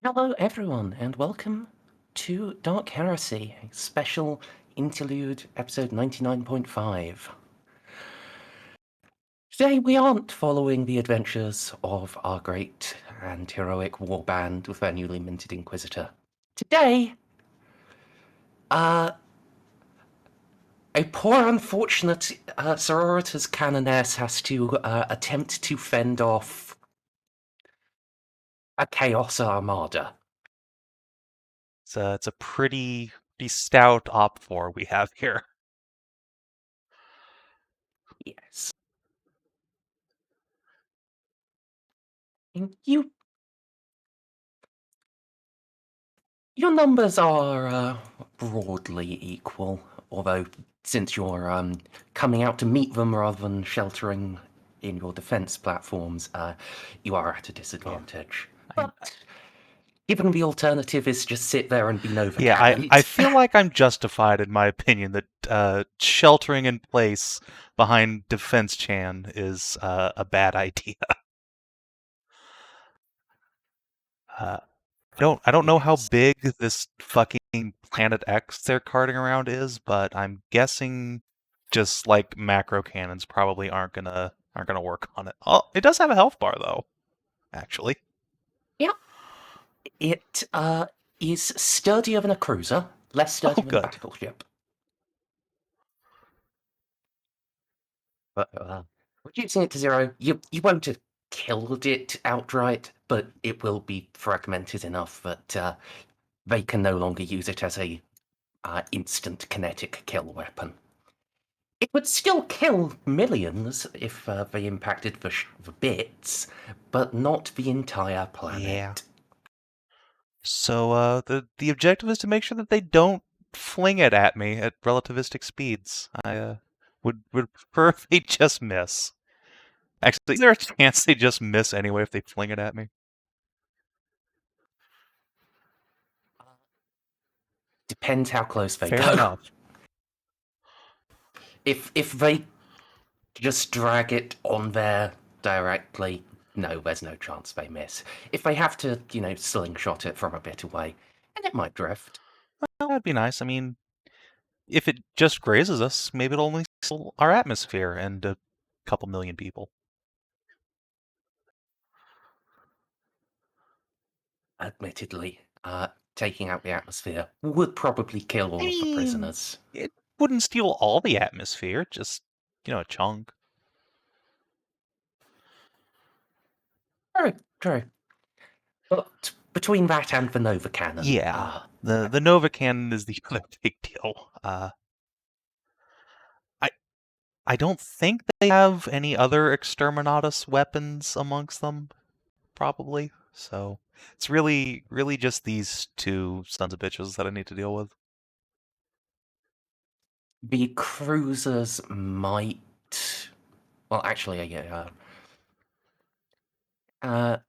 Hello, everyone, and welcome to Dark Heresy, a special interlude episode 99.5. Today, we aren't following the adventures of our great and heroic warband with their newly minted Inquisitor. Today, a poor, unfortunate Sororitas Canoness has to attempt to fend off a Chaos Armada. It's a pretty stout op 4 we have here. Yes. And your numbers are broadly equal, although since you're coming out to meet them rather than sheltering in your defense platforms, you are at a disadvantage. Yeah. But given the alternative is just sit there and be Nova Yeah, cannoned. I feel like I'm justified in my opinion that sheltering in place behind Defense Chan is a bad idea. I don't know how big this fucking Planet X they're carting around is, but I'm guessing just like macro cannons probably aren't gonna work on it. Oh, it does have a health bar though, actually. Yeah. It is sturdier than a cruiser, less sturdy than a Good. battleship. But reducing it to 0, you won't have killed it outright, but it will be fragmented enough that they can no longer use it as a instant kinetic kill weapon. It would still kill millions if they impacted the bits, but not the entire planet. Yeah. So the objective is to make sure that they don't fling it at me at relativistic speeds. I would prefer if they just miss. Actually, is there a chance they just miss anyway if they fling it at me? Depends how close they Fair go. enough. If they just drag it on there directly, no, there's no chance they miss. If they have to, slingshot it from a bit away, then it might drift. Well, that'd be nice. I mean, if it just grazes us, maybe it'll only steal our atmosphere and a couple million people. Admittedly, taking out the atmosphere would probably kill all of the prisoners. It wouldn't steal all the atmosphere, just, a chunk. True, true. But between that and the Nova Cannon, Yeah, the Nova Cannon is the other big deal. I don't think they have any other Exterminatus weapons amongst them, probably. So it's really just these two sons of bitches that I need to deal with. the cruisers might. Well, actually, yeah. The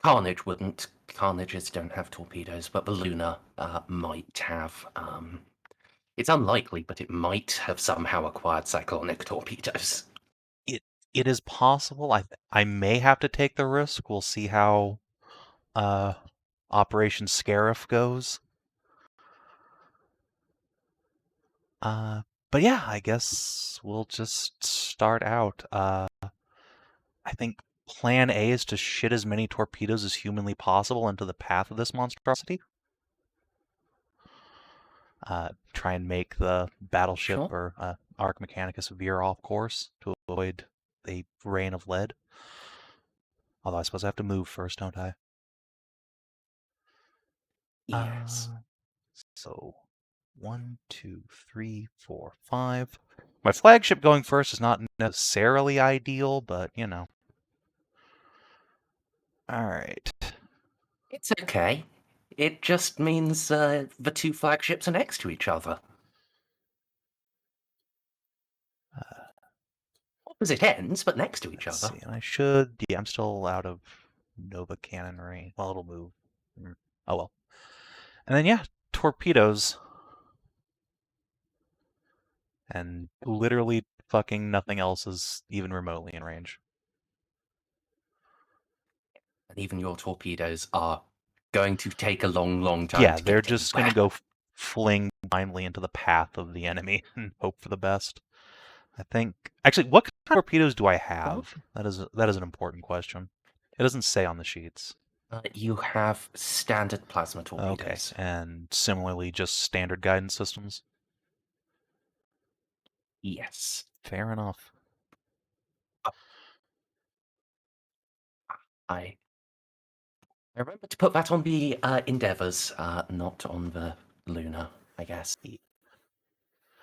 Carnage wouldn't. Carnages don't have torpedoes, but the Luna might have. It's unlikely, but it might have somehow acquired cyclonic torpedoes. It is possible. I may have to take the risk. We'll see how Operation Scarif goes. But yeah, I guess we'll just start out. I think Plan A is to shit as many torpedoes as humanly possible into the path of this monstrosity. Try and make the battleship Sure. or Arc Mechanicus veer off course to avoid a rain of lead. Although I suppose I have to move first, don't I? Yes. So 1, 2, 3, 4, 5. My flagship going first is not necessarily ideal, but you know. All right. It's okay. It just means the two flagships are next to each other. Opposite ends, but next to each other. See, and I should. Yeah, I'm still out of Nova Cannon range. Well, it'll move. Oh well. And then yeah, torpedoes. And literally fucking nothing else is even remotely in range. And even your torpedoes are going to take a long time Yeah, to they're get just going to anywhere. go fling blindly into the path of the enemy and hope for the best. I think. Actually, what kind of torpedoes do I have? That is an important question. It doesn't say on the sheets. You have standard plasma Okay, torpedoes. and similarly, just standard guidance systems. Yes. Fair enough. I remember to put that on the Endeavours, not on the Luna, I guess.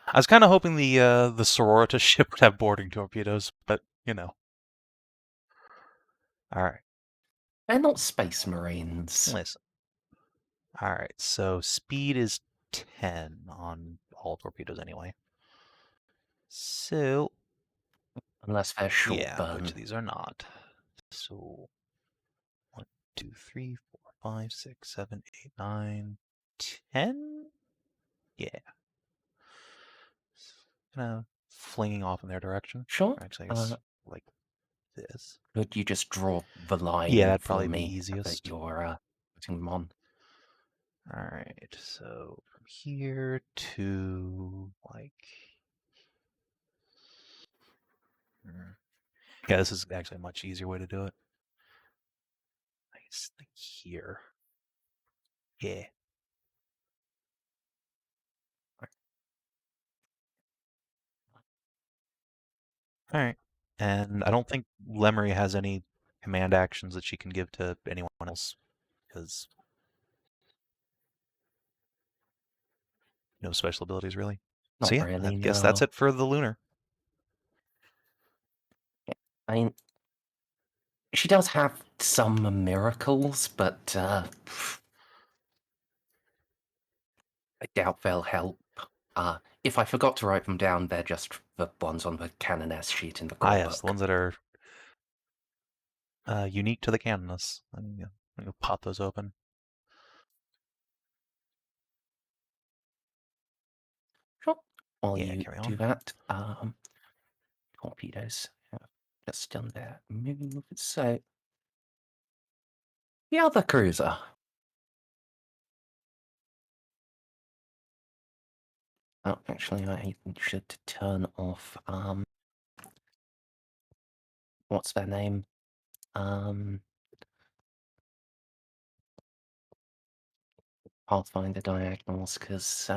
I was kind of hoping the Sororitas ship would have boarding torpedoes, but you know. All right. They're not Space Marines. Listen. All right. So speed is 10 on all torpedoes anyway. So Unless they're short yeah, burn. which these are not. So 1, 2, 3, 4, 5, 6, 7, 8, 9, 10. Yeah. Kind of flinging off in their direction. Sure. Actually, I guess like this. Could you just draw the line Yeah, that'd for probably be me that easiest. you're putting them on? All right, so from here to like, yeah, this is actually a much easier way to do it. I guess like here. Yeah. All right, and I don't think Lémery has any command actions that she can give to anyone else because no special abilities really. Not So yeah, I really, guess that's no. it for the lunar. I mean, she does have some miracles, but I doubt they'll help. If I forgot to write them down, they're just the ones on the Canoness sheet in the core Yes, the book. ones that are unique to the Canoness. I'm gonna pop those open. Sure. While Yeah, you carry do on. that, torpedoes have just done their move. So, the other cruiser. Oh, actually, I should turn off, what's their name? Pathfinder diagonals, because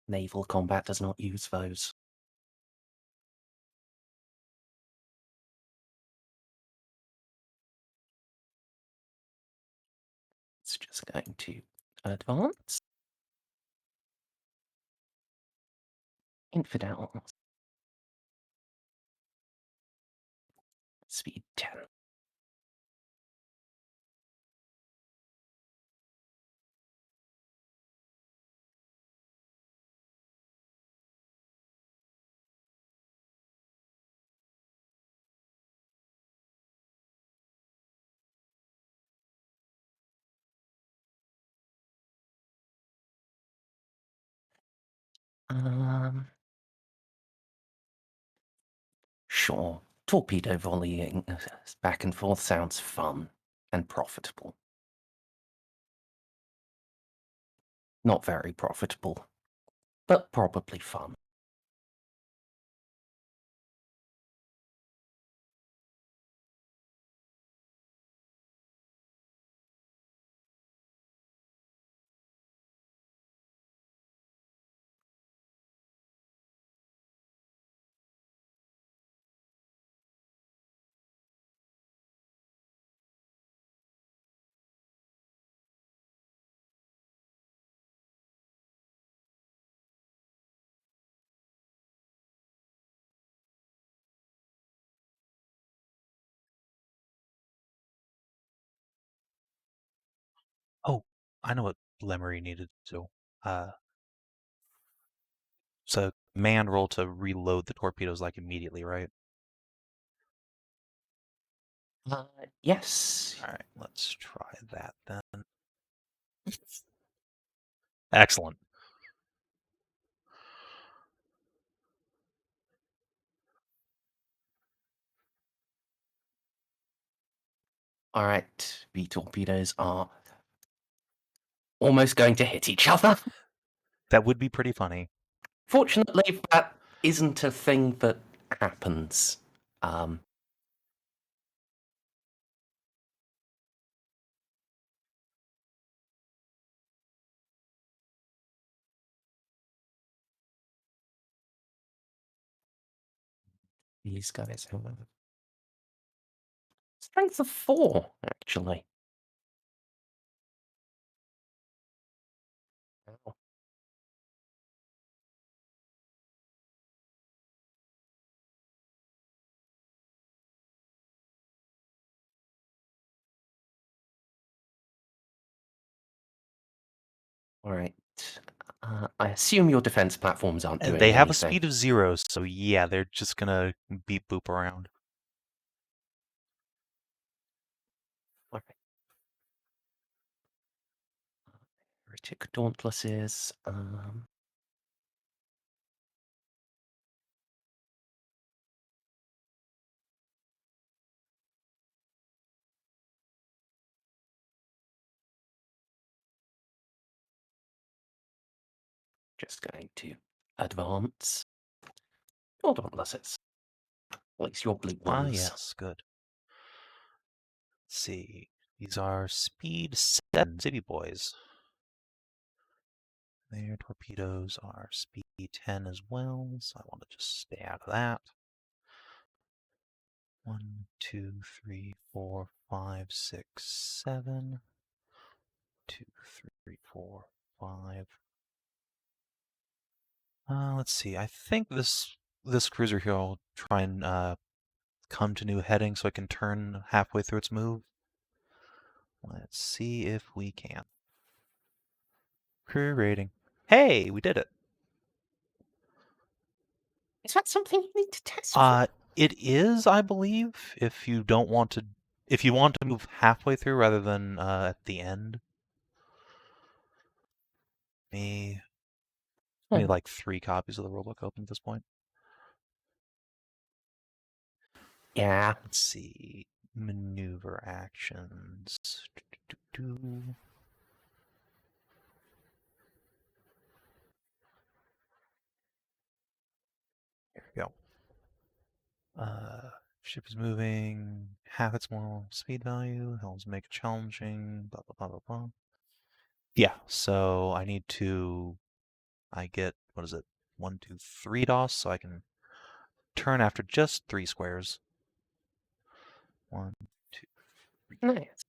naval combat does not use those. It's just going to advance. Infidel. Speed 10. Sure, torpedo volleying back and forth sounds fun and profitable. Not very profitable, but probably fun. Oh, I know what Lémery needed to do. So command roll to reload the torpedoes like immediately, right? Yes. All right, let's try that then. Excellent. All right, the torpedoes are almost going to hit each other. That would be pretty funny. Fortunately, that isn't a thing that happens. These guys have a strength of 4, actually. Oh. All right. I assume your defense platforms aren't doing They have a anything. speed of 0, so yeah, they're just gonna beep boop around. All right. Heretic Dauntlesses. Just going to advance. Your Dauntlesses. At least your blue Ah, ones. yes, good. Let's see. These are speed 7 city boys. Their torpedoes are speed 10 as well, so I want to just stay out of that. 1, 2, 3, 4, 5, 6, 7. 2, 3, 4, 5. Let's see. I think this cruiser here will try and come to new heading so I can turn halfway through its move. Let's see if we can. Crew rating. Hey, we did it. Is that something you need to test for? It is, I believe, if you want to move halfway through rather than at the end. I need like 3 copies of the rulebook open at this point. Yeah. Let's see. Maneuver actions. Here we go. Ship is moving half its normal speed value. Helms make it challenging. Blah blah blah blah blah. Yeah, so I get what is it? 1, 2, 3 DOS, so I can turn after just 3 squares. 1, 2, 3. Nice.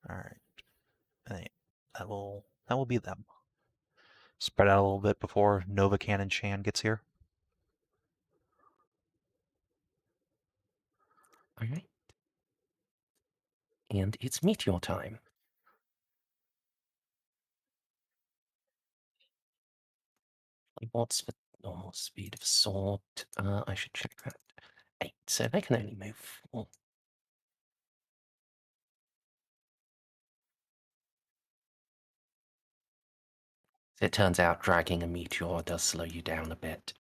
All right. And that will be them. Spread out a little bit before Nova Cannon Chan gets here. All right. And it's meteor time. What's the normal speed of sword? I should check that. 8, so they can only move 4. It turns out dragging a meteor does slow you down a bit.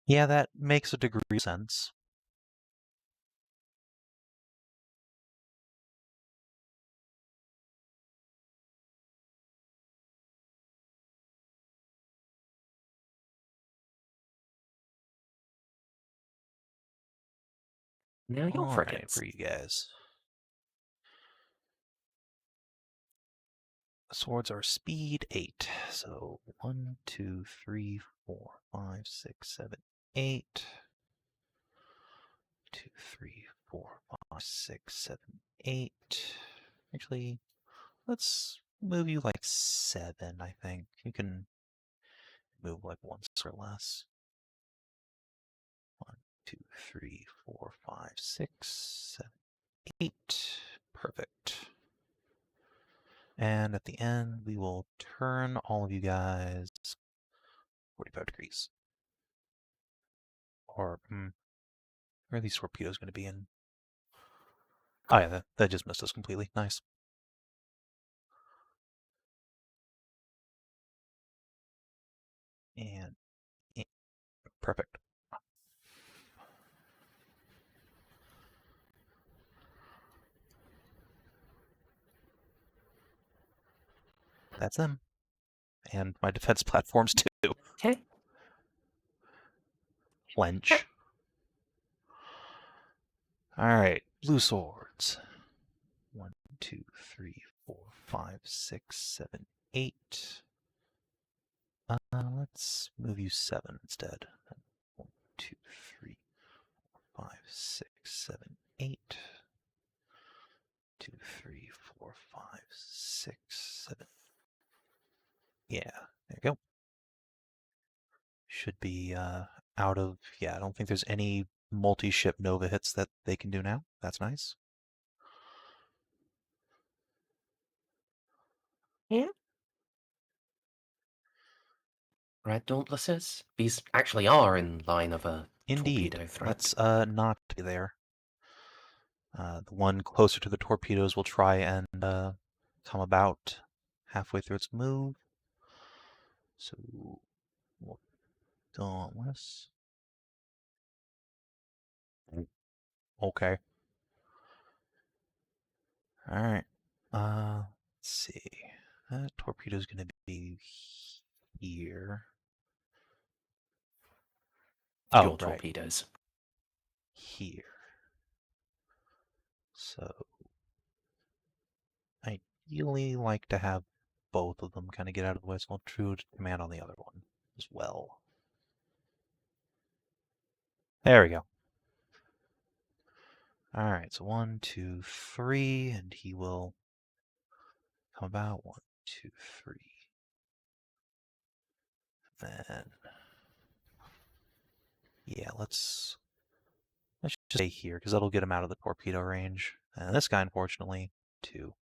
Yeah, that makes a degree of sense. Now your All right, frigates. for you guys. Swords are speed 8. So 1, 2, 3, 4, 5, 6, 7, 8. 2, 3, 4, 5, 6, 7, 8. Actually, let's move you like 7, I think. You can move like once or less. 1, 2, 3, 4, 5, 6, 7, 8. Perfect. And at the end, we will turn all of you guys 45 degrees. Or, where are these torpedoes going to be in? Oh yeah, that just missed us completely. Nice. And perfect. That's them. And my defense platforms too. Okay. Lench. Alright, blue swords. 1, 2, 3, 4, 5, 6, 7, 8. Let's move you 7 instead. 1, 2, 3, 5, 6, 7, 8. 2, 3, 4, 5, 6, 7. Yeah, there you go. Should be out of, yeah, I don't think there's any multi-ship Nova hits that they can do now. That's nice. Yeah. Red Dauntlesses. These actually are in line of a Indeed. torpedo threat. Let's not be there. The one closer to the torpedoes will try and come about halfway through its move. So, we'll Dauntless. Okay. Alright. Let's see. That torpedo's gonna be here. Oh, Your right. torpedoes. Here. So, ideally like to have both of them kind of get out of the way, so I'll true command on the other one as well. There we go. Alright, so 1, 2, 3, and he will come about 1, 2, 3. Then, yeah, let's just stay here, because that'll get him out of the torpedo range. And this guy, unfortunately, 2,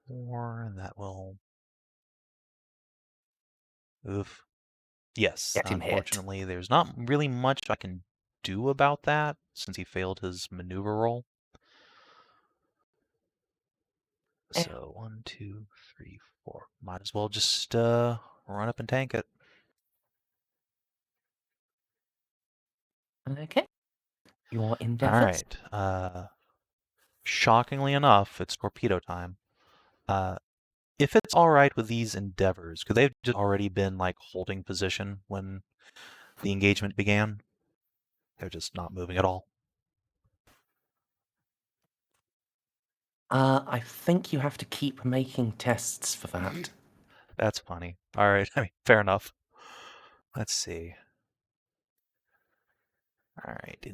4, and that will... Oof. Yes, Get him hit. unfortunately, there's not really much I can do about that, since he failed his maneuver roll. So 1, 2, 3, 4. Might as well just run up and tank it. Okay. Your endeavors. Alright. Shockingly enough, it's torpedo time. If it's alright with these endeavors, because they've just already been like holding position when the engagement began. They're just not moving at all. I think you have to keep making tests for that. That's funny. Alright, I mean, fair enough. Let's see. Alright.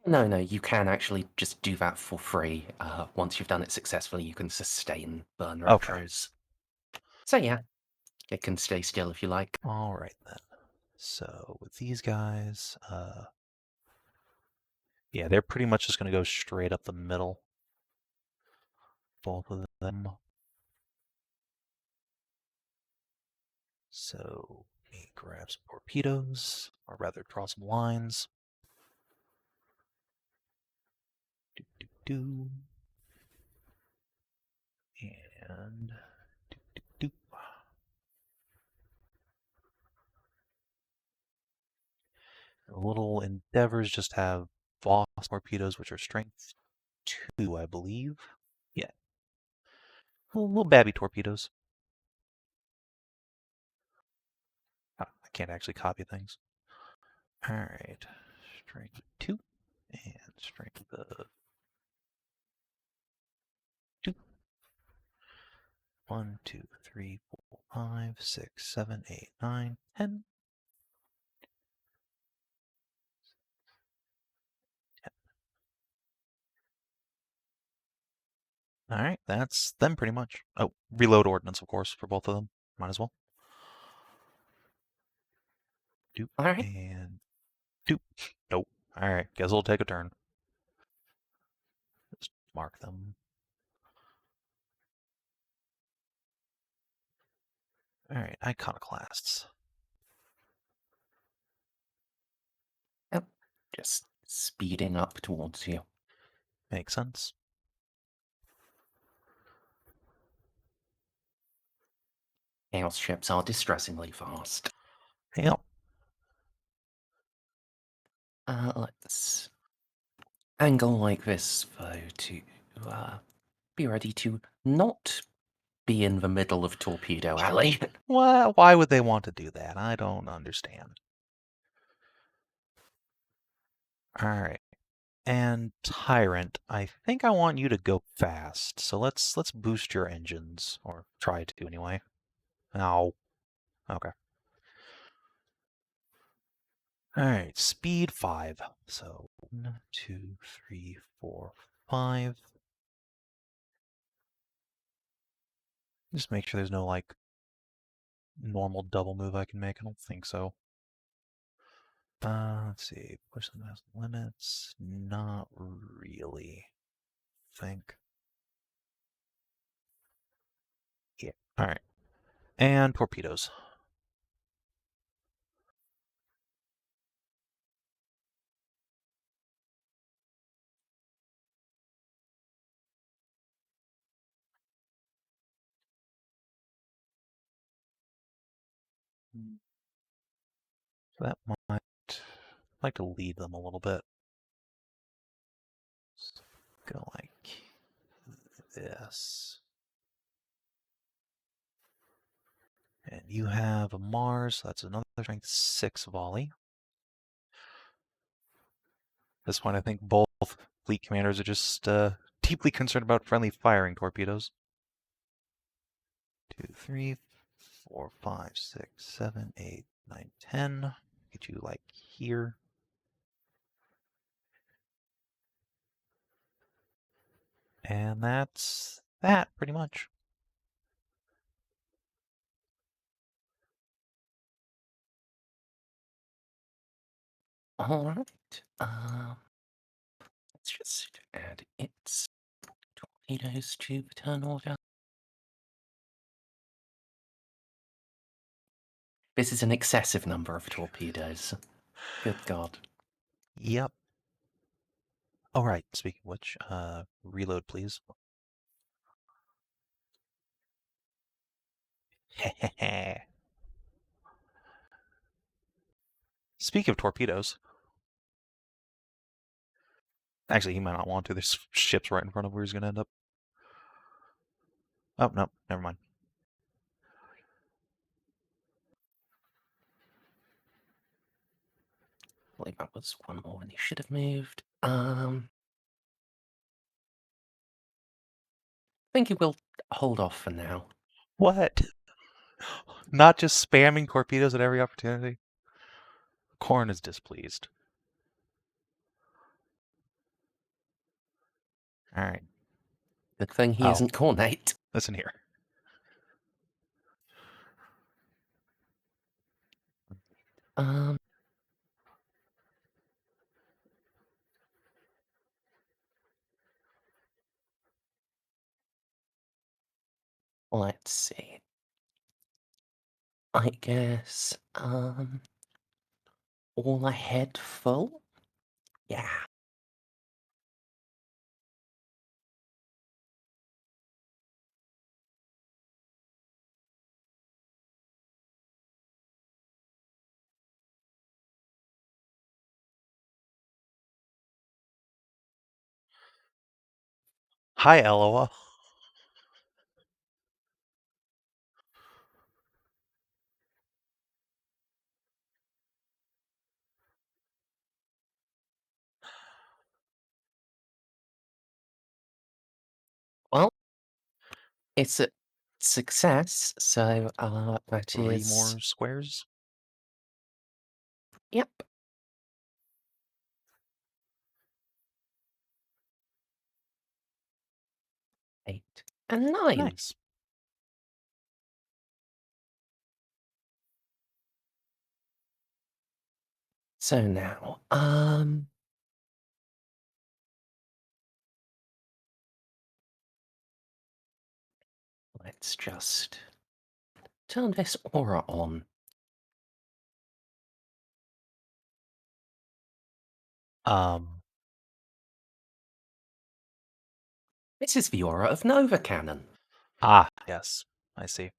No, you can actually just do that for free. Once you've done it successfully, you can sustain burn Okay. retros. So yeah, it can stay still if you like. Alright then. So with these guys, yeah, they're pretty much just going to go straight up the middle. Both of them. So let me grab some torpedoes, or rather draw some lines. Do, do, do. And do, do, do. The little endeavors just have Voss torpedoes, which are strength 2, I believe. Yeah. Little babby torpedoes. Oh, I can't actually copy things. Alright. Strength 2 and strength 2. 1, 2, 3, 4, 5, 6, 7, 8, 9, 10. Alright, that's them pretty much. Oh, reload ordnance, of course, for both of them. Might as well. Doop. Alright. And doop. Nope. Alright, guess we'll take a turn. Just mark them. Alright, iconoclasts. Yep. Just speeding up towards you. Makes sense. Chaos ships are distressingly fast. Yep. Let's angle like this, though, to be ready to not be in the middle of Torpedo Alley. Why would they want to do that? I don't understand. Alright. And Tyrant, I think I want you to go fast. So let's boost your engines. Or try to anyway. Ow. Okay. Alright, speed 5. So 1, 2, 3, 4, 5. Just make sure there's no, like, normal double move I can make. I don't think so. Let's see. Push the mass limits. Not really. Think. Yeah. Alright. And torpedoes. So that might... I'd like to lead them a little bit. Go like this. And you have a Mars, so that's another strength 6 volley. At this point, I think both fleet commanders are just deeply concerned about friendly firing torpedoes. 2, 3, 4, 5, 6, 7, 8, 9, 10. Get you like here. And that's that, pretty much. Alright. Let's just add its torpedoes to the turn order. This is an excessive number of torpedoes. Good God. Yep. All right, speaking of which, reload, please. Speak of torpedoes. Actually, he might not want to. There's ships right in front of where he's going to end up. Oh, no, never mind. I believe that was one more than he should have moved. I think he will hold off for now. What? Not just spamming torpedoes at every opportunity? Korn is displeased. All right. Good thing he isn't cornate. Listen here. Let's see. I guess, all ahead full? Yeah. Hi, Eloa. Well, it's a success, so, that 3 is... more squares. Yep. 8 and 9. Nice. So now, let's just turn this aura on. This is the aura of Nova Cannon. Ah, yes. I see.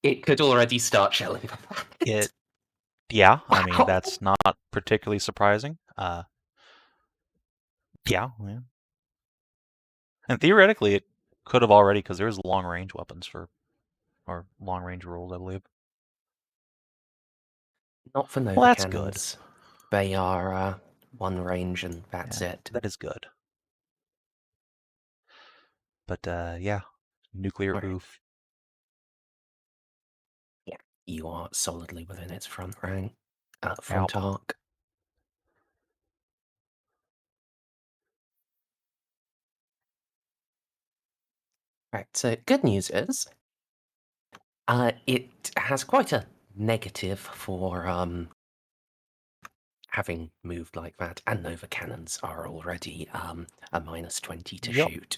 It could already start shelling the planet. Yeah, I mean, Wow. that's not particularly surprising. Yeah. And theoretically, it could have already, because there's long range weapons or long range rules, I believe. Not for Nova Well, that's cannons. They are one range and that's it. That is good. But yeah, nuclear Right. oof. Yeah, you are solidly within its front Yep. arc. Right, so good news is, it has quite a negative for having moved like that, and Nova cannons are already a -20 to Yep. shoot.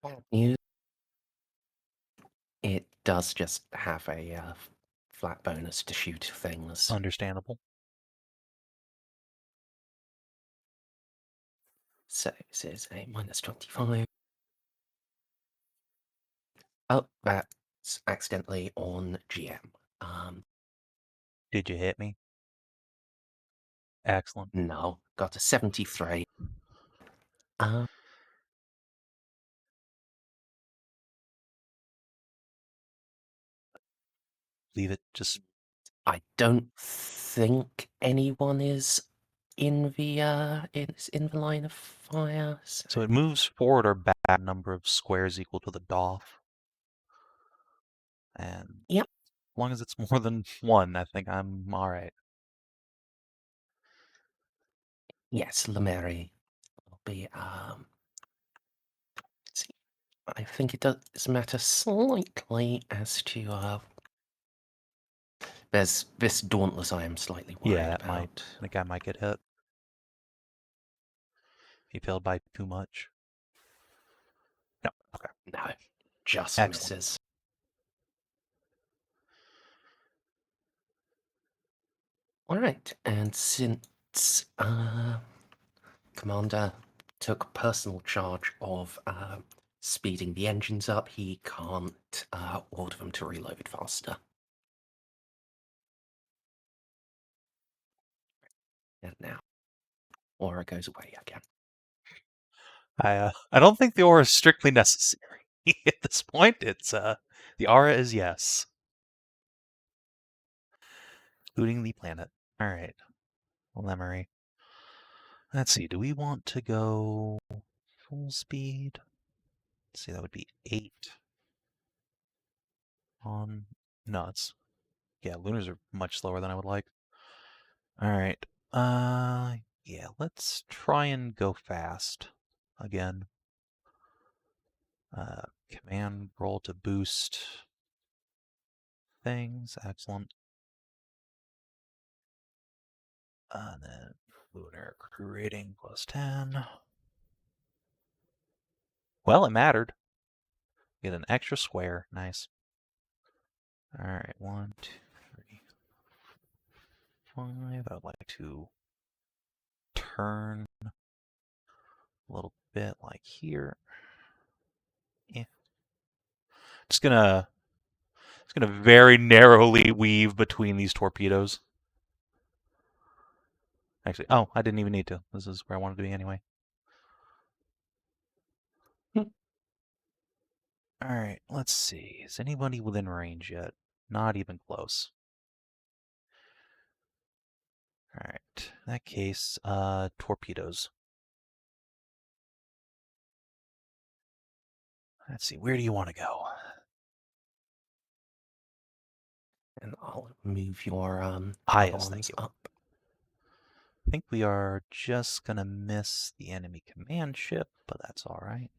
Bad news, it does just have a flat bonus to shoot things. Understandable. So this is a -25. Oh, that's accidentally on GM. Did you hit me? Excellent. No, got a 73. Um, Leave it. Just I don't think anyone is in the line of fire. so it moves forward or back a number of squares equal to the DOF. And Yep. as long as it's more than one, I think I'm all right. Yes, Lémery will be. Let's see. I think it does matter slightly as to. There's this Dauntless I am slightly worried Yeah, about. the guy might get hit. He failed by too much. No. Okay. No, just Excellent. misses. All right, and since Commander took personal charge of speeding the engines up, he can't order them to reload faster. And now, aura goes away again. I don't think the aura is strictly necessary at this point. It's the aura is yes, including the planet. All right, Lémery. Let's see. Do we want to go full speed? Let's see, that would be 8 on. No, it's yeah. Lunars are much slower than I would like. All right. Yeah. Let's try and go fast again. Command roll to boost things. Excellent. And then lunar crew rating +10. Well, it mattered. Get an extra square. Nice. All right. 1, 2, 3, 5. I would like to turn a little bit like here. Yeah. Just gonna very narrowly weave between these torpedoes. Actually, oh, I didn't even need to. This is where I wanted to be anyway. All right, let's see. Is anybody within range yet? Not even close. All right, in that case, torpedoes. Let's see, where do you want to go? And I'll move your other Highest, thank ones you. up. I think we are just gonna miss the enemy command ship, but that's all right.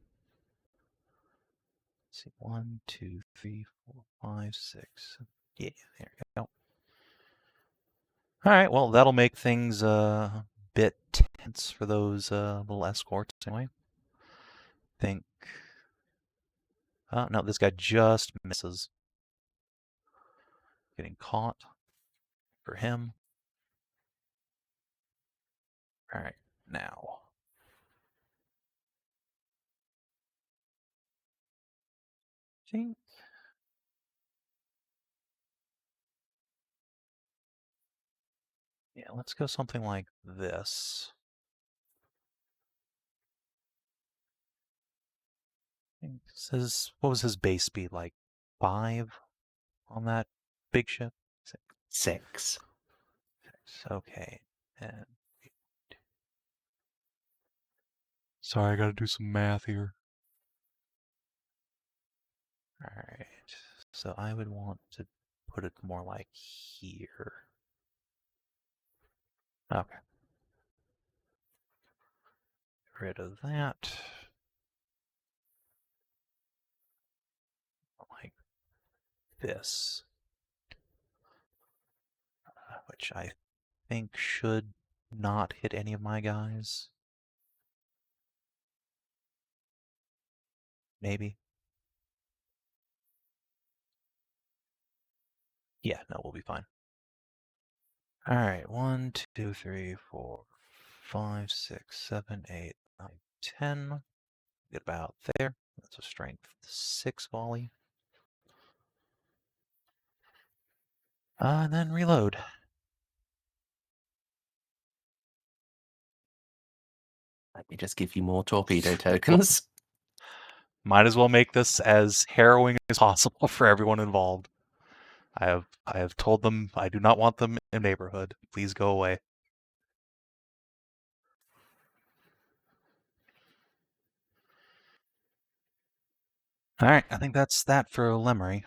Let's see, 1, 2, 3, 4, 5, 6. Yeah, there we go. All right, well, that'll make things a bit tense for those little escorts anyway. Think. Oh, no, this guy just misses. Getting caught for him. All right, now. Think. Yeah, let's go something like this. It says, what was his base speed, like 5 on that big ship? 6. Okay. And sorry, I gotta do some math here. Alright. So I would want to put it more like here. Okay. Get rid of that. Like this. Which I think should not hit any of my guys. Maybe. Yeah, no, we'll be fine. Alright, 1, 2, 3, 4, 5, 6, 7, 8, 9, 10. Get about there. That's a strength 6 volley. And then reload. Let me just give you more torpedo tokens. Might as well make this as harrowing as possible for everyone involved. I have told them I do not want them in the neighborhood. Please go away. Alright, I think that's that for Lémery.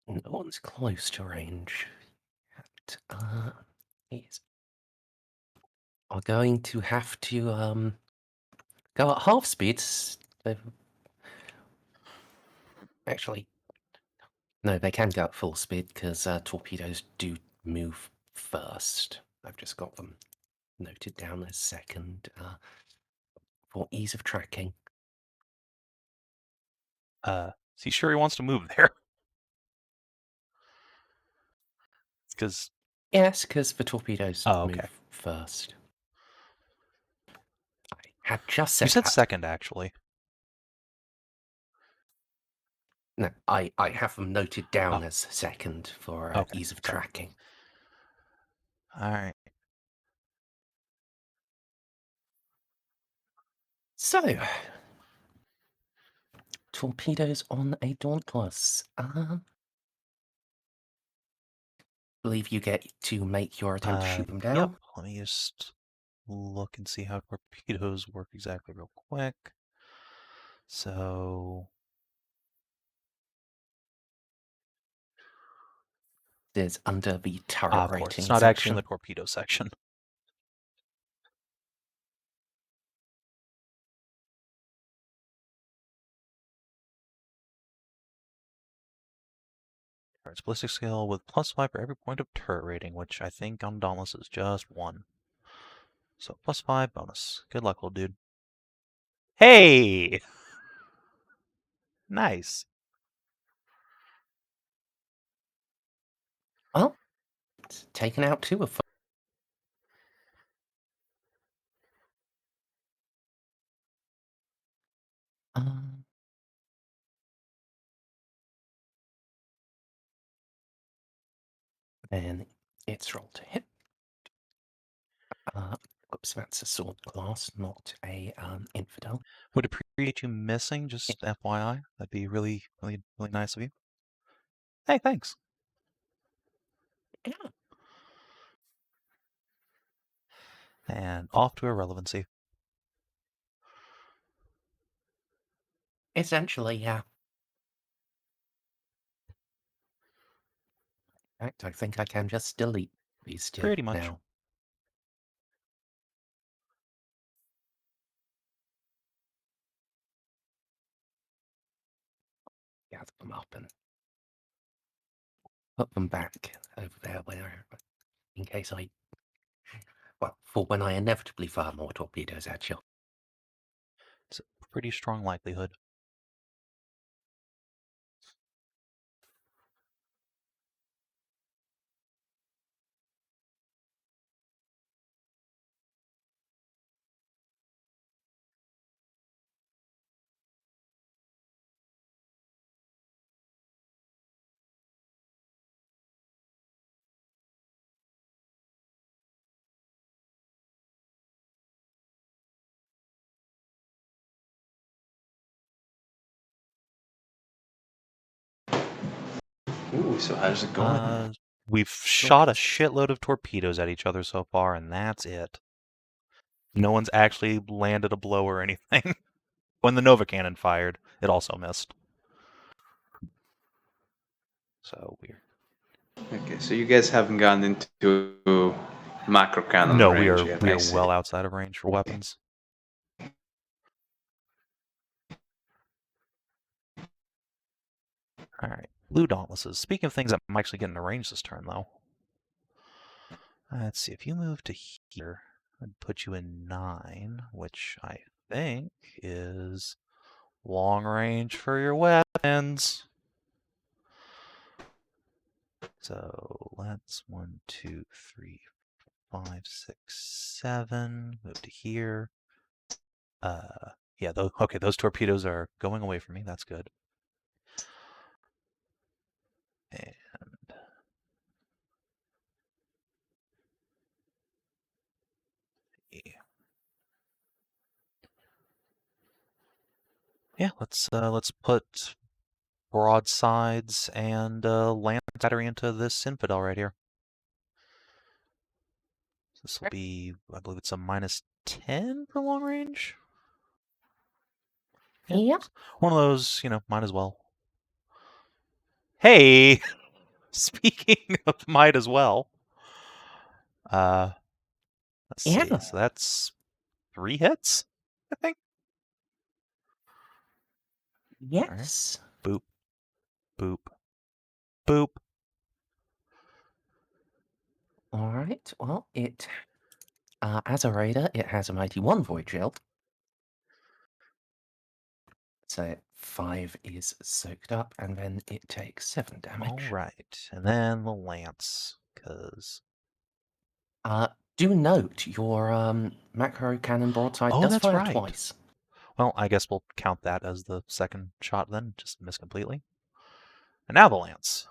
No one's close to range. These are going to have to go at half speeds. Actually, no, they can go at full speed because torpedoes do move first. I've just got them noted down as second for ease of tracking. Is he sure he wants to move there? Because Yes, because the torpedoes oh, okay. move first. I had just said You said that. second, actually. No, I have them noted down as second for Okay, ease of sorry. tracking. All right. So, torpedoes on a Dauntless. Believe you get to make your attempt to shoot them down. Yep. Let me just look and see how torpedoes work exactly real quick. So Is under the turret of rating course, it's not section. actually in the torpedo section. Its ballistic skill with +5 for every point of turret rating, which I think on Dauntless is just 1. So +5 bonus. Good luck, little dude. Hey! Nice. Well, it's taken out 2 of them. Then it's rolled to hit. Oops, that's a sword class, not a infidel. Would appreciate you missing, just FYI. That'd be really, really, really nice of you. Hey, thanks. Yeah. And off to irrelevancy. Essentially, yeah. In fact, I think I can just delete these 2 Pretty much. now. Gather them up and put them back over there where, in case for when I inevitably fire more torpedoes at you. It's a pretty strong likelihood. Ooh, so how's it going? We've shot a shitload of torpedoes at each other so far, and that's it. No one's actually landed a blow or anything. When the Nova Cannon fired, it also missed. So weird. Okay, so you guys haven't gone into macro cannon No, range yet, we I are see. well outside of range for weapons. All right, Blue Dauntlesses. Speaking of things that I'm actually getting to range this turn, though. Let's see, if you move to here, I'd put you in 9, which I think is long range for your weapons. So let's 1, 2, 3, 5, 6, 7. Move to here. Yeah, those torpedoes are going away from me. That's good. And yeah, let's put broadsides and land battery into this infidel right here. This will be, I believe it's a -10 for long range. Yeah. One of those, might as well. Hey, speaking of might as well. Let's see. So that's 3 hits, I think. Yes. Right. Boop, boop, boop. All right. Well, as a raider, it has a mighty 1 void shield. So 5 is soaked up, and then it takes 7 damage. All right, and then the lance, because. Do note your macro cannon broadside does that's fire right. twice. Well, I guess we'll count that as the second shot then, just miss completely. And now the lance.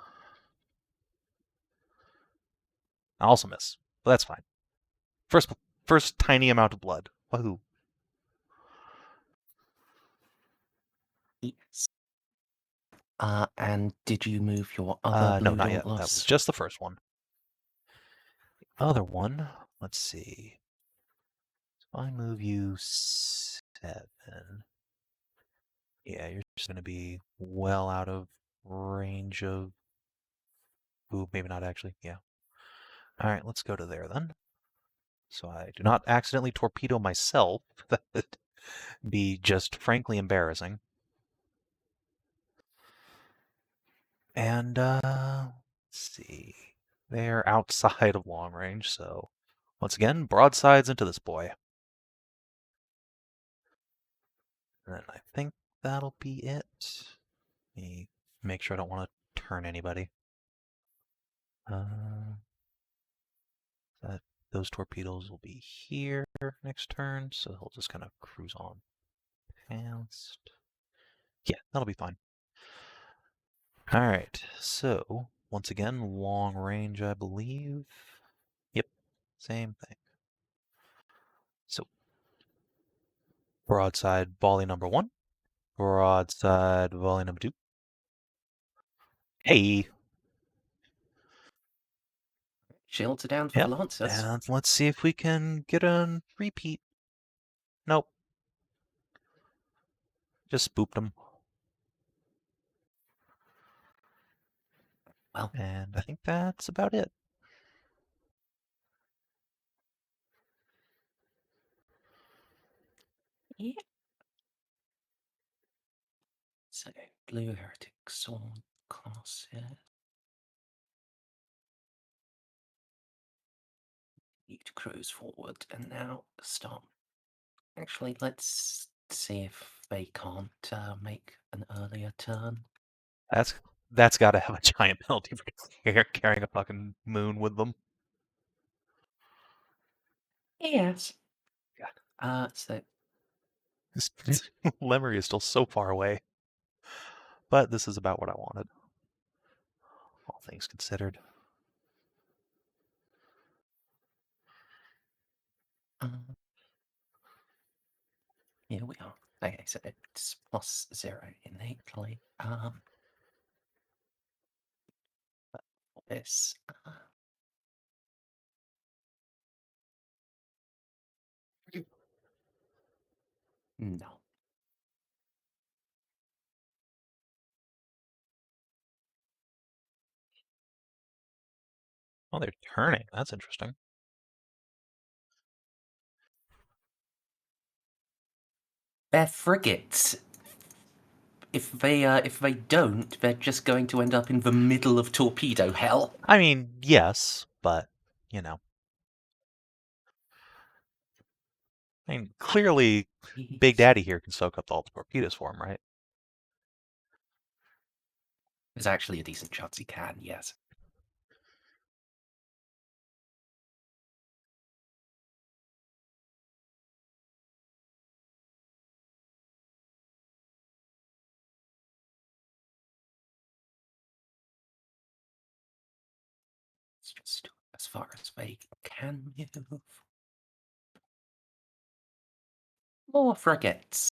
I also miss, but that's fine. First tiny amount of blood. Wahoo. Yes. And did you move your other No, blue not yet. dauntless? That was just the first one. The other one, let's see. If I move you 7, yeah, you're just going to be well out of range of. Ooh, maybe not actually. Yeah. All right, let's go to there then. So I do not accidentally torpedo myself. That would be just frankly embarrassing. And let's see. They're outside of long range, so once again, broadsides into this boy. And I think that'll be it. Let me make sure I don't want to turn anybody. Those torpedoes will be here next turn, so he'll just kind of cruise on past. Yeah, that'll be fine. All right, so once again, long range, I believe. Yep, same thing. So, broadside volley number 1, broadside volley number 2. Hey! Shields are down for the lancers. And let's see if we can get a repeat. Nope. Just spooped them. Well. And I think that's about it. Yeah. So, blue heretic sword classes. Need to cruise forward, and now start. Actually, let's see if they can't make an earlier turn. That's got to have a giant penalty for carrying a fucking moon with them. Yes. God. So Lémery is still so far away. But this is about what I wanted. All things considered. here we are. Okay, so it's +0 innately. this. No. Oh, they're turning. That's interesting. They're frigates. If they don't, they're just going to end up in the middle of torpedo hell. I mean, yes, but, you know. I mean, clearly, Big Daddy here can soak up all the torpedoes for him, right? There's actually a decent chance he can, yes. It's just as far as they can move. More frigates.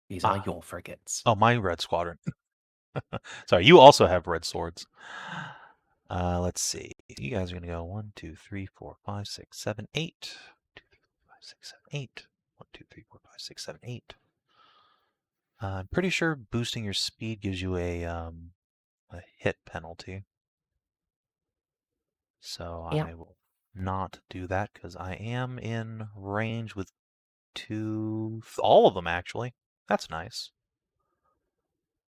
These are your frigates. Oh, my red squadron. Sorry, you also have red swords. Let's see. You guys are going to go 1, 2, 3, 4, 5, 6, 7, 8. 2, 3, 4, 5, 6, 7, 8. 1, 2, 3, 4, 5, 6, 7, 8. I'm pretty sure boosting your speed gives you a hit penalty. So Yeah. I will not do that because I am in range with all of them actually. That's nice.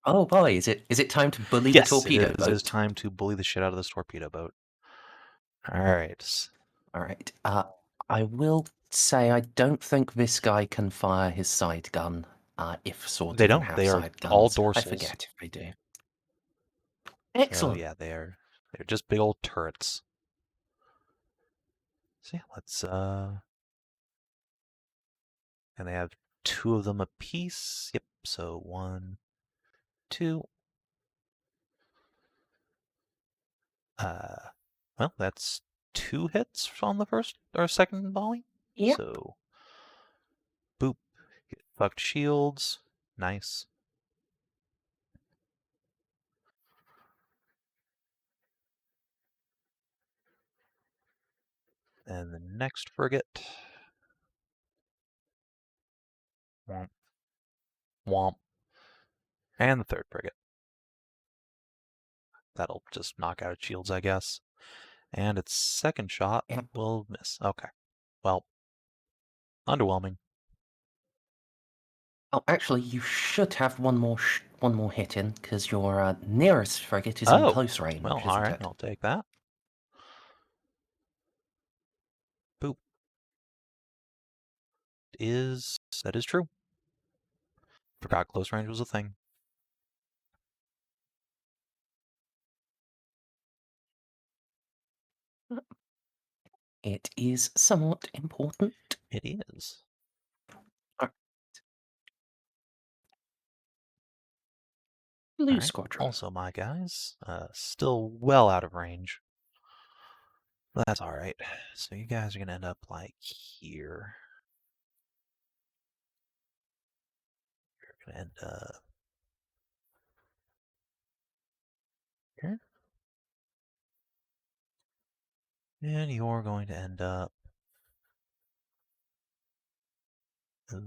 Oh boy, is it time to bully Yes, the torpedo it boat? is time to bully the shit out of this torpedo boat. All right. All right. I will say I don't think this guy can fire his side gun. If swords They even don't. have They are side guns. all I dorsals. forget if they do. So Excellent. yeah, they're just big old turrets. So yeah, let's and they have 2 of them apiece. Yep. So 1, 2. Well, that's 2 hits on the first or second volley. Yep. So boop, get fucked shields. Nice. And the next frigate. Womp. Womp. And the third frigate. That'll just knock out its shields, I guess. And its second shot will miss. Okay. Well, underwhelming. Oh, actually, you should have one more hit in because your nearest frigate is in close range. Well, all right, I'll take that. Boop. That is true. Forgot close range was a thing. It is somewhat important. It is. Blue squadron. Also, my guys, still well out of range. That's all right. So you guys are gonna end up like here. You're gonna end up here, and you're going to end up. Ugh.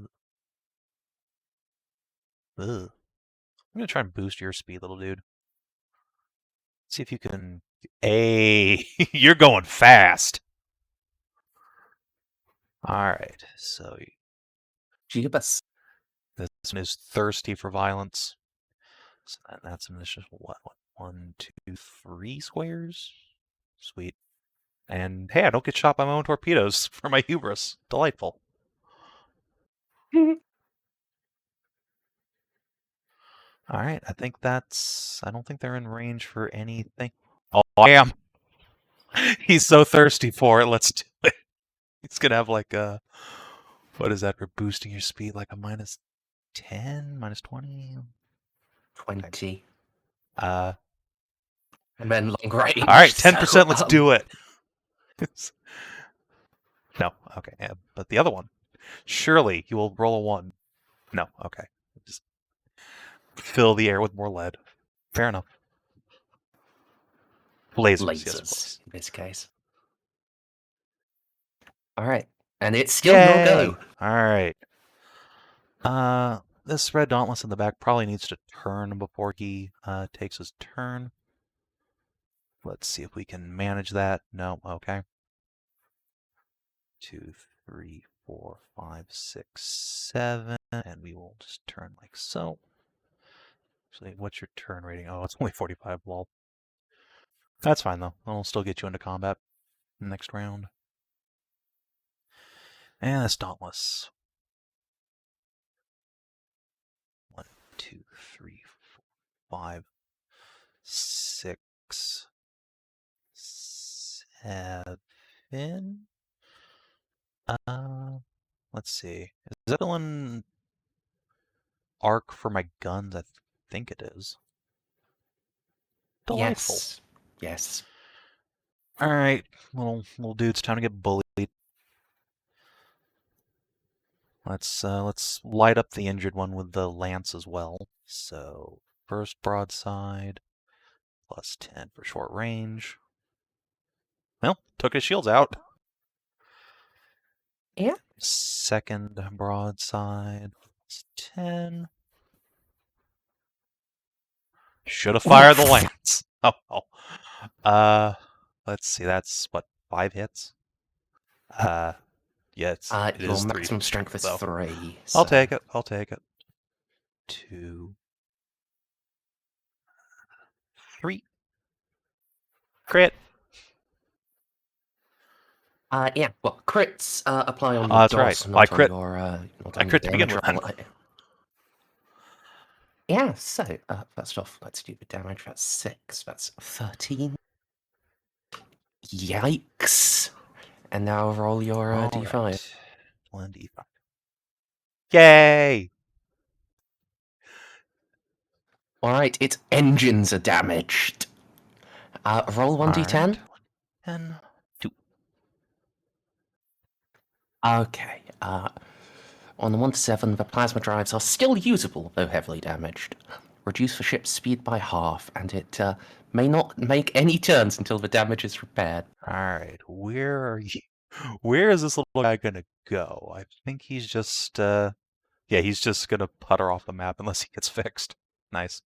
I'm gonna try and boost your speed, little dude. See if you can. Hey, you're going fast. All right, so Jeebus. this one is thirsty for violence. So that's an initial what? 1, 2, 3 squares. Sweet. And hey, I don't get shot by my own torpedoes for my hubris. Delightful. All right, I think that's. I don't think they're in range for anything. Oh, I am. He's so thirsty for it. Let's do it. He's gonna have like a. What is that for boosting your speed? Like a minus 10 minus 20. 20. Uh, And then long range. all right, 10%. So, Let's do it. No, okay. Yeah, but the other one, surely you will roll a 1. No, okay. Just fill the air with more lead. Fair enough. Lasers, yes, lasers, please. in this case. All right. And it's still your Yay! go. All right. This red dauntless in the back probably needs to turn before he takes his turn. Let's see if we can manage that. No, okay. 2, 3, 4, 5, 6, 7, and we will just turn like so. Actually, what's your turn rating? Oh, it's only 45. Lol. That's fine though. I'll still get you into combat next round. And this dauntless. 1, 2, 3, 4, 5, 6, 7. Let's see. Is that still in arc for my guns? I think it is. Delightful. Yes. Yes. All right, little dudes, time to get bullied. Let's light up the injured one with the lance as well. So first broadside, plus 10 for short range. Well, took his shields out. Yeah. Second broadside, plus 10. Should have fired the lance. Oh well. Let's see. That's what, 5 hits. Yeah, it Your is 3 maximum strength is though. 3. I'll so- take it. I'll take it. 2, 3. Crit. Yeah. Well, crits apply on Oh, your that's right. DOS, I not on crit- your not I on crit your to begin damage with, roll. Yeah. So first off, let's do the damage. That's 6. That's 13. Yikes! And now roll your d5. Alright. 1d5. Yay! All right, its engines are damaged. Roll 1d10. Alright. 10. 2. Okay. On the 1 to 7, the plasma drives are still usable, though heavily damaged. Reduce the ship's speed by half, and it may not make any turns until the damage is repaired. Alright, where are you? Where is this little guy gonna go? I think he's just, yeah, he's just gonna putter off the map unless he gets fixed. Nice.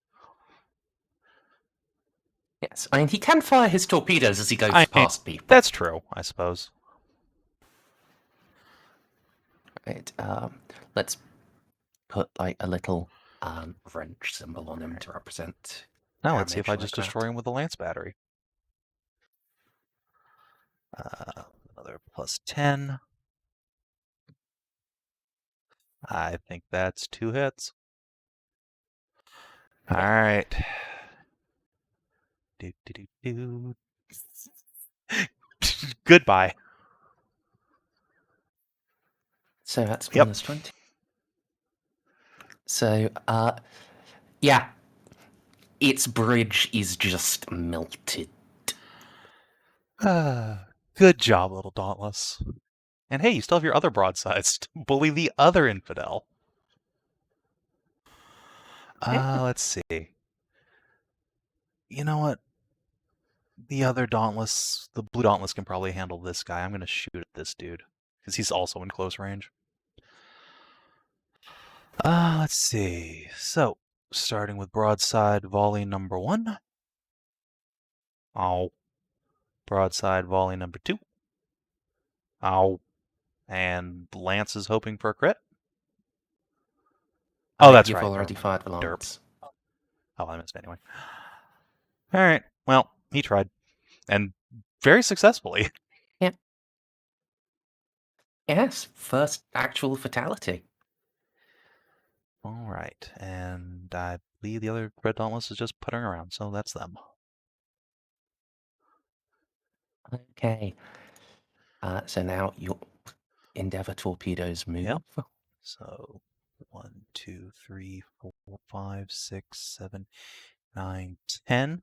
Yes, I mean, he can fire his torpedoes as he goes I mean, past people. That's true, I suppose. Right, let's put, like, a little wrench symbol on him to represent Now let's see if I damage just like that. destroy him with a lance battery. Another plus 10. I think that's 2 hits. Alright. Do. Goodbye. So that's Yep. minus 20. So, yeah. Its bridge is just melted. Good job, little Dauntless. And hey, you still have your other broadsides to bully the other infidel. Let's see. You know what? The other Dauntless, the blue Dauntless can probably handle this guy. I'm going to shoot at this dude, because he's also in close range. Let's see. So, starting with broadside volley number 1. Ow. Broadside volley number 2. Ow. And Lance is hoping for a crit. Oh, that's You've right. already Never mind. fired the lance. Oh, I missed anyway. Alright. Well, he tried. And very successfully. Yes, first actual fatality. Alright. And I believe the other Red Dauntless is just puttering around, so that's them. Okay. So now your Endeavour torpedoes move. Yep. So 1, 2, 3, 4, 5, 6, 7, 9, 10.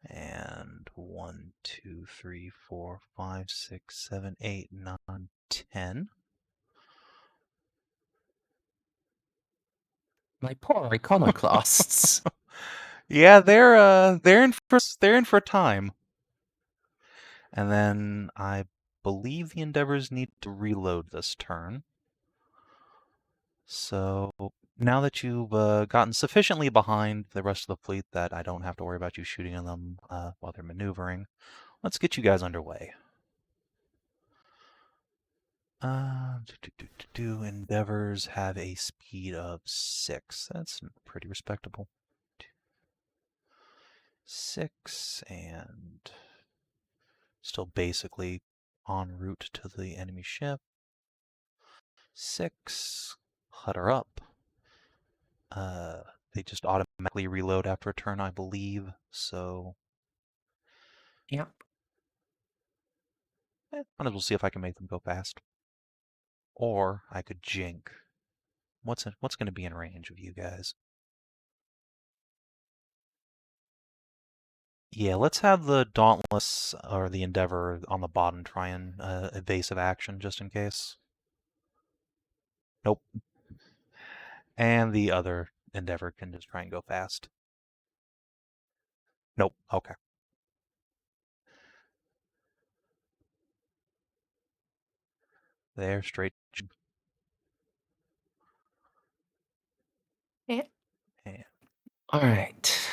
And 1, 2, 3, 4, 5, 6, 7, 8, 9, 10. My poor iconoclasts. Yeah, they're in for time. And then I believe the Endeavors need to reload this turn. So now that you've gotten sufficiently behind the rest of the fleet that I don't have to worry about you shooting at them while they're maneuvering, let's get you guys underway. Endeavors have a speed of 6. That's pretty respectable. 6 and still basically en route to the enemy ship. 6, hutter up. They just automatically reload after a turn, I believe, so Yep. might as well see if I can make them go fast. Or I could jink. What's going to be in range of you guys? Yeah, let's have the Dauntless or the Endeavor on the bottom try and evasive action just in case. Nope. And the other Endeavor can just try and go fast. Nope. Okay. They're straight. Yeah. Yeah. All right.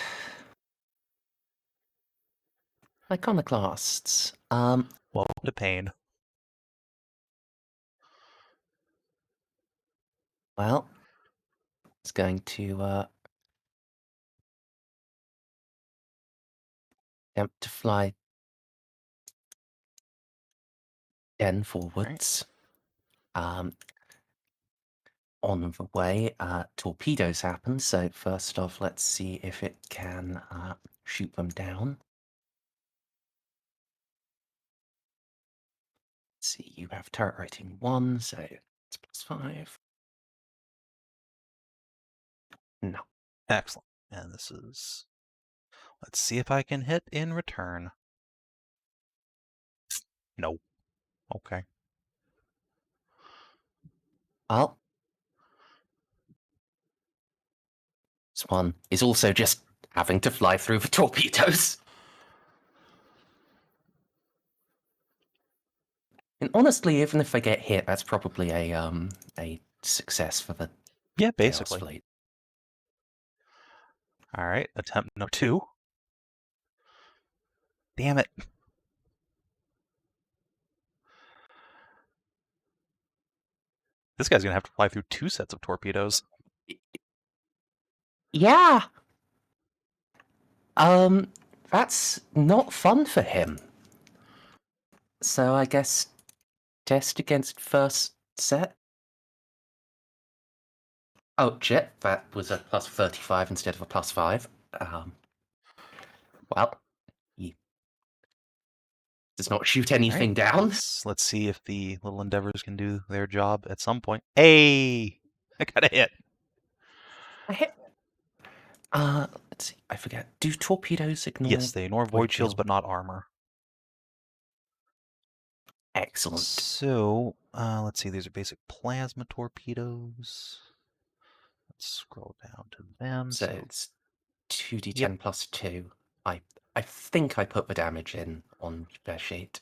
Iconoclasts. Welcome to pain. Well, it's going to attempt to fly 10 forwards. On the way, torpedoes happen. So first off, let's see if it can shoot them down. Let's see, you have turret rating 1, so it's +5. No. Excellent. And this is... Let's see if I can hit in return. No. Okay. Well, this one is also just having to fly through the torpedoes. And honestly, even if they get hit, that's probably a success for the Yeah, Chaos basically. Fleet. All right, attempt number 2. Damn it. This guy's gonna have to fly through 2 sets of torpedoes. Yeah. That's not fun for him. So I guess test against first set. Oh, shit, that was a +35 instead of a +5. Well, he does not shoot anything down. Let's see if the little Endeavors can do their job at some point. Hey! I got a hit. I hit. Let's see, I forget. Do torpedoes ignore? Yes, they ignore void shields, but not armor. Excellent. So, let's see, these are basic plasma torpedoes. Let's scroll down to them. So it's 2d10 Yep. +2. I think I put the damage in on their sheet.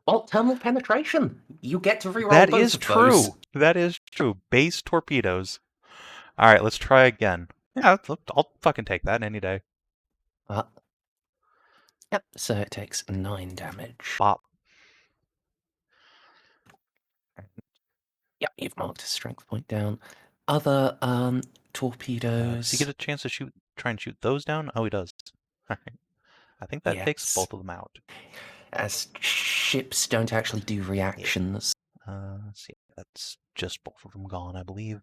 Well, thermal penetration. You get to reroll That both is of true. those. That is true. Base torpedoes. All right, let's try again. Yeah, I'll fucking take that any day. Yep, so it takes 9 damage. Bop. Yep, you've marked a strength point down. Other torpedoes. Does he get a chance to try and shoot those down? Oh, he does. All right. I think that takes Yes. both of them out. As ships don't actually do reactions. Let's see, that's just both of them gone, I believe.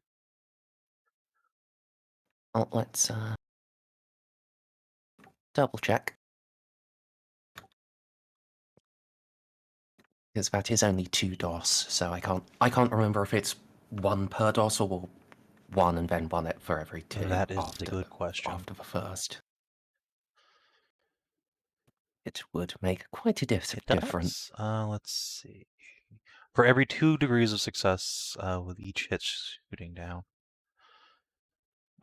Well, let's double check. Because that is only 2 DOS, so I can't remember if it's 1 per DOS or 1 and then 1 for every 2. That is a good question. After the first. It would make quite a difference. Let's see. For every 2 degrees of success with each hit shooting down.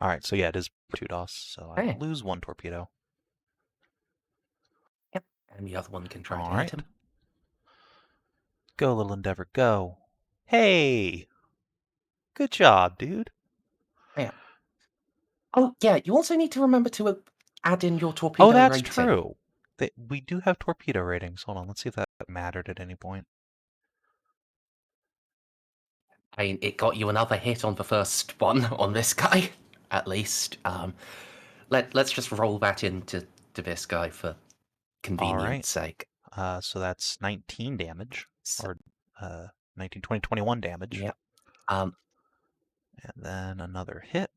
Alright, so yeah, it is 2 DOS, so I Okay. lose 1 torpedo. Yep, and the other one can try to Alright. hit him. Go, little Endeavor, go. Hey! Good job, dude. Yeah. Oh, yeah, you also need to remember to add in your torpedo Oh, that's rating. true. We do have torpedo ratings. Hold on, let's see if that mattered at any point. I mean, it got you another hit on the first one on this guy, at least. Let's just roll that into this guy for convenience sake. So that's 19 damage, So, or 19, 20, 21 damage. yep. And then another hit.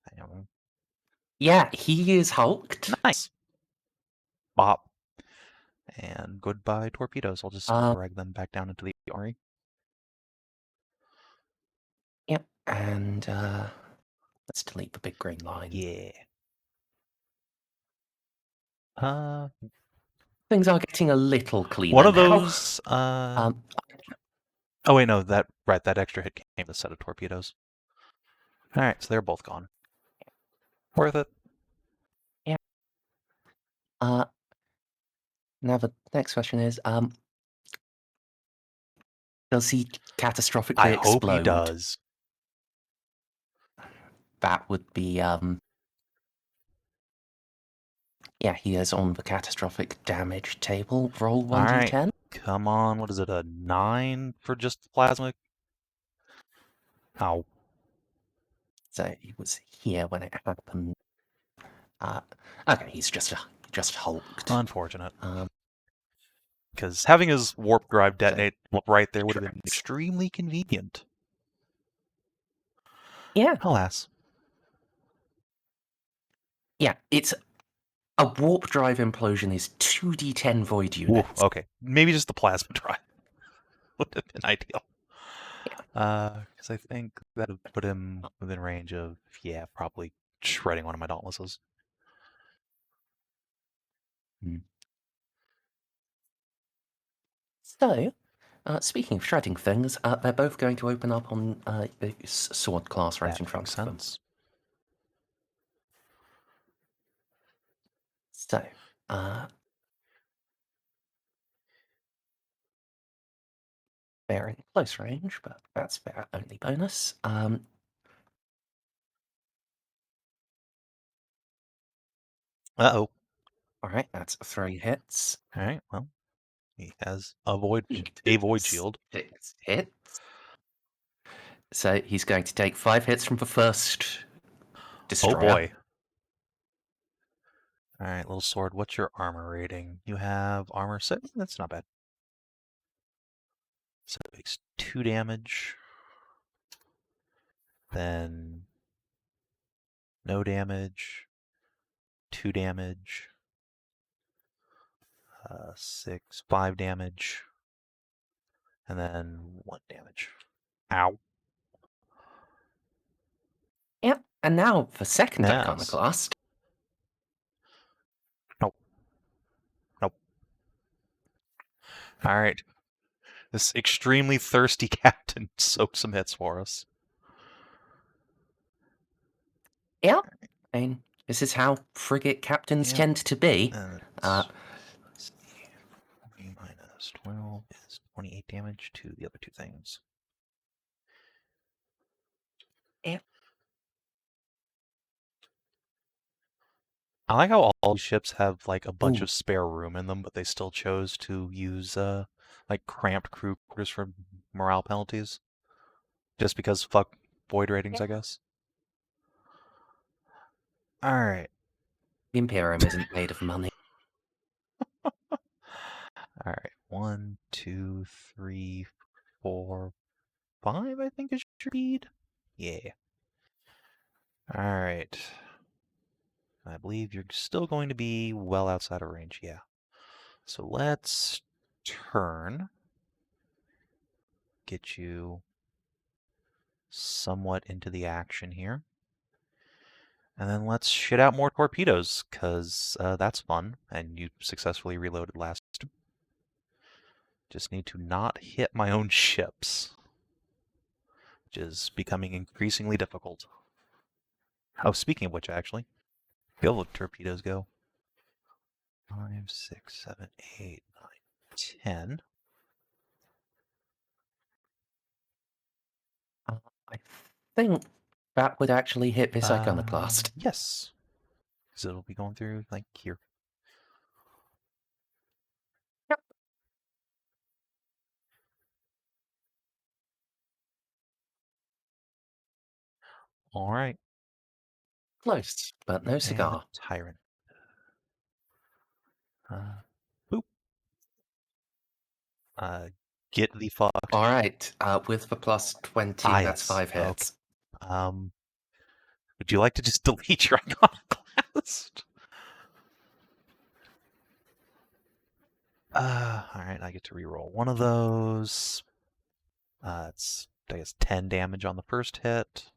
Hang on. Yeah, he is hulked. Nice. Bop. And goodbye torpedoes. I'll just drag them back down into the armory. Yep, and let's delete the big green line. Yeah. Things are getting a little cleaner One of now. those. Oh wait, no, that extra hit came with a set of torpedoes. All right, so they're both gone. Worth it. Yeah. Now the next question is, does he catastrophically explode? I hope he does. That would be, yeah, he is on the catastrophic damage table. Roll 1d10. All right. Come on, what is it, a 9 for just the plasma? Ow. So he was here when it happened. Okay, he's just hulked. Unfortunate. Because having his warp drive detonate right there would have been extremely convenient. Yeah. Alas. Yeah, it's a warp drive implosion is 2d10 void units. Ooh, okay, maybe just the plasma drive would have been ideal. Because I think that would put him within range of, yeah, probably shredding one of my dauntlesses. So, speaking of shredding things, they're both going to open up on the sword class right in front of them. So, they're in close range, but that's their only bonus. Uh-oh. Alright, that's 3 hits. Alright, well, he has a void shield. 6 hits. So he's going to take 5 hits from the first destroyer. Oh boy. Alright, little sword, what's your armor rating? You have armor 6? That's not bad. So it makes 2 damage. Then no damage. 2 damage. 5 damage. And then 1 damage. Ow. Yep, and now the second Yes. iconoclast. Nope. Alright. This extremely thirsty captain soaks some hits for us. Yeah, I mean, this is how frigate captains tend to be. Let's see. 40 minus 12 is 28 damage to the other 2 things. Yeah. I like how all these ships have like a bunch of spare room in them, but they still chose to use like cramped crew quarters for morale penalties. Just because fuck void ratings, I guess. Alright. The Imperium isn't made of money. Alright. 1, 2, 3, 4, 5, I think is your speed. Yeah. Alright. I believe you're still going to be well outside of range, yeah. So let's turn. Get you somewhat into the action here. And then let's shit out more torpedoes, because that's fun, and you successfully reloaded last. Just need to not hit my own ships, which is becoming increasingly difficult. Oh, speaking of which, actually, feel the torpedoes go. 5, 6, 7, 8, 9, 10. I think that would actually hit this iconoclast. Yes, because it'll be going through, like, here. Yep. All right. Close, but no And cigar. Tyrant. Boop. Get the fuck. All right, with the plus 20, that's yes. 5 hits. Okay. Would you like to just delete your iconoclast? Alright, I get to reroll one of those. It's, I guess, 10 damage on the first hit.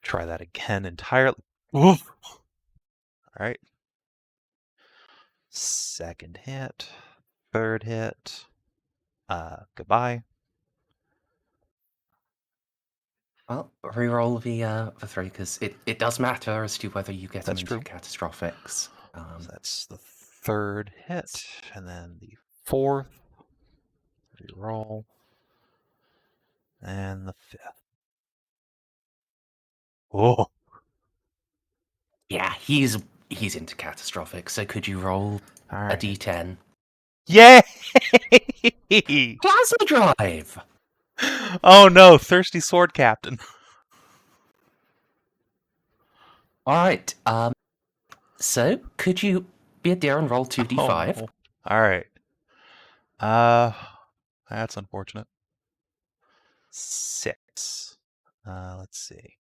Try that again entirely. Alright. Second hit. Third hit. Goodbye. Well, reroll the 3, because it does matter as to whether you get them That's into true. catastrophics. So that's the third hit, and then the fourth. Reroll. And the fifth. Oh. Yeah, he's into catastrophic, so could you roll a d10? Yay! Plasma drive! Oh no, thirsty sword captain. Alright, so could you be a dear and roll 2d5? Oh, no. Alright. That's unfortunate. 6. Let's see.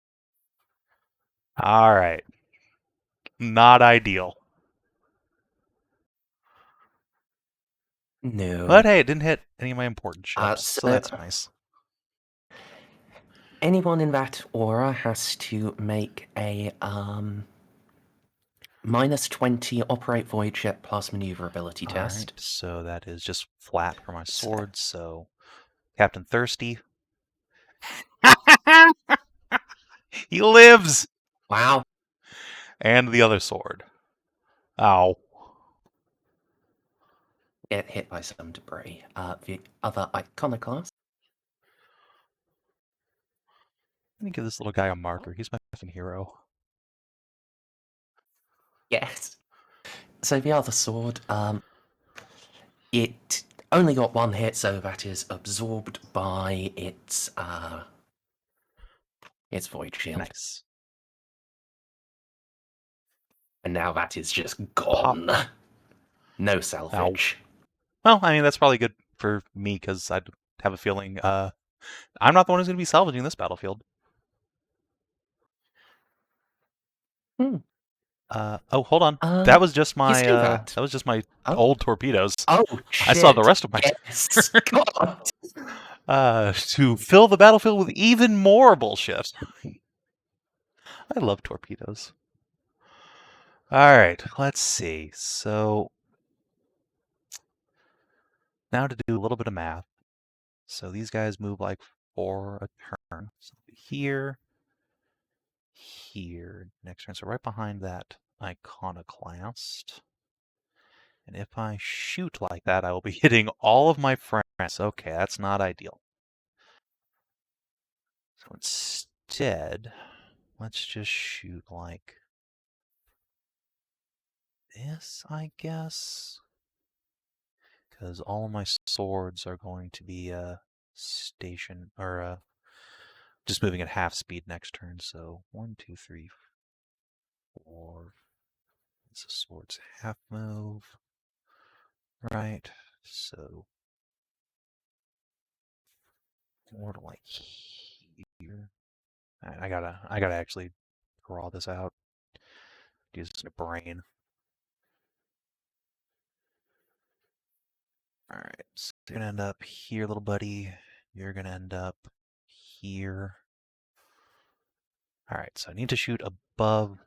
Alright. Not ideal. No. But hey, it didn't hit any of my important ships, so so- that's nice. Anyone in that aura has to make a minus 20 operate void ship plus maneuverability test. Alright, so that is just flat for my sword, so Captain Thirsty. He lives! Wow. And the other sword. Ow. Get hit by some debris. The other iconoclast. Let me give this little guy a marker. He's my effing hero. Yes. So the other sword, it only got one hit, so that is absorbed by its void shield. Nice. And now that is just gone. Pop. No salvage. Well, I mean, that's probably good for me, because I have a feeling I'm not the one who's going to be salvaging this battlefield. Oh, hold on. That was just my that was just my old torpedoes. Oh, shit. I saw the rest of my yes. God. To fill the battlefield with even more bullshit. I love torpedoes. Alright, let's see. So now to do a little bit of math. So these guys move like 4 a turn. So here, here, next turn. So right behind that iconoclast. And if I shoot like that, I will be hitting all of my friends. Okay, that's not ideal. So instead, let's just shoot like this, I guess. Because all of my swords are going to be station or just moving at half speed next turn. So 1, 2, 3, 4. It's a sword's half move. Right. So more to like here. I gotta actually draw this out. Use my brain. Alright, so you're gonna end up here, little buddy. You're gonna end up here. Alright, so I need to shoot above.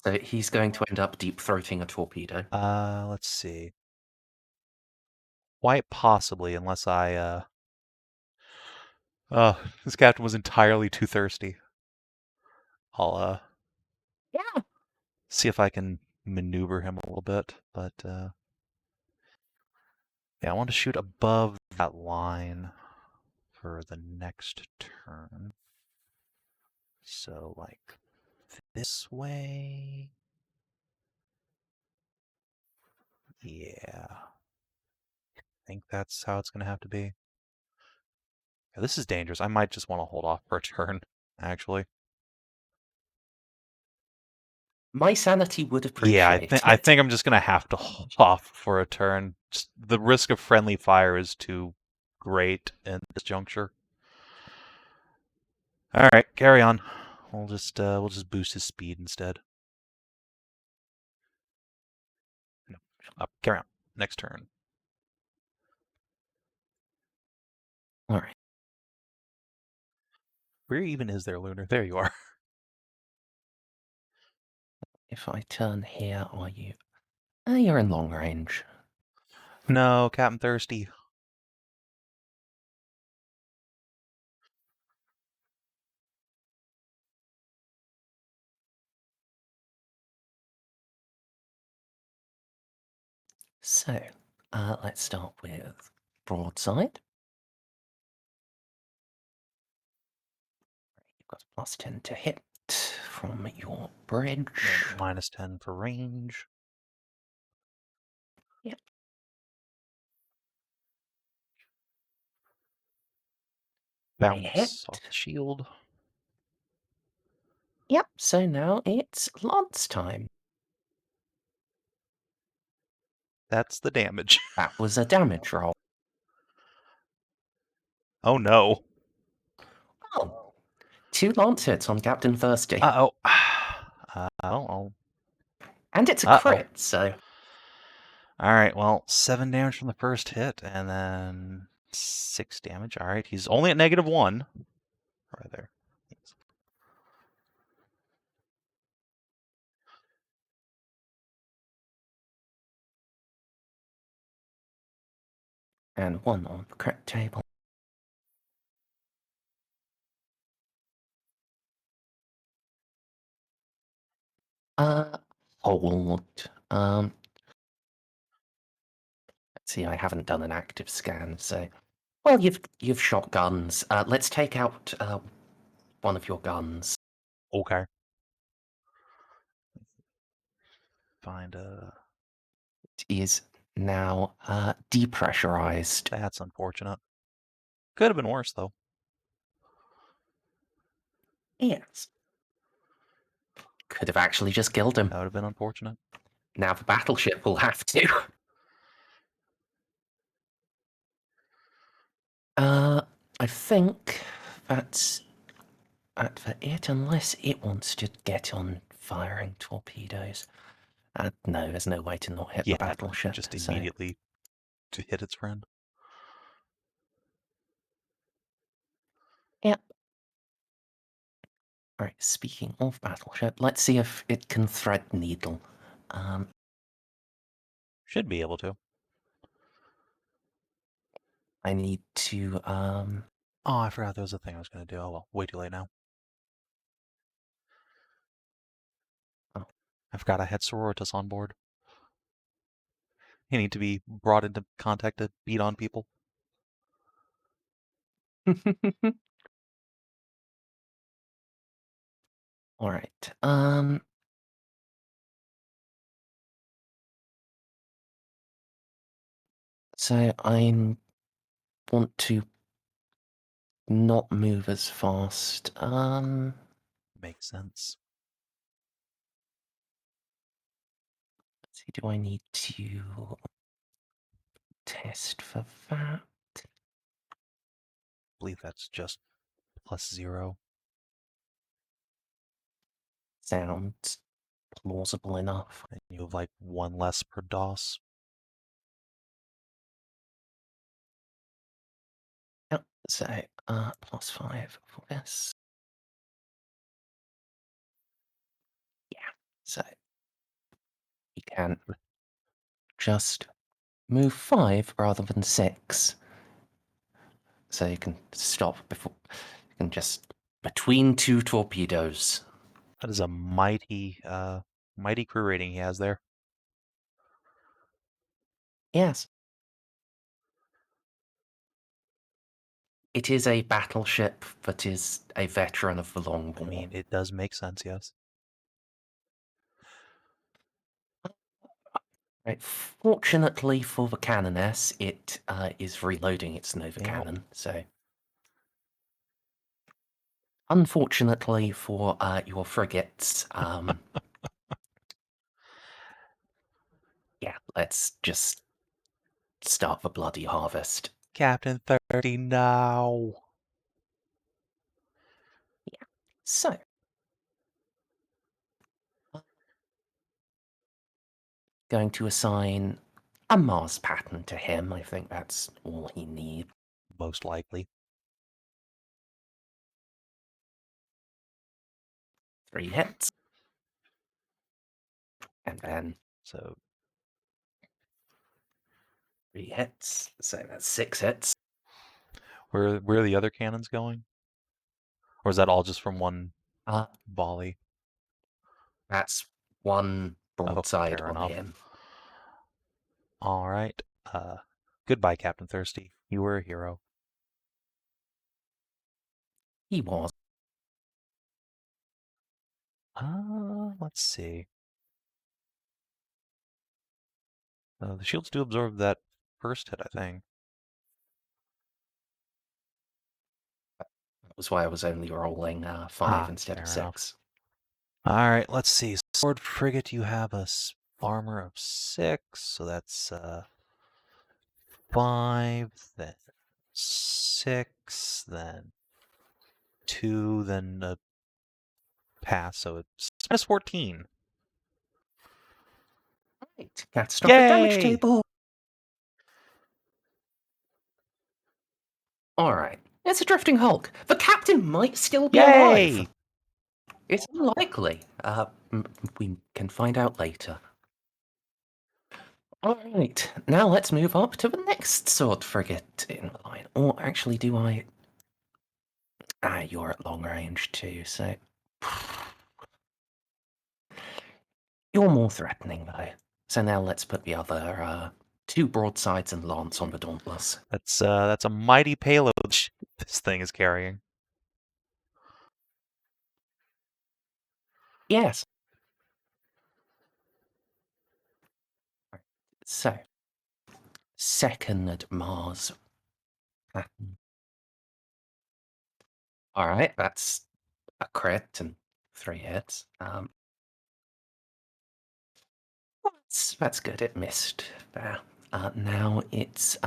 So he's going to end up deep-throating a torpedo. Let's see. Quite possibly, unless I, Oh, this captain was entirely too thirsty. I'll, Yeah. see if I can maneuver him a little bit, but, yeah, I want to shoot above that line for the next turn. So, like, this way. Yeah. I think that's how it's going to have to be. Yeah, this is dangerous. I might just want to hold off for a turn, actually. My sanity would appreciate Yeah, I it. think I'm just going to have to hold off for a turn. Just the risk of friendly fire is too great in this juncture. All right, carry on. We'll just boost his speed instead. No, up, carry on. Next turn. All right. Where even is there, Lunar? There you are. If I turn here, are you? You're in long range. No, Captain Thirsty. So, let's start with broadside. You've got a +10 to hit from your bridge. And -10 for range. Yep. Bounce off the shield. Yep, so now it's Lance time. That's the damage. That was a damage roll. Oh no. Oh, 2 Lance hits on Captain Thirsty. Uh-oh. I'll... And it's a crit, so... Alright, well, 7 damage from the first hit, and then 6 damage. Alright, he's only at -1. Right there. And 1 on the crit table. Hold. Let's see, I haven't done an active scan, so... Well, you've shot guns. Let's take out one of your guns. Okay. Find a... It is now depressurized. That's unfortunate. Could have been worse, though. Yes. Could have actually just killed him. That would have been unfortunate. Now the battleship will have to. I think that's for it, unless it wants to get on firing torpedoes. No, there's no way to not hit the battleship. Just immediately to hit its friend. Yep. Alright, speaking of battleship, let's see if it can thread needle. Should be able to. I need to, Oh, I forgot there was a thing I was going to do. Oh, well, way too late now. Oh. I forgot I had Sororitas on board. You need to be brought into contact to beat on people. Alright, so I want to not move as fast. Makes sense. Let's see, do I need to test for that? I believe that's just +0. Sounds plausible enough. And you have like 1 less per DOS. So, +5 for this. Yeah. So you can just move 5 rather than 6. So you can stop before. You can just between 2 torpedoes. That is a mighty crew rating he has there. Yes. It is a battleship that is a veteran of the Long War. I mean, it does make sense, yes. Right. Fortunately for the Canoness, it is reloading its Nova Cannon. So, unfortunately for your frigates, yeah, let's just start the bloody harvest. Captain 30 now. Yeah. So, going to assign a Mars pattern to him. I think that's all he needs. Most likely. 3 hits. And then So 3 hits. So that's 6 hits. where are the other cannons going? Or is that all just from one Uh, volley? that's one broadside fair on enough. him. All right. Goodbye, Captain Thirsty. You were a hero. He was. Let's see. The shields do absorb that first hit, I think. That was why I was only rolling 5 instead of fair 6. enough. All right, let's see. Sword frigate, you have a armor of 6, so that's 5, then 6, then 2, then a pass, so it's minus 14. Right, catastrophic damage Yay! table. Alright, it's a drifting hulk. The captain might still be Yay! alive. It's unlikely. We can find out later. Alright, now let's move up to the next sword frigate in the line. Or actually, do I... you're at long range too, so... You're more threatening, though. So now let's put the other 2 broadsides and lance on the Dauntless. That's a mighty payload this thing is carrying. Yes. So, second Mars. Alright, that's a crit and 3 hits. That's good, it missed there. Now it's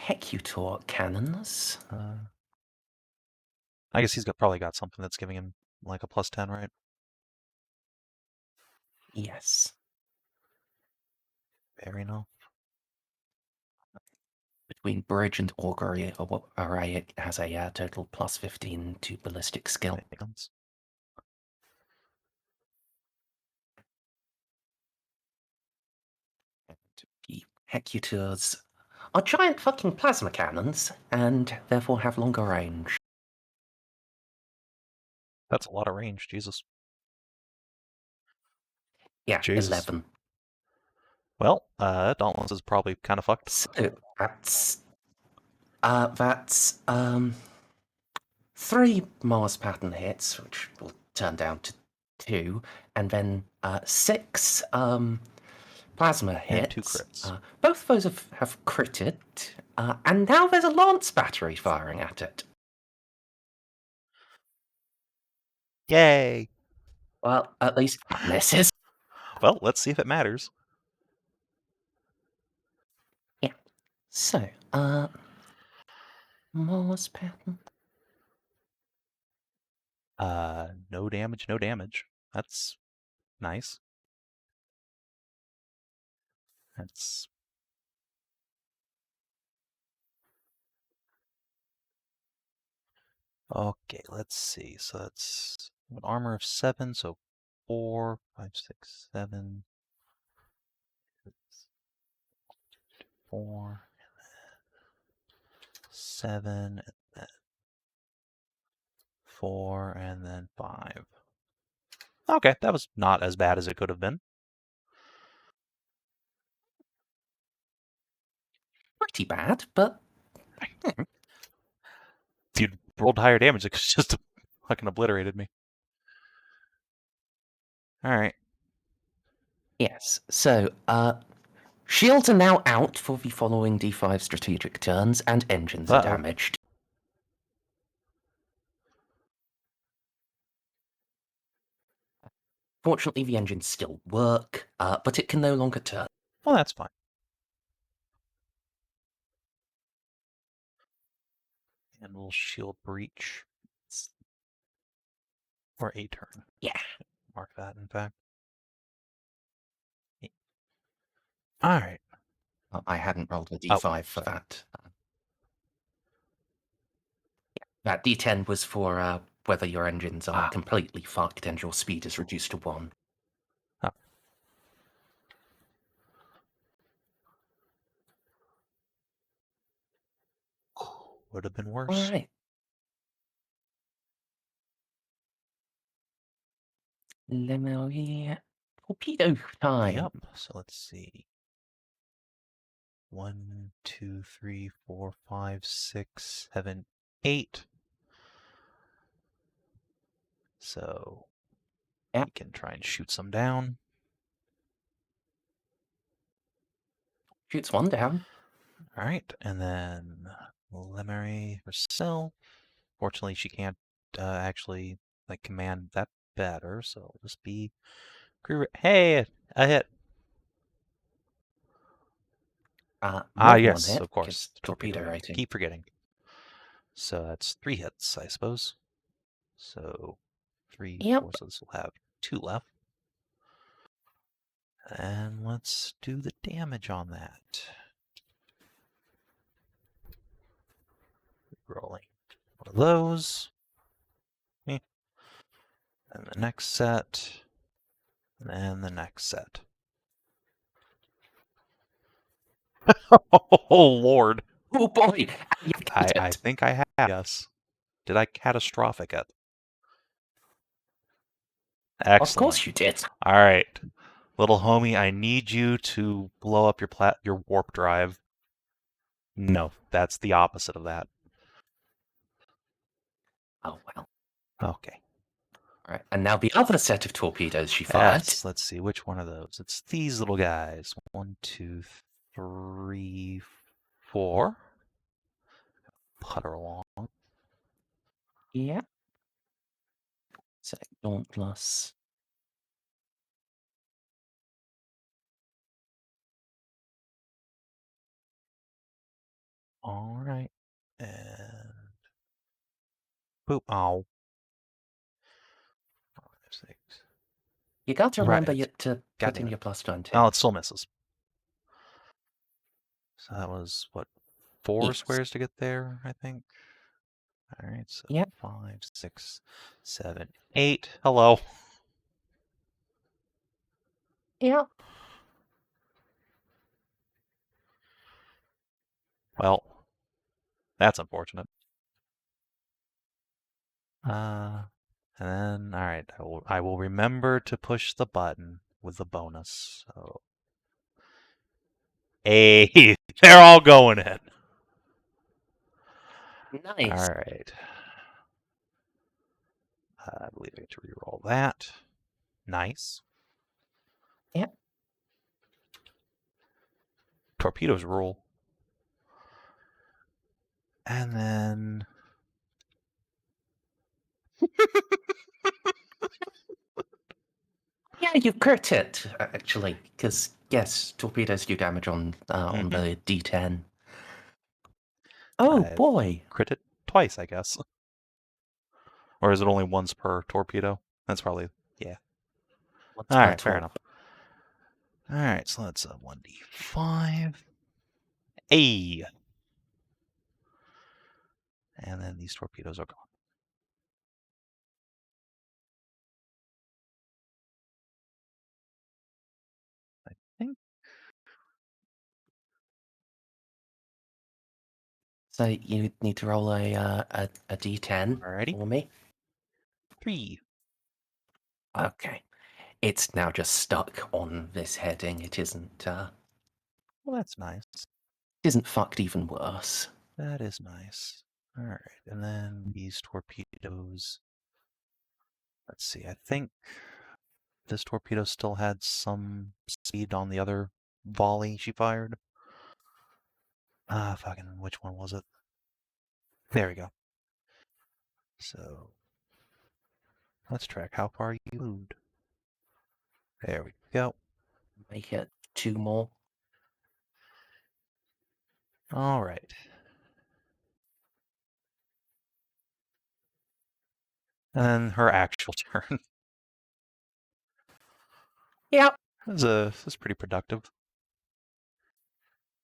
Hecutor cannons. I guess he's probably got something that's giving him like a plus 10, right? Yes. Fair enough. Between Bridge and Augury Array, it has a total plus 15 to ballistic skill. Makes sense. The Hecutors are giant fucking plasma cannons, and therefore have longer range. That's a lot of range, Jesus. Yeah, Jesus. 11. Well, that Dauntless is probably kind of fucked. So that's 3 Mars pattern hits, which will turn down to 2, and then 6 plasma hits. And 2 crits. Both of those have critted, and now there's a lance battery firing at it. Yay! Well, at least misses. Well, let's see if it matters. Yeah. So, Mars pattern. No damage, no damage. That's nice. That's Okay, let's see. So that's an armor of 7, so 4, 5, 6, 7. 4, 7, and then 4, and then 5. Okay, that was not as bad as it could have been. Pretty bad, but If you'd rolled higher damage, it just fucking obliterated me. Alright. yes. So, shields are now out for the following D5 strategic turns, and engines are Uh-oh. damaged. Fortunately, the engines still work, but it can no longer turn. Well, that's fine. And we'll shield breach. Or a turn. Yeah. Mark that, in fact. Alright. I hadn't rolled a D5 for that. That D10 was for whether your engines are completely fucked and your speed is reduced to 1. Would have been worse. All right. Lémery, torpedo time. Yep. So let's see. 1, 2, 3, 4, 5, 6, 7, 8. So Yeah. we can try and shoot some down. Shoots one down. All right, and then Lémery herself. Fortunately, she can't actually like command that better, so it'll just be crew. Hey, a hit. More than one Yes, hit, of course. 'cause torpedo rating. Keep forgetting. So that's 3 hits, I suppose. So 3, Yep. 4. So this will have 2 left. And let's do the damage on that. Rolling one of those. And the next set. And the next set. Oh, Lord. Oh, boy. I think I have, yes. Did I catastrophic it? Excellent. Of course you did. All right. Little homie, I need you to blow up your warp drive. No, that's the opposite of that. Oh, well. Okay. All right. And now the other set of torpedoes she fired. Yes, let's see. Which one of those? It's these little guys. 1, 2, 3, 4. Putter along. Yeah. So, Dauntless. All right. And boop. Ow. 5, 6. You got to remember Right. to put Goddamn in it. your +20. Oh, it still misses. So that was, what, 4 Yes. squares to get there, I think? All right, so Yep. 5, 6, 7, 8. Hello. Yeah. Well, that's unfortunate. And then, all right, I will remember to push the button with the bonus. So, hey, they're all going in. Nice. All right. I believe I get to reroll that. Nice. Yep. Torpedoes rule. And then Yeah, you crit it, actually, because, yes, torpedoes do damage on the D10. Oh, I've boy. crit it twice, I guess. Or is it only once per torpedo? That's probably, yeah. Once All per right, fair torp. enough. All right, so that's a 1d5. Hey! And then these torpedoes are gone. So you need to roll a d10 Alrighty. for me. 3. Okay. It's now just stuck on this heading. It isn't Well, that's nice. isn't fucked even worse. That is nice. Alright, and then these torpedoes. Let's see, I think this torpedo still had some speed on the other volley she fired. Fucking, which one was it? There we go. So, let's track how far you moved. There we go. Make it 2 more. Alright. And then her actual turn. Yep. This is pretty productive.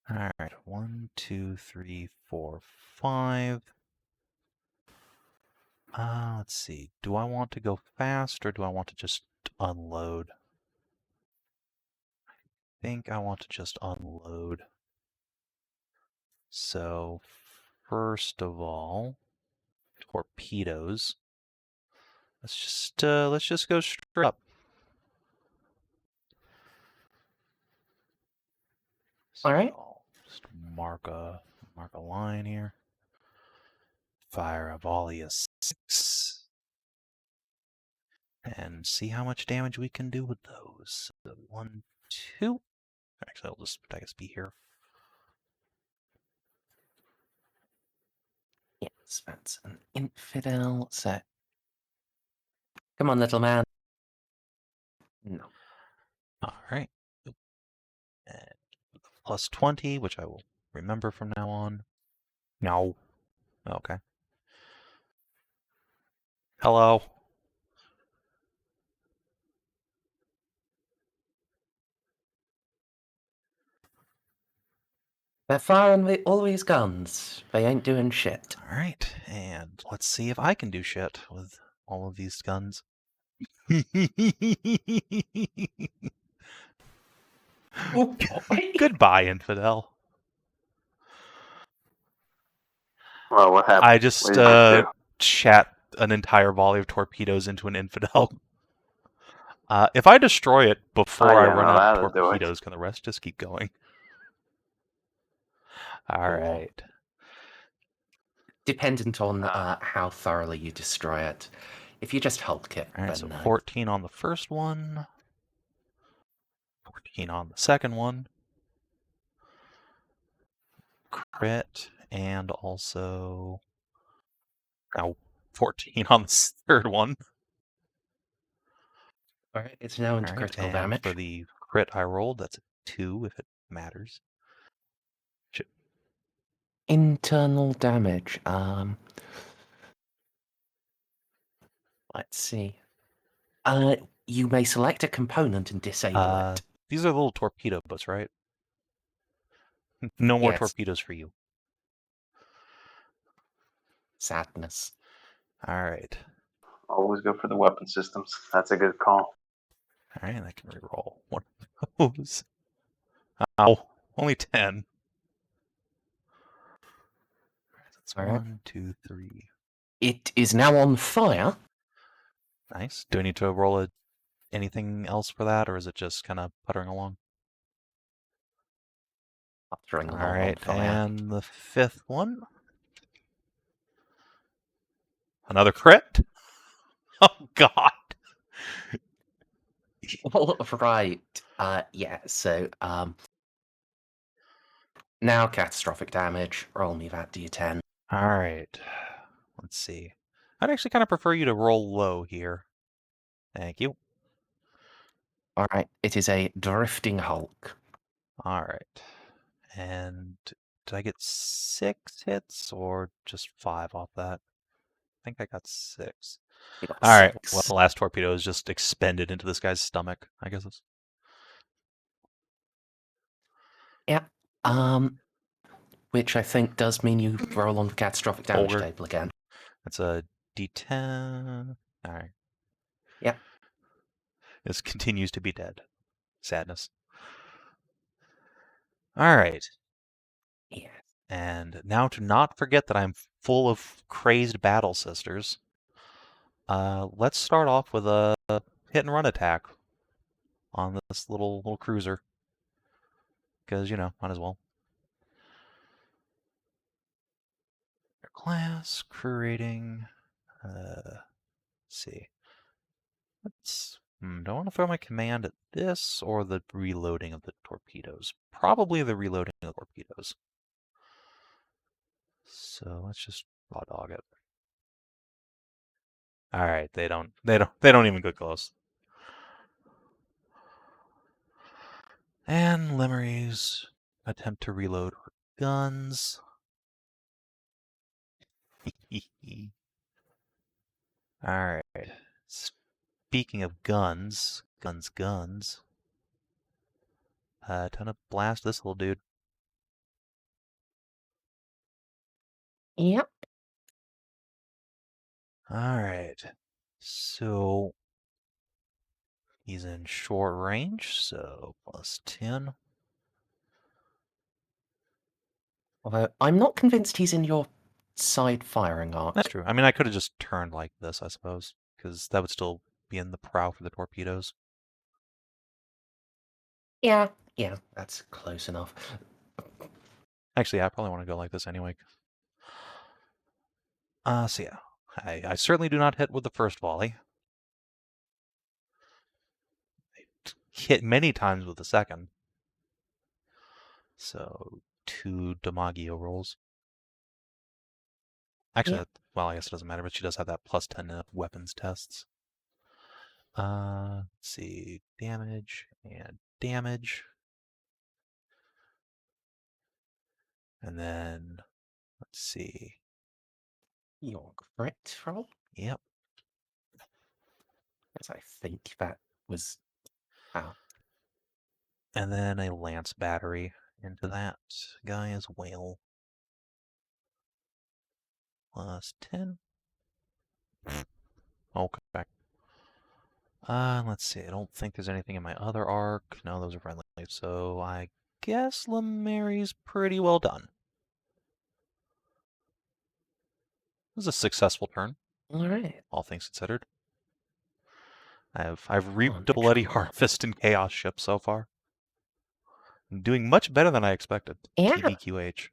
Alright, 1, 2, 3, 4, 5. Let's see. Do I want to go fast or do I want to just unload? I think I want to just unload. So, first of all, torpedoes. Let's just go straight up. So All right. I'll just mark a line here. Fire a volley of 6. And see how much damage we can do with those. So 1, 2. Actually, I'll just, I guess, be here. Yes, that's an infidel. So, come on, little man. No. Alright. And plus 20, which I will remember from now on. No. Okay. Hello. They're firing with all these guns. They ain't doing shit. Alright, and let's see if I can do shit with all of these guns. Oh, Goodbye, infidel. Well, what happened? I just What did you do? shat an entire volley of torpedoes into an infidel. If I destroy it before I yeah, run no, out of that'll do it. torpedoes, can the rest just keep going? Alright. Dependent on how thoroughly you destroy it. If you just Hulk it, Alright, then so no. 14 on the first one. 14 on the second one. Crit, and also... Now 14 on the third one. Alright, it's now into Alright, critical and damage. for the crit I rolled, that's a 2 if it matters. Shit. Internal damage. Let's see. You may select a component and disable it. These are little torpedo boats, right? No more Yes. torpedoes for you. Sadness. Alright. Always go for the weapon systems. That's a good call. Alright, I can reroll one of those. Ow. Only 10. That's All right. 1, 2, 3. It is now on fire. Nice. Do I need to roll anything else for that, or is it just kind of puttering along? Throwing along on Alright, fire. and the fifth one. Another crit? Oh, God. All right. Yeah, so, now catastrophic damage. Roll me that d10. Alright. Let's see. I'd actually kind of prefer you to roll low here. Thank you. All right. It is a drifting Hulk. Alright. And did I get 6 hits or just 5 off that? I think I got 6. You got Alright, 6. well, the last torpedo is just expended into this guy's stomach, I guess. Yeah. Which I think does mean you roll on the catastrophic damage Ogre. table again. That's a D10. Alright. Yep. This continues to be dead. Sadness. Alright. Yes. And now to not forget that I'm full of crazed battle sisters, let's start off with a hit and run attack on this little cruiser. Because, might as well. Class, crew rating, let's see. Do I want to throw my command at this or the reloading of the torpedoes? Probably the reloading of the torpedoes. So let's just raw dog it. All right, they don't even get close. And Lémery's attempt to reload her guns. All right. Speaking of guns. Time to blast this little dude. Yep. All right. So he's in short range, so +10. Although I'm not convinced he's in your side firing arc. That's true. I mean, I could have just turned like this, I suppose, because that would still be in the prow for the torpedoes. Yeah, that's close enough. Actually, I probably want to go like this anyway. So yeah, I certainly do not hit with the first volley. I hit many times with the second. So 2 Damagio rolls. Actually, Yeah. well, I guess it doesn't matter, but she does have that +10 weapons tests. Let's see, damage and damage. And then, let's see. Your crit roll? Yep. Yes, I think that was... Wow. And then a lance battery into that guy as well. +10. Okay. Let's see. I don't think there's anything in my other arc. No, those are friendly. So I guess Lémery's pretty well done. It was a successful turn, All right. all things considered. I've reaped a bloody harvest in Chaos Ship so far. I'm doing much better than I expected. Yeah. TBQH.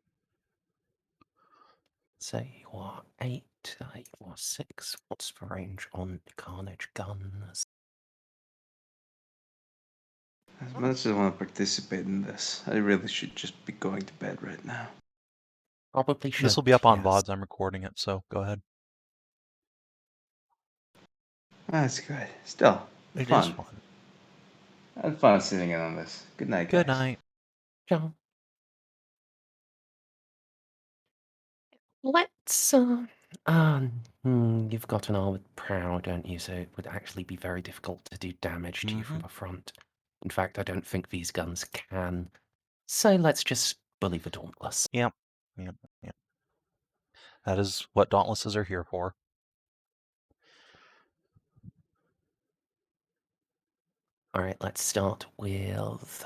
So you are 8, you are 6. What's the range on Carnage guns? As much as I want to participate in this, I really should just be going to bed right now. Probably should. This will be up on yes. VODs. I'm recording it, so go ahead. That's good. Still, It fun. is fun. I had fun sitting in on this. Good night, guys. Good night. Ciao. Let's, you've got an armored prow, don't you? So it would actually be very difficult to do damage to you from the front. In fact, I don't think these guns can. So let's just bully the Dauntless. Yep. That is what Dauntlesses are here for. All right, let's start with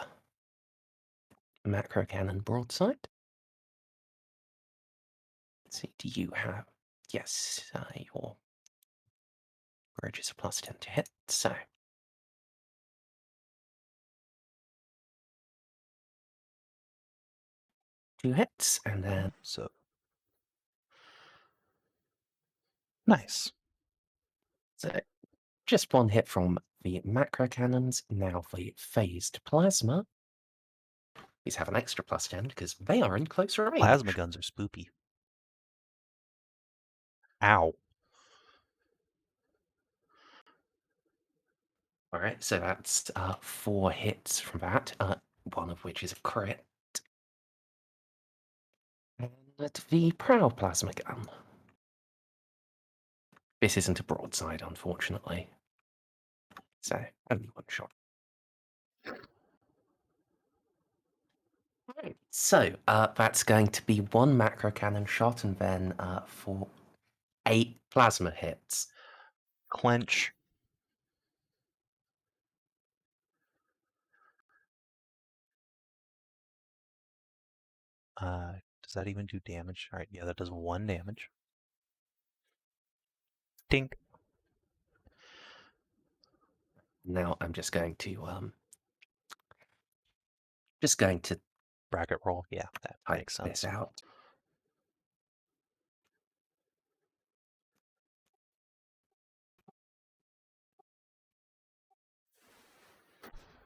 macro cannon broadside. Let's see, do you have... Yes, your bridge is a +10 to hit, so... Two hits, and then... So nice. So just one hit from the macro cannons. Now the phased plasma. These have an extra +10 because they are in close range. Plasma guns are spoopy. Ow. All right, so that's 4 hits from that, one of which is a crit. And the prow plasma gun. This isn't a broadside, unfortunately. So, only one shot. Right, so that's going to be 1 macro cannon shot and then for 8 plasma hits. Clench. Does that even do damage? All right, yeah, that does 1 damage. Dink. Now I'm just going to Bracket roll. Yeah, that type makes this sense. out.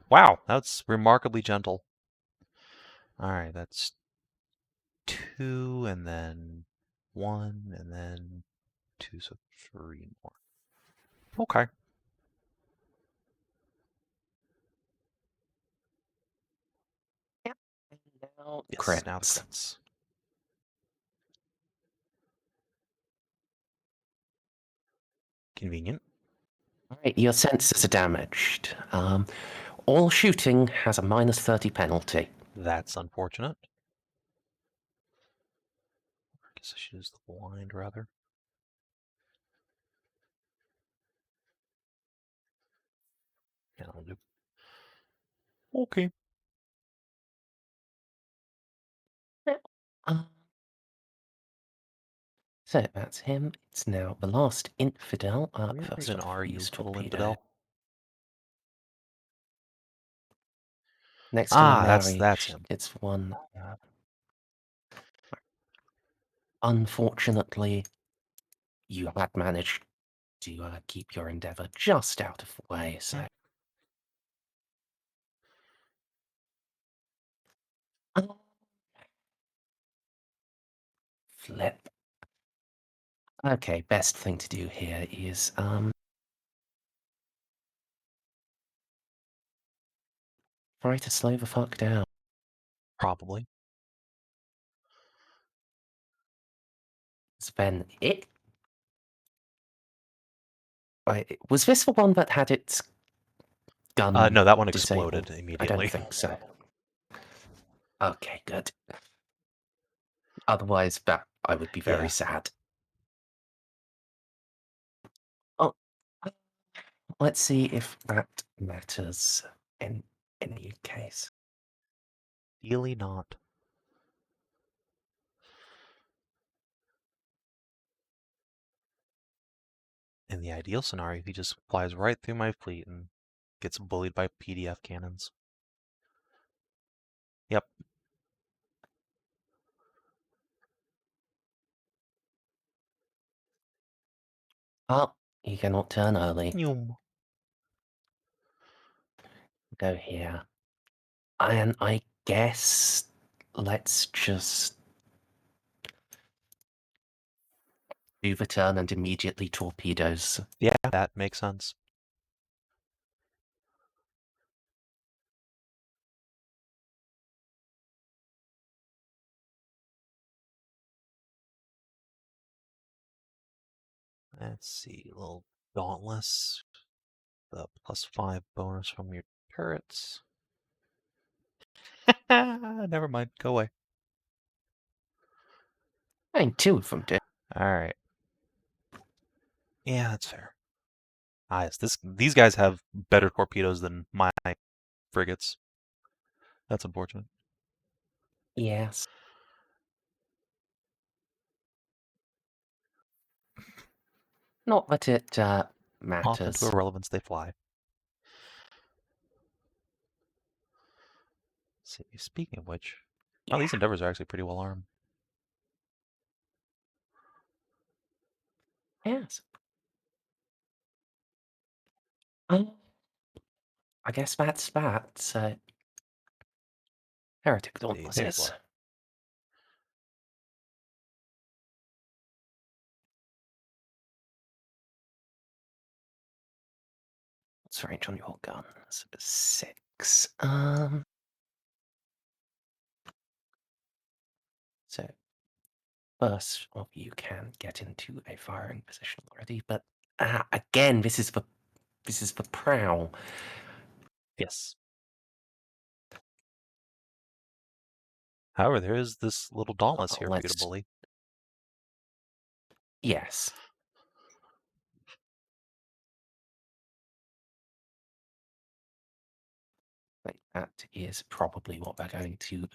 Wow, that's remarkably gentle. All right, that's 2, and then 1, and then 2, so 3 more. Okay. Yep. And now Yes, crits. now the crits. Convenient. Alright, your sensors are damaged. All shooting has a minus 30 penalty. That's unfortunate. I guess I should use the blind rather. Yeah, I'll do. Okay. Um, so that's him. It's now the last infidel. Where First even off, are you, use little torpedo. infidel? Next to That's Lémery, him. it's one. Unfortunately, you had managed to keep your endeavour just out of the way, so. Flip. Okay, best thing to do here is try to slow the fuck down. Probably. Then was this the one that had its gun? No, that one disabled? exploded I immediately. don't think so. Okay, good. Otherwise, that I would be very Yeah. sad. Oh, let's see if that matters in any case. Really not. In the ideal scenario, he just flies right through my fleet and gets bullied by PDF cannons. Yep. Oh, you cannot turn early. Yum. Go here. And I guess let's just do the turn and immediately torpedoes. Yeah, that makes sense. Let's see, little dauntless. The +5 bonus from your turrets. Never mind, go away. I mean, 2 of them did. Alright. Yeah, that's fair. Ah, yes, these guys have better torpedoes than my frigates. That's unfortunate. Yes. Not that it Off matters. into irrelevance they fly. See, speaking of which, oh, these endeavors are actually pretty well armed. Yes. I guess that's that. So, heretic They dauntlesses. fly. What's the range on your guns? 6. So, first of you can get into a firing position already, but again, this is the prow. Yes. However, there is this little dauntless here for you to Let's. bully. Yes. Like, that is probably what they're going to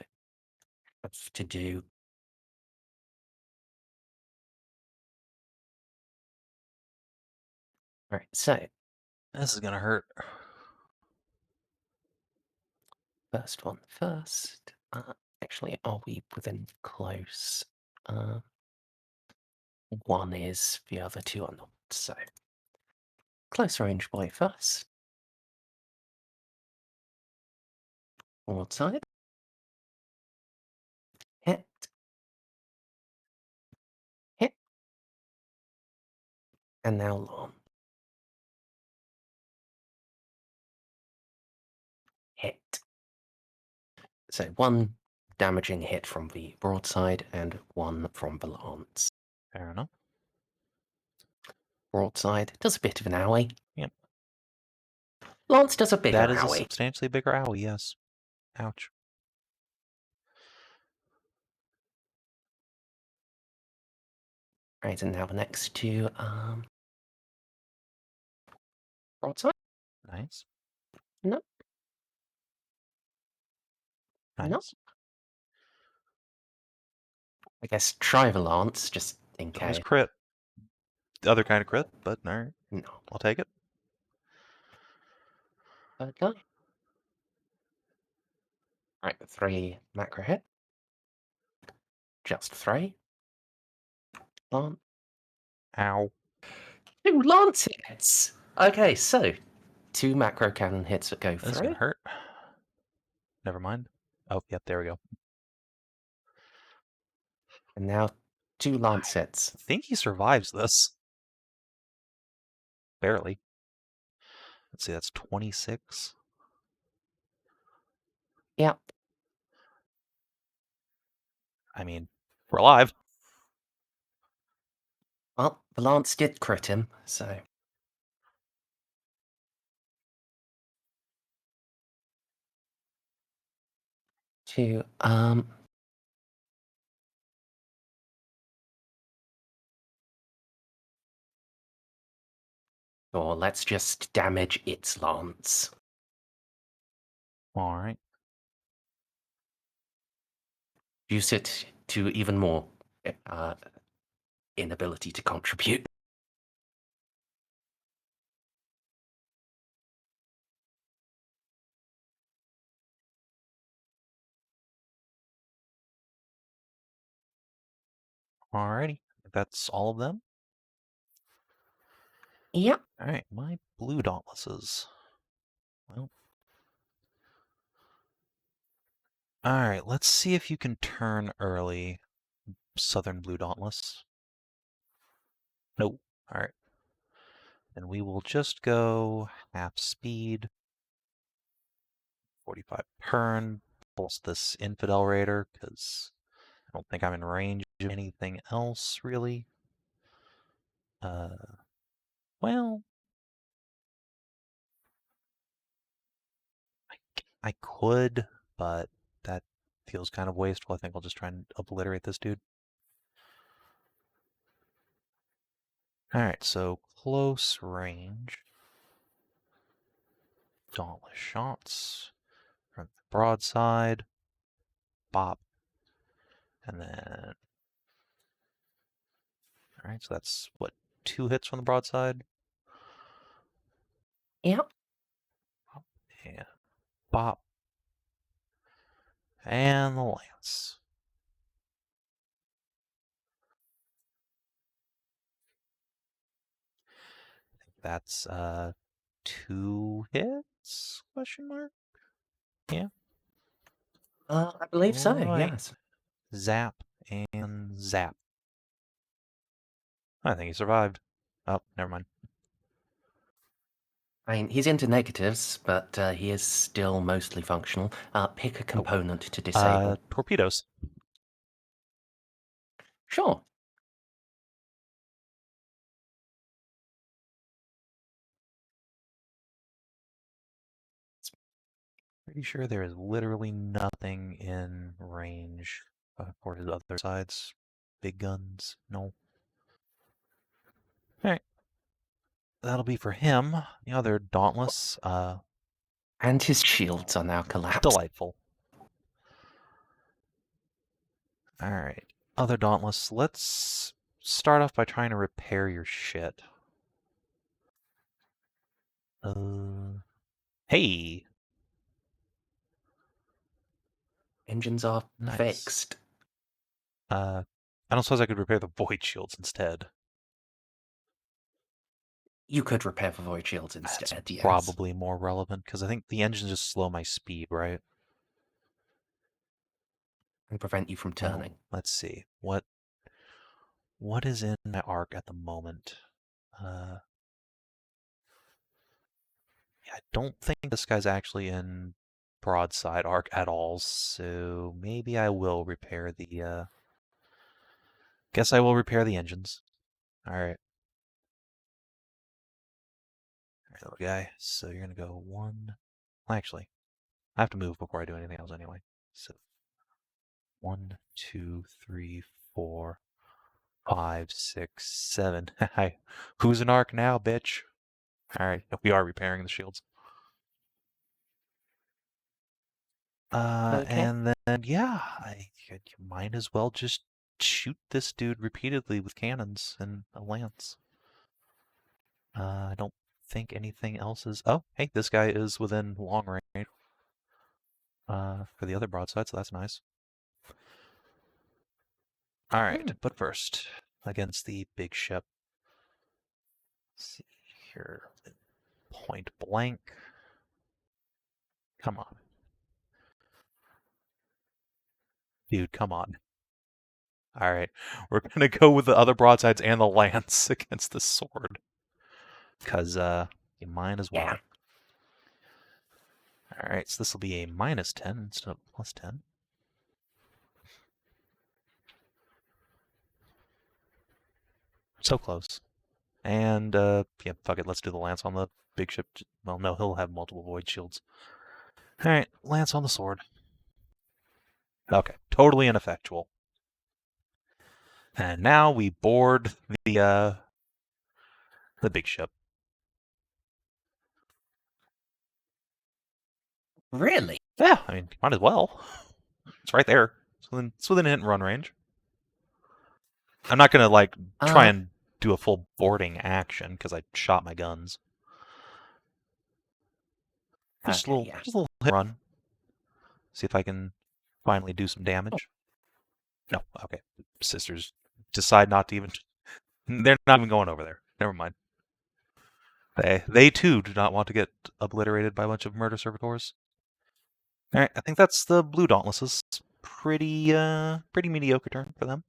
have to do. Alright, so This is gonna hurt. first one first. Actually, are we within close? One is, the other two are not. So, close range boy first. Broadside. Hit. Hit. And now lawn. Hit. So one damaging hit from the broadside and one from the lance. Fair enough. Broadside does a bit of an owie. Yep. Lance does a bigger That is a owie. substantially bigger owie, yes. Ouch. Right, and now the next two, broadside? Nice. No. Nice. No. I guess try the lance, just in It was case. crit. The other kind of crit, but alright. No. I'll take it. Third guy. Right, 3 macro hit. Just 3. Lance. Ow. 2 lance hits! Okay, so 2 macro cannon hits that go This is through. gonna hurt. Never mind. Oh, yep, there we go. And now 2 lance hits. I think he survives this. Barely. Let's see, that's 26. Yep. I mean, we're alive. Well, the lance did crit him, so. Two, or let's just damage its lance. Alright. Use it to even more inability to contribute. Alrighty. That's all of them. Yep. Alright, my blue dauntlesses. Well. Alright, let's see if you can turn early, Southern Blue Dauntless. Nope. Alright. Then we will just go half speed. 45 Pern. Pulse this Infidel Raider, because I don't think I'm in range of anything else, really. Well, I could, but that feels kind of wasteful. I think I'll just try and obliterate this dude. Alright, so close range. Dauntless shots from the broadside. Bop. And then... Alright, so that's, what, 2 hits from the broadside? Yep. And bop. And the lance. I think that's 2 hits? Question mark? Yeah. I believe so, Right. yes. Zap and zap. I think he survived. Oh, never mind. I mean, he's into negatives, but he is still mostly functional. Pick a component to disable. Torpedoes. Sure. Pretty sure there is literally nothing in range for his other sides. Big guns, no. Alright. That'll be for him. The other Dauntless, And his shields are now collapsed. delightful. Alright. Other Dauntless, let's start off by trying to repair your shit. Hey, Engines are nice. fixed. I don't suppose I could repair the void shields instead. You could repair the void shields That's instead, yes. probably more relevant because I think the engines just slow my speed, right? And prevent you from turning. Well, let's see. What is in my arc at the moment? Yeah, I don't think this guy's actually in broadside arc at all, so maybe I will repair the guess I will repair the engines. Alright. Alright, little guy. So you're gonna go one. Well, actually, I have to move before I do anything else anyway. So 1, 2, 3, 4, 5, 6, 7. Hi. Who's in arc now, bitch? Alright, we are repairing the shields. Okay. And then, yeah, you might as well just shoot this dude repeatedly with cannons and a lance. I don't think anything else is... Oh, hey, this guy is within long range for the other broadside, so that's nice. Alright, but first, against the big ship. Let's see here. Point blank. Come on. Dude, come on. Alright, we're gonna go with the other broadsides and the lance against the sword. Because, you might as well. Yeah. Alright, so this will be a -10 instead of +10. So close. And, yeah, fuck it, let's do the lance on the big ship. Well, no, he'll have multiple void shields. Alright, lance on the sword. Okay, totally ineffectual. And now we board the big ship. Really? Yeah, I mean, might as well. It's right there. It's within hit and run range. I'm not gonna, like, try and do a full boarding action, because I shot my guns. Just a little hit and run. See if I can finally do some damage. No, okay. Sisters decide not to even... They're not even going over there. Never mind. They too do not want to get obliterated by a bunch of murder servitors. Alright, I think that's the blue dauntlesses. Pretty mediocre turn for them.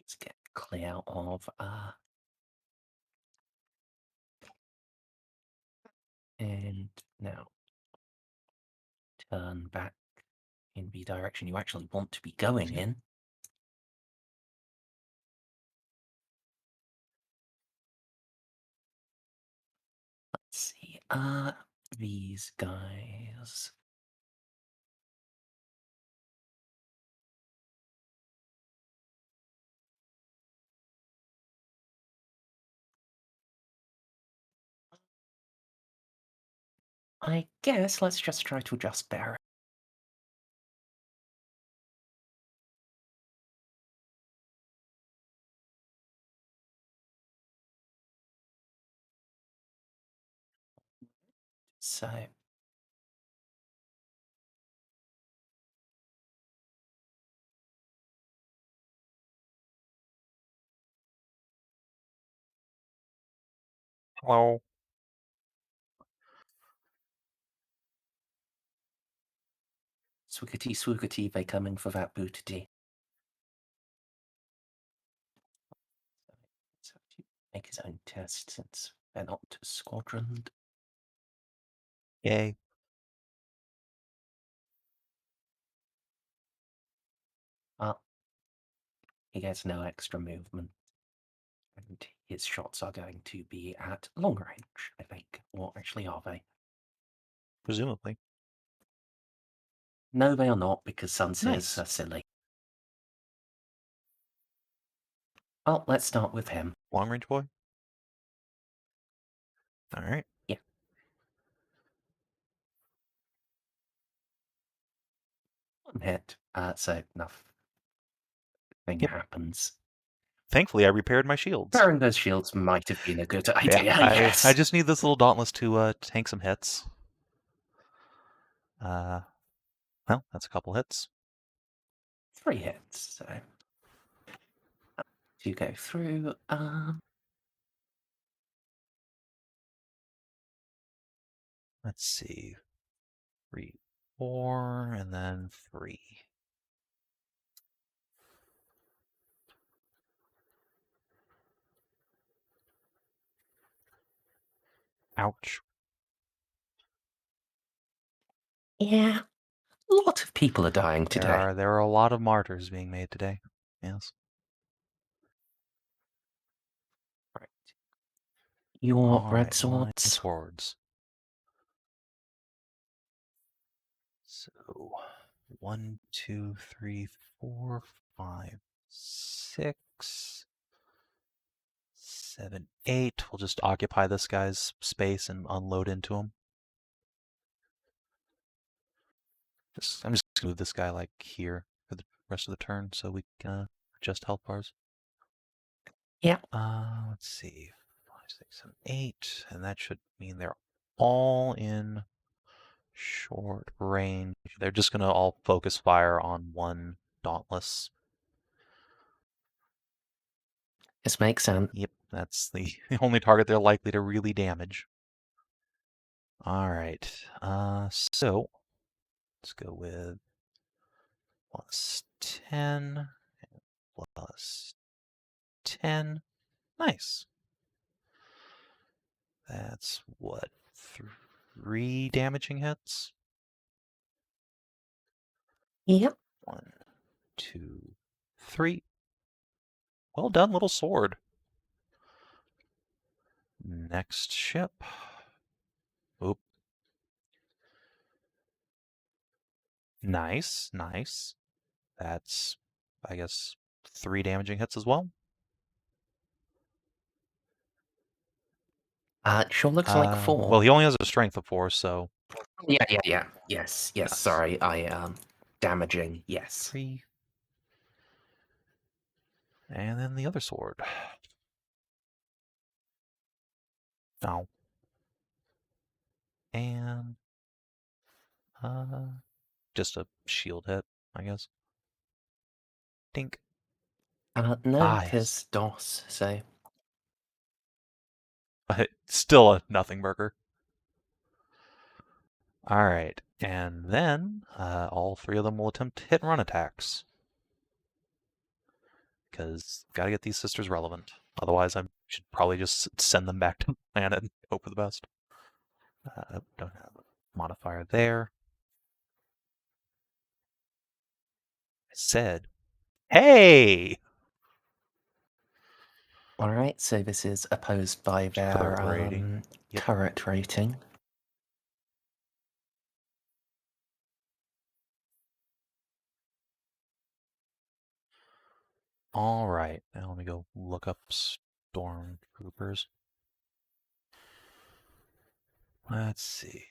Let's get clear of and now turn back in the direction you actually want to be going in. Let's see. These guys. I guess let's just try to adjust bearing. So Hello. Swiggity swoogity, they coming for that bootity. So to make his own test since they're not squadroned. Yay. He gets no extra movement. And his shots are going to be at long range, I think. Or actually, are they? Presumably. No, they are not, because Sunseers Nice. are silly. Well, let's start with him. Long range boy? Alright. Yeah. One hit, so enough anything happens. Thankfully, I repaired my shields. Repairing those shields might have been a good idea, Yeah, yes. I just need this little dauntless to tank some hits. Well, that's a couple hits. 3 hits, so... to go through, Let's see. 3, 4, and then 3. Ouch. yeah, a lot of people are dying today. There are a lot of martyrs being made today. Yes. Right. Your All red right, swords. my swords. So 1, 2, 3, 4, 5, 6, 7, 8. We'll just occupy this guy's space and unload into him. I'm just gonna move this guy like here for the rest of the turn so we can adjust health bars. Yeah. Let's see. 5, 6, 7, 8. And that should mean they're all in short range. They're just gonna all focus fire on one dauntless. This makes sense. Yep, that's the only target they're likely to really damage. Alright, so let's go with +10 and +10. Nice. That's what, 3 damaging hits? Yep. 1, 2, 3. Well done, little sword. Next ship. Oop. Nice, nice. That's, I guess, 3 damaging hits as well. It sure looks like 4. Well, he only has a strength of 4, so... Yeah. Yes, Yes. sorry, damaging, yes. 3. And then the other sword. No. And... just a shield hit, I guess. Dink. No, yes. because DOS, so... Still a nothing burger. Alright, and then all 3 of them will attempt hit and run attacks. Because gotta get these sisters relevant. Otherwise, I should probably just send them back to the planet and hope for the best. Don't have a modifier there. I said, hey! Alright, so this is opposed by their Turret rating. Yep. turret rating. Alright, now let me go look up Stormtroopers. Let's see.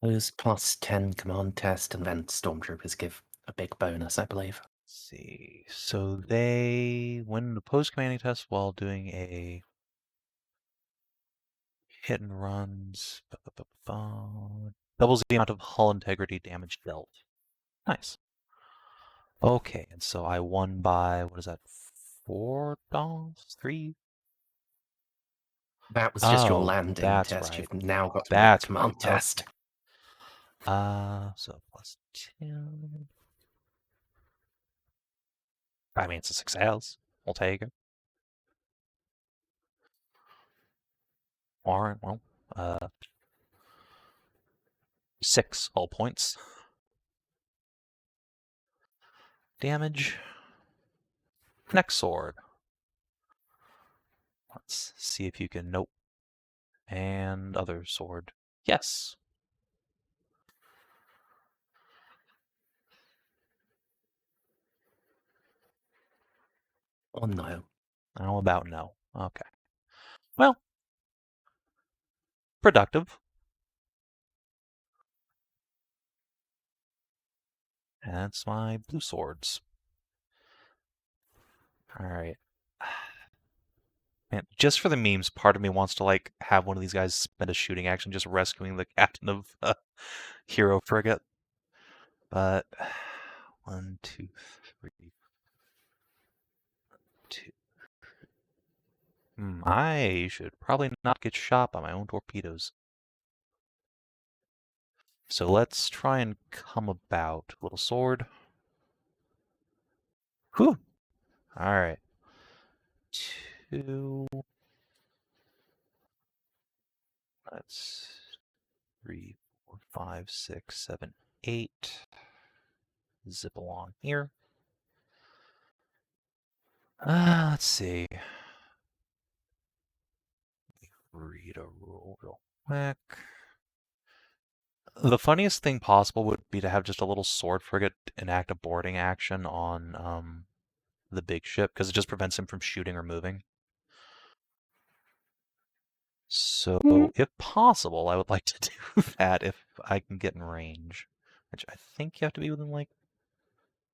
Opposed +10 command test, and then Stormtroopers give a big bonus, I believe. Let's see. So they win the post-commanding test while doing a hit and runs. Doubles the amount of hull integrity damage dealt. Nice. Okay, and so I won by, what is that, $4? 3? That was just your Oh, landing that's test. right. You've now got to make That's a command right. test. So +10. I mean, it's a success. We'll take it. Alright, well, 6 hull points. Damage. Next sword. Let's see if you can... Nope. And other sword. Yes. Or no. How about no? Okay. Well, productive. And that's my blue swords. All right. Man, just for the memes, part of me wants to like have one of these guys spend a shooting action just rescuing the captain of Hero Frigate. But 1, 2, 3, 2. I should probably not get shot by my own torpedoes. So let's try and come about. Little sword. Whew. All right. 2. That's 3, 4, 5, 6, 7, 8. Zip along here. Let's see. Read a rule real quick. The funniest thing possible would be to have just a little sword frigate enact a boarding action on the big ship, because it just prevents him from shooting or moving. So, if possible, I would like to do that if I can get in range. Which I think you have to be within, like,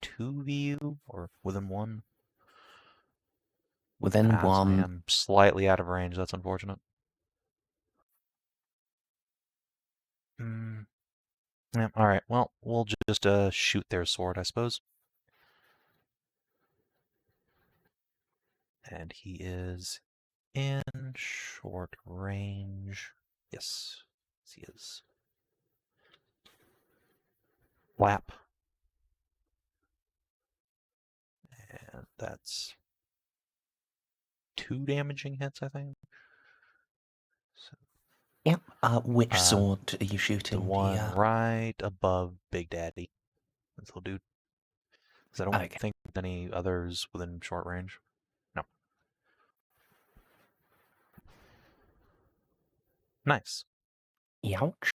2 VU, or within 1. Within So I 1. am slightly out of range, that's unfortunate. Yeah, alright, well, we'll just shoot their sword, I suppose. And he is in short range. Yes, he is. Flap. And that's 2 damaging hits, I think. So, Yep. Which sword are you shooting? the one right above Big Daddy. This little dude. Because I don't think any others within short range. No. Nice. Youch.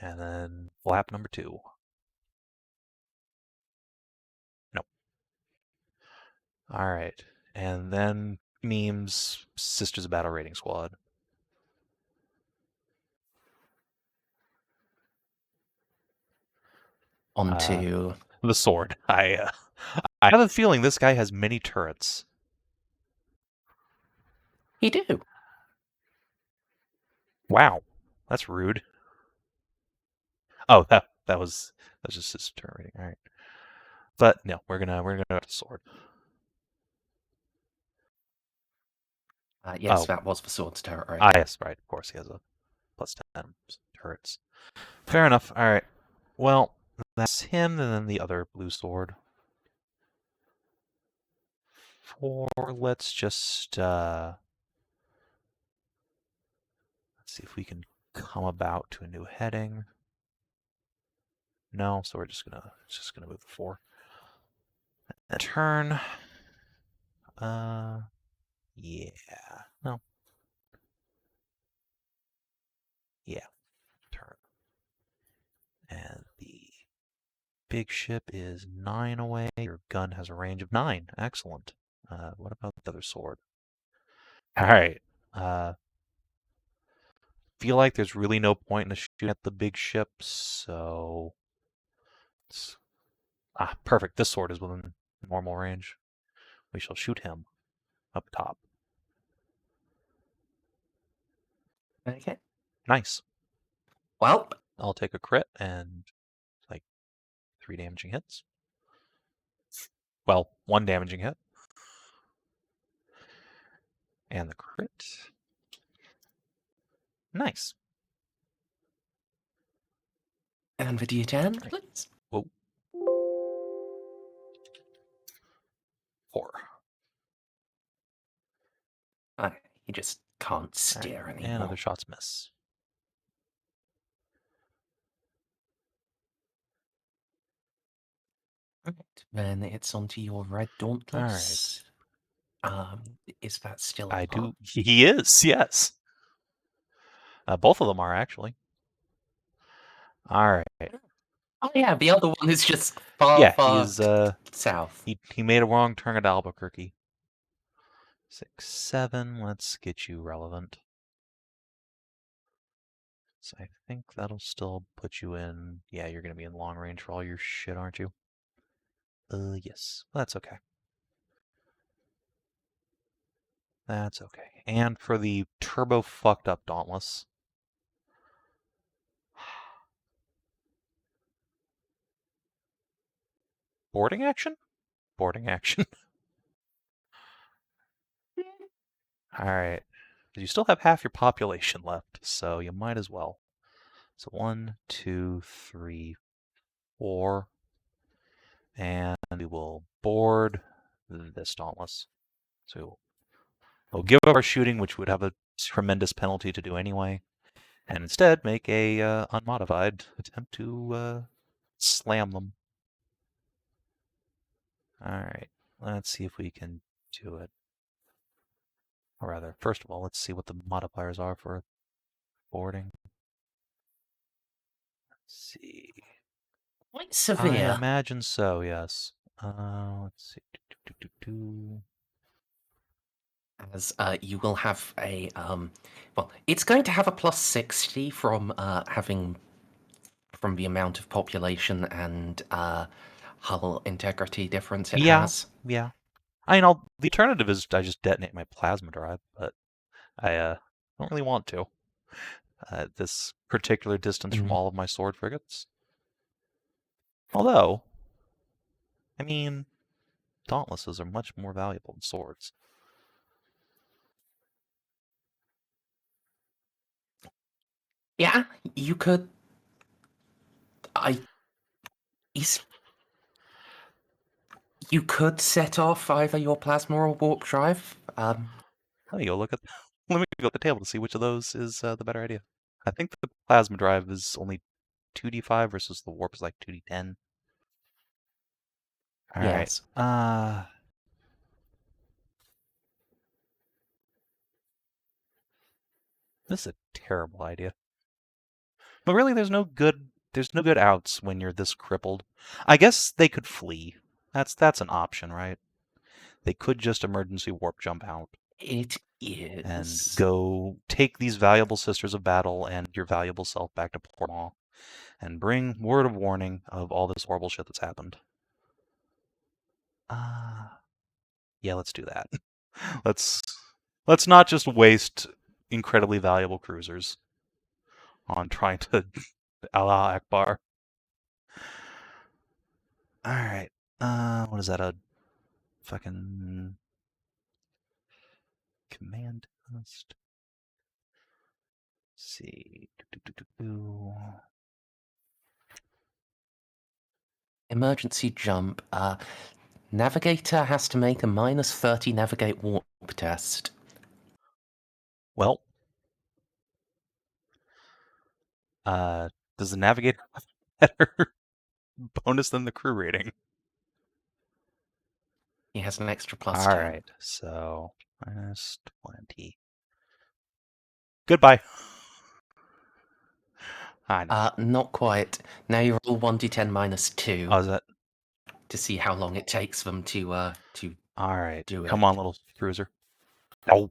And then flap number 2. Nope. Alright. And then memes Sisters of Battle Raiding Squad. Onto the sword. I have a feeling this guy has many turrets. He do. Wow, that's rude. Oh, that was just his turret rating. All right, but no, we're gonna go to sword. Yes, that was for sword's turret, right? Yes, right. Of course, he has a +10 turrets. Fair enough. All right. Well, that's him, and then the other blue sword. 4. Let's just let's see if we can come about to a new heading. No, so we're just gonna move the 4. And turn. Yeah. No. Yeah. Turn. And the big ship is 9 away. Your gun has a range of 9. Excellent. What about the other sword? Alright. Feel like there's really no point in shooting at the big ship, so... perfect. This sword is within normal range. We shall shoot him up top. Okay. Nice. Well, I'll take a crit and, like, 3 damaging hits. Well, 1 damaging hit. And the crit. Nice. And the D10, Right. please. Whoa. 4. He just can't steer Right. anymore. And other shots miss. Right. Then it's onto your red dauntless. Is that still I up? do. He is, yes. Both of them are, actually. All right. Oh yeah, the other one is just far, Yeah, far he's south. he made a wrong turn at Albuquerque. 6, 7. Let's get you relevant. So I think that'll still put you in. Yeah, you're gonna be in long range for all your shit, aren't you? Yes. That's okay. That's okay. And for the turbo fucked up Dauntless. Boarding action? Boarding action. Alright. You still have half your population left, so you might as well. So 1, 2, 3, 4. And we will board this Dauntless. So we'll give up our shooting, which would have a tremendous penalty to do anyway, and instead make a unmodified attempt to slam them. Alright, let's see if we can do it. Or rather, first of all, let's see what the modifiers are for boarding. Let's see. Quite I severe. imagine so, yes. Let's see. As you will have a well, it's going to have a plus 60 from having from the amount of population and hull integrity difference it has. Yeah. I mean, the alternative is I just detonate my plasma drive, but I don't really want to. At this particular distance from all of my sword frigates. Although, I mean, Dauntlesses are much more valuable than swords. Yeah, you could. You could set off either your plasma or warp drive. Let me go look at. Let me go at the table to see which of those is the better idea. I think the plasma drive is only 2d5 versus the warp is like 2d10. All right. Yes. This is a terrible idea. But really, there's no good outs when you're this crippled. I guess they could flee. That's an option, right? They could just emergency warp jump out. It is. And go take these valuable Sisters of Battle and your valuable self back to Port Mall and bring word of warning of all this horrible shit that's happened. Yeah, let's do that. Let's not just waste incredibly valuable cruisers on trying to Allah Akbar. Alright. What is that? A fucking command list? Let's see. Emergency jump. Navigator has to make a minus 30 navigate warp test. Well, does the navigator have a better bonus than the crew rating? He has an extra plus 10. Alright, so minus 20. Goodbye. I know. Not quite. Now you roll 1d10 minus 2 Oh, is that? to see how long it takes them to Alright, do come it. on, little cruiser. No.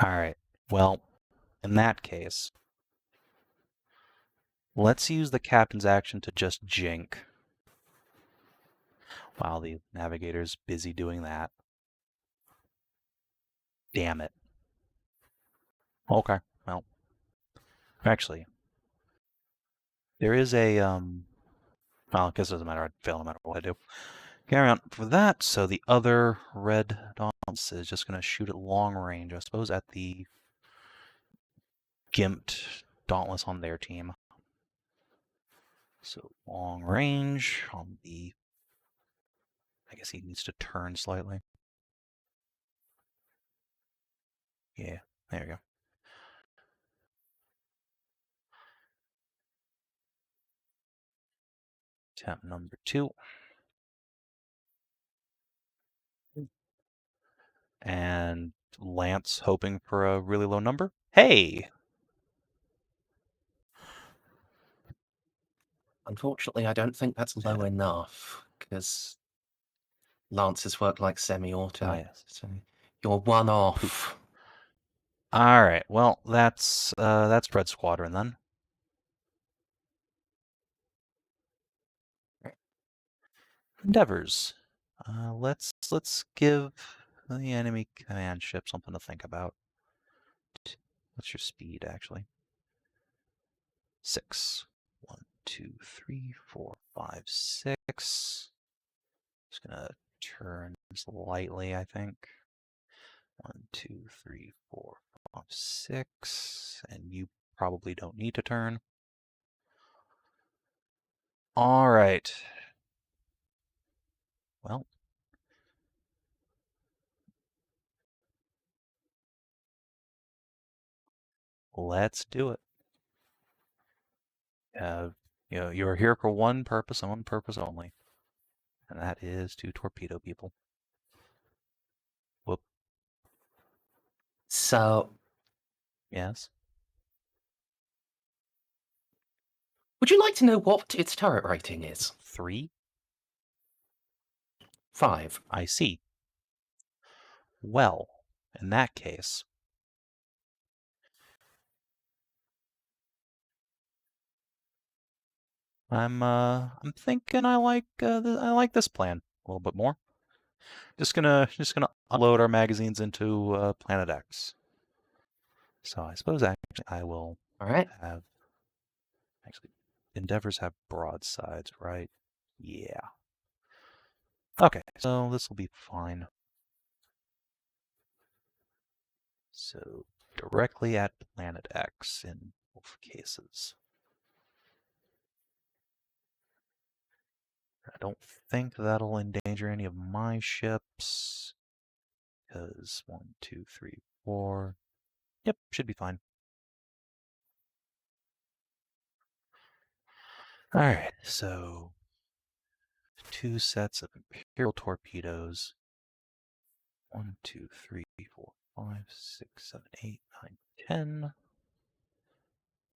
Alright, well, in that case, let's use the captain's action to just jink while the navigator's busy doing that. Damn it. Okay, well, actually, there is a, well, I guess it doesn't matter, I'd fail no matter what I do. Carry on for that, so the other red Dauntless is just going to shoot at long range, I suppose, at the gimped Dauntless on their team. So long range on the, I guess he needs to turn slightly. Yeah, there we go. Attempt number 2. And Lance hoping for a really low number. Hey! Unfortunately, I don't think that's low enough, because Lances work like semi-auto. Ah, yes. So you're one off. Alright, well, that's Red Squadron then. Endeavors. Let's give the enemy command ship something to think about. What's your speed, actually? 6. 1, 2, 3, 4, 5, 6. Just gonna turn slightly, I think. 1, 2, 3, 4, 5, 6. And you probably don't need to turn. All right. Well. Let's do it. You're here for one purpose and one purpose only. And that is to torpedo people. Whoop. So, Yes. would you like to know what its turret rating is? 3. 5. I see. Well, in that case, I'm thinking I like this plan a little bit more. Just gonna unload our magazines into Planet X. So I suppose actually I will All right. have actually Endeavors have broadsides, right? Yeah. Okay, so this will be fine. So directly at Planet X in both cases. I don't think that'll endanger any of my ships. Because 1, 2, 3, 4. Yep, should be fine. Alright, so 2 sets of Imperial torpedoes. 1, 2, 3, 4, 5, 6, 7, 8, 9, 10.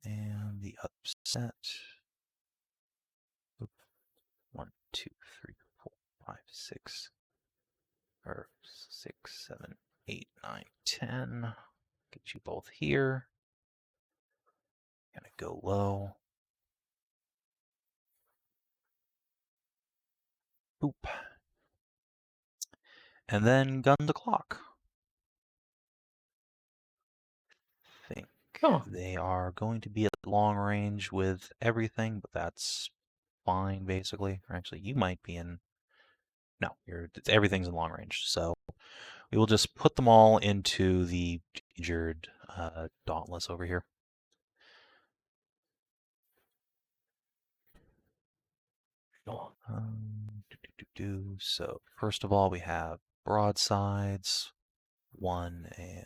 And the upset. 1, 2, 3, 4, 5, 6. Or 6, 7, 8, 9, 10. Get you both here. Gonna go low. Boop. And then gun the clock. Think they are going to be at long range with everything, but that's fine basically. Or actually, you might be in. No, everything's in long range. So we will just put them all into the injured Dauntless over here. So first of all, we have broadsides, 1 and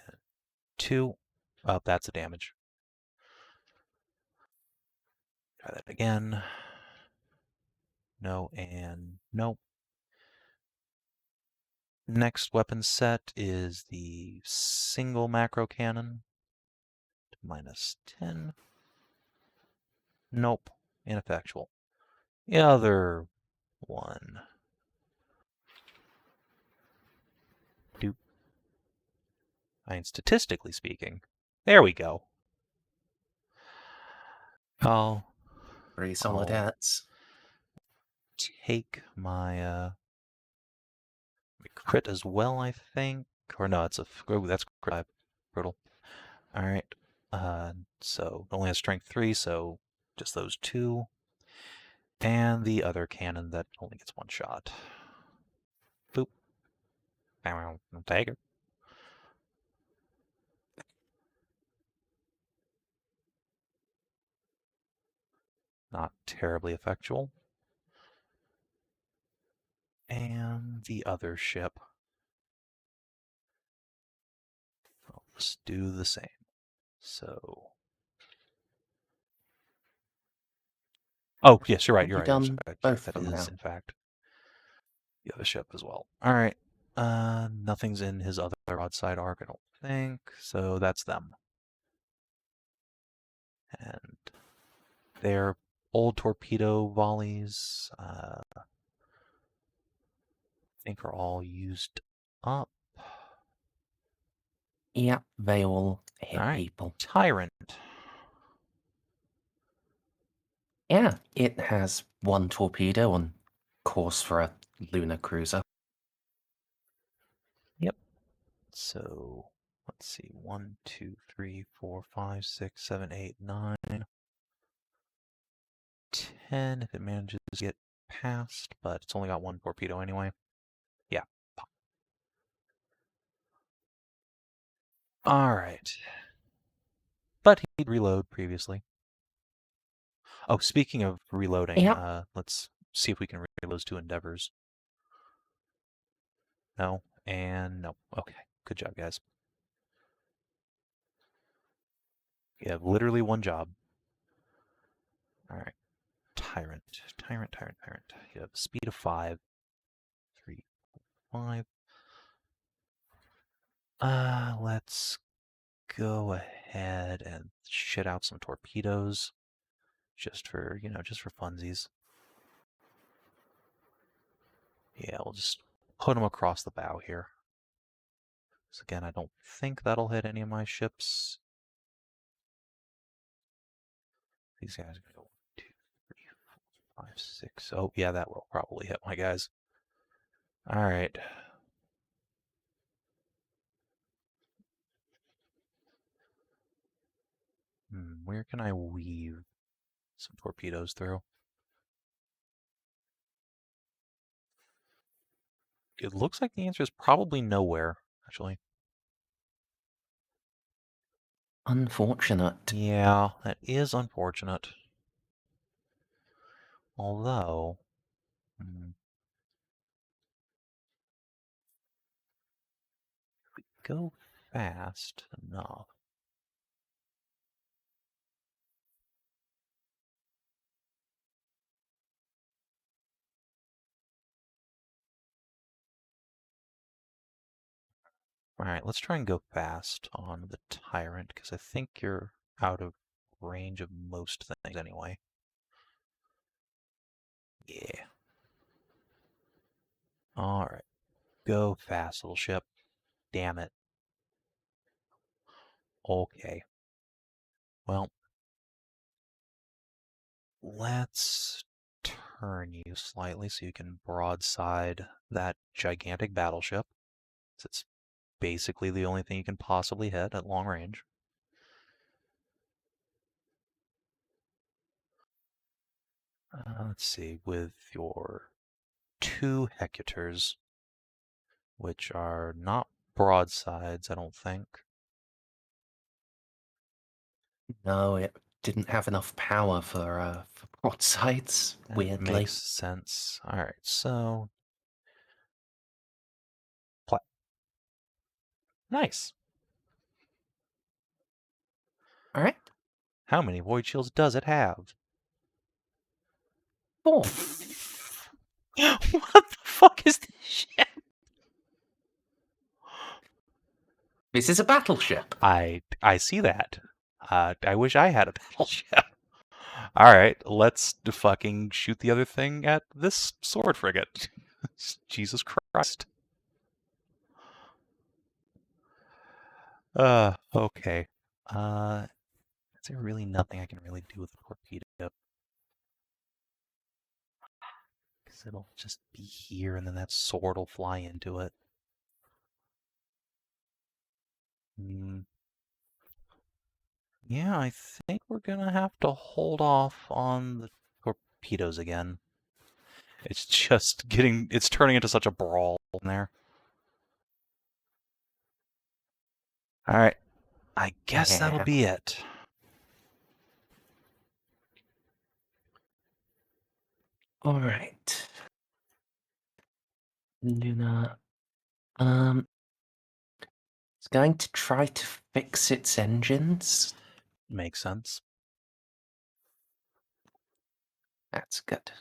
2. Oh, that's the damage. Try that again. No and no. Next weapon set is the single macro cannon. -10. Nope. Ineffectual. The other one. Doop. I mean, statistically speaking. There we go. I'll Pretty solid hats. take my crit as well, I think. Or no, that's crit. Brutal. Alright. So it only has strength 3, so just those 2. And the other cannon that only gets 1 shot. Boop. Take it. Not terribly effectual. And the other ship. I'll just do the same. So. Oh, yes, you're right. You're right. Done both That of them is, now. in fact, the other ship as well. All right. Nothing's in his other broadside arc, I don't think. So that's them. And their old torpedo volleys, I think, are all used up. Yeah, they all hit All right. people. Tyrant. Yeah, it has 1 torpedo on course for a lunar cruiser. so let's see. 1, 2, 3, 4, 5, 6, 7, 8, 9, 10 if it manages to get past, but it's only got 1 torpedo anyway. Yeah. Alright. But he'd reload previously. Oh, speaking of reloading, Yep. let's see if we can reload those 2 endeavors. No, and no. Okay, good job, guys. You have literally 1 job. Alright. Tyrant. You have a speed of 5. 3, 5. Let's go ahead and shit out some torpedoes. Just for, just for funsies. Yeah, we'll just put them across the bow here. So again, I don't think that'll hit any of my ships. These guys are going to go 1, 2, 3, 4, 5, 6. Oh, yeah, that will probably hit my guys. Alright. Where can I weave some torpedoes through? It looks like the answer is probably nowhere, actually. Unfortunate. Yeah, that is unfortunate. Although, if we go fast enough. Alright, let's try and go fast on the Tyrant, because I think you're out of range of most things anyway. Yeah. Alright. Go fast, little ship. Damn it. Okay. Well, let's turn you slightly so you can broadside that gigantic battleship. It's basically the only thing you can possibly hit at long range. Let's see, with your 2 Hecutors, which are not broadsides, I don't think. No, it didn't have enough power for broadsides, That weirdly. makes sense. Alright, so... Nice! Alright. How many void shields does it have? 4. What the fuck is this shit? This is a battleship. I see that. I wish I had a battleship. Alright, let's fucking shoot the other thing at this sword frigate. Jesus Christ. Okay. Is there really nothing I can really do with a torpedo? Because it'll just be here and then that sword will fly into it. Yeah, I think we're gonna have to hold off on the torpedoes again. It's just it's turning into such a brawl in there. Alright, I guess that'll be it. Alright. Luna. It's going to try to fix its engines. Makes sense. That's good.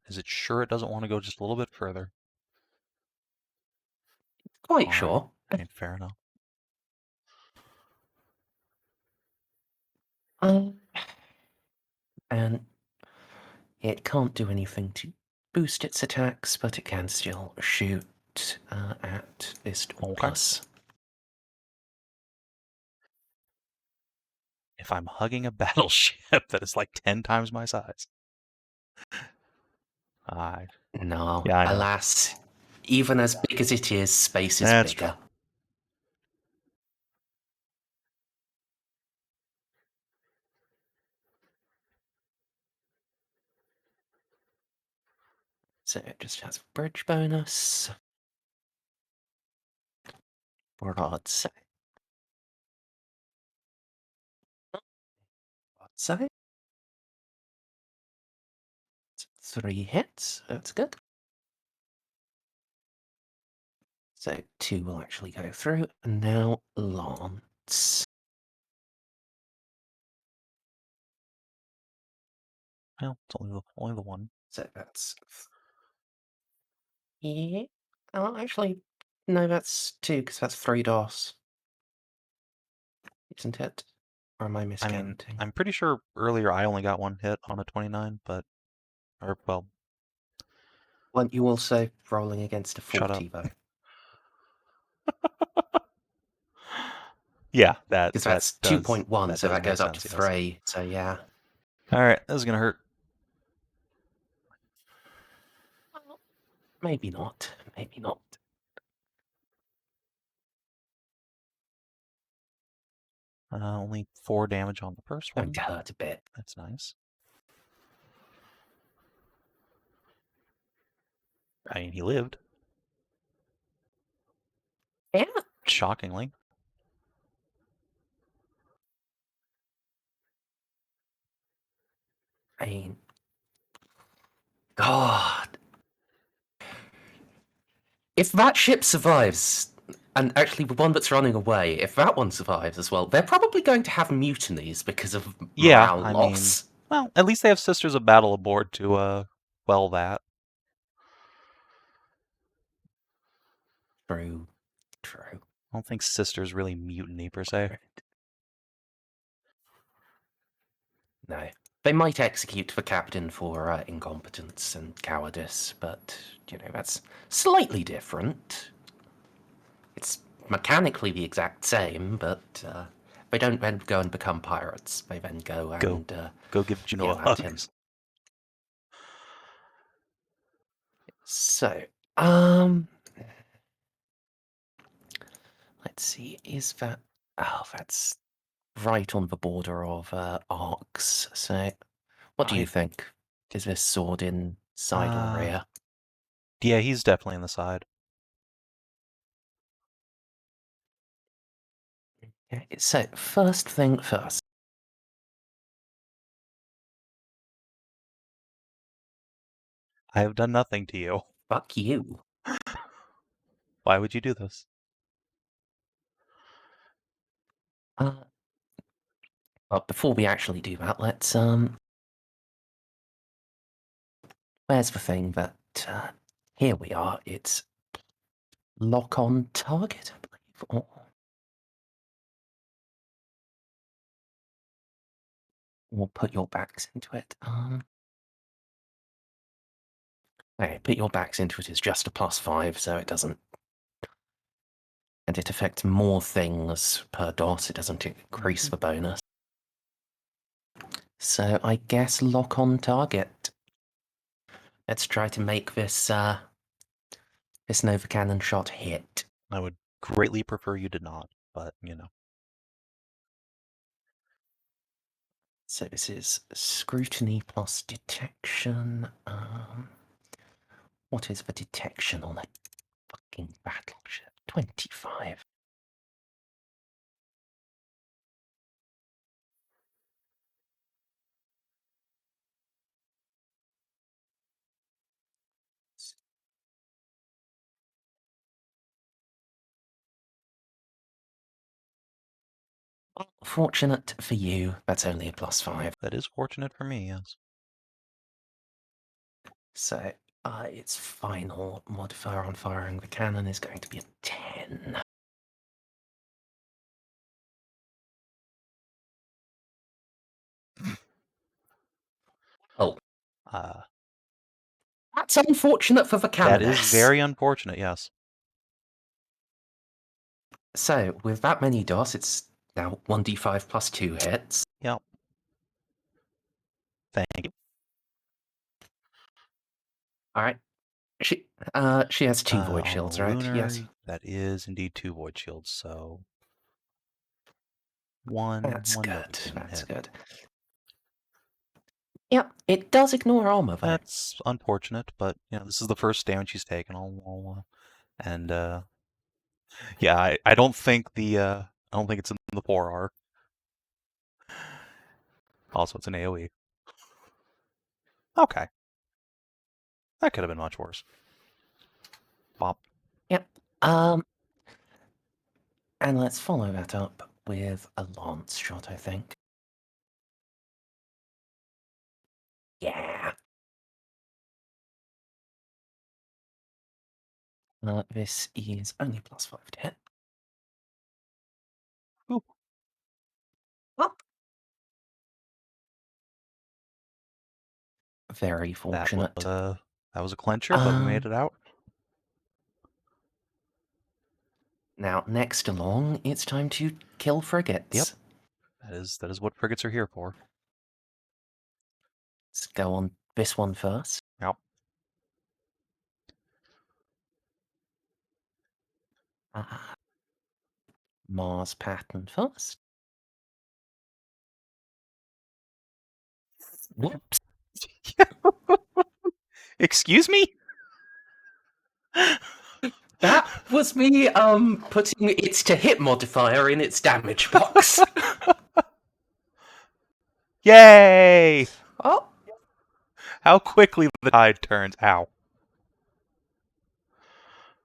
Is it sure it doesn't want to go just a little bit further? Quite All sure. Right. Okay, fair enough. And it can't do anything to boost its attacks, but it can still shoot at this plus. If I'm hugging a battleship that is like 10 times my size. No, Yeah, I know. alas, even as big as it is, space is That's bigger. true. So it just has bridge bonus. Broadside. Broadside. 3 hits. That's good. So 2 will actually go through. And now Lance. Well, it's only the one. So that's... Yeah. Oh, actually, no, that's 2, because that's 3 DOS. Isn't it? Or am I I miscounting? mean, I'm pretty sure earlier I only got 1 hit on a 29, but... Or, well... Weren't you also rolling against a Shut up. 40, though? Yeah, that Because that's does... 2.1, so does that goes make up to sense, yes. 3, so yeah. Alright, this is gonna hurt. Well, maybe not. Maybe not. Only 4 damage on the first Going one. to hurt a bit. That's nice. I mean, he lived. Yeah. Shockingly. I mean, God. If that ship survives, and actually the one that's running away, if that one survives as well, they're probably going to have mutinies because of Yeah, morale I loss. mean... Well, at least they have Sisters of Battle aboard to, quell that. True. I don't think Sisters really mutiny, per se. No. They might execute the captain for incompetence and cowardice, but, you know, that's slightly different. It's mechanically the exact same, but they don't then go and become pirates. They then go and Go give Juno yell a at hug. him. So, let's see, is that... Oh, that's right on the border of arcs. So, what do you think? Is this sword in side or rear? Yeah, he's definitely in the side. Okay, so, first thing first. I have done nothing to you. Fuck you. Why would you do this? But before we actually do that, let's where's the thing that here we are. It's lock on target, I believe. Or we'll put your backs into it. Okay, put your backs into it is just a +5, so it doesn't. And it affects more things per DOS. It doesn't increase the bonus. So I guess lock on target. Let's try to make this this Nova Cannon shot hit. I would greatly prefer you did not, but, you know. So this is scrutiny plus detection. What is the detection on a fucking battleship? 25. Fortunate for you, that's only a +5. That is fortunate for me, yes. So its final modifier on firing the cannon is going to be a 10. Oh, that's unfortunate for the Canoness. That is very unfortunate, yes. So, with that many DOS, it's now 1d5 plus 2 hits. Yep. Thank you. Alright, She has 2 void On shields, the right? lunar, Yes. that is indeed 2 void shields, so one That's good. notice didn't That's hit. good. Yep, it does ignore armor, though. That's unfortunate, but this is the first damage she's taken. And yeah, I don't think I don't think it's in the 4R. Also, it's an AoE. Okay, that could have been much worse. Bop. Yep. And let's follow that up with a lance shot, I think. Yeah. This is only +5 to hit. Ooh. Up. Very That fortunate. was a clincher, but we made it out. Now, next along, it's time to kill frigates. Yep. That is what frigates are here for. Let's go on this one first. Yep. Mars pattern first. Whoops. Excuse me? That was me putting its to hit modifier in its damage box. Yay! Oh. How quickly the tide turns. Ow.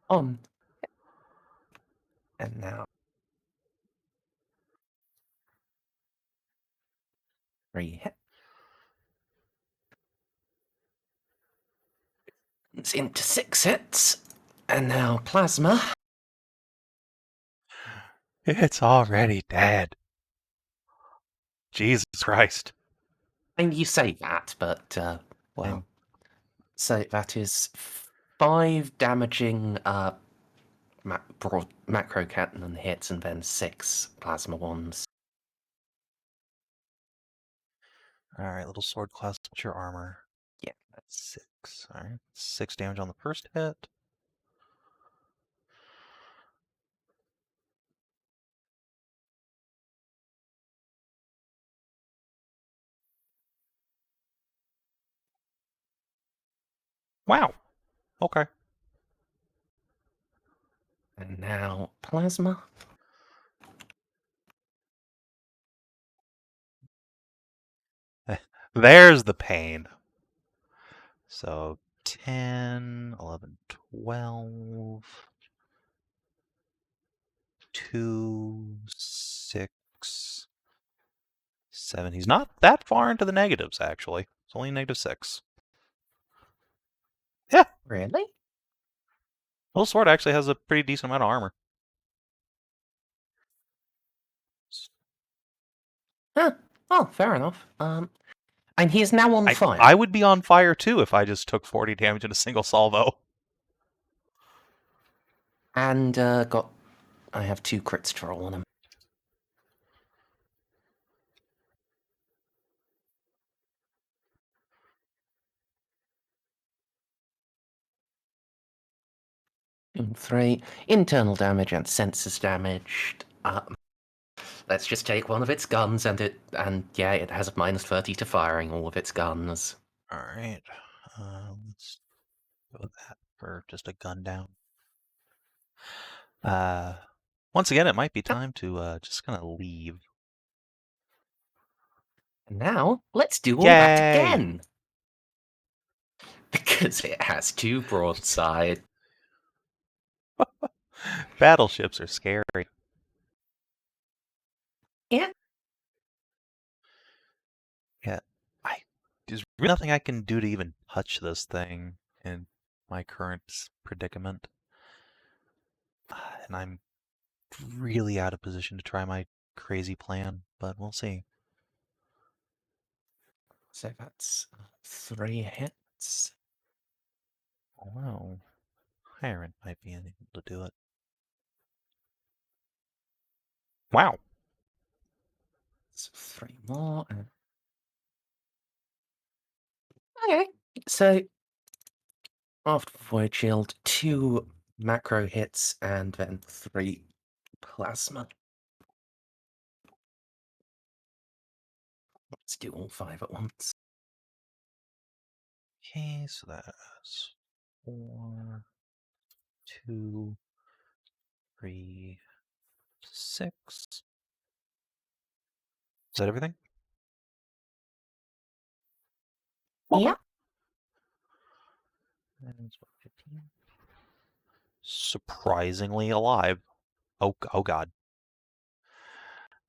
And now 3 hit. It's into 6 hits. And now plasma. It's already dead. Jesus Christ. And you say that, but Wow. so that is 5 damaging broad macro cannon hits and then 6 plasma ones. Alright, little sword class, what's your armor? Yeah. 6. Alright. 6 damage on the first hit. Wow. Okay. And now plasma. There's the pain. So 10, 11, 12, 2, 6, 7. He's not that far into the negatives, actually. It's only -6. Yeah. Really? Little sword actually has a pretty decent amount of armor. Huh. Oh, fair enough. And he is now on fire. I would be on fire too if I just took 40 damage in a single salvo. And I have 2 crits to roll on him. And 3 internal damage and sensors damaged. Let's just take one of its guns and it has a -30 to firing all of its guns. Alright. Let's go with that for just a gun down. Once again, it might be time to just kind of leave. And now, let's do all Yay! that again! Because it has 2 broadside. Battleships are scary. Yeah. Yeah. There's really nothing I can do to even touch this thing in my current predicament. And I'm really out of position to try my crazy plan, but we'll see. So that's 3 hits. Although, Hiron might be able to do it. Wow. So 3 more. Okay. So After Void Shield, 2 macro hits and then 3 plasma. Let's do all 5 at once. Okay, so that's 4, 2, 3, 6. Is that everything? Yeah. And it's what, 15? Surprisingly alive. Oh god.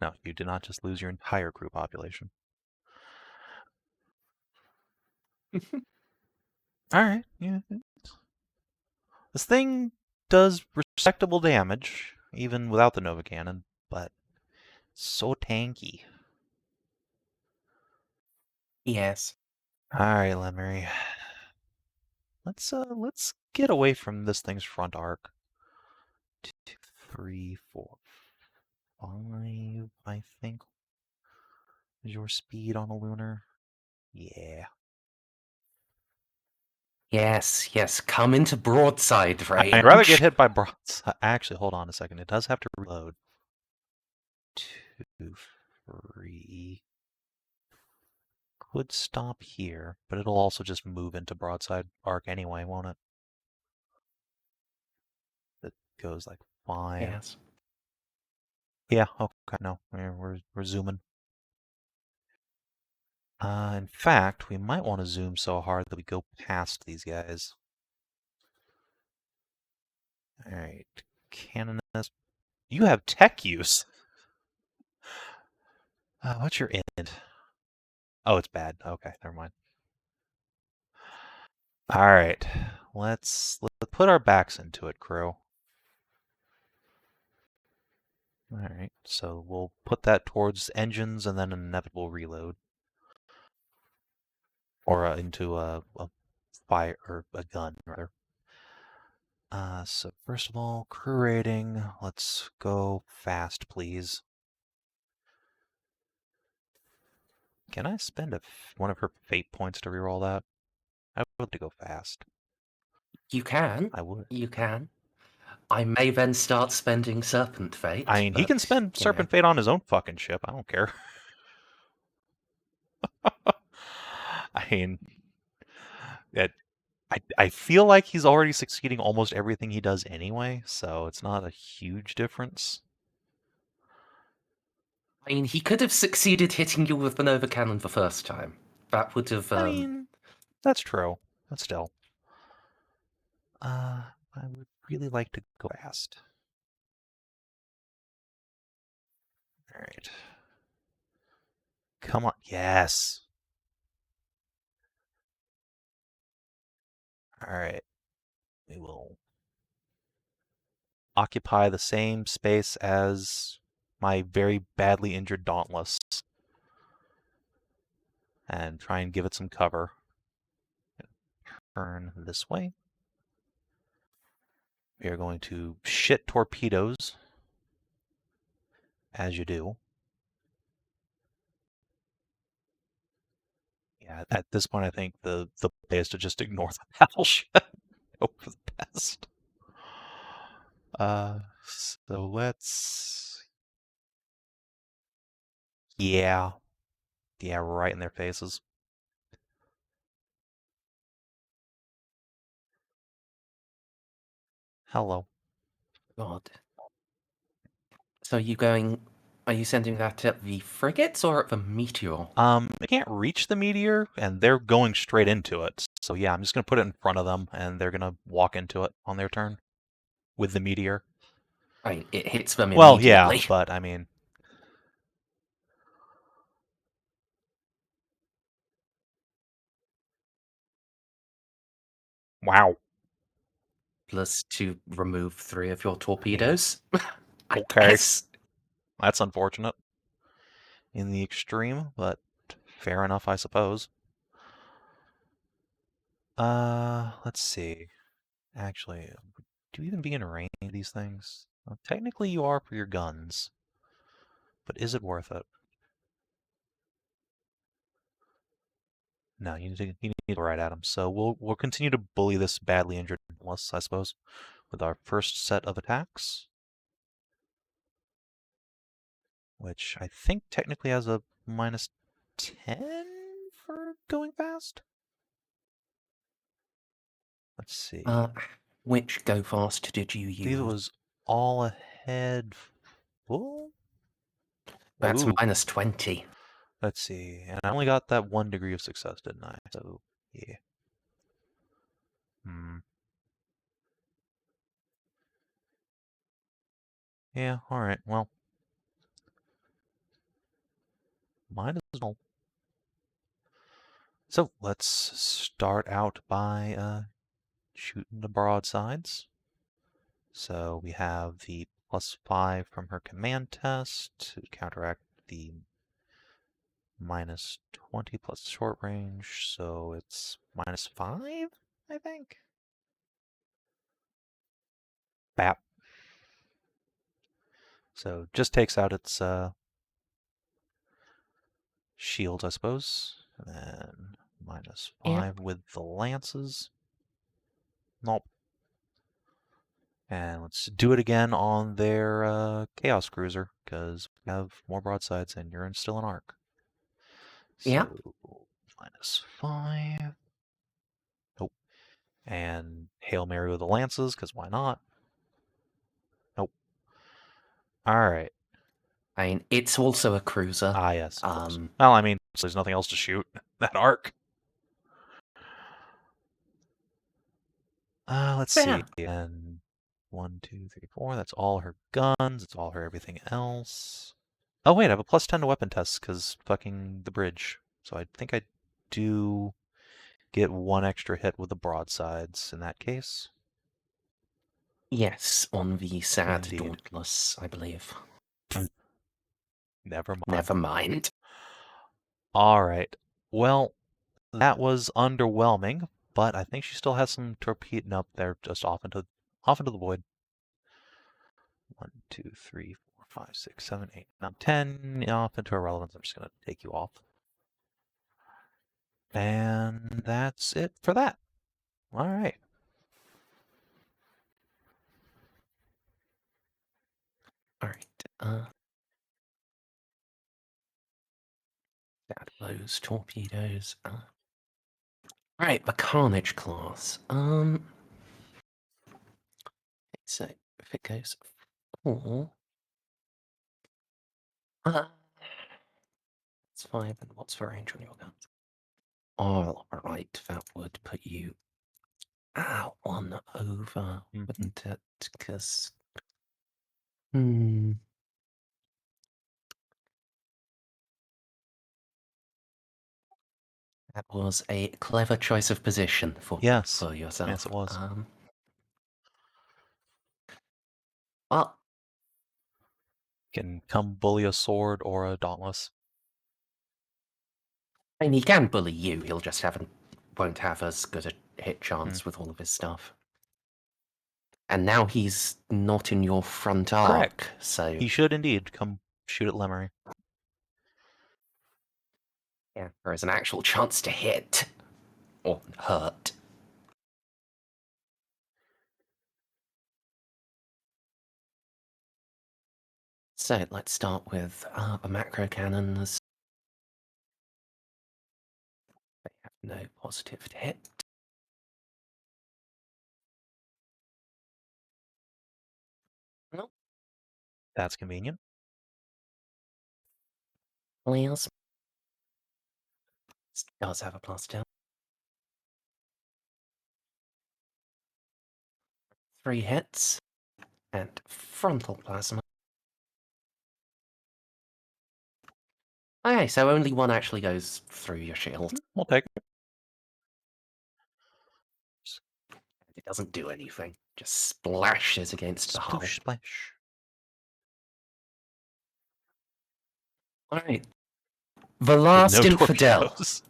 No, you did not just lose your entire crew population. Alright, yeah. This thing does respectable damage, even without the Nova Cannon, but so tanky. Yes. Alright, Lémery. Let's get away from this thing's front arc. 2, 3, 4, 5, I think. Is your speed on a lunar? Yeah. Yes. Come into broadside range. I'd rather get hit by broadside. Actually, hold on a second. It does have to reload. 2, 3. Could stop here, but it'll also just move into broadside arc anyway, won't it? It goes like 5. Yes. Yeah, okay, no, we're zooming. In fact, we might want to zoom so hard that we go past these guys. Alright, Canoness. You have tech use. What's your int? Oh, it's bad. Okay, never mind. Alright, let's put our backs into it, crew. Alright, so we'll put that towards engines and then an inevitable reload. Or into a fire, or a gun, rather. So first of all, crew rating. Let's go fast, please. Can I spend one of her fate points to reroll that? I would like to go fast. You can. I would. You can. I may then start spending Serpent Fate. I mean, he can spend Serpent Fate on his own fucking ship. I don't care. I mean, I feel like he's already succeeding almost everything he does anyway, so it's not a huge difference. I mean, he could have succeeded hitting you with the Nova Cannon the first time. That would have. I mean, that's true. But still. I would really like to go fast. Alright. Come on. Yes. Alright. We will occupy the same space as my very badly injured Dauntless and try and give it some cover. Turn this way. We are going to shit torpedoes, as you do. Yeah, at this point I think the play is to just ignore the battleship. Hope for the best. So let's... Yeah. Yeah, right in their faces. Hello. God. So are you sending that at the frigates or at the meteor? They can't reach the meteor, and they're going straight into it. So yeah, I'm just gonna put it in front of them, and they're gonna walk into it on their turn with the meteor. I mean, it hits them Well, immediately. yeah, but I mean... Wow. Plus to remove 3 of your torpedoes. I Okay. guess. That's unfortunate. In the extreme, but fair enough, I suppose. Let's see. Actually, do you even be in range of these things? Well, technically you are for your guns. But is it worth it? No, you need to go right at him. So we'll continue to bully this badly injured Dauntless, I suppose, with our first set of attacks, which I think technically has a -10 for going fast. Let's see. Which go fast did you I believe it use? was all ahead full? That's Ooh. -20. Let's see. And I only got that 1 degree of success, didn't I? So, yeah. Yeah, alright, well. Might as well. So, let's start out by shooting the broadsides. So, we have the +5 from her command test to counteract the -20 plus short range, so it's -5, I think? Bap. So just takes out its shield, I suppose. And then -5 with the lances. Nope. And let's do it again on their Chaos Cruiser, because we have more broadsides and you're still an arc. Yeah. So -5. Nope. And Hail Mary with the lances, because why not? Nope. Alright. I mean, it's also a cruiser. Ah, yes, of course. Well, I mean, there's nothing else to shoot. That arc. Let's see. And 1, 2, 3, 4. That's all her guns. It's all her everything else. Oh, wait, I have a +10 to weapon tests because fucking the bridge. So I think I do get 1 extra hit with the broadsides in that case. Yes, on the sad Indeed. Dauntless, I believe. Never mind. Never mind. Alright. Well, that was underwhelming, but I think she still has some torpedoing up there just off into the void. 1, 2, 3, 4, 5, 6, 7, 8, 9, 10 off into irrelevance. I'm just going to take you off. And that's it for that. All right. All right. That blows torpedoes. All right, the Carnage class. So if it goes 4, it's 5, and what's the range on your guns? All right, that would put you 1 over, wouldn't it? Because that was a clever choice of position for yourself. Yes, it was. Well, Can come bully a sword or a dauntless. I mean, he can bully you. He'll just won't have as good a hit chance with all of his stuff. And now he's not in your front arc, Correct. so He should indeed come shoot at Lémery. yeah, there is an actual chance to hit or hurt. So let's start with the macro cannons. They have no positive to hit. Nope. That's convenient. Players. Does have a +10. 3 hits. And frontal plasma. Okay, so only 1 actually goes through your shield. We'll take it. It doesn't do anything. Just splashes against the hull. Sploosh splash. Alright. The last With no infidel. torpedoes.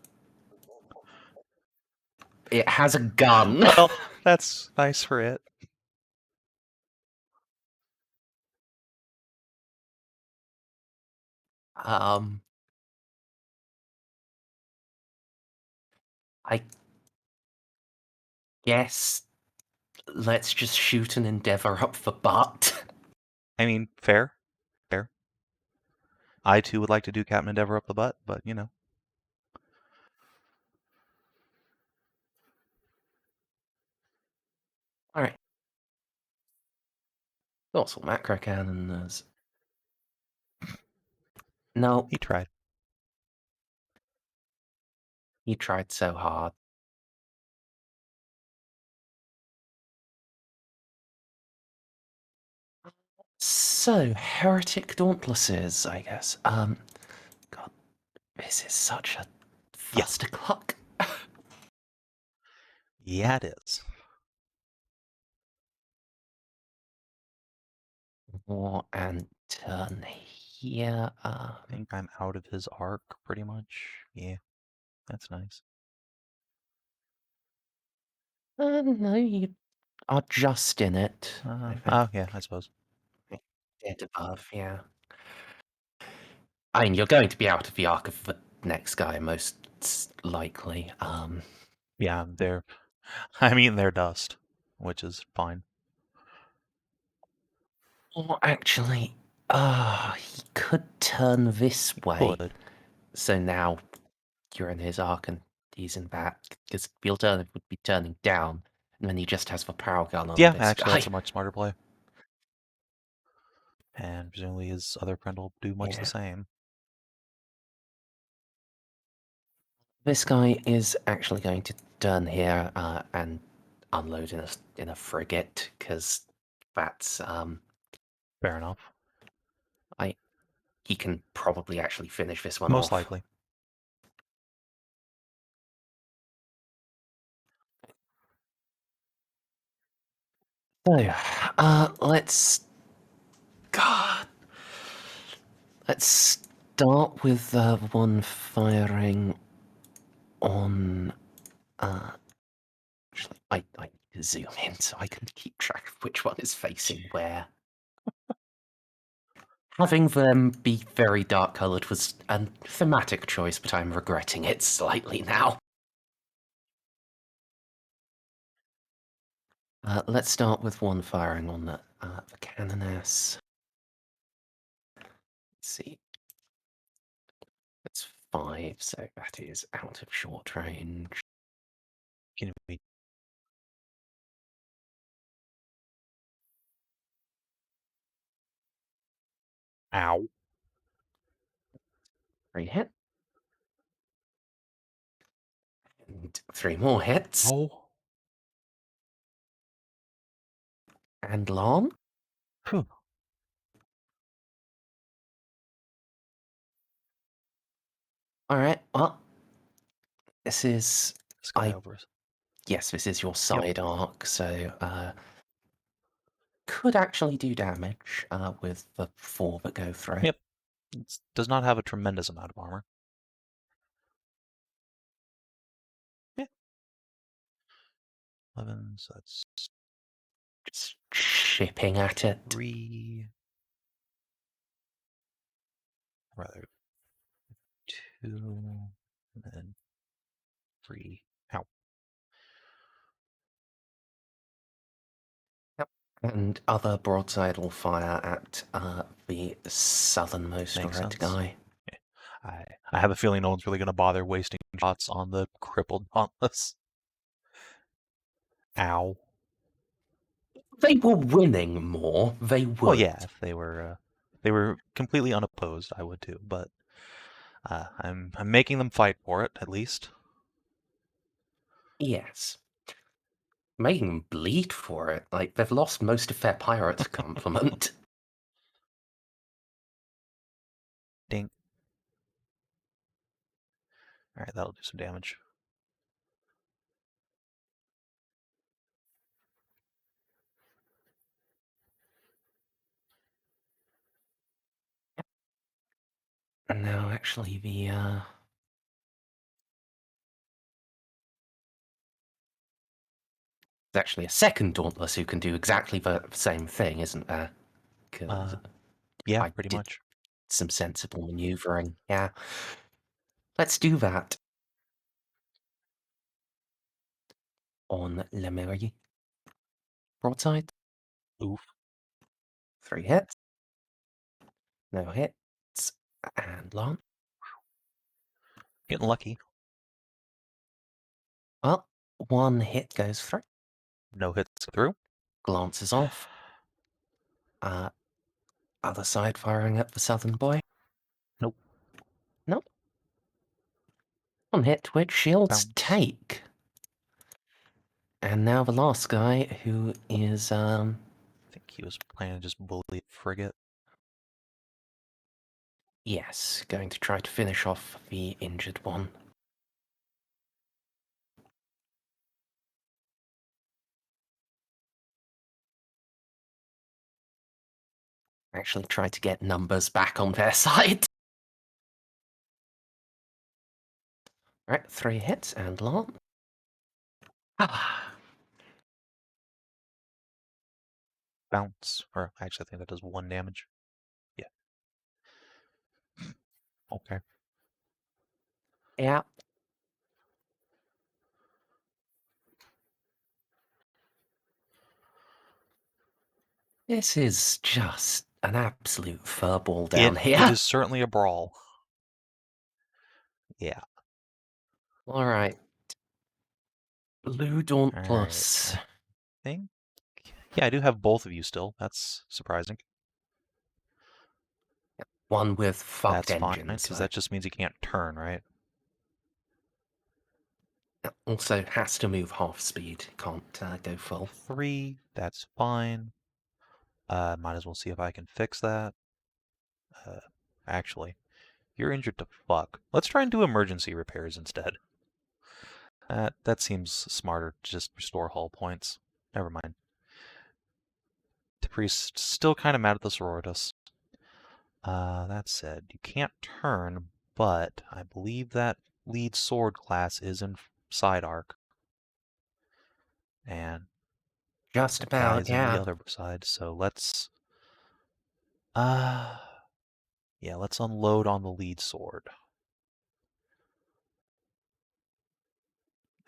It has a gun. Well, that's nice for it. I guess let's just shoot an Endeavor up the butt. I mean, fair. Fair. I too would like to do Captain Endeavor up the butt, but you know. Alright. Also macro cannons. No, He tried. you tried so hard. So, Heretic Dauntlesses, I guess. God, this is such a Yeah. fustercluck. Yeah, it is. War and turn here. I think I'm out of his arc, pretty much. Yeah, that's nice. No, you are just in it. I think. Oh, yeah, I suppose. Dead above, yeah. I mean, you're going to be out of the arc of the next guy, most likely. Yeah, they're. I mean, they're dust, which is fine. Or actually, he could turn this way. Could. So now you're in his arc and he's in back, because the alternative would be turning down, and then he just has the power gun on Yeah, this actually, guy. that's a much smarter play. And presumably his other friend will do much Yeah. the same. This guy is actually going to turn here and unload in a frigate, because that's Fair enough. he can probably actually finish this one Most off. likely. So, let's start with one firing on. Actually, I need to zoom in so I can keep track of which one is facing where. Having them be very dark coloured was a thematic choice, but I'm regretting it slightly now. Let's start with one firing on the Canoness. Let's see. That's 5, so that is out of short range. Can we... Ow. 3 hit. And 3 more hits. Oh. And long. Phew. Alright, well, this is... This guy over us. Yes, this is your side arc, so could actually do damage with the 4 that go through. Yep. It does not have a tremendous amount of armor. Yeah. 11, so that's Just shipping at it. 3. Rather, 2, and then 3. Ow. And other broadside will fire at the southernmost Makes red sense. guy. Yeah. I have a feeling no one's really going to bother wasting shots on the crippled Dauntless. Ow. They were winning more. They would. Well, yeah, if they were completely unopposed, I would too. But I'm making them fight for it at least. Yes. Making them bleed for it. Like, they've lost most of their pirate complement. Ding. All right, that'll do some damage. No, actually, there's actually a second Dauntless who can do exactly the same thing, isn't there? 'Cause Yeah, I pretty did much. some sensible maneuvering. Yeah. Let's do that. on Lémery. Broadside. Oof. 3 hits. No hits. And launch. Getting lucky. Well, 1 hit goes through. No hits through. Glances off. Other side firing at the southern boy. Nope. Nope. 1 hit, which shields Bounce. take. And now the last guy, who is, I think he was planning to just bully the frigate. yes, going to try to finish off the injured one. Actually try to get numbers back on their side. Alright, 3 hits and launch. Bounce. Or actually, I think that does 1 damage. Yeah. Okay. Yeah. This is just an absolute furball down here. It is certainly a brawl. Yeah. Alright. Blue Dauntless. Alright. I think. Yeah, I do have both of you still. That's surprising. One with fucked That's fine, engines. because that just means he can't turn, right? Also has to move half speed. Can't go full. 3, that's fine. Might as well see if I can fix that. Actually, you're injured to fuck. Let's try and do emergency repairs instead. That seems smarter to just restore hull points. Never mind. The priest still kind of mad at the Sororitas. That said, you can't turn, but I believe that lead sword class is in side arc. And Just the about, guy's in yeah. the other side, so let's yeah, let's unload on the lead sword.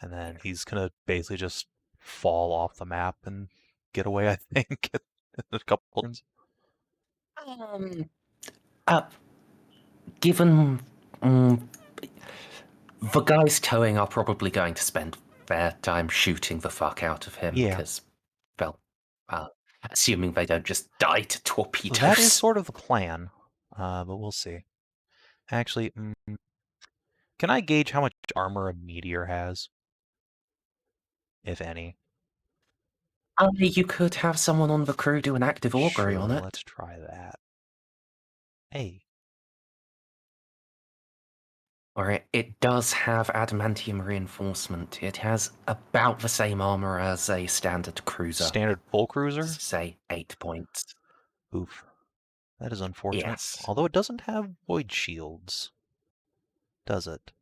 And then he's gonna basically just fall off the map and get away, I think, in a couple turns. Given the guys towing are probably going to spend their time shooting the fuck out of him, Yeah. because, well, assuming they don't just die to torpedoes. That is sort of the plan, but we'll see. Actually, can I gauge how much armor a meteor has? If any. You could have someone on the crew do an active augury on Sure, it. let's try that. Hey. Or it does have adamantium reinforcement. It has about the same armor as a standard cruiser. Standard full cruiser? Say 8 points. Oof. That is unfortunate. Yes. Although it doesn't have void shields. Does it?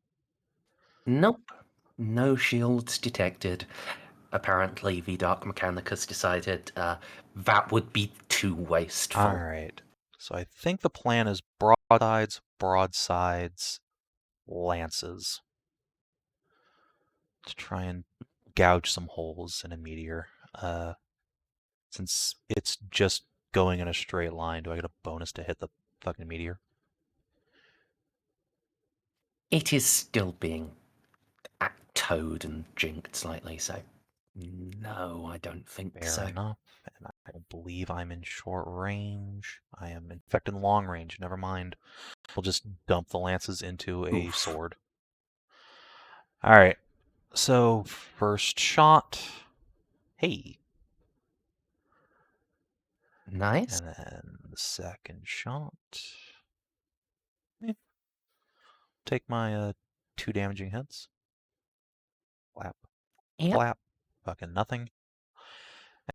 Nope. No shields detected. Apparently, the Dark Mechanicus decided that would be too wasteful. Alright. So I think the plan is broadsides, broadsides, lances. To try and gouge some holes in a meteor. Since it's just going in a straight line, do I get a bonus to hit the fucking meteor? It is still being towed and jinked slightly, so no, I don't think Fair so. enough. And I don't believe I'm in short range. I am in fact in long range. Never mind. We'll just dump the lances into a Oof. sword. Alright. So, first shot. Hey. Nice. And then the second shot. Take my 2 damaging hits. Flap. Yep. Flap. Fucking nothing.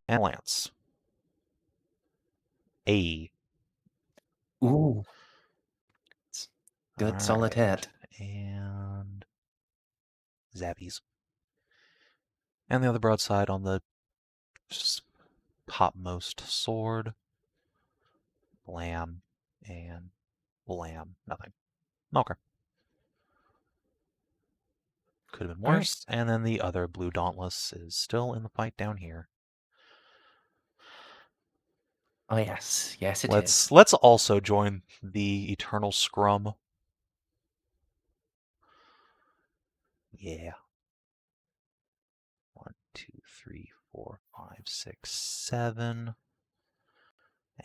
And lance. A. Ooh. Good, solid hit. And zappies. And the other broadside on the topmost sword. Blam. And blam. Nothing. Okay. Could have been All right. worse. And then the other blue Dauntless is still in the fight down here. Oh yes, yes it is. Let's also join the Eternal Scrum. Yeah. 1, 2, 3, 4, 5, 6, 7.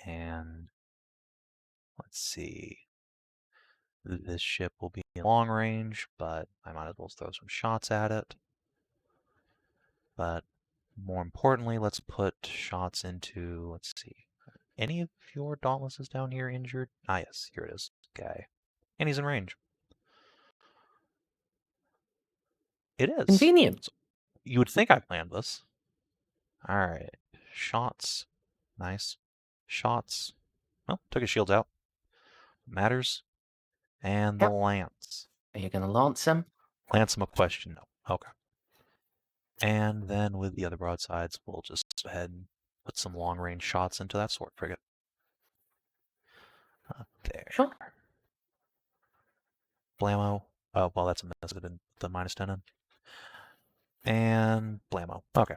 And let's see. This ship will be in long range, but I might as well throw some shots at it. But more importantly, let's put shots into, let's see. Any of your Dauntlesses down here injured? Ah, yes, here it is. Okay. And he's in range. It is. Convenient. So you would think I planned this. Alright. Shots. Nice. Shots. Well, took his shields out. Matters. And the Yep. lance. Are you going to lance him? Lance him a question? No. Okay. And then with the other broadsides, we'll just go ahead and put some long-range shots into that sword frigate. There. Sure. Blammo. Oh, well, that's a miss. I didn't put the -10 in. And blammo. Okay.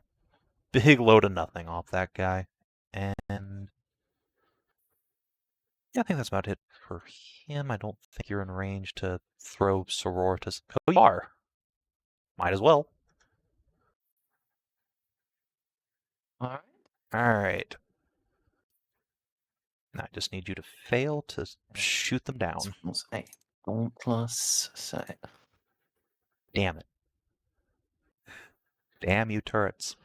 Big load of nothing off that guy. And yeah, I think that's about it for him. I don't think you're in range to throw Sororitas. Oh, you are. Might as well. All right. Alright. Now I just need you to fail to shoot them down. This was a Dauntless, so Damn it. Damn you turrets.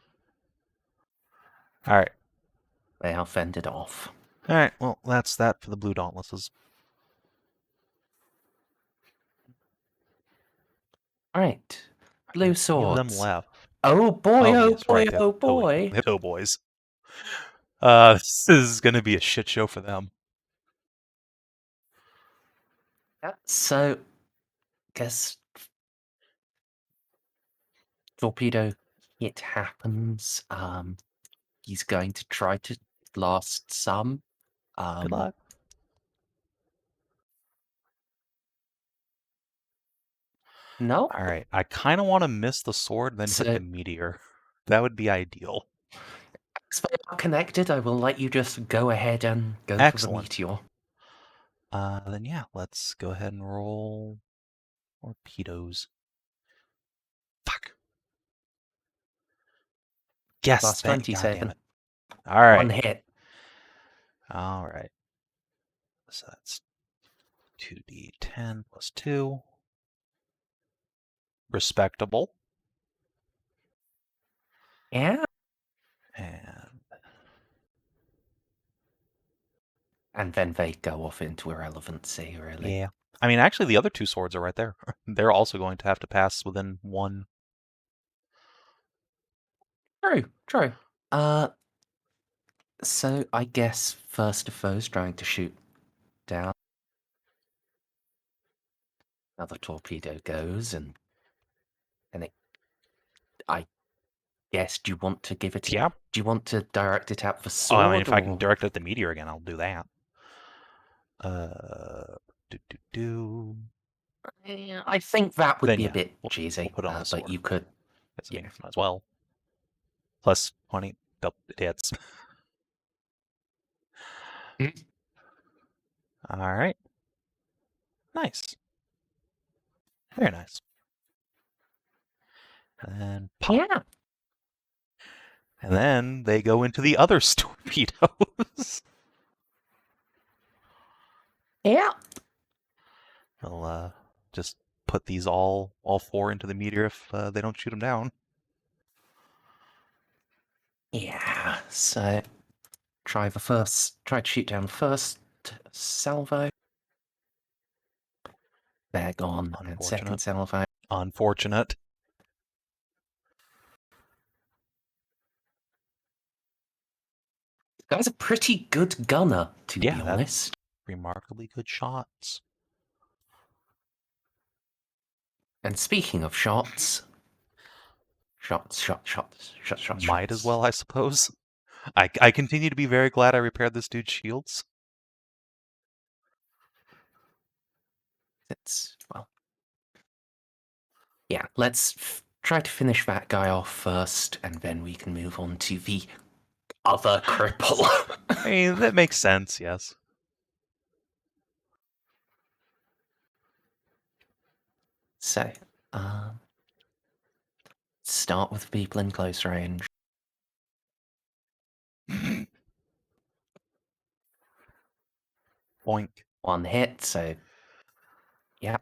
Alright. they are fended off. Alright, well, that's that for the blue Dauntlesses. All right. Blue Few of swords. them left. Oh boy, oh yes, boy, right, oh boy. Oh boys. This is gonna be a shit show for them. Yeah, so, guess torpedo hit happens. He's going to try to last some. Good luck. No. Alright, I kind of want to miss the sword, then So- hit the meteor. That would be ideal. As they are connected, I will let you just go ahead and go Excellent. for the meteor. Then yeah, let's go ahead and roll torpedoes. Fuck. Yes, Plus 27. Alright. One hit. Alright. So that's 2d10 plus 2. Respectable. Yeah. And then they go off into irrelevancy, really. Yeah. I mean, actually, the other two swords are right there. They're also going to have to pass within one. True. So I guess first of those trying to shoot down. Another torpedo goes, and I guess, do you want to give it? Yeah. Do you want to direct it at the Oh, sword? I mean, if I can or- direct it at the meteor again, I'll do that. Yeah, I think that would Then be yeah, a bit we'll cheesy. put it on the but sword. you could. Guess, I mean, Yeah. might as well. Plus 20. Nope, it hits. Mhm. All right. Nice. Very nice. And then pop. Yeah. And then they go into the other torpedoes. Yeah. I'll just put these all 4 into the meteor if they don't shoot them down. Yeah. So try to shoot down the first salvo. They're gone. And second Unfortunate. salvo. Unfortunate. The guy's a pretty good gunner, to be honest. Remarkably good shots. And speaking of shots. Might as well, I suppose. I continue to be very glad I repaired this dude's shields. It's, well. Yeah, let's try to finish that guy off first, and then we can move on to the other cripple. I mean, that makes sense, yes. So, start with people in close range. Boink. One hit, so yeah.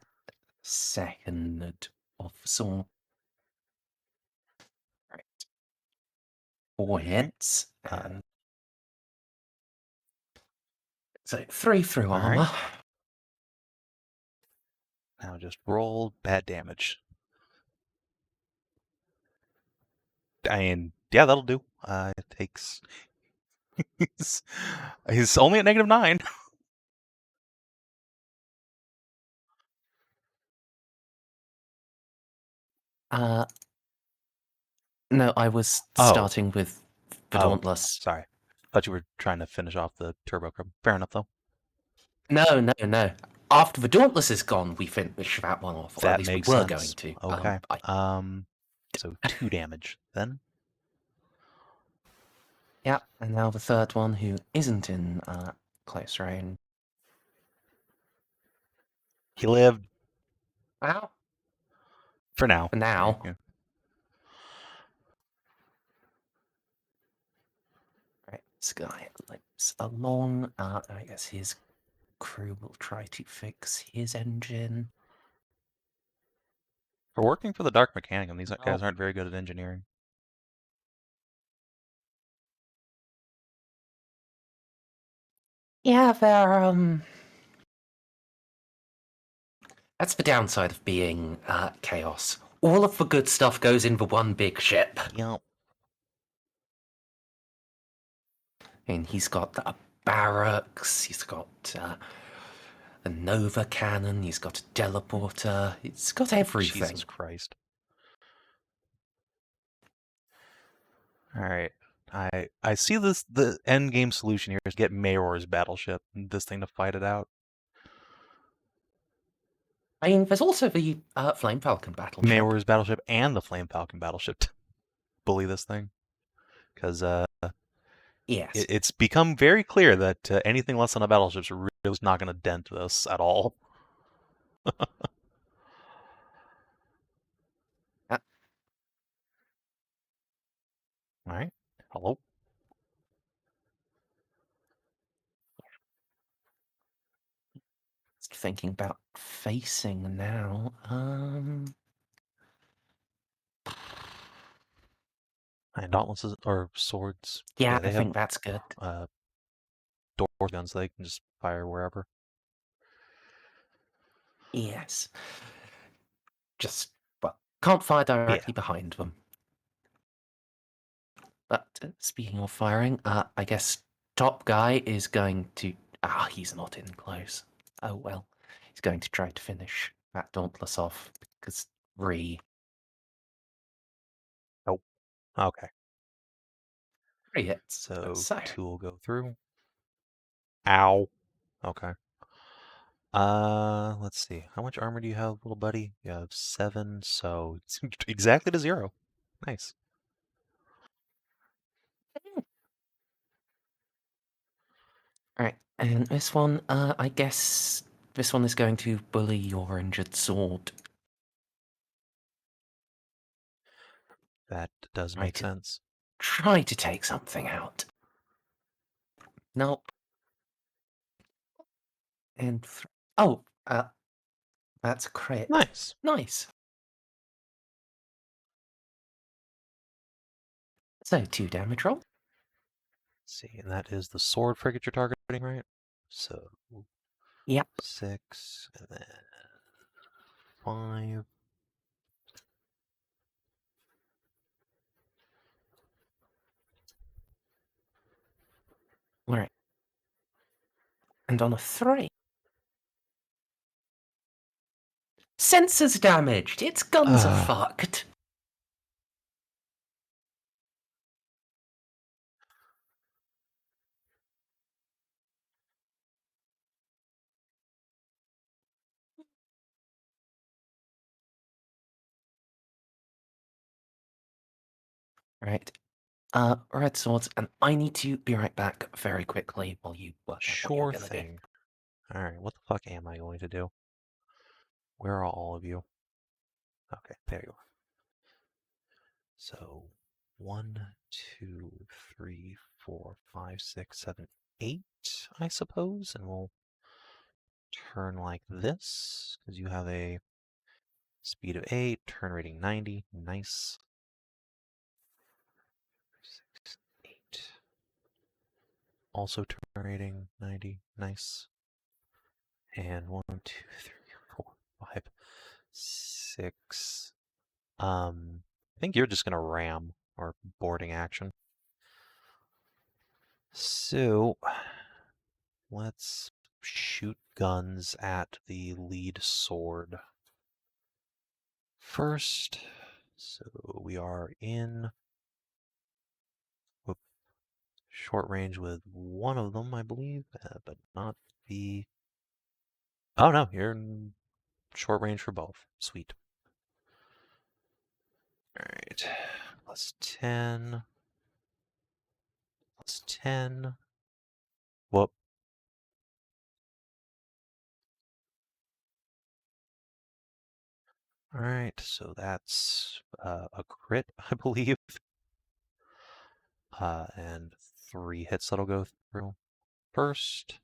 Second of the sword. Right. 4 hits, and so 3 through All right. armor. Now just roll bad damage. I mean, yeah, that'll do. It takes. He's only at -9. No, I was Oh. starting with the Dauntless. Sorry. Thought you were trying to finish off the Turbo Crab. Fair enough, though. No. After the Dauntless is gone, we finish that one off. Or That at least we makes were sense. going to. Okay. So 2 damage then. Yeah, and now the third one who isn't in close range. He lived Ow. for now. For now. Yeah. Right, this guy limps along. I guess his crew will try to fix his engine. For working for the Dark Mechanicum, these Oh. guys aren't very good at engineering. Yeah, they're that's the downside of being chaos. All of the good stuff goes in the one big ship. Yep. And he's got a barracks, he's got a Nova cannon, he's got a teleporter, he's got everything. Jesus Christ. Alright. I see this, the end game solution here is get Mayor's battleship, and this thing to fight it out. I mean, there's also the Flame Falcon battleship. Mayor's battleship and the Flame Falcon battleship to bully this thing. Because Yes. it's become very clear that anything less than a battleship's really not going to dent this at all. Alright. Hello? Just thinking about facing now. And dauntlesses or swords. Yeah, they I have think that's good. door guns, they can just fire wherever. Yes. Just, well, can't fire directly behind them. But speaking of firing, I guess top guy is going to... he's not in close. Oh well. He's going to try to finish that Dauntless off, because Nope. Okay. 3 hits. So So 2 will go through. Ow. Okay. Let's see. How much armor do you have, little buddy? You have 7, so it's exactly to 0. Nice. Alright, and this one, I guess this one is going to bully your injured sword. That does Right. make sense. Try to take something out. Nope. And that's a crit. Nice. Nice. So 2 damage roll. Let's see, and that is the sword frigate you're targeting, right? So Yep. 6, and then 5. Alright. And on a 3. Sensors damaged. Its guns are fucked. Right. Red swords, and I need to be right back very quickly while you work out what you're Sure gonna do. thing. Alright, what the fuck am I going to do? Where are all of you? Okay, there you are. So, 1, 2, 3, 4, 5, 6, 7, 8, I suppose, and we'll turn like this, because you have a speed of 8, turn rating 90, nice. 6, 8. Also turn rating 90, nice. And 1, 2, 3, 4, 5, 6. I think you're just gonna ram or boarding action. So let's shoot guns at the lead sword first. So we are in short range with one of them, I believe, but not the... Oh no, you're in short range for both. Sweet. Alright. Plus 10. Plus 10. Whoop. Alright, so that's a crit, I believe. And 3 hits that'll go through. First.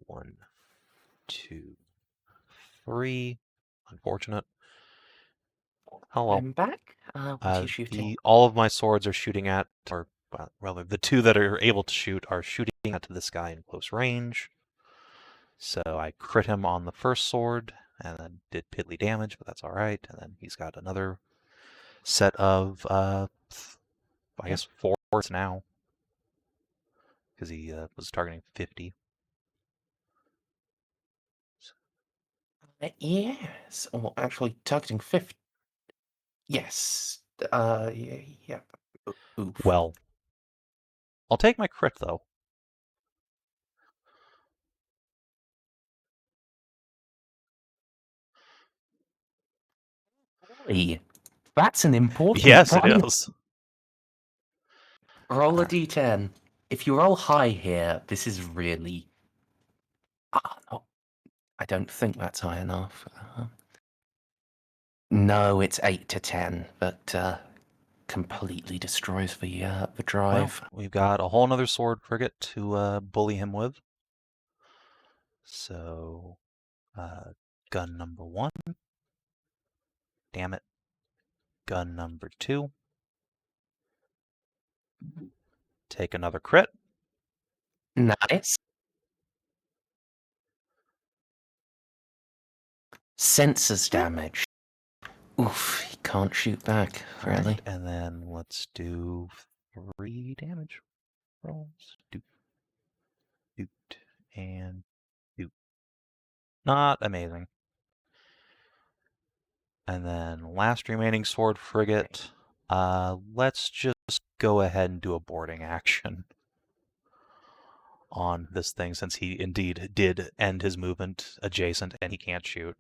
1, 2, 3. Unfortunate. Hello. I'm back. What are you shooting? All of my swords are shooting at, or rather, the 2 that are able to shoot are shooting at this guy in close range. So I crit him on the first sword, and then did piddly damage, but that's alright. And then he's got another set of, I guess, 4 now. Because he was targeting 50. Yes, or actually targeting 50. Yes. Yeah. Oof. Well, I'll take my crit, though. Boy, that's an important Yes, it point. is. Roll a d10. If you roll high here, this is really... no, I don't think that's high enough. No, it's 8 to 10, but completely destroys the drive. Well, we've got a whole nother sword frigate to bully him with. So, gun number 1. Damn it. Gun number 2. Take another crit. Nice. Sensors damage. Oof, he can't shoot back, really. Alright, and then let's do 3 damage rolls. Doot, doot, and doot. Not amazing. And then last remaining sword frigate. Let's just go ahead and do a boarding action on this thing, since he indeed did end his movement adjacent and he can't shoot.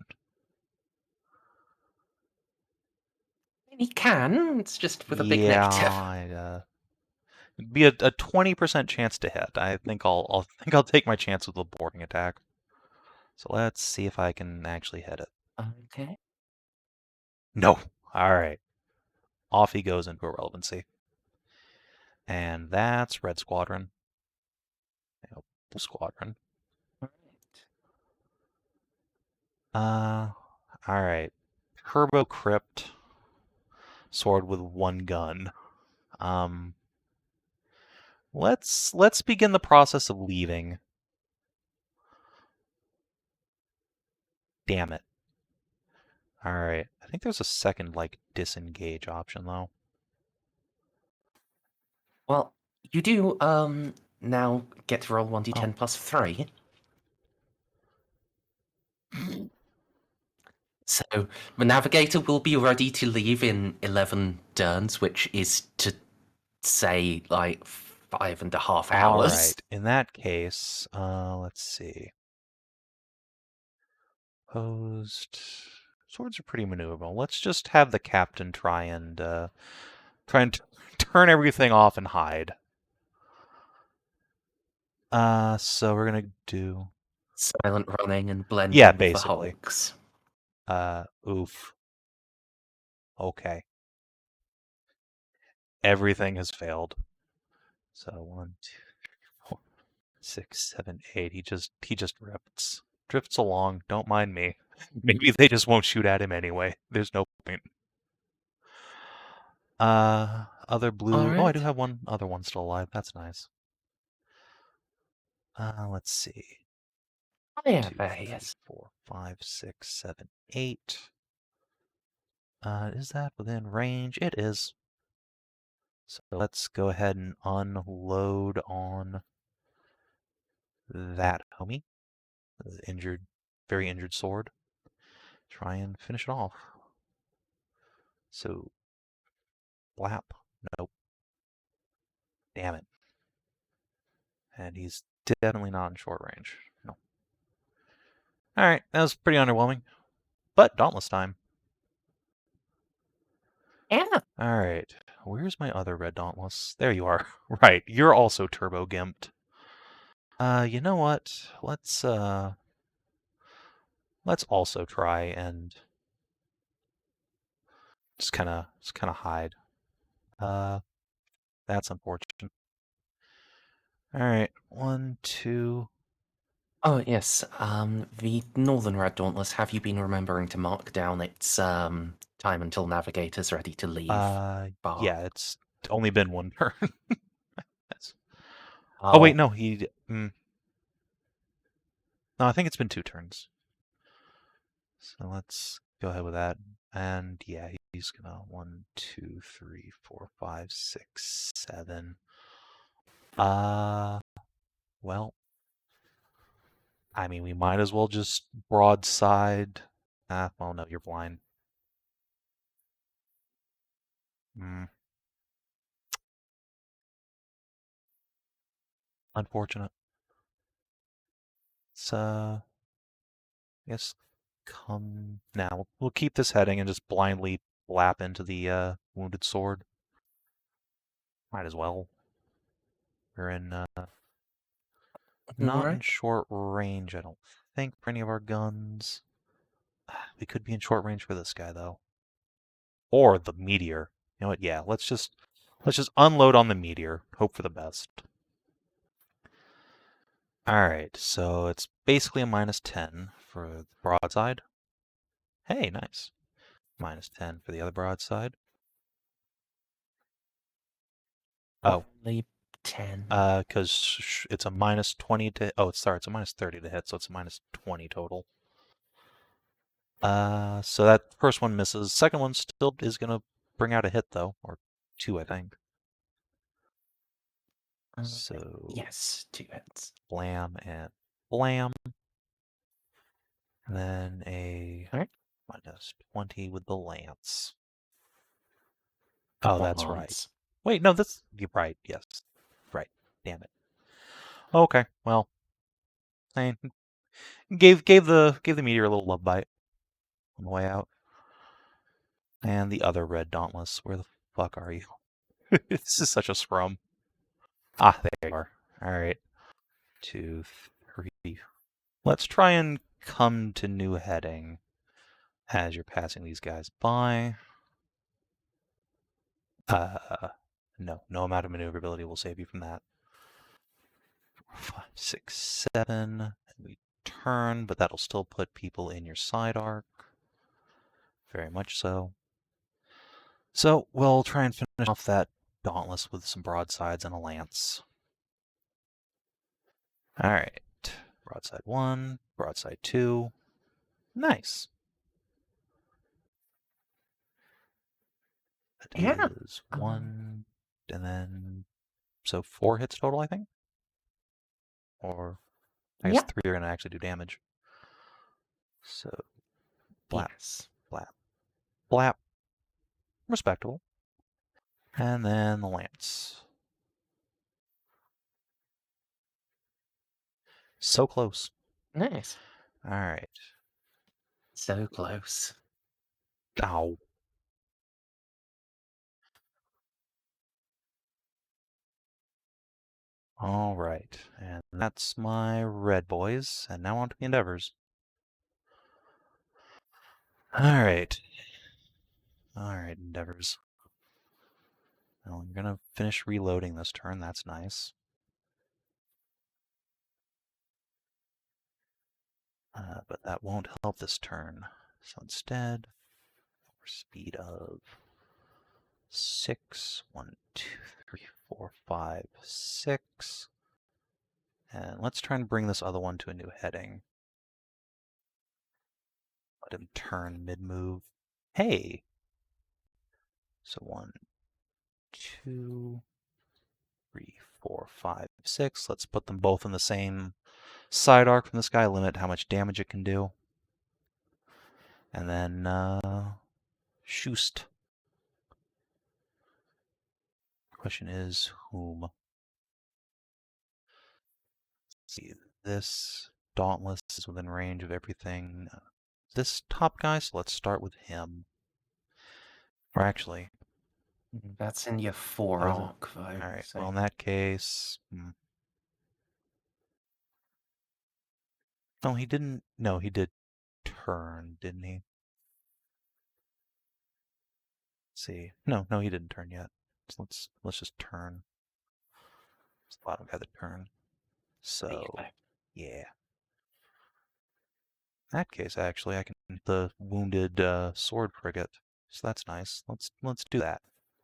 He can, it's just with a big Yeah, negative. it'd be a 20% chance to hit. I think I'll take my chance with the boarding attack. So let's see if I can actually hit it. Okay. No. All right. Off he goes into irrelevancy. And that's Red Squadron. Blue Squadron. All right. Turbo Crypt. Sword with 1 gun. Let's begin the process of leaving. Damn it. All right. I think there's a second, like, disengage option, though. Well, you do now get to roll 1d10 plus 3. So the navigator will be ready to leave in 11 turns, which is to say like 5.5 hours. All right. In that case, let's see. Opposed. Swords are pretty maneuverable. Let's just have the captain try and Try and turn everything off and hide. So we're gonna do Silent running and blending Yeah, with the basically. hulks. Oof. Okay. Everything has failed. So 1, 2, 4, 6, 7, 8. He just drifts along. Don't mind me. Maybe they just won't shoot at him anyway. There's no point. Other blue. Oh, I do Alright. have one other one still alive. That's nice. Let's see. Oh, yeah, 2, there he 3, is. 4, 5, 6, 7, 8. Is that within range? It is. So let's go ahead and unload on that homie. The injured, very injured sword. Try and finish it off. So, blap. Nope. Damn it. And he's definitely not in short range. No. Alright, that was pretty underwhelming. But Dauntless time. Yeah. Alright, where's my other red Dauntless? There you are. Right, you're also turbo gimped. You know what? Let's also try and just kind of hide. That's unfortunate. Alright, 1, 2. Oh, yes. The Northern Red Dauntless, have you been remembering to mark down its time until Navigator's ready to leave? Bar? Yeah, it's only been one turn. Yes. Oh, wait, no, no, I think it's been 2 turns. So let's go ahead with that. And yeah, he's gonna 1, 2, 3, 4, 5, 6, 7. Well, I mean, we might as well just broadside. Well, no, you're blind. Unfortunate. So, I guess come now. We'll keep this heading and just blindly lap into the wounded sword. Might as well. We're in not in Alright. short range, I don't think, for any of our guns. We could be in short range for this guy though. Or the meteor. You know what? Yeah, let's just unload on the meteor. Hope for the best. Alright, so it's basically a -10 for the broadside. Hey, nice. -10 for the other broadside. Oh. Only 10. Because it's a -20 to... Oh, sorry, it's a -30 to hit, so it's a -20 total. So that first one misses. Second one still is going to bring out a hit, though. Or 2, I think. So... Yes, 2 hits. Blam and blam. And then a -20 with the lance. Oh, that's right. Wait, no, you're right. Yes, right. Damn it. Okay, well, I gave the meteor a little love bite on the way out. And the other red Dauntless. Where the fuck are you? This is such a scrum. Ah, there you are. All right. 2, 3. Let's try and come to new heading as you're passing these guys by. No amount of maneuverability will save you from that. 4, 5, 6, 7. And we turn, but that'll still put people in your side arc. Very much so. So we'll try and finish off that Dauntless with some broadsides and a lance. All right. Broadside 1, broadside 2. Nice. That is 1, and then... So 4 hits total, I think? Or I guess 3 are going to actually do damage. So, blap, blap, blap. Respectable. And then the lance. So close. Nice. All right. So close. Ow. All right, and that's my red boys, and now on to the endeavors. All right, endeavors. Well, you're gonna finish reloading this turn. That's nice. But that won't help this turn. So instead, for speed of 6, 1, 2, 3, 4, 5, 6. And let's try and bring this other one to a new heading. Let him turn mid-move. Hey! So 1, 2, 3, 4, 5, 6. Let's put them both in the same side arc from this guy, limit how much damage it can do. And then, Shoost. Question is, whom? Let's see, this Dauntless is within range of everything. This top guy, so let's start with him. Or actually, That's in your 4 Oh, is it? arc, though. alright, So. well in that case... No, he didn't... No, he did turn, didn't he? Let's see. No, he didn't turn yet. So let's just turn. It's the bottom guy that turned. So, yeah. In that case, actually, I can the wounded sword frigate. So that's nice. Let's do that.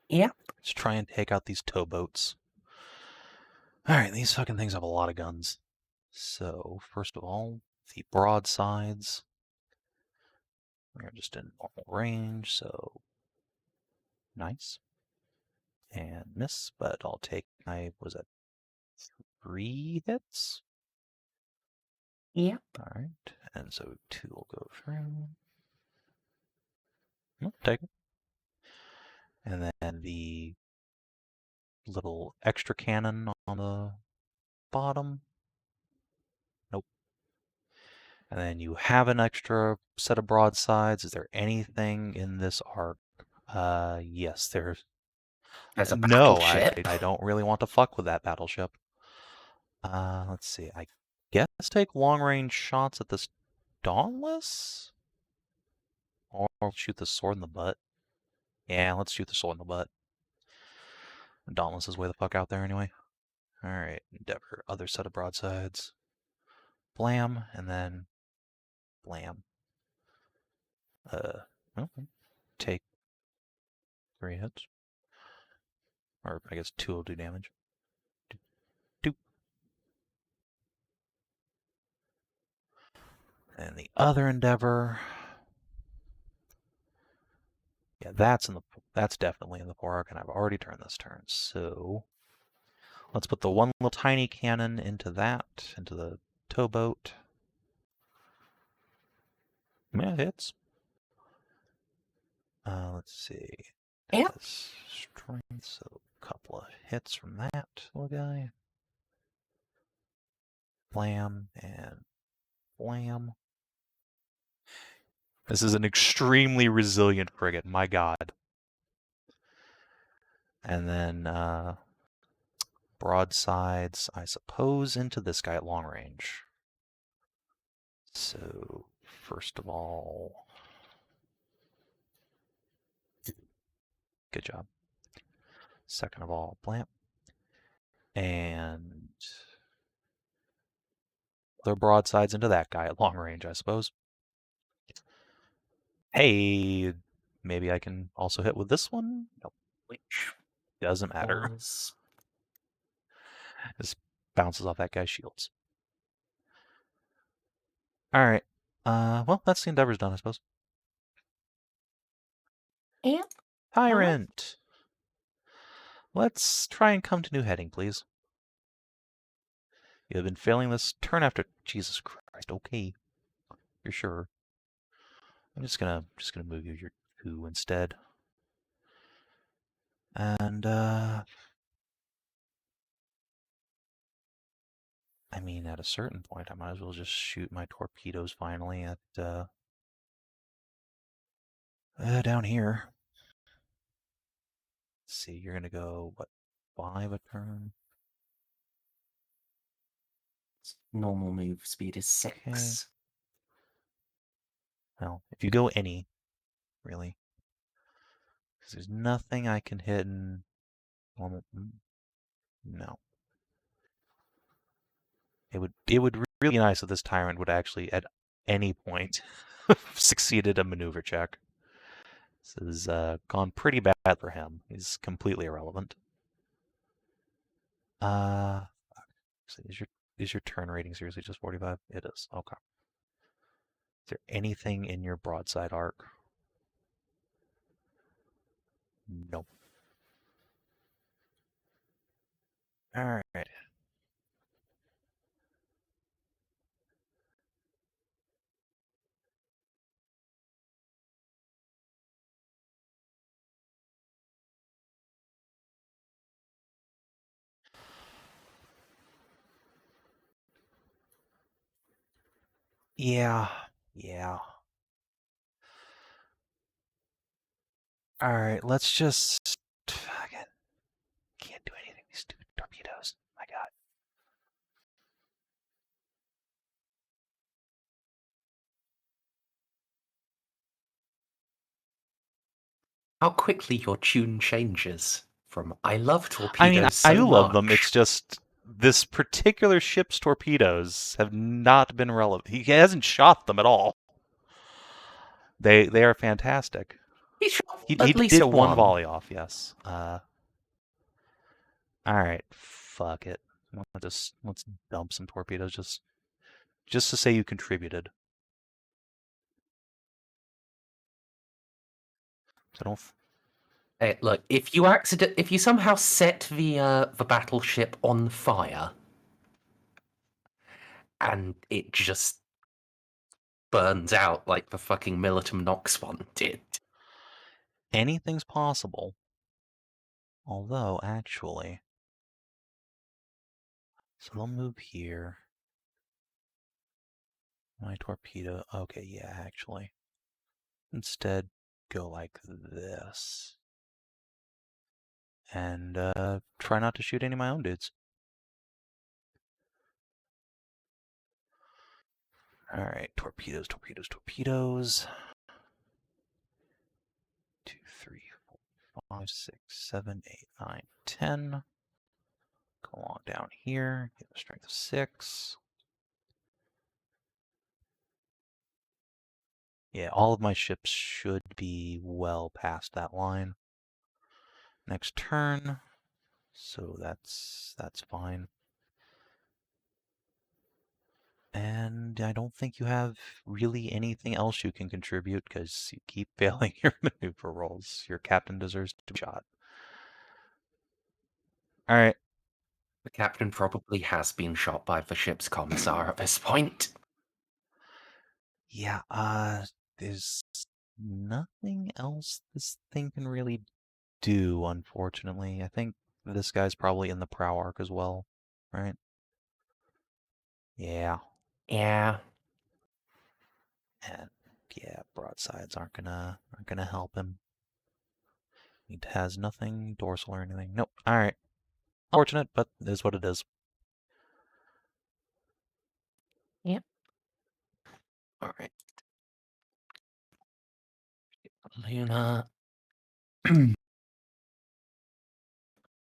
Yeah. Let's try and take out these towboats. Alright, these fucking things have a lot of guns. So, first of all, the broadsides. We're just in normal range, so nice. And miss, but I'll take was it 3 hits? Yeah. Alright, and so 2 will go through. Take it. And then the little extra cannon on the bottom. Nope. And then you have an extra set of broadsides. Is there anything in this arc? Yes, there's... There's a No, battleship. I don't really want to fuck with that battleship. Let's see. I guess take long-range shots at this Dauntless? Or shoot the sword in the butt. Yeah, let's shoot the sword in the butt. Dauntless is way the fuck out there anyway. Alright, Endeavor. Other set of broadsides. Blam, and then blam. Okay. Take 3 hits. Or I guess 2 will do damage. 2. And the other Endeavor. Yeah, that's definitely in the fork, and I've already turned this turn. So let's put the one little tiny cannon into the towboat. Yeah, it hits. Let's see. Yeah. Strength, so a couple of hits from that little guy. Blam and blam. This is an extremely resilient frigate, my god. And then broadsides, I suppose, into this guy at long range. So, first of all... Good job. Second of all, blam. And... other broadsides into that guy at long range, I suppose. Hey, maybe I can also hit with this one? Nope. Which Doesn't matter. was... Just bounces off that guy's shields. Alright. Well, that's the Endeavor's done, I suppose. Yeah. Tyrant! Let's try and come to new heading, please. You have been failing this turn after... Jesus Christ, okay. You're sure. I'm just gonna move you your 2 instead. And, I mean, at a certain point, I might as well just shoot my torpedoes finally at, down here. Let's see, you're gonna go, what, 5 a turn? normal move speed is 6. Okay. Well, if you go any, really. Because there's nothing I can hit in normal. No. It would really be nice if this tyrant would actually, at any point, succeeded a maneuver check. This has gone pretty bad for him. He's completely irrelevant. So is your turn rating seriously just 45? It is. Okay. Is there anything in your broadside arc? Nope. All right. Yeah. All right, let's just. Again, can't do anything. These stupid torpedoes. My God. How quickly your tune changes from "I love torpedoes I mean, so I do love them. much." It's just this particular ship's torpedoes have not been relevant. He hasn't shot them at all. They are fantastic. He shot He at least did one one. volley off. Yes. All right. Fuck it. Let's dump some torpedoes just to say you contributed. So don't. Hey, look, if you somehow set the battleship on fire, and it just burns out like the fucking Militum Nox one did. Anything's possible. Although, actually. So they'll move here. My torpedo. Okay, yeah, actually. Instead, go like this. And try not to shoot any of my own dudes. Alright, torpedoes. 2, 3, 4, 5, 6, 7, 8, 9, 10. Go along down here. Get a strength of 6. Yeah, all of my ships should be well past that line. Next turn. So that's fine. And I don't think you have really anything else you can contribute because you keep failing your maneuver rolls. Your captain deserves to be shot. All right. The captain probably has been shot by the ship's commissar at this point. Yeah, there's nothing else this thing can really do, unfortunately. I think this guy's probably in the prow arc as well, right? Yeah. Yeah. And yeah, broadsides aren't gonna help him. He has nothing dorsal or anything. Nope. All right. Unfortunate, but it is what it is. Yep. All right. Luna.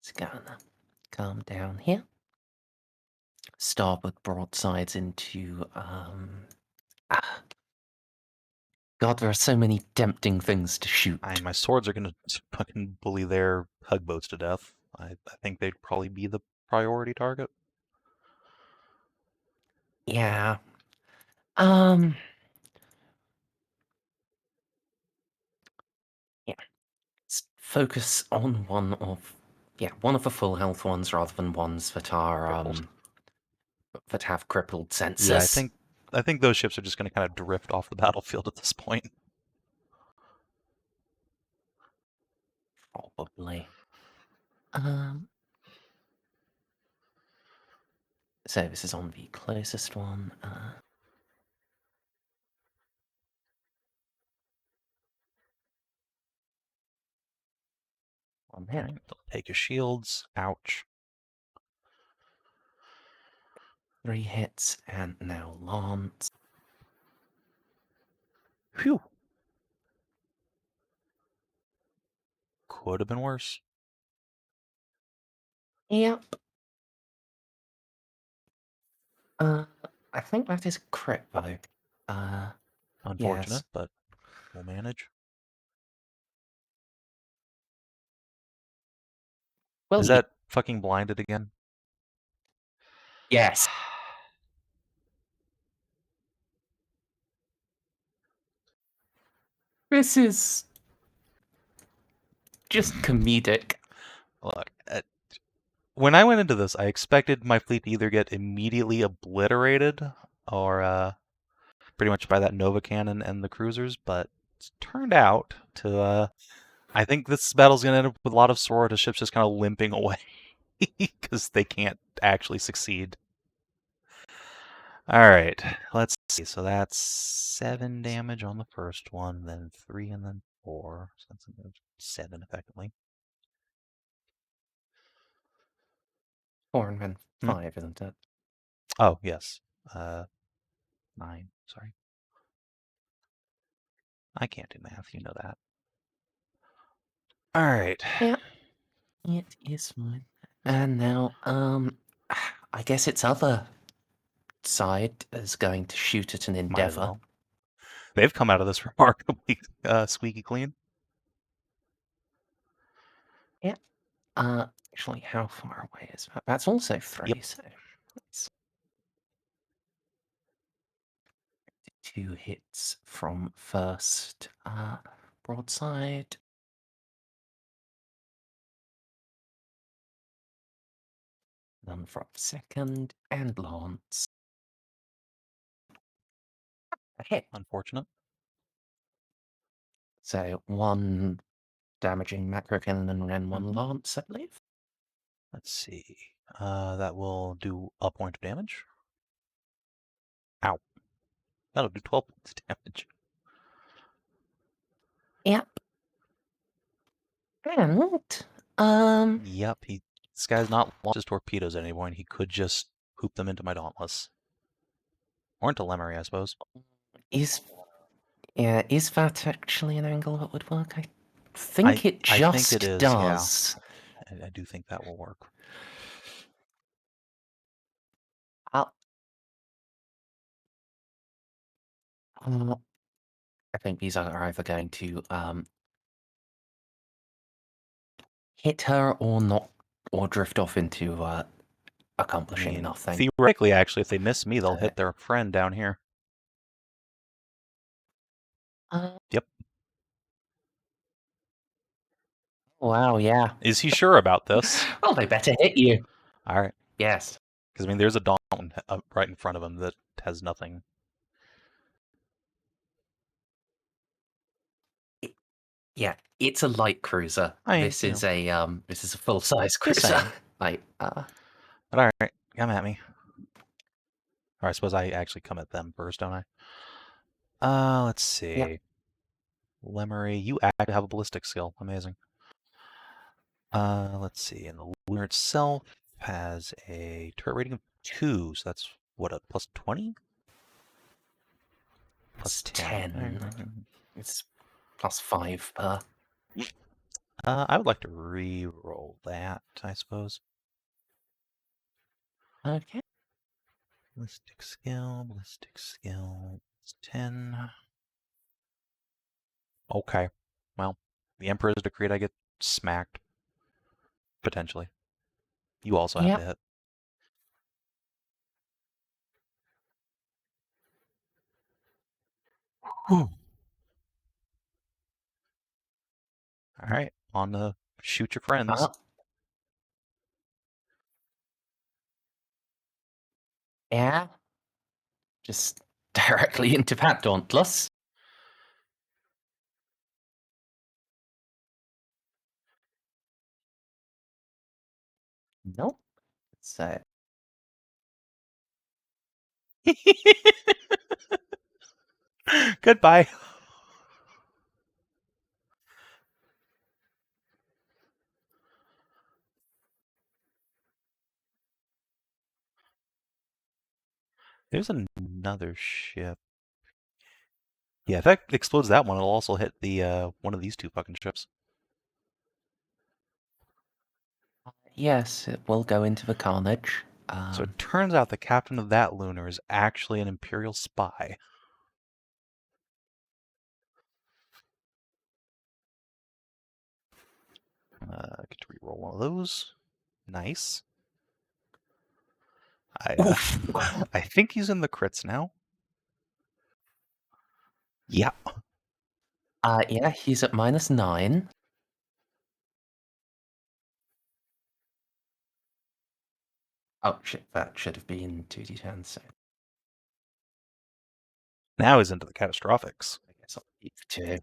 It's gonna come down here. Starboard broadsides into God, there are so many tempting things to shoot. My swords are gonna fucking bully their tugboats to death. I think they'd probably be the priority target. Yeah. Yeah. Let's focus on one of the full health ones rather than ones that are Crippled. that have crippled sensors. Yeah, I think those ships are just gonna kind of drift off the battlefield at this point. Probably. So this is on the closest one. One here. Take your shields. Ouch. 3 hits, and now Lance. Phew. Could have been worse. Yep. I think that is a crit, though. Unfortunate, Yes. but we'll manage. Well, Is that fucking blinded again? yes. This is just comedic. Look, when I went into this, I expected my fleet to either get immediately obliterated or pretty much by that Nova Cannon and the cruisers, but it's turned out to, I think this battle's going to end up with a lot of Sororitas ships just kind of limping away because they can't actually succeed. Alright, let's see. So that's 7 damage on the first one, then 3 and then 4. So that's 7 effectively. 4 and then 5, isn't it? Oh, yes. 9, sorry. I can't do math, you know that. Alright. Yeah. It is fine. And now, I guess its other side is going to shoot at an Might as endeavor. well. They've come out of this remarkably squeaky clean. Yeah. Actually, how far away is that? That's also 3, Yep. so it's 2 hits from first broadside. None from second, and Lance. A hit. Unfortunate. So 1 damaging macro cannon and then 1 Lance, I believe. Let's see. That will do a point of damage. Ow. That'll do 12 points of damage. Yep. And Yep, this guy's not launched his torpedoes anymore, and he could just poop them into my Dauntless. Or into Lémery, I suppose. is that actually an angle that would work? I think it I just think it is, does. yeah. I do think that will work. I think these are either going to hit her or not, or drift off into accomplishing nothing. Theoretically, actually, if they miss me, they'll hit their friend down here. Yep. Wow, yeah. Is he sure about this? Well, they better hit you. All right. Yes. Because, I mean, there's a Daunt right in front of him that has nothing. Yeah, it's a light cruiser. This is a full-size cruiser. But all right, come at me. Or I suppose I actually come at them first, don't I? Let's see. Yep. Lémery, you actually have a ballistic skill. Amazing. Let's see. And the lunar itself has a turret rating of 2, so that's what, a plus 20? Plus 10. It's plus 5 per. I would like to re-roll that, I suppose. Okay. Ballistic skill. It's 10. Okay. Well, the Emperor's decreed I get smacked. Potentially. You also have to hit. Whew. Alright, on to shoot your friends. Yeah. Just directly into that Dauntless. Nope. So. Goodbye. There's another ship. Yeah, if that explodes that one, it'll also hit the one of these two fucking ships. Yes, it will go into the carnage. So it turns out the captain of that lunar is actually an Imperial spy. Get to reroll one of those. Nice. I think he's in the crits now. Yeah. Yeah, he's at -9. Oh shit, that should have been 2d10, so Now he's into the catastrophics. I guess I'll keep 2.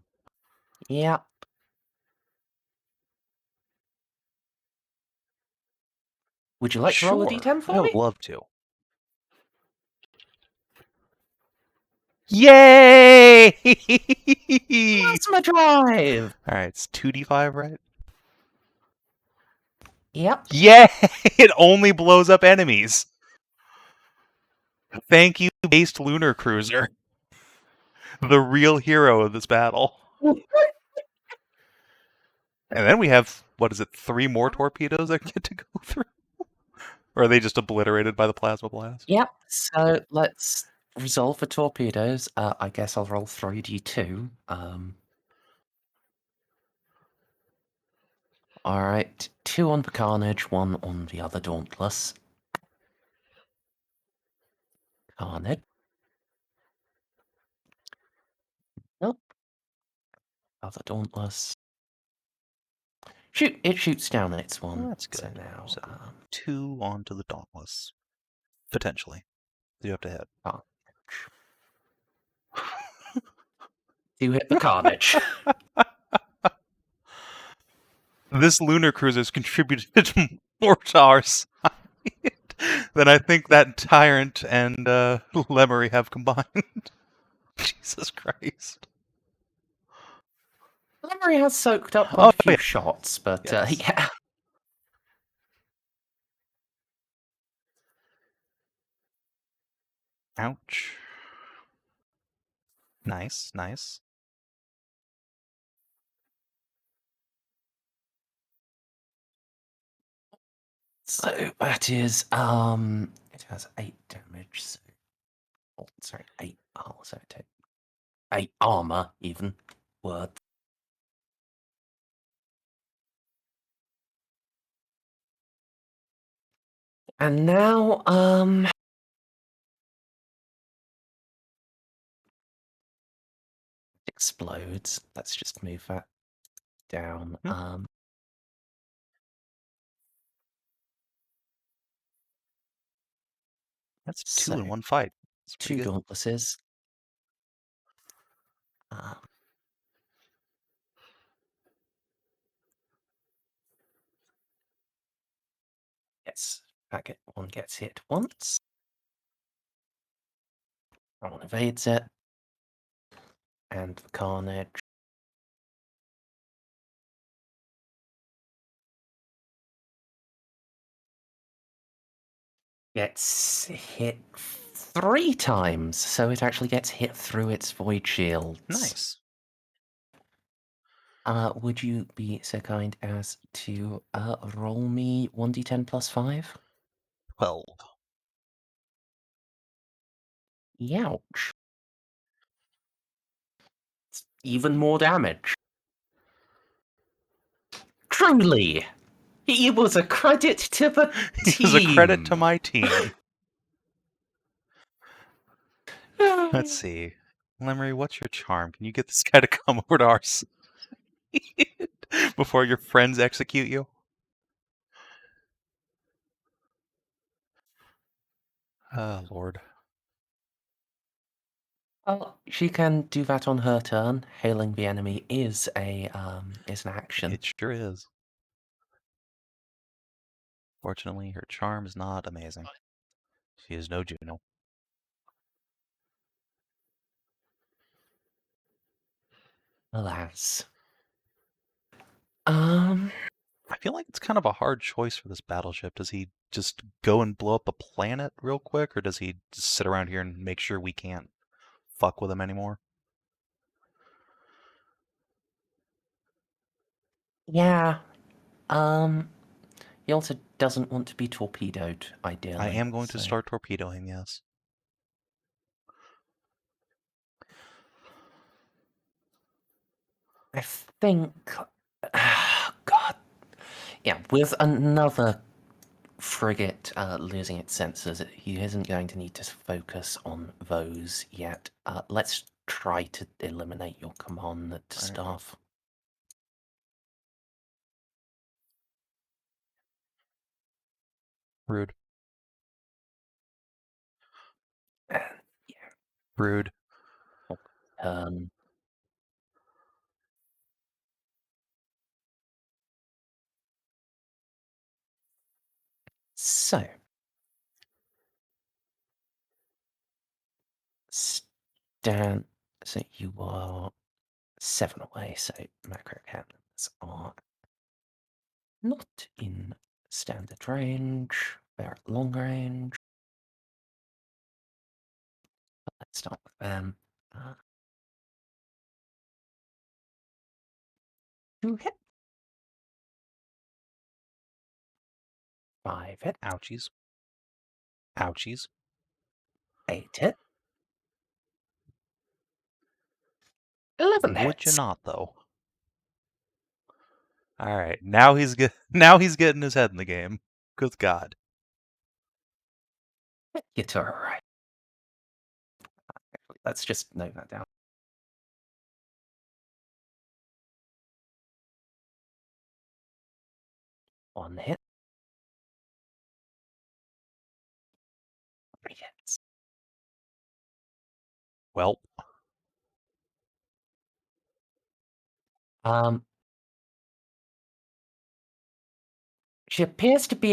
Yeah. Would you like to roll a d10 for I me? would love to. Yay! Plasma drive! Alright, it's 2d5, right? Yep. Yay! It only blows up enemies. Thank you, based lunar cruiser. The real hero of this battle. And then we have, what is it, 3 more torpedoes that get to go through? Or are they just obliterated by the plasma blast? Yep. So let's resolve the torpedoes. I guess I'll roll 3d2. Alright, 2 on the Carnage, 1 on the other Dauntless. Carnage. Nope. Other Dauntless. Shoot! It shoots down its one. Well, that's good. So now, So 2 onto the Dauntless. Potentially. You have to hit. Carnage. 2 hit the Carnage. This lunar cruiser's contributed more to our side than I think that Tyrant and Lémery have combined. Jesus Christ. Lémery has soaked up quite a few shots, but Yes. yeah. Ouch. Nice, nice. So that is it has 8 damage, so oh, sorry, 8 hull, so 8 armor even. Word. And now explodes. Let's just move that down. That's 2 So, in one fight. That's 2 pretty good. Dauntlesses. Yes, one gets hit once. That one evades it. And the Carnage. Gets hit 3 times, so it actually gets hit through its void shields. Nice. Would you be so kind as to roll me 1d10 plus 5? 12. Youch. It's even more damage. Truly, he was a credit to the team. He was a credit to my team. Let's see. Lémery, what's your charm? Can you get this guy to come over to our side before your friends execute you? Oh, Lord. Well, she can do that on her turn. Hailing the enemy is an action. It sure is. Fortunately, her charm is not amazing. She is no Juno. Alas. feel like it's kind of a hard choice for this battleship. Does he just go and blow up a planet real quick, or does he just sit around here and make sure we can't fuck with him anymore? Yeah. He also doesn't want to be torpedoed, ideally. I am going to so- start torpedoing, yes. I think. God. Yeah, with another frigate losing its sensors, he isn't going to need to focus on those yet. Let's try to eliminate your command Alright. staff. Rude. Yeah. Rude. So. Stand. So you are 7 away, so macro cannons are not in standard range. They're at long range. Let's start with them. 2 hit. 5 hit. Ouchies. Ouchies. 8 hit. 11 hits. Would you not, though? Alright, now he's getting his head in the game. Good God. You're to right. Let's just note that down. One hit. 3 hits. Well, She appears to be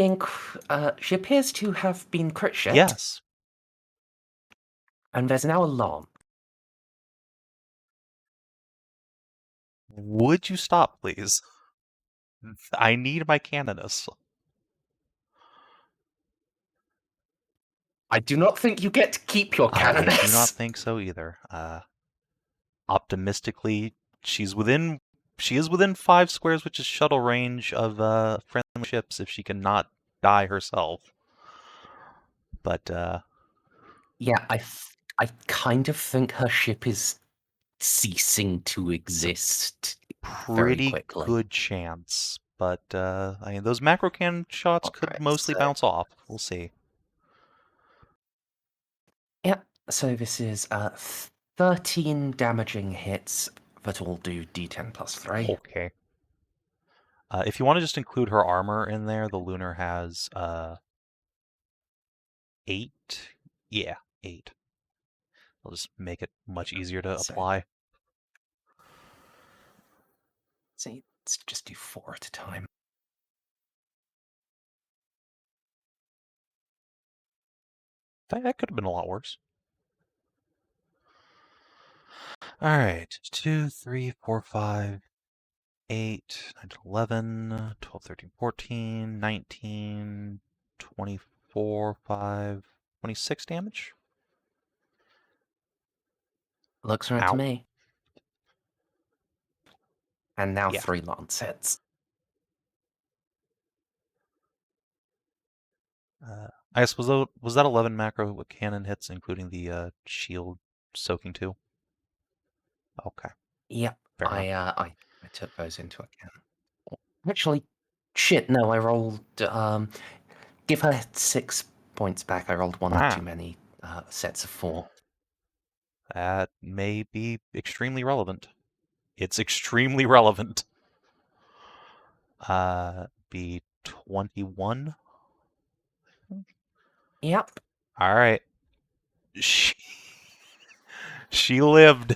she appears to have been crit shit. yes. And there's now alarm. Would you stop, please? I need my Canoness. I do not think you get to keep your Canoness. I do not think so either. Optimistically, she is within 5 squares, which is shuttle range of friendly ships if she cannot die herself. But Yeah, I kind of think her ship is ceasing to exist very pretty quickly. good chance. But I mean, those macro cannon shots could Alright, mostly so- bounce off. We'll see. Yeah, so this is 13 damaging hits that all do d10 plus 3. Okay. If you want to just include her armor in there, the Lunar has 8. Yeah, 8. I'll just make it much easier to So- apply. See, let's just do 4 at a time. That could have been a lot worse. Alright, 2, 3, 4, 5, 8, 9, 11, 12, 13, 14, 19, 24, 5, 26 damage? Looks right Ow. to me. And now Yeah. 3 lance hits. I guess, was that 11 macro with cannon hits, including the shield soaking too? Okay. Yep, Fair enough. I took those into account. Actually, shit, no, I rolled, give her 6 points back. I rolled one Ah. too many sets of 4. That may be extremely relevant. It's extremely relevant. Be 21. Yep. All right. She lived.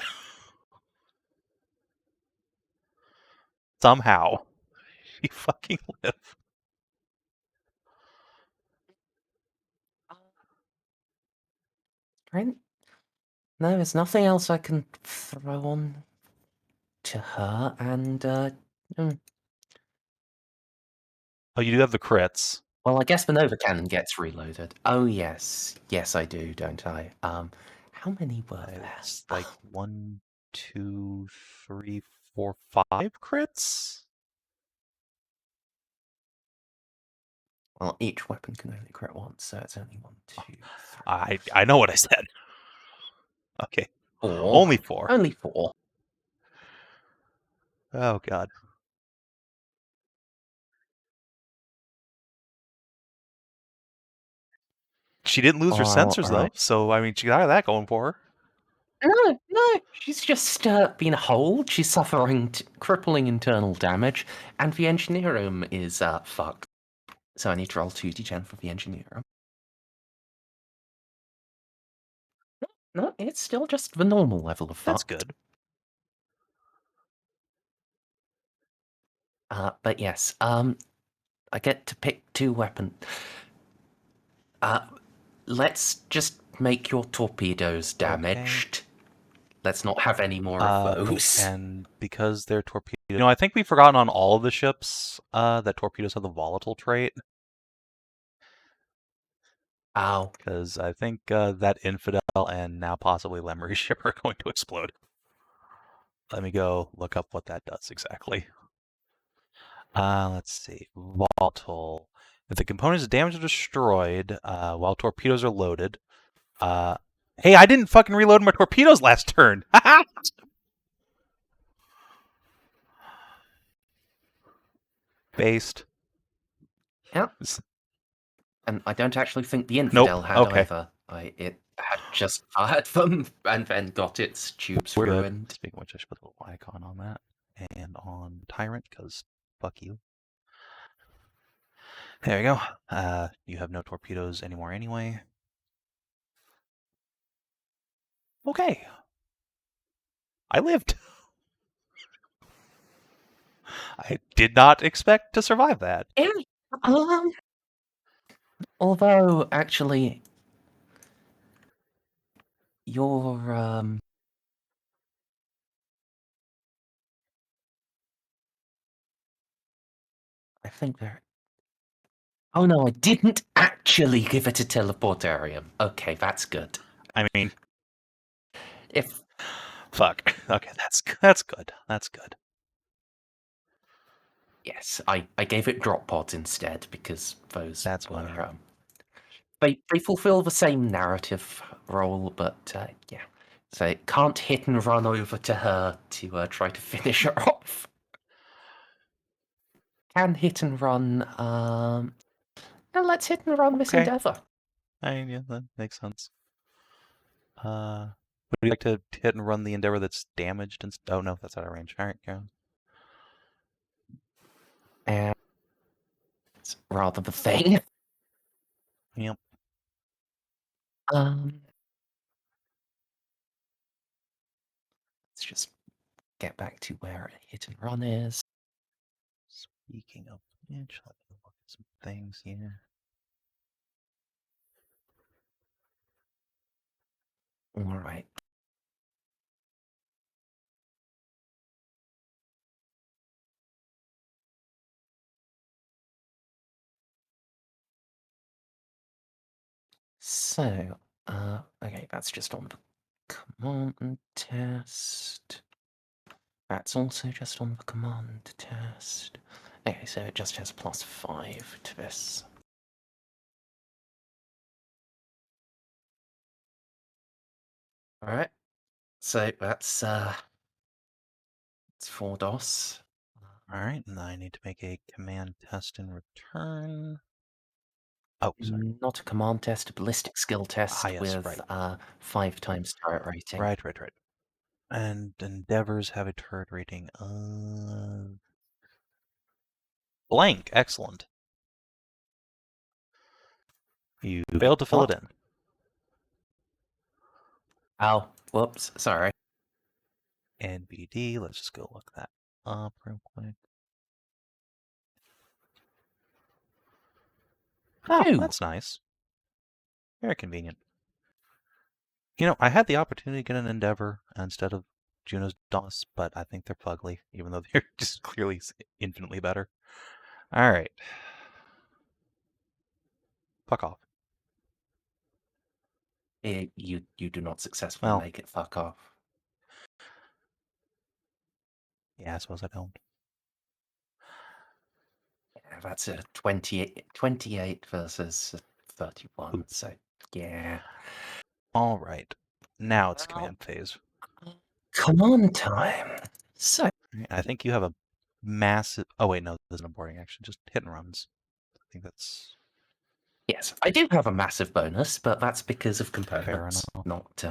Somehow. She fucking lived. Right? No, there's nothing else I can throw on to her, and Oh, you do have the crits. Well, I guess the Nova Cannon gets reloaded. Oh, yes. Yes, I do, don't I? How many were there? It's like 1, 2, 3, 4, 5 crits? Well, each weapon can only crit once, so it's only 1, 2, 3. I know what I said. Okay. 4. Only 4. Only 4. Oh, God. She didn't lose her sensors, though, Alright. so, I mean, she got that going for her. No, she's just been holed. She's suffering crippling internal damage, and the engineer room is fucked. So I need to roll 2d10 for the engineer room. No, it's still just the normal level of fucked. That's good. But yes, I get to pick 2 weapons. Let's just make your torpedoes damaged. Okay. Let's not have any more of those. And because they're torpedoes... You know, I think we've forgotten on all of the ships that torpedoes have the volatile trait. Ow. Because I think that Infidel and now possibly Lémery ship are going to explode. Let me go look up what that does exactly. Let's see. Volatile. If the component is damaged or destroyed while torpedoes are loaded... hey, I didn't fucking reload my torpedoes last turn! Based. Yep. And I don't actually think the Infidel had either. It had just fired them and then got its tubes ruined. Speaking of which, I should put a little icon on that. And on Tyrant, because fuck you. There we go. You have no torpedoes anymore anyway. Okay. I lived. I did not expect to survive that. Yeah. Although, actually, your I think there. Oh no, I didn't actually give it a teleportarium. Okay, that's good. I mean, If fuck. Okay, that's good. That's good. yes, I gave it drop pods instead because those That's were why. they fulfill the same narrative role, but yeah. So it can't hit and run over to her to try to finish her off. Can hit and run. Now let's hit and run this endeavor. Yeah, that makes sense. Would you like to hit and run the endeavor that's damaged? Oh no, that's out of range. All right, go. And it's rather the thing. Yep. Let's just get back to where hit and run is. Speaking of which, let me look at some things here. All right. So, okay, that's just on the command test. That's also just on the command test. Okay, so it just has +5 to this. Alright. So that's it's 4 DOS. Alright, and I need to make a command test in return. Oh, sorry. Not a command test, a ballistic skill test yes, with right. 5 times turret rating. Right. And endeavors have a turret rating blank. Excellent. You failed to fill it in. Oh, whoops, sorry. NBD, let's just go look that up real quick. Oh, that's nice. Very convenient. You know, I had the opportunity to get an Endeavor instead of Juno's DOS, but I think they're fugly, even though they're just clearly infinitely better. All right. Fuck off. You do not successfully Well. make it fuck off. Yeah, I suppose I don't. Yeah, that's a 28 versus 31. Ooh. So yeah. All right. Now it's Well, command phase. command time. So I think you have a massive... Oh, wait, no, this isn't a boarding action. Just hit and runs. I think that's... yes, I do have a massive bonus, but that's because of components, enough. not.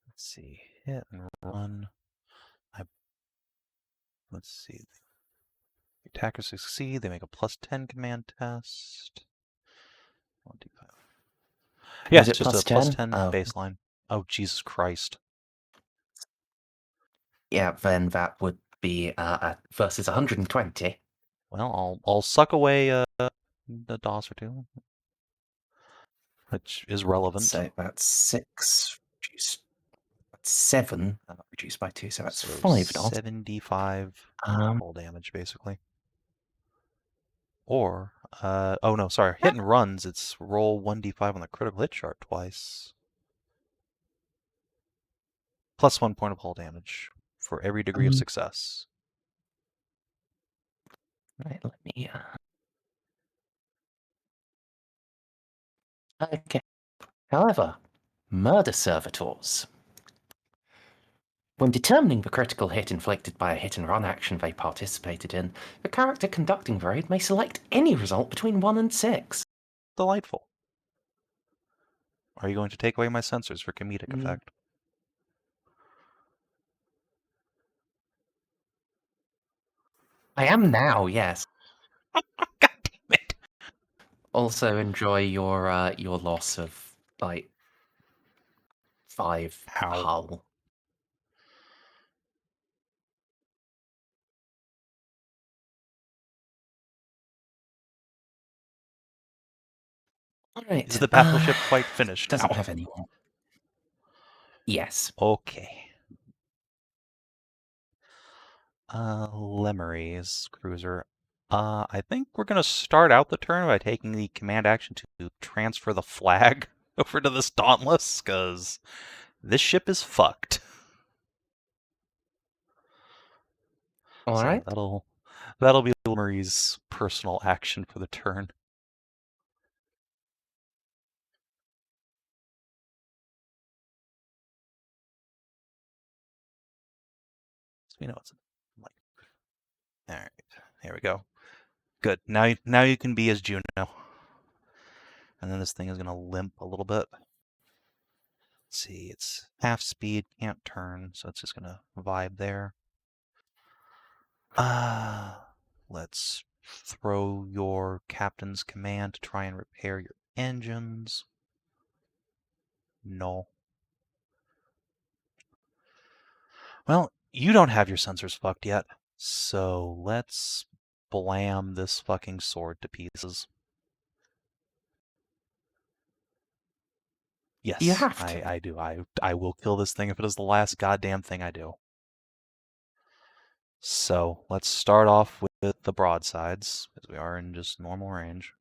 Let's see. Hit and run. Let's see. The attackers succeed. They make a +10 command test. 1d5. Yeah, Was it it's just a +10? +10 Oh. baseline. Oh, Jesus Christ. Yeah, then that would be versus 120. Well, I'll suck away the DOS or two, which is relevant. So that's 6 reduced. That's 7 reduced by 2, so that's So 5 DOS. 75 full damage, basically. Or, oh no, sorry, hit and runs, it's roll 1d5 on the critical hit chart twice. +1 point of hull damage for every degree of success. Right, let me. Okay. However, murder servitors. When determining the critical hit inflicted by a hit-and-run action they participated in, the character conducting the raid may select any result between 1 and 6. Delightful. Are you going to take away my sensors for comedic effect? I am now, yes. God damn it! Also enjoy your loss of, like, 5 Ow. hull. Alright. Is the battleship quite finished Doesn't now? have anyone. Yes. Okay. Lémery's cruiser. I think we're going to start out the turn by taking the command action to transfer the flag over to this Dauntless, because this ship is fucked. Alright. So that'll be Lémery's personal action for the turn. So we know it's like. All right, here we go. Good. Now you can be as Juno. And then this thing is going to limp a little bit. Let's see, it's half speed, can't turn, so it's just going to vibe there. Let's throw your captain's command to try and repair your engines. No. Well, you don't have your sensors fucked yet, so let's blam this fucking sword to pieces. Yes, You have to. I do. I will kill this thing if it is the last goddamn thing I do. So let's start off with the broadsides, because we are in just normal range.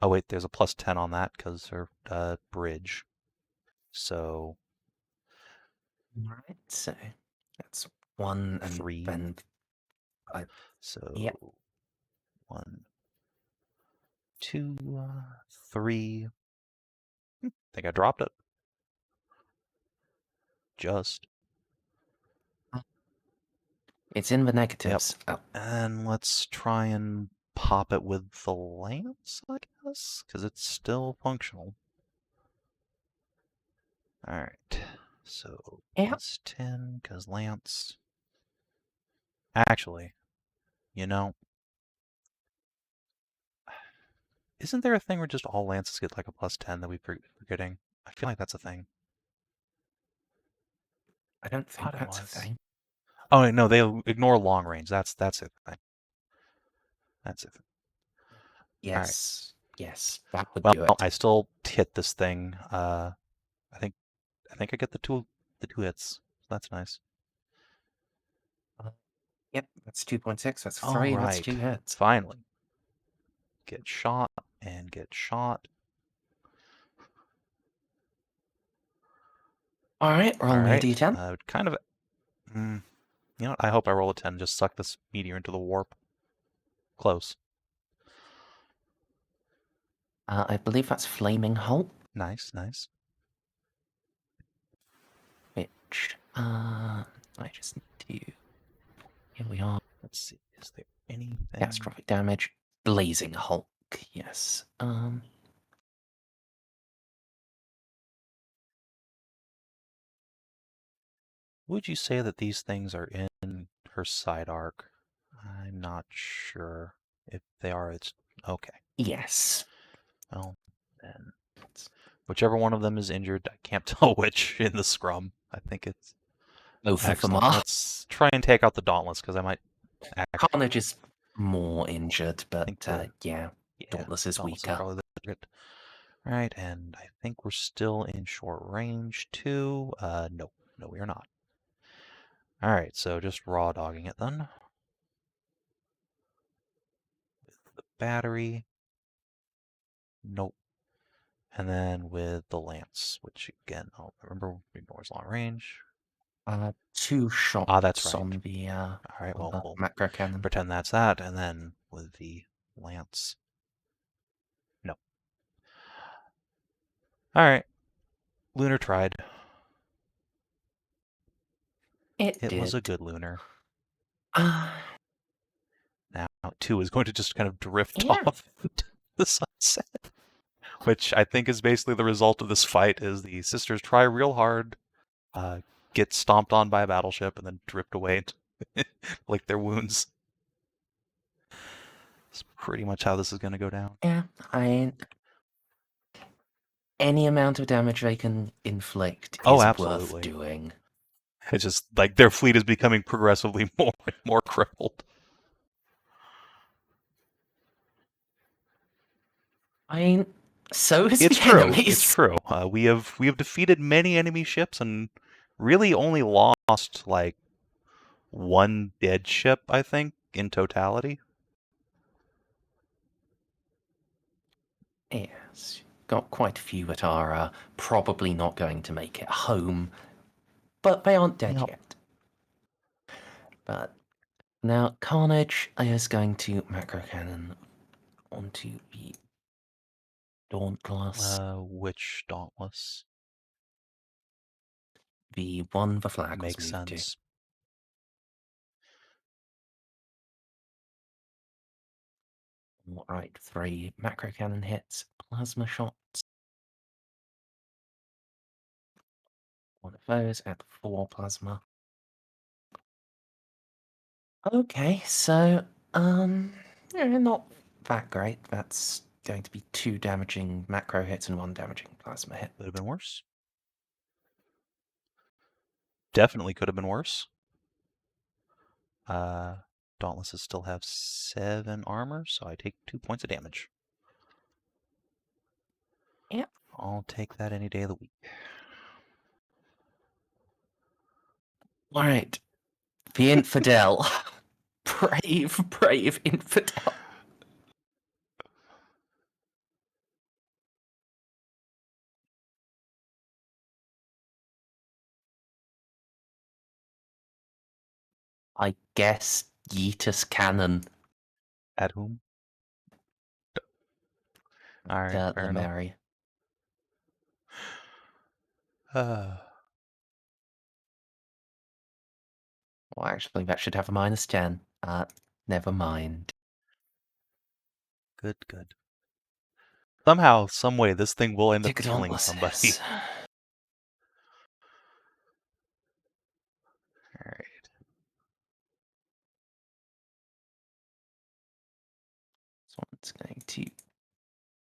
Oh wait, there's a +10 on that because they're bridge. So Alright, so that's 1 and 3. then So yep. 1, 2, 3. I think I dropped it. Just. It's in the negatives. Yep. Oh. And let's try and pop it with the lance, I guess, because it's still functional. Alright, so Yep. +10, because lance. Actually, you know, isn't there a thing where just all lances get like a +10 that we're forgetting? I feel like that's a thing. I don't think Thought it that's a was. thing. Oh no, they ignore long range. That's it. That's it. Yes. Yes, that would Well, do it. I still hit this thing. I think I get the two hits. So that's nice. Yep, that's 2.6. That's All 3. That's right. 2 hits. Finally. Get shot and get shot. All right, roll All me a right. d10. Kind of. You know what? I hope I roll a 10. Just suck this meteor into the warp. Close. I believe that's Flaming Halt, Nice, nice. which I just need to. Here we are. Let's see. Is there anything? Catastrophic damage. Blazing Hulk. Yes. Would you say that these things are in her side arc? I'm not sure. If they are, it's okay. Yes. Well, then whichever one of them is injured, I can't tell which in the scrum. I think it's Both of them excellent. are. Let's try and take out the Dauntless because I might. Carnage is more injured, but yeah, Dauntless is Dauntless weaker. probably the target. Right, and I think we're still in short range too. No, we are not. All right, so just raw dogging it then. With the battery. Nope. And then with the lance, which again, I'll remember ignores long range. 2 shots That's right. on the All right, well, we'll macro cannon. pretend that's that, and then with the lance. No. All right. Lunar tried. It was a did. good lunar. Uh, Now 2 is going to just kind of drift Yeah. off into the sunset, which I think is basically the result of this fight. Is the sisters try real hard, get stomped on by a battleship, and then drift away and lick their wounds. That's pretty much how this is going to go down. yeah, any amount of damage they can inflict is absolutely. worth doing. It's just like their fleet is becoming progressively more and more crippled. So is It's the true. enemies. It's true. We have defeated many enemy ships and really only lost like 1 dead ship, I think, in totality. Yes, got quite a few that are probably not going to make it home, but they aren't dead yet. But now Carnage is going to macro cannon onto the Dauntless. Which Dauntless? The one the flag Makes was moved sense. to. Alright, 3 macro cannon hits, plasma shots. One of those at 4 plasma. Okay, so not that great. That's going to be 2 damaging macro hits and 1 damaging plasma hit. Could have been worse. Definitely could have been worse. Dauntlesses still have 7 armor, so I take 2 points of damage. Yep. I'll take that any day of the week. Alright. The Infidel. brave Infidel. I guess Yeetus Cannon. At whom? Alright, fair enough. Lémery. Well, actually, that should have a -10. Never mind. Good. Somehow, some way, this thing will end up Take killing somebody. Alright. This one's going to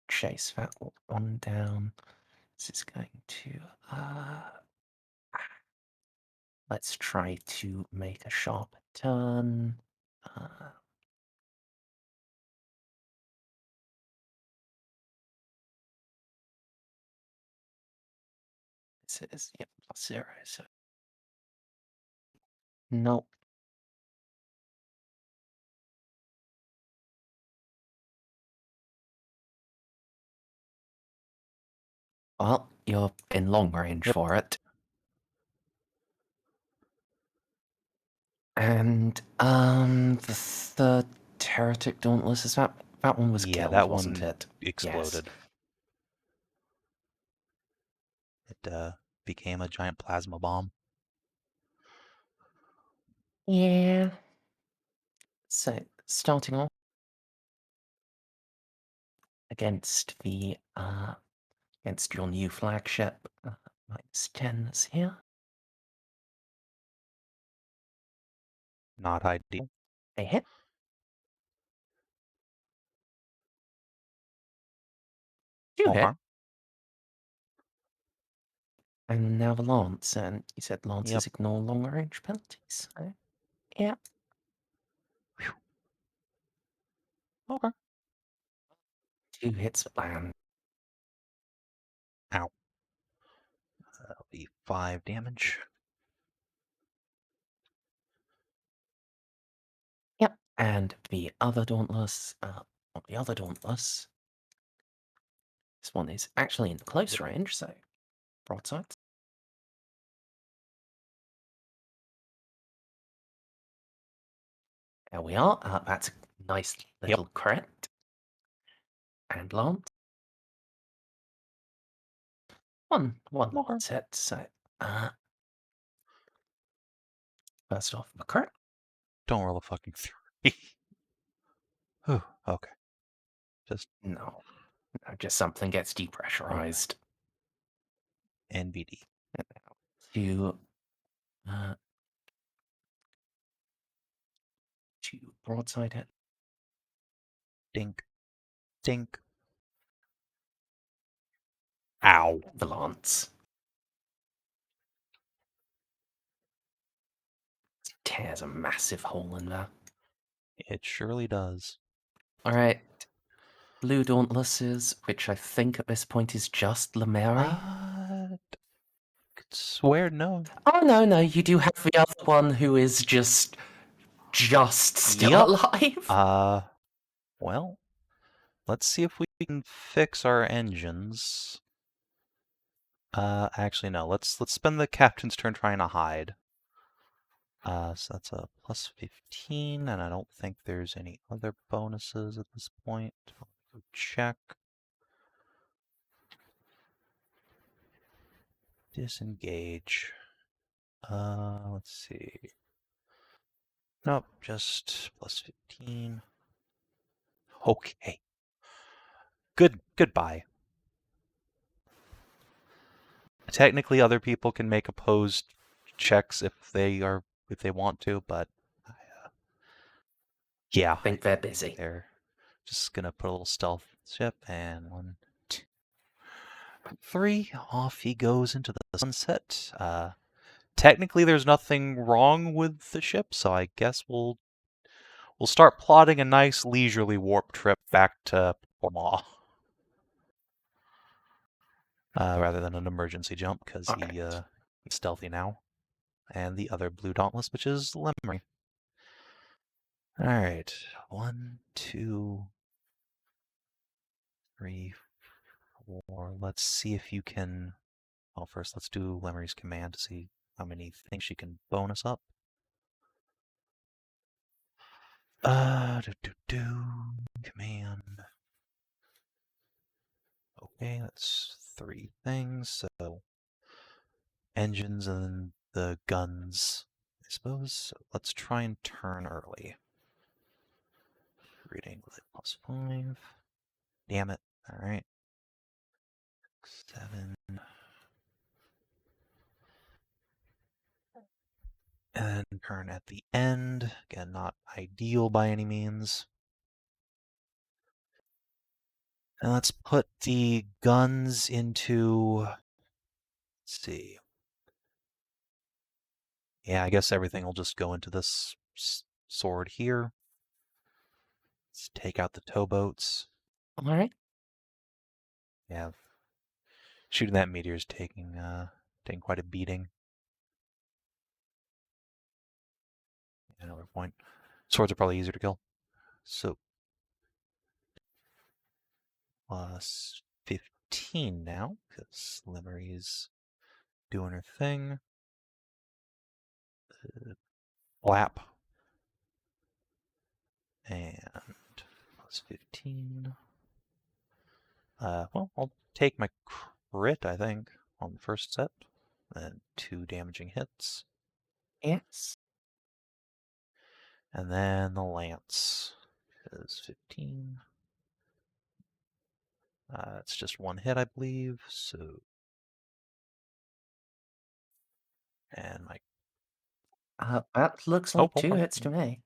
chase that one down. This is going to let's try to make a sharp turn. This is +0, so nope. Well, you're in long range Yep. for it. And the third Heretic Dauntless, is that one was Yeah, killed, that wasn't one it? exploded. It became a giant plasma bomb. Yeah. So, starting off against the against your new flagship, -10s here. Not ideal. A hit. Two hit. Okay. And now the lance, and you said lances Yep. ignore long range penalties. So, yeah. Okay. 2 hits land. Ow. That'll be 5 damage. Yep. And the other Dauntless, not the other Dauntless. This one is actually in close range, so broadsides. There we are. That's a nice little crit. And lance. One Okay. lance hit, so first off, the crit. Don't roll a fucking 3. Whew, okay. Just No, just something gets depressurized. NBD. To broadside hit. Dink. Dink. Ow. The lance. Tears a massive hole in there. It surely does. Alright. Blue Dauntlesses, which I think at this point is just Lémery. Could swear no. Oh, no, you do have the other one who is just still Yep. alive. Well, let's see if we can fix our engines. Actually, no. Let's spend the captain's turn trying to hide. So that's a +15, and I don't think there's any other bonuses at this point. I'll go check. Disengage. Let's see. Nope, just +15. Okay. Goodbye. Technically, other people can make opposed checks if they want to, but yeah, I think they're busy. they're just gonna put a little stealth ship, and 1, 2, 3. Off he goes into the sunset. Technically, there's nothing wrong with the ship, so I guess we'll start plotting a nice leisurely warp trip back to Portmore. Rather than an emergency jump, because he's stealthy now. And the other blue dauntless, which is Lémery. Alright. 1, 2, 3, 4. Let's see if you can... Well, first let's do Lémery's command to see how many things she can bonus up. Command. Okay, that's 3 things, so... Engines and the guns, I suppose. So let's try and turn early. Reading with it +5. Damn it. Alright. 7. And then turn at the end. Again, not ideal by any means. And let's put the guns into... Let's see. Yeah, I guess everything will just go into this sword here. Let's take out the towboats. Alright. Yeah. Shooting that meteor is taking quite a beating. Another point. Swords are probably easier to kill. So +15. 15 now, because Lémery's doing her thing. Flap. And plus 15. Well, I'll take my crit, I think, on the first set. And 2 damaging hits. Yes. And then the lance is 15. It's just 1 hit, I believe. So, and my That looks like 2 hits to me.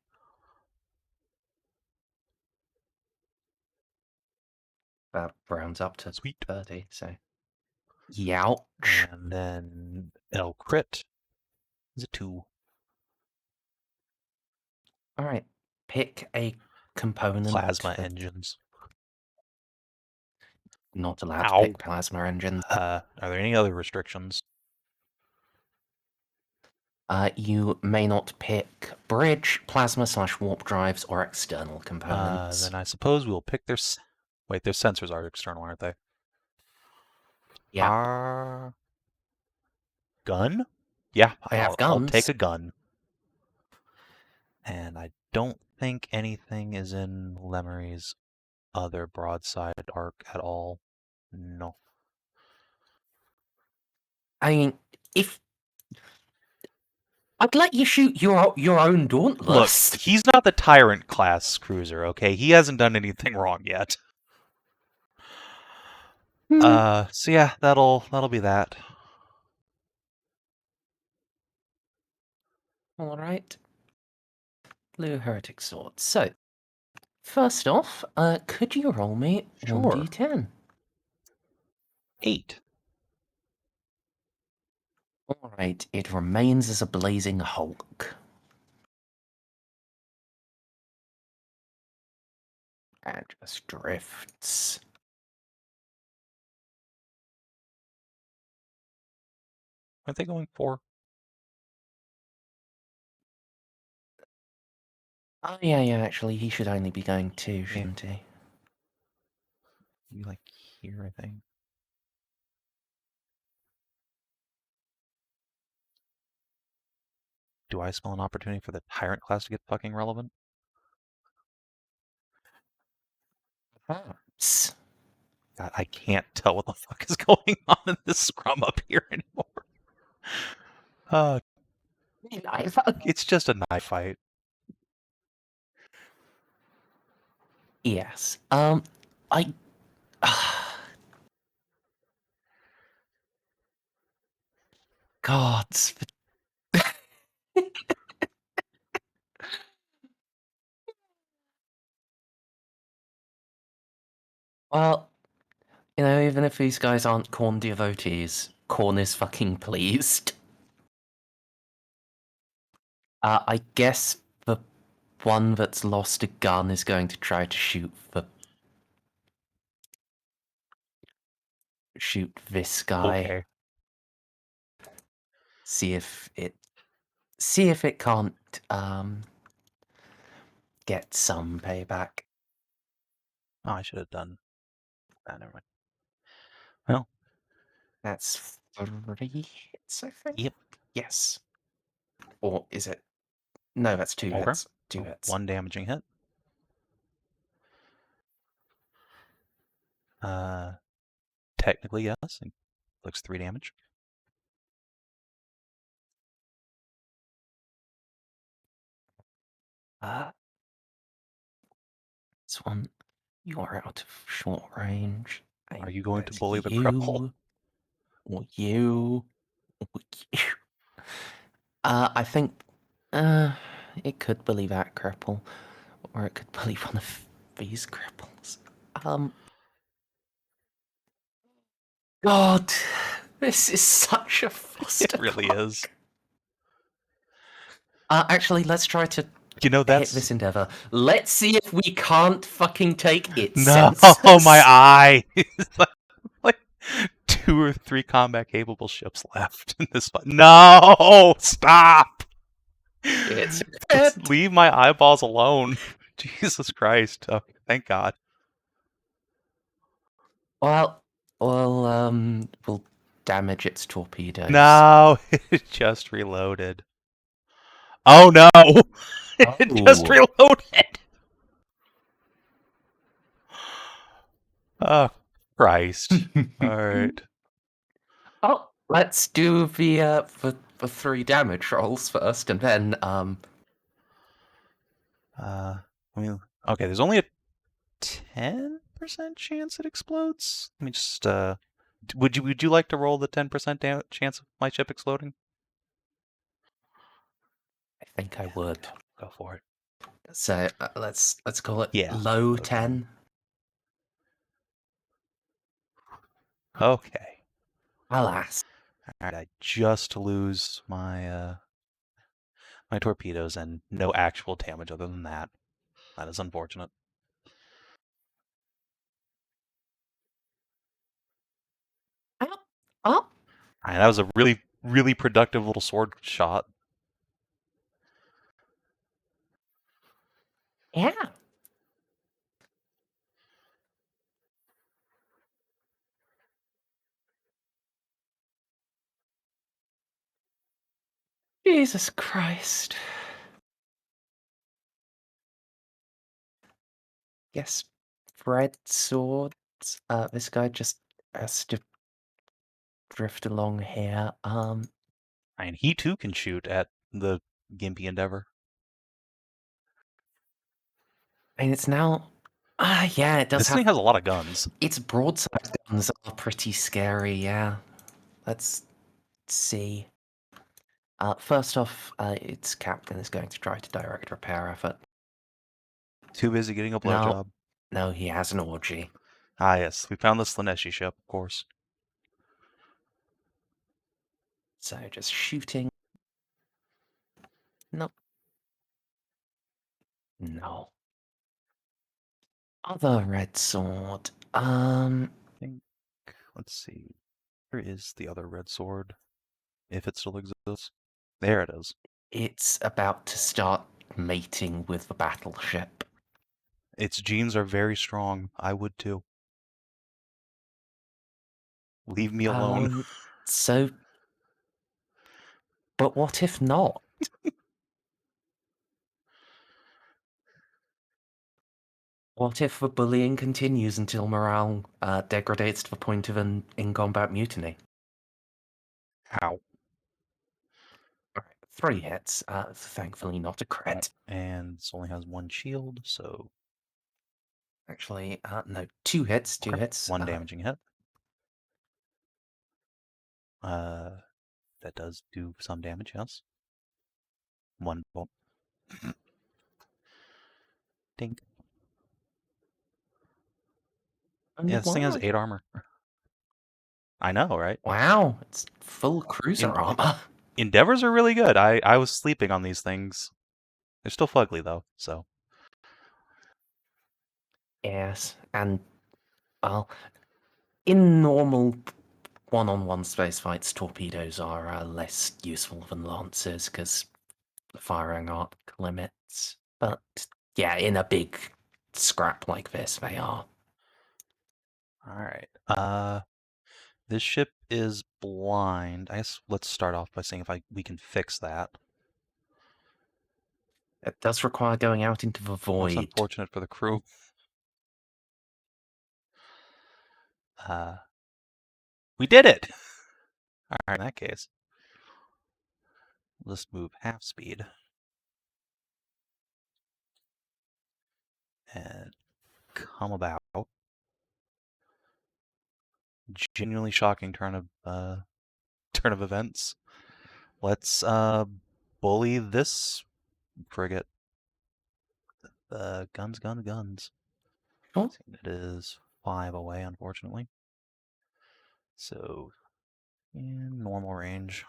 That rounds up to Sweet. 30, so. Youch. And then L crit is a 2. Alright. Pick a component. Plasma engines. Not allowed Ow. to pick plasma engines. Are there any other restrictions? You may not pick bridge, plasma/warp drives, or external components. Then I suppose we'll pick their... Wait, their sensors are external, aren't they? Yeah. Gun? Yeah, I'll take guns. a gun. And I don't think anything is in Lémery's other broadside arc at all. No. I mean, if I'd let you shoot your own Dauntless. Look, he's not the Tyrant class cruiser, okay? He hasn't done anything wrong yet. So yeah, that'll be that. All right. Blue Heretic Sword. So, first off, could you roll me Sure. 1d10? 8. All right. It remains as a blazing hulk. And just drifts. Aren't they going 4? Oh, yeah, actually, he should only be going 2, shouldn't he? Maybe like here, I think. Do I smell an opportunity for the Tyrant class to get fucking relevant? Perhaps. God, I can't tell what the fuck is going on in this scrum up here anymore. It's just a knife fight. Yes. Gods. Well, even if these guys aren't Khorne devotees, Khorne is fucking pleased. I guess the one that's lost a gun is going to try to shoot this guy. Okay. See if it can't get some payback. Oh, I should have done that. Never mind. Well, That's 3 hits, I think. Yep. Yes. Or is it? No, that's 2 hits. 2 so hits. 1 damaging hit. Technically, yes. It looks 3 damage. This one, you are out of short range. Are you going to bully the you, cripple? Or you? Or you? I think it could bully that cripple, or it could bully one of these cripples. God, this is such a foster. It really is. Actually, let's try to hit That's this endeavor. Let's see if we can't fucking take it. No, my eye. It's like 2 or 3 combat capable ships left in this fight. No, stop. It's leave my eyeballs alone. Jesus Christ. Okay, thank God. Well, We'll damage its torpedoes. No, it just reloaded. Oh no! It just Oh. reloaded! Oh, Christ. Alright. Oh, let's do the 3 damage rolls first, and then Okay, there's only a 10% chance it explodes? Let me just, would you like to roll the 10% chance of my ship exploding? I think I would. Go for it. So let's call it Yeah, low low 10. Okay. Alas. Alright, I just lose my, my torpedoes and no actual damage other than that. That is unfortunate. Oh, oh, Alright, that was a really, really productive little sword shot. yeah. Jesus Christ. Yes, red swords. This guy just has to drift along here. And he too can shoot at the Gimpy Endeavor. And it's now. Yeah, it does This have. thing has a lot of guns. Its broadside guns are pretty scary. Yeah. Let's see. First off, its captain is going to try to direct repair effort. Too busy getting a blowjob. No, he has an orgy. Ah, yes. We found the Slaneshi ship, of course. So just shooting. Nope. No. Other red sword. I think, let's see. Where is the other red sword? If it still exists. There it is. It's about to start mating with the battleship. Its genes are very strong. I would too. Leave me alone. So. But what if not? What if the bullying continues until morale degrades to the point of an in-combat mutiny? How? Alright, 3 hits. Thankfully not a crit. And this only has one shield, so Actually, no, 2 hits. 2 okay. hits. One damaging hit. That does do some damage, yes. One bolt. Dink. Only Yeah, this thing has one. 8 armor. I know, right? Wow, it's full cruiser armor. Endeavors are really good. I was sleeping on these things. They're still fugly, though, so. Yes, and, well, in normal one-on-one space fights, torpedoes are less useful than lancers because the firing arc limits. But yeah, in a big scrap like this, they are. Alright. This ship is blind. I guess let's start off by seeing if we can fix that. It does require going out into the That's void. unfortunate for the crew. We did it! Alright, in that case. Let's move half speed. And come about. Genuinely shocking turn of events. Let's bully this frigate. Guns. Oh, It is 5 away, unfortunately. So, in normal range.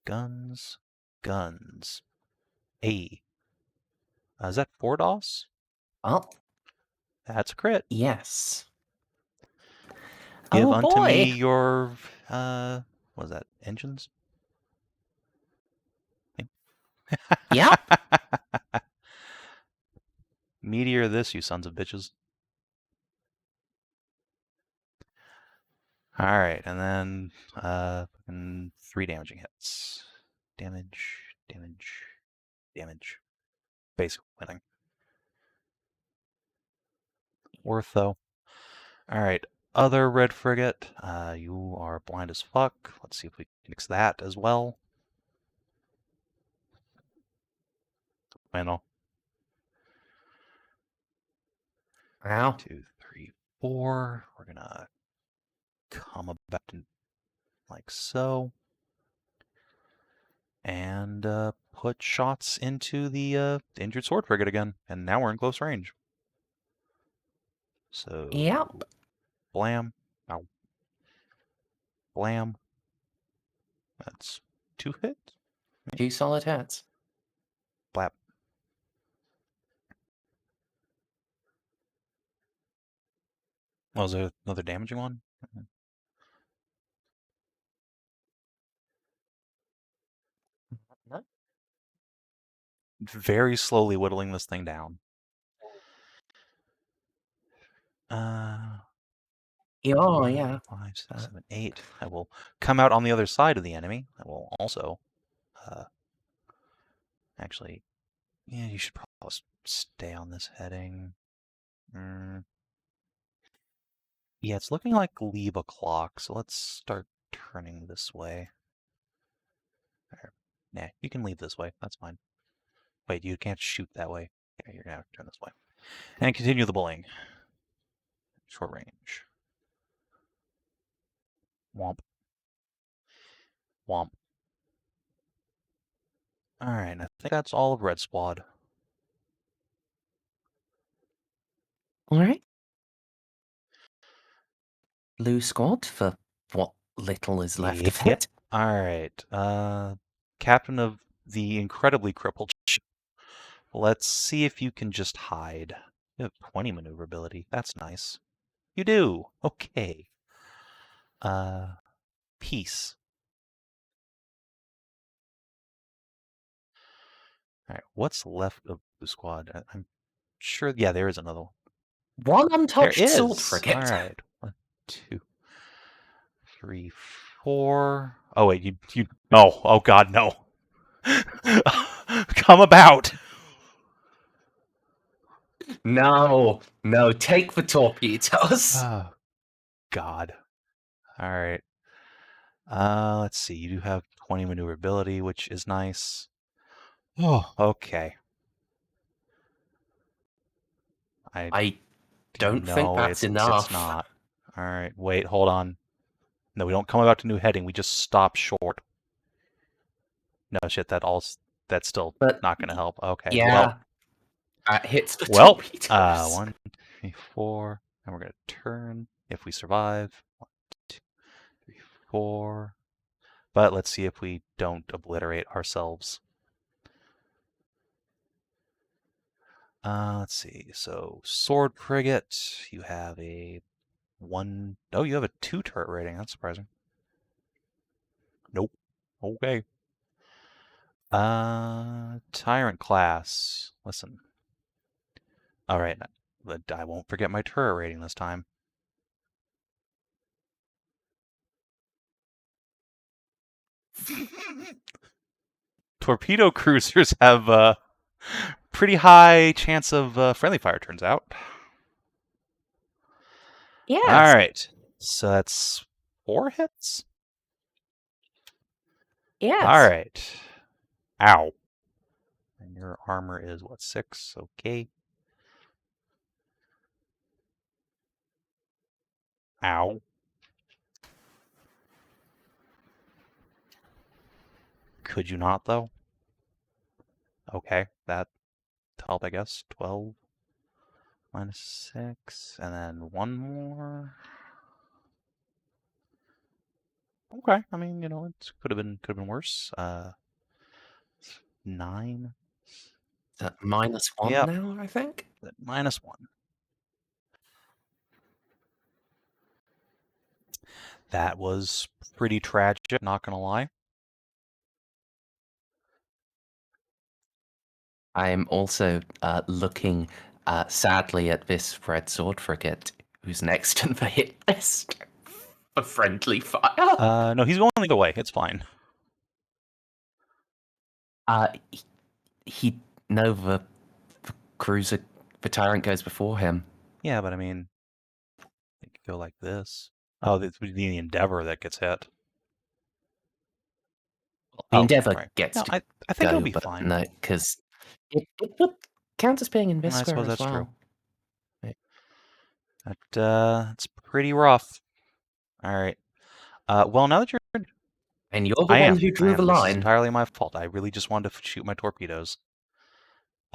Guns. A. Is that 4 DOS? well, That's a crit. yes. Give Oh unto me boy! your, what is that, engines? Yep. Meteor this, you sons of bitches. All right, and then fucking 3 damaging hits. Damage, damage, damage. Basic winning. Worth though. All right, other red frigate. You are blind as fuck. Let's see if we can fix that as well. Bueno. Ow. 2, 3, 4. We're gonna come about like so. And put shots into the injured sword frigate again. And now we're in close range. So, Yep. blam. Ow. Blam. That's 2 hits. 2 solid hits. Blap. Oh, is there another damaging one? No. Very slowly whittling this thing down. Oh, yeah. 5, 6, 7, 8. I will come out on the other side of the enemy. I will also, actually, yeah, you should probably stay on this heading. Yeah, it's looking like leave a clock, so let's start turning this way. Nah, you can leave this way. That's fine. Wait, you can't shoot that way. Okay, you're gonna have to turn this way. And continue the bullying. Short range. Womp. Womp. Alright, I think that's all of Red Squad. Alright. Blue squad for what little is left of it. Alright, captain of the incredibly crippled ship. Let's see if you can just hide. You have 20 maneuverability. That's nice. You do. Okay. Peace. All right, what's left of the squad? I'm sure. Yeah, there is another one. One untouched There sword is. frigate. All right. 1, 2, 3, 4. Oh wait, you. No. Oh God, no. Come about. No, take the torpedoes. Oh God. All right. Let's see. You do have 20 maneuverability, which is nice. Oh, okay. I don't think No, that's it's enough. not. All right. Wait. Hold on. No, we don't come about to new heading. We just stop short. No shit. That's still But not going to help. Okay. yeah, Well. hits the Well. torpedoes. 1, 2, 3, 4, and we're going to turn if we survive. 1, 2, 3, 4. But let's see if we don't obliterate ourselves. Let's see. So sword frigate. You have a 1. Oh, you have a 2 turret rating. That's surprising. Nope. Okay. Tyrant class. Listen. All right, but I won't forget my turret rating this time. Torpedo cruisers have a pretty high chance of friendly fire, turns out. Yeah. All right, so that's 4 hits. Yes. All right. Ow. And your armor is what, 6? Okay. Ow. Could you not, though? Okay, that help, I guess. 12 minus 6, and then 1 more. Okay, I mean, you know, it could have been worse. 9. That -1 Yep. now, I think. -1. That was pretty tragic, not gonna lie. I'm also looking sadly at this red sword frigate, who's next in the hit list. a friendly fire. No, he's going the other way. It's fine. He no, the cruiser, the tyrant goes before him. Yeah, but I mean, they could go like this. Oh, it's the Endeavor that gets hit. The Oh, Endeavor right. gets No, to I think go, it'll be but fine. no, because it would count as being in this I square suppose as that's true. well. That's pretty rough. All right. Well, now that you're, And you're the one who drew the This is line. entirely my fault. I really just wanted to shoot my torpedoes.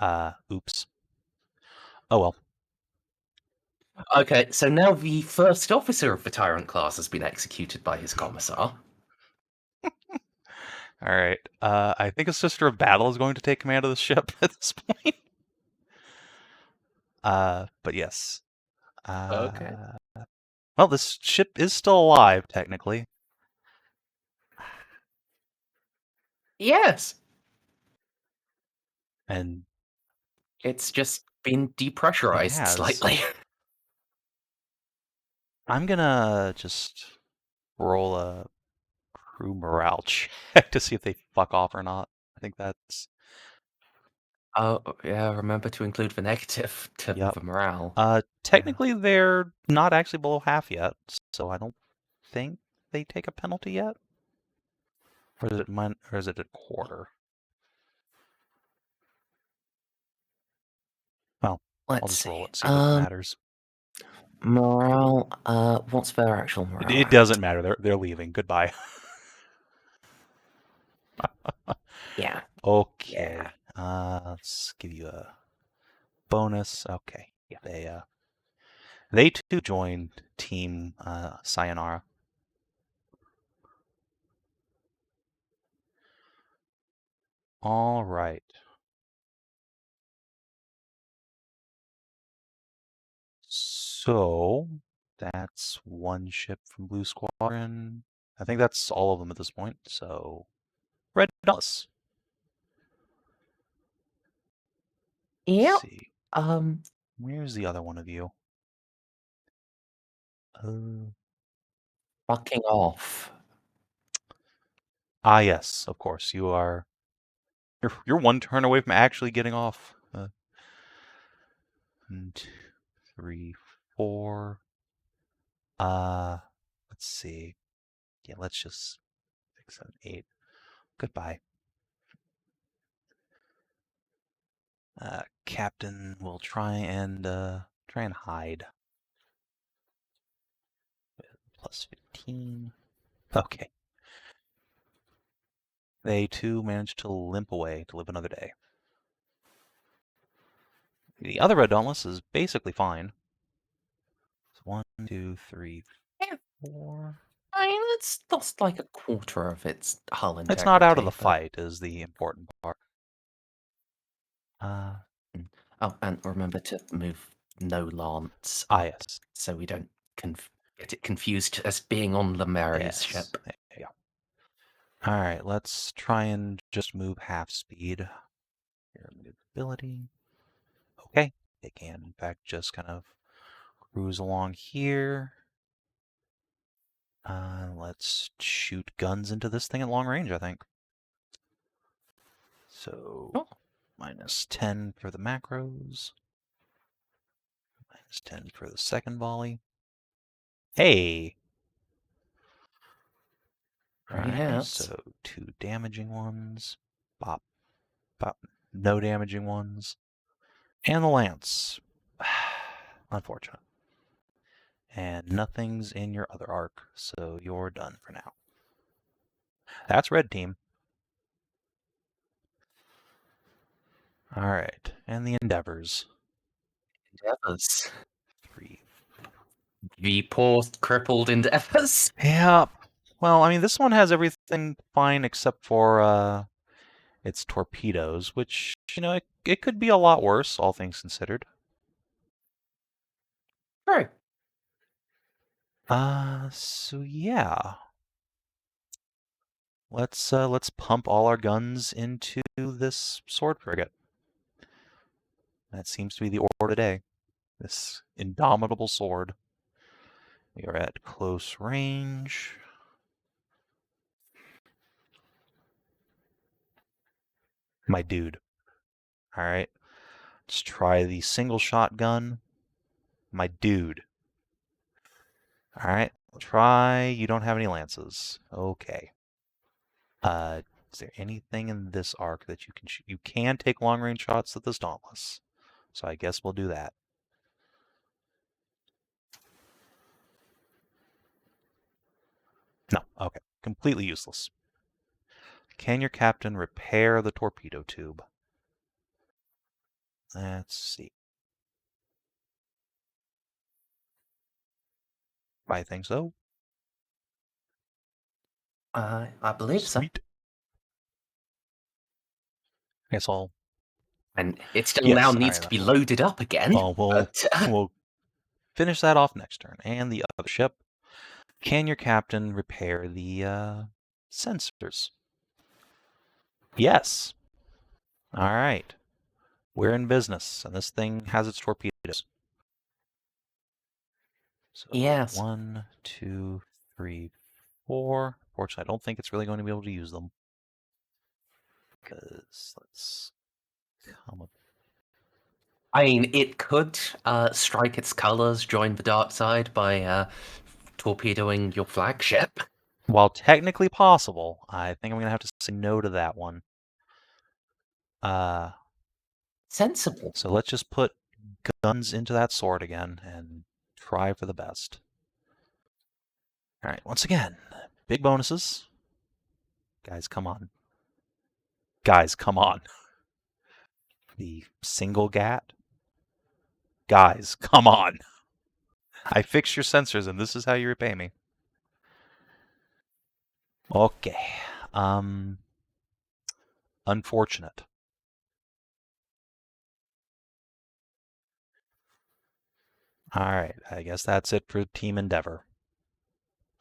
Oops. Oh well. Okay, so now the first officer of the Tyrant class has been executed by his commissar. All right. I think a Sister of Battle is going to take command of the ship at this point. But yes. Okay. Well, this ship is still alive, technically. Yes. And it's just been depressurized slightly. I'm gonna just roll a crew morale check to see if they fuck off or not. I think that's... Oh, yeah, remember to include the negative to the morale. Technically, they're not actually below half yet, so I don't think they take a penalty yet. Or is it a quarter? Well, I'll just roll it, see if it matters. Morale, what's their actual morale? It doesn't matter. They're leaving. Goodbye. Yeah. Okay. Yeah. Let's give you a bonus. Okay. Yeah. They too joined Team Sayonara. All right. So that's one ship from Blue Squadron. I think that's all of them at this point. So Red Dauntless. Yeah. See. Where's the other one of you? Fucking off. Ah, yes, of course. You are. You're one turn away from actually getting off. 1, 2, 3, 4. Let's see. Yeah, let's just 6, 7, 8. Goodbye. Captain will try and hide. Plus 15. Okay. They too managed to limp away to live another day. The other Red Dauntless is basically fine. So 1, 2, 3, 4. I mean, it's lost like a quarter of its hull integrity. It's not out of the fight is the important part. Oh, and remember to move no lance. Yes. So we don't get it confused as being on Lémery's ship. Yeah. All right, let's try and just move half speed. Your ability. Okay, they can in fact just kind of cruise along here. Let's shoot guns into this thing at long range, I think. So, minus 10 for the macros. Minus 10 for the second volley. Hey! Alright, so 2 damaging ones. Bop. Bop. No damaging ones. And the lance. Unfortunate. And nothing's in your other arc, so you're done for now. That's red team. Alright, and the Endeavors. 3. The poor crippled Endeavors. Yeah. Well, I mean, this one has everything fine except for its torpedoes, which, you know, it could be a lot worse, all things considered. True. So yeah. Let's pump all our guns into this sword frigate. That seems to be the order today. This indomitable sword. We are at close range. My dude. Alright. Let's try the single shotgun. My dude. Alright. Try. You don't have any lances. Okay. Is there anything in this arc that you can shoot? You can take long range shots at this Dauntless. So I guess we'll do that. No. Okay. Completely useless. Can your captain repair the torpedo tube? Let's see. I think so. I believe so. Sweet. I guess I'll. And it still Yes, now needs alright, to be we'll- loaded up again. Well, but, we'll finish that off next turn. And the other ship. Can your captain repair the sensors? Yes. Alright. We're in business, and this thing has its torpedoes. So yes. 1, 2, 3, 4. Fortunately, I don't think it's really going to be able to use them. Because let's come up. I mean, it could strike its colors, join the dark side by torpedoing your flagship. While technically possible, I think I'm going to have to say no to that one. Sensible. So let's just put guns into that sword again and try for the best. Alright, once again, big bonuses. Guys, come on. Guys, come on. The single gat. Guys, come on. I fixed your sensors and this is how you repay me. Okay. Unfortunate. Alright, I guess that's it for Team Endeavor.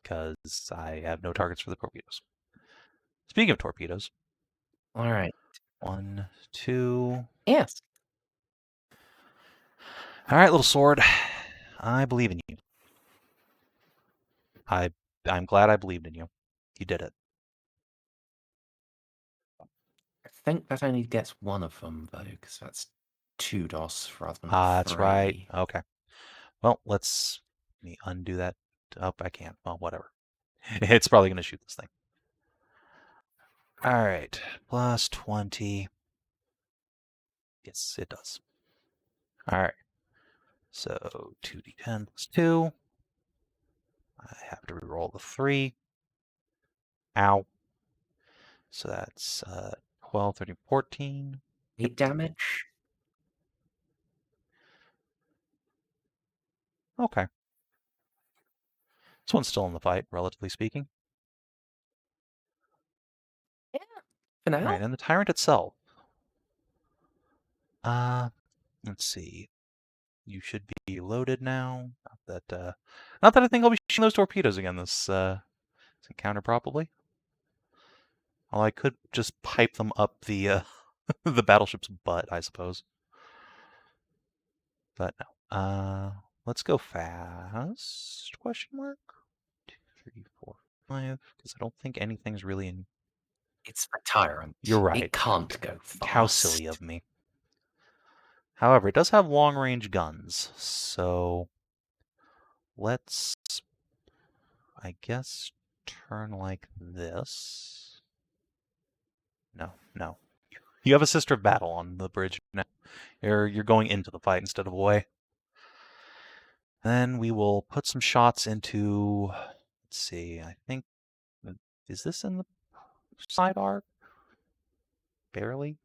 Because I have no targets for the torpedoes. Speaking of torpedoes. Alright. 1, 2. Yes. Alright, little sword. I believe in you. I'm glad I believed in you. You did it. I think that only gets one of them, though, because that's 2 DOS rather than 3. That's right. Okay. Well, let me undo that. Oh, I can't. Well, whatever. It's probably going to shoot this thing. All right. Plus 20. Yes, it does. All right. So 2d10 plus 2. I have to reroll the 3. Ow. So that's 12, 13, 14. 8 damage. Okay. This one's still in the fight, relatively speaking. Yeah. For now. All right, and the Tyrant itself. Let's see. You should be loaded now. Not that I think I'll be shooting those torpedoes again this encounter, probably. Although I could just pipe them up the the battleship's butt, I suppose. But no. Let's go fast? Question mark. 2, 3, 4, 5. Because I don't think anything's really in. It's a tyrant. You're right. It can't go fast. How silly of me. However, it does have long-range guns, so let's, I guess, turn like this. No. You have a Sister of Battle on the bridge now. You're going into the fight instead of away. Then we will put some shots into, let's see, I think, is this in the side arc? Barely?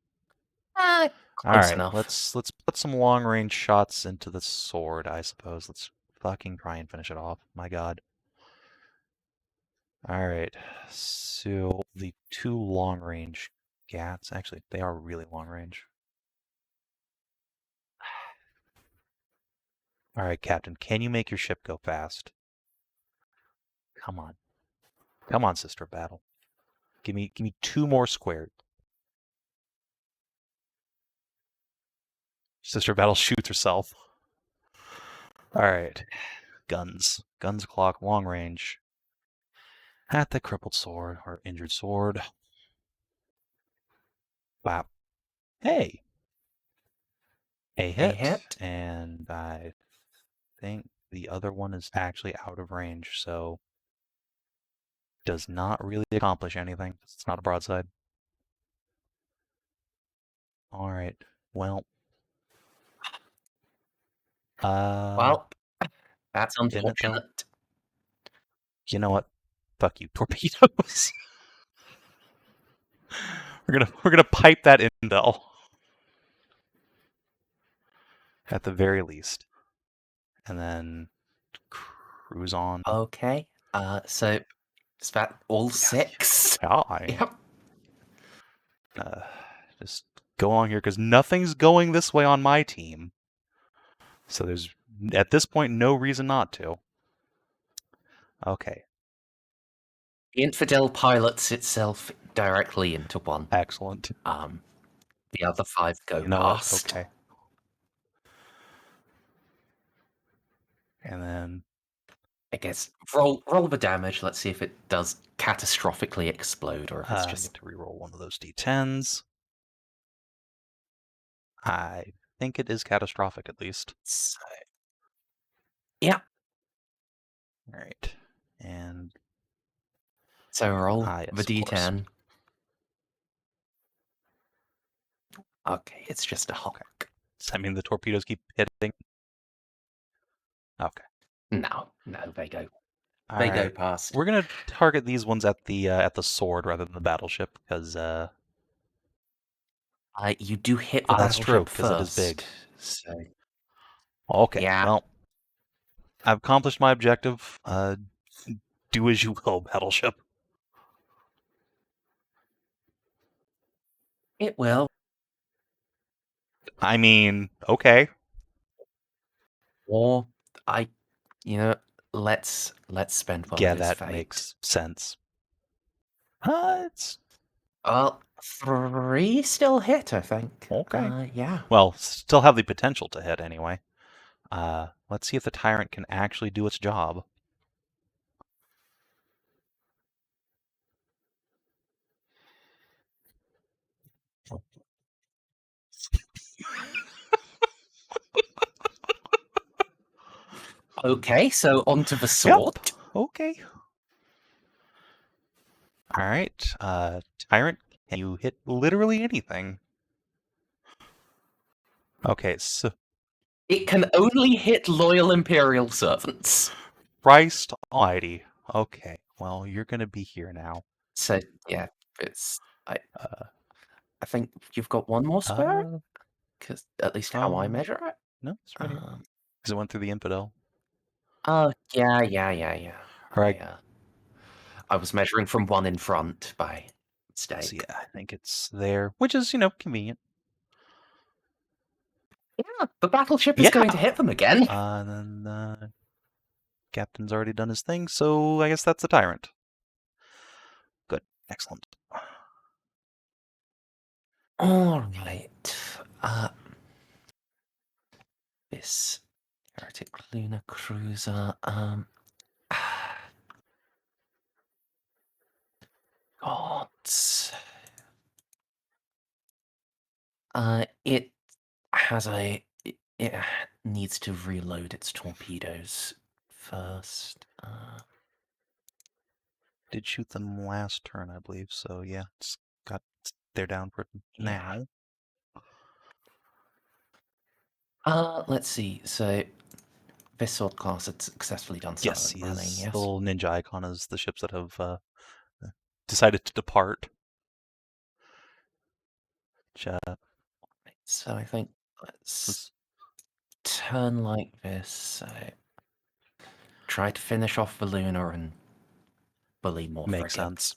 Close Alright, enough. let's put some long-range shots into the sword, I suppose. Let's fucking try and finish it off. My god. Alright, so the 2 long-range gats, actually, they are really long-range. Alright, Captain, can you make your ship go fast? Come on. Come on, Sister of Battle. Give me 2 more squared. Sister of Battle shoots herself. Alright. Guns. Guns clock, long range. At the crippled sword, or injured sword. Wow. Hey! A hit. And I think the other one is actually out of range, so does not really accomplish anything. It's not a broadside. Alright, well. Well, that's didn't it, though? unfortunate. You know what? Fuck you, torpedoes. we're gonna pipe that intel. At the very least. And then cruise on. Okay. So is that all 6? Yeah, Yep. just go on here because nothing's going this way on my team. So there's at this point no reason not to. Okay. The Infidel pilots itself directly into one. Excellent. The other 5 go You know what? past. Okay. And then I guess roll the damage. Let's see if it does catastrophically explode or if it's I just get to reroll one of those d10s. I think it is catastrophic at least. so. Yeah. All right. And So roll yes, the of course. d10. Okay, it's just a hawk. Does that mean the torpedoes keep hitting? Okay. No, they go. All They right. go past. We're gonna target these ones at the sword rather than the battleship because You do hit the that's true battleship because it is first. big. So Okay. yeah. Well, I've accomplished my objective. Do as you will, battleship. It will. I mean, okay. Or let's spend one Yeah, of his that fate. makes sense. It's Well, 3 still hit, I think. okay. Yeah. Well, still have the potential to hit anyway. Let's see if the tyrant can actually do its job. Okay, so onto the sword. Yep. Okay. All right. Tyrant, can you hit literally anything? Okay, so It can only hit loyal Imperial servants. Christ almighty. Okay, well, you're gonna be here now. So yeah, it's I think you've got one more spare, because at least how I measure it. No, it's right here. Because it went through the infidel. Oh yeah. Right. I was measuring from one in front by mistake. So yeah, I think it's there, which is, convenient. Yeah, the battleship is going to hit them again. And then Captain's already done his thing, so I guess that's the tyrant. Good. Excellent. All right. This heretic lunar cruiser. God. It has it needs to reload its torpedoes first. Did shoot them last turn, I believe. So yeah, they're down for now. Let's see. So this sword class had successfully done Yes, silent running. Yes. The little ninja icon is the ships that have decided to depart. So I think let's turn like this. So try to finish off the lunar and bully more Makes frigates. sense.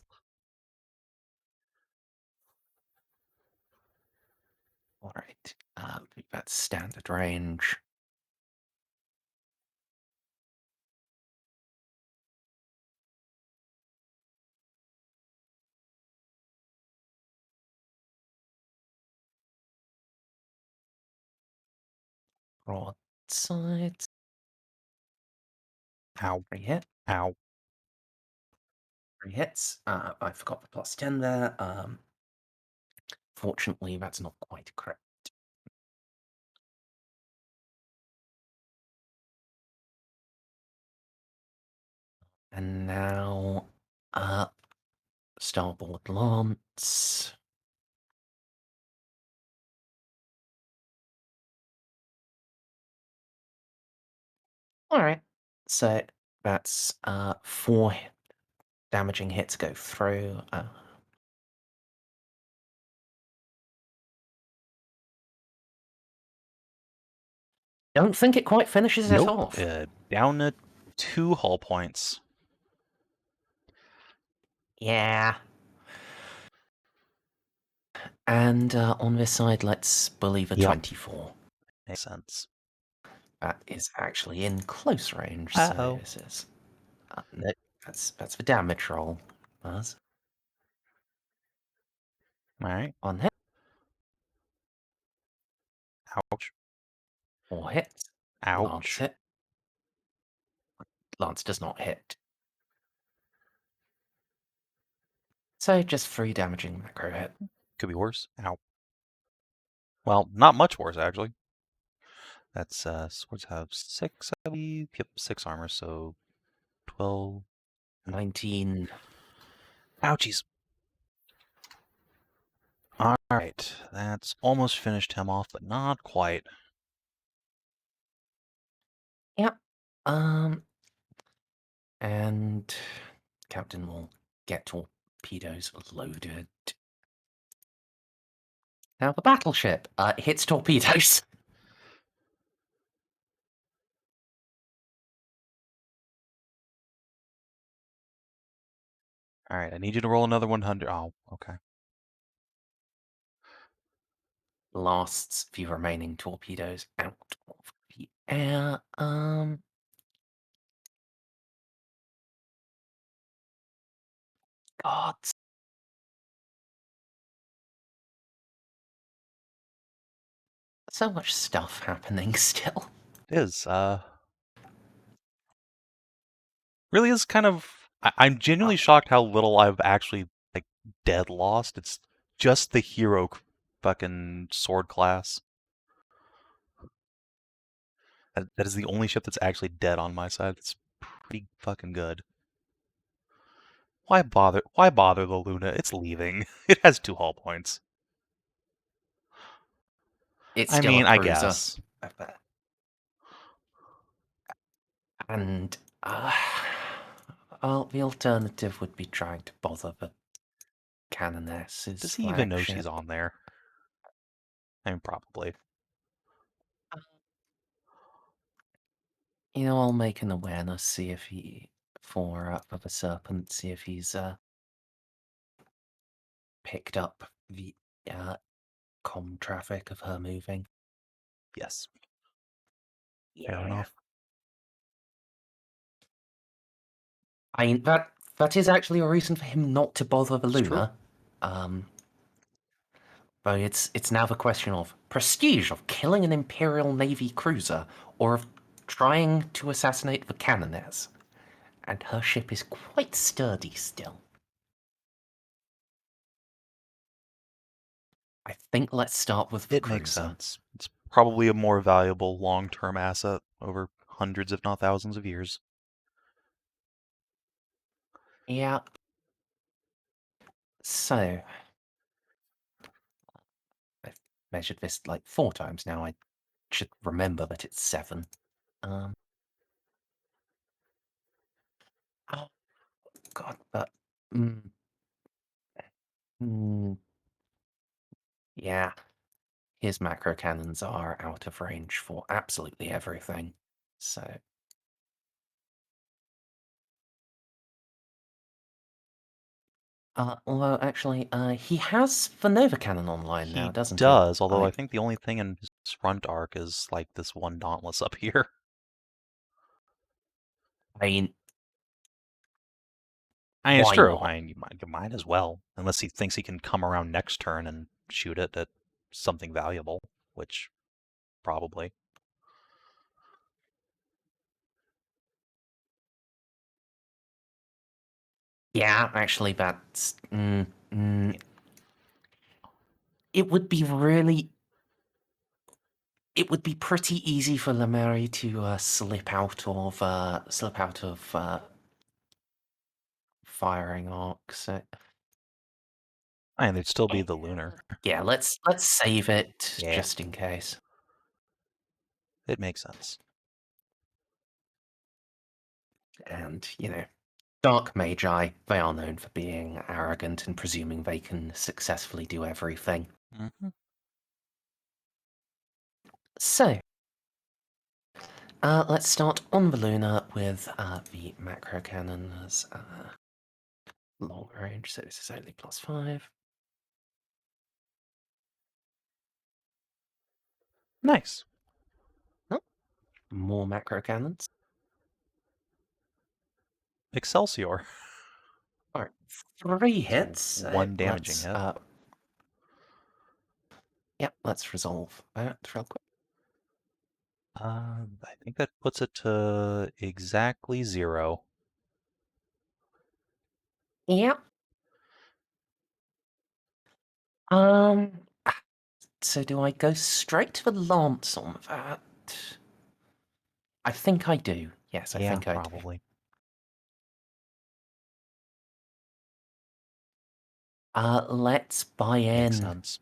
All right. That's standard range. Broadsides. Ow. 3 hit. Ow. 3 hits. I forgot the plus 10 there. Fortunately, that's not quite correct. And now, Starboard Lance. Alright, so that's 4 damaging hits go through. Don't think it quite finishes it off. Down to 2 hull points. Yeah. And on this side, let's believe a Yep. 24. Makes sense. That is actually in close range, Uh-oh. so this is... no, that's the damage roll. Buzz. Alright. On hit. Ouch. 4 hits. Ouch. Lance hit. Lance does not hit. So just 3 damaging macro hit. Could be worse. Ow. Well, not much worse, actually. That's, swords have 6, I believe. Yep, 6 armor, so 12. 19. Ouchies. Alright, that's almost finished him off, but not quite. Yep. And Captain will get torpedoes loaded. Now the battleship hits torpedoes. Alright, I need you to roll another 100. Oh, okay. Lasts the remaining torpedoes out of the air. God. So much stuff happening still. It is, really is kind of... I'm genuinely shocked how little I've actually, like, dead lost. It's just the hero fucking sword class. That is the only ship that's actually dead on my side. It's pretty fucking good. Why bother the Luna? It's leaving. It has 2 hull points. It's I still mean, a I cruiser. guess. And well, the alternative would be trying to bother the Canoness's Does he even know flagship. she's on there? I mean, probably. You know, I'll make an awareness, see if he... for the Serpent, see if he's picked up the comm traffic of her moving. Yes. Fair enough. I mean, that is actually a reason for him not to bother the It's true. Luna. But it's now the question of prestige of killing an Imperial Navy cruiser, or of trying to assassinate the Canoness. And her ship is quite sturdy still. I think let's start with the It cruiser. makes sense. It's probably a more valuable long-term asset over hundreds, if not thousands, of years. Yeah. So, I've measured this like 4 times now. I should remember that it's 7. Oh God, but yeah, his macro cannons are out of range for absolutely everything. So, although actually, he has the Nova Cannon online now, doesn't he? He does, although I think the only thing in his front arc is like this one Dauntless up here. I mean, It's why true. not? I mean, you might as well, unless he thinks he can come around next turn and shoot it at something valuable, which probably. Yeah, actually, that's... It would be really... It would be pretty easy for Lémery to slip out of firing arc. So And there'd still be the lunar. yeah, let's save it Yeah. just in case. It makes sense. And Dark Magi, they are known for being arrogant and presuming they can successfully do everything. Mm-hmm. So, let's start on the Lunar with the macro cannons. Long range, so this is only +5. Nice. Oh, more macro cannons. Excelsior. Alright, 3 hits. So one damaging hit. Yep, let's resolve that real quick. I think that puts it to exactly 0. Yep. So do I go straight to the lance on that? I think I do. Yes, I think I do. Probably. Let's buy in. Makes sense.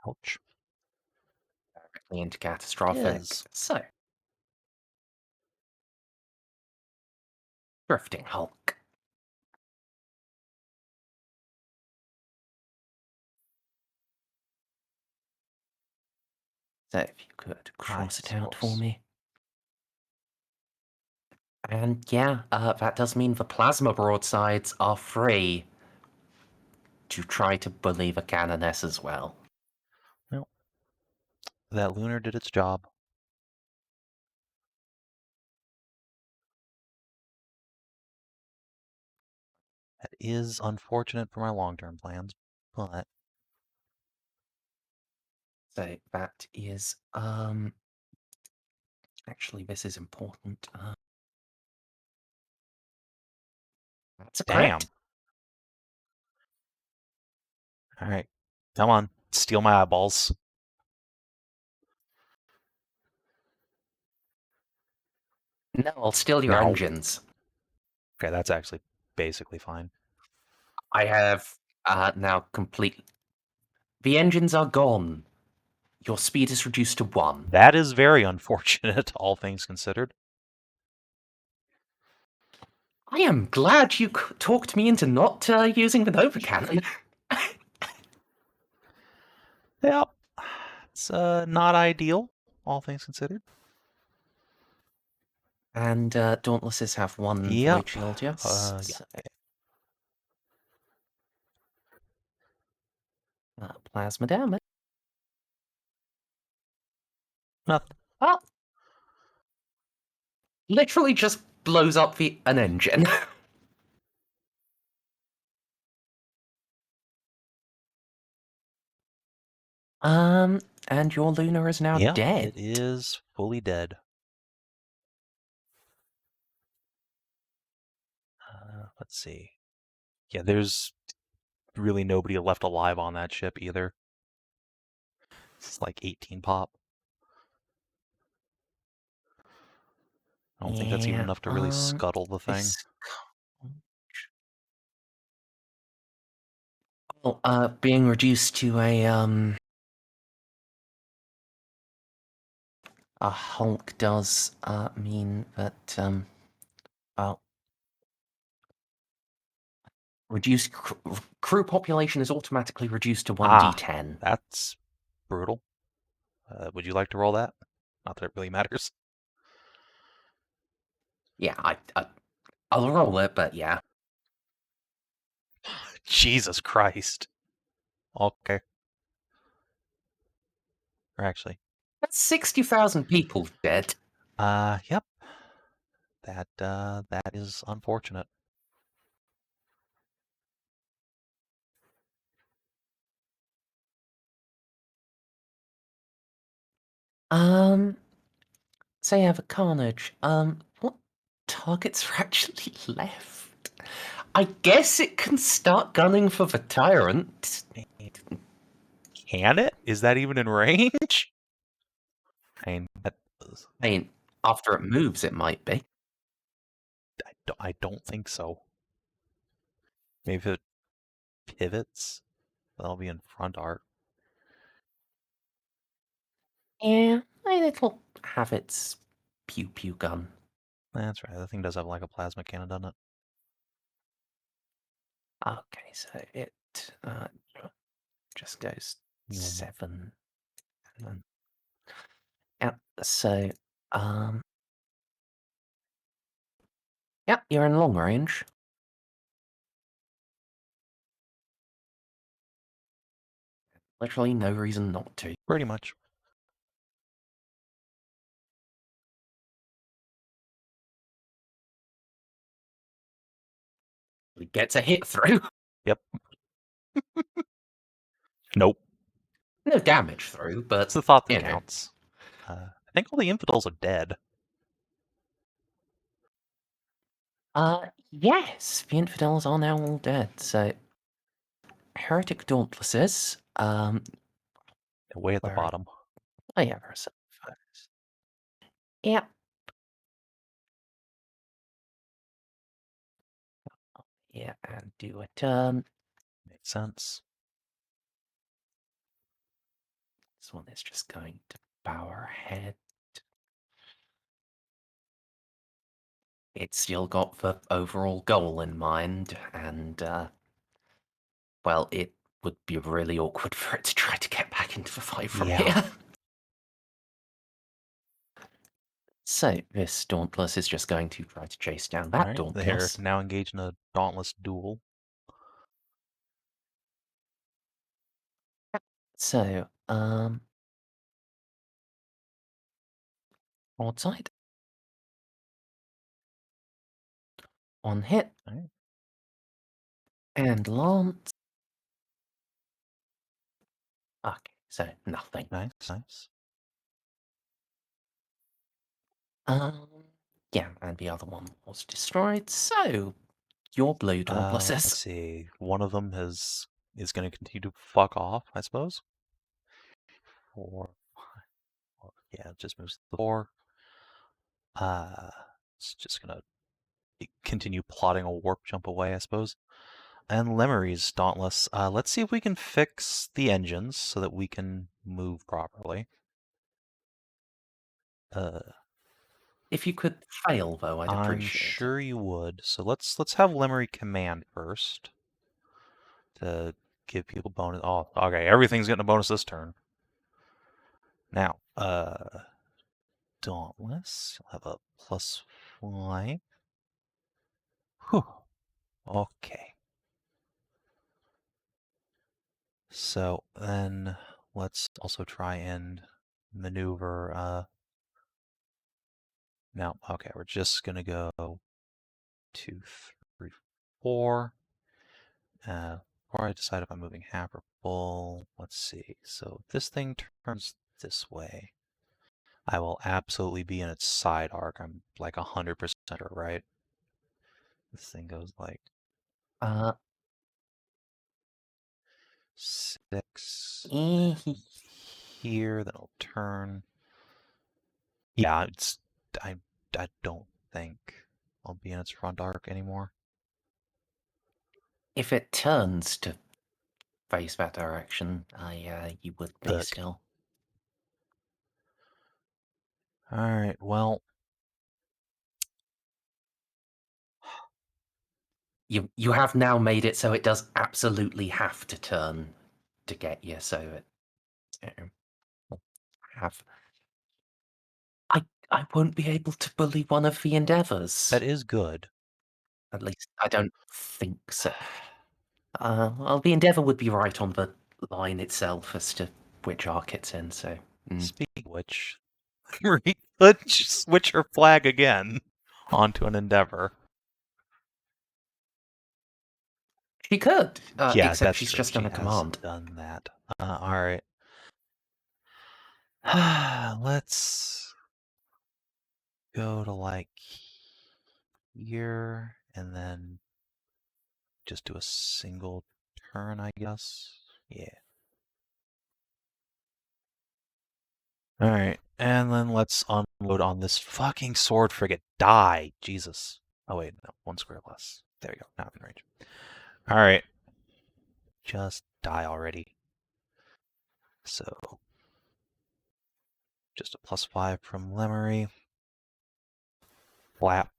Ouch. Directly into catastrophic. Is. So. Drifting Hulk. So if you could cross it out for me. And yeah, that does mean the plasma broadsides are free to try to bully the Canoness as well. Well, that lunar did its job. That is unfortunate for my long-term plans, but... So that is, actually this is important. That's a Damn. crit. Alright, come on, steal my eyeballs. No, I'll steal your No. engines. Okay, that's actually basically fine. I have now complete... The engines are gone. Your speed is reduced to 1. That is very unfortunate, all things considered. I am glad you talked me into not using the Nova Cannon. Yep. It's not ideal, all things considered. And Dauntlesses have 1 Void Shield, yes? Plasma damage. Nothing. Oh! Literally just blows up an engine. And your Lunar is now dead. It is fully dead. Let's see. Yeah, there's really nobody left alive on that ship either. It's like 18 pop. I don't think that's even enough to really scuttle the thing. Well, being reduced to a Hulk does mean that well, reduced crew population is automatically reduced to 1d10. That's brutal. Would you like to roll that? Not that it really matters. Yeah, I'll roll it, but yeah. Jesus Christ. Okay. Or actually. That's 60,000 people dead. Yep. That is unfortunate. So you have a Carnage. What targets are actually left? I guess it can start gunning for the Tyrant. Can it? Is that even in range? I mean, after it moves, it might be. I don't think so. Maybe if it pivots, that'll be in front art. Yeah, it'll have its pew pew gun. That's right. That thing does have like a plasma cannon, doesn't it? Okay, so it just goes 7. And then, yeah, so yeah, you're in long range. Literally no reason not to. Pretty much. It gets a hit through. Yep. Nope. No damage through, but It's the thought that you know. counts. I think all the infidels are dead. Yes, the infidels are now all dead. So heretic dauntlesses. They're way at the Where- bottom. Oh yeah, there are some photos. Yep. Yeah, and do a turn. Makes sense. This one is just going to power ahead. It's still got the overall goal in mind, and well, it would be really awkward for it to try to get back into the fight from Yeah. here. So this Dauntless is just going to try to chase down that Alright, Dauntless. they're now engaged in a dauntless duel. So, broadside. On hit. Alright. And lance. Okay, so nothing. Nice, nice. Yeah, and the other one was destroyed. So, your blue Dauntlesses. Let's see. One of them is going to continue to fuck off, I suppose. 4, 5, yeah, it just moves to the 4. It's just gonna continue plotting a warp jump away, I suppose. And Lémery's Dauntless. Let's see if we can fix the engines so that we can move properly. If you could fail, though, I'd appreciate it. I'm sure you would. So let's have Lémery command first to give people bonus. Oh, okay. Everything's getting a bonus this turn. Now, Dauntless. You'll have a +5. Whew. Okay. So then let's also try and maneuver. Now, okay, we're just gonna go 2, 3, 4. Before I decide if I'm moving half or full, let's see. So this thing turns this way. I will absolutely be in its side arc. I'm like 100% sure, right? This thing goes like 6 here, then it'll turn. Yeah, I don't think I'll be in its front arc anymore. If it turns to face that direction, you would be Look. still. Alright, well. You have now made it so it does absolutely have to turn to get you, so it will have... I won't be able to bully one of the endeavours. That is good. At least I don't think so. Well, the endeavour would be right on the line itself as to which arc it's in, so... Speaking of which, let's switch her flag again onto an endeavor. She could, Yeah, except that's she's true. just She done a has command. done that. Alright. Let's go to like here and then just do a single turn, I guess. Yeah. Alright, and then let's unload on this fucking sword frigate. Die! Jesus. Oh wait, no, 1 square less. There you go, now I'm in range. Alright. Just die already. So, just a +5 from Lémery. Flap.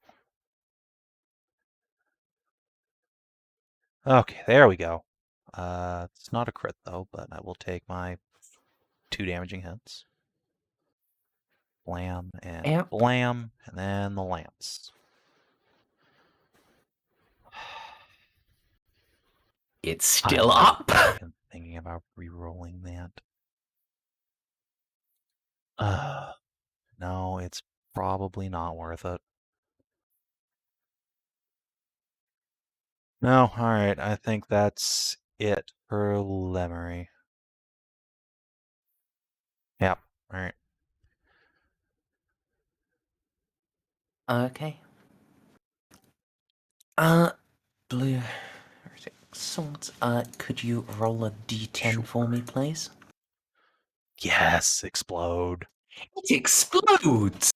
Okay, there we go. It's not a crit though, but I will take my 2 damaging hits. Blam and Yep. blam, and then the lance. It's still I'm up. not even thinking about re-rolling that. No, it's probably not worth it. No, alright, I think that's it for Lémery. Yep, alright. Okay. Blue swords. Could you roll a d10 for me, please? Yes, explode. It explodes!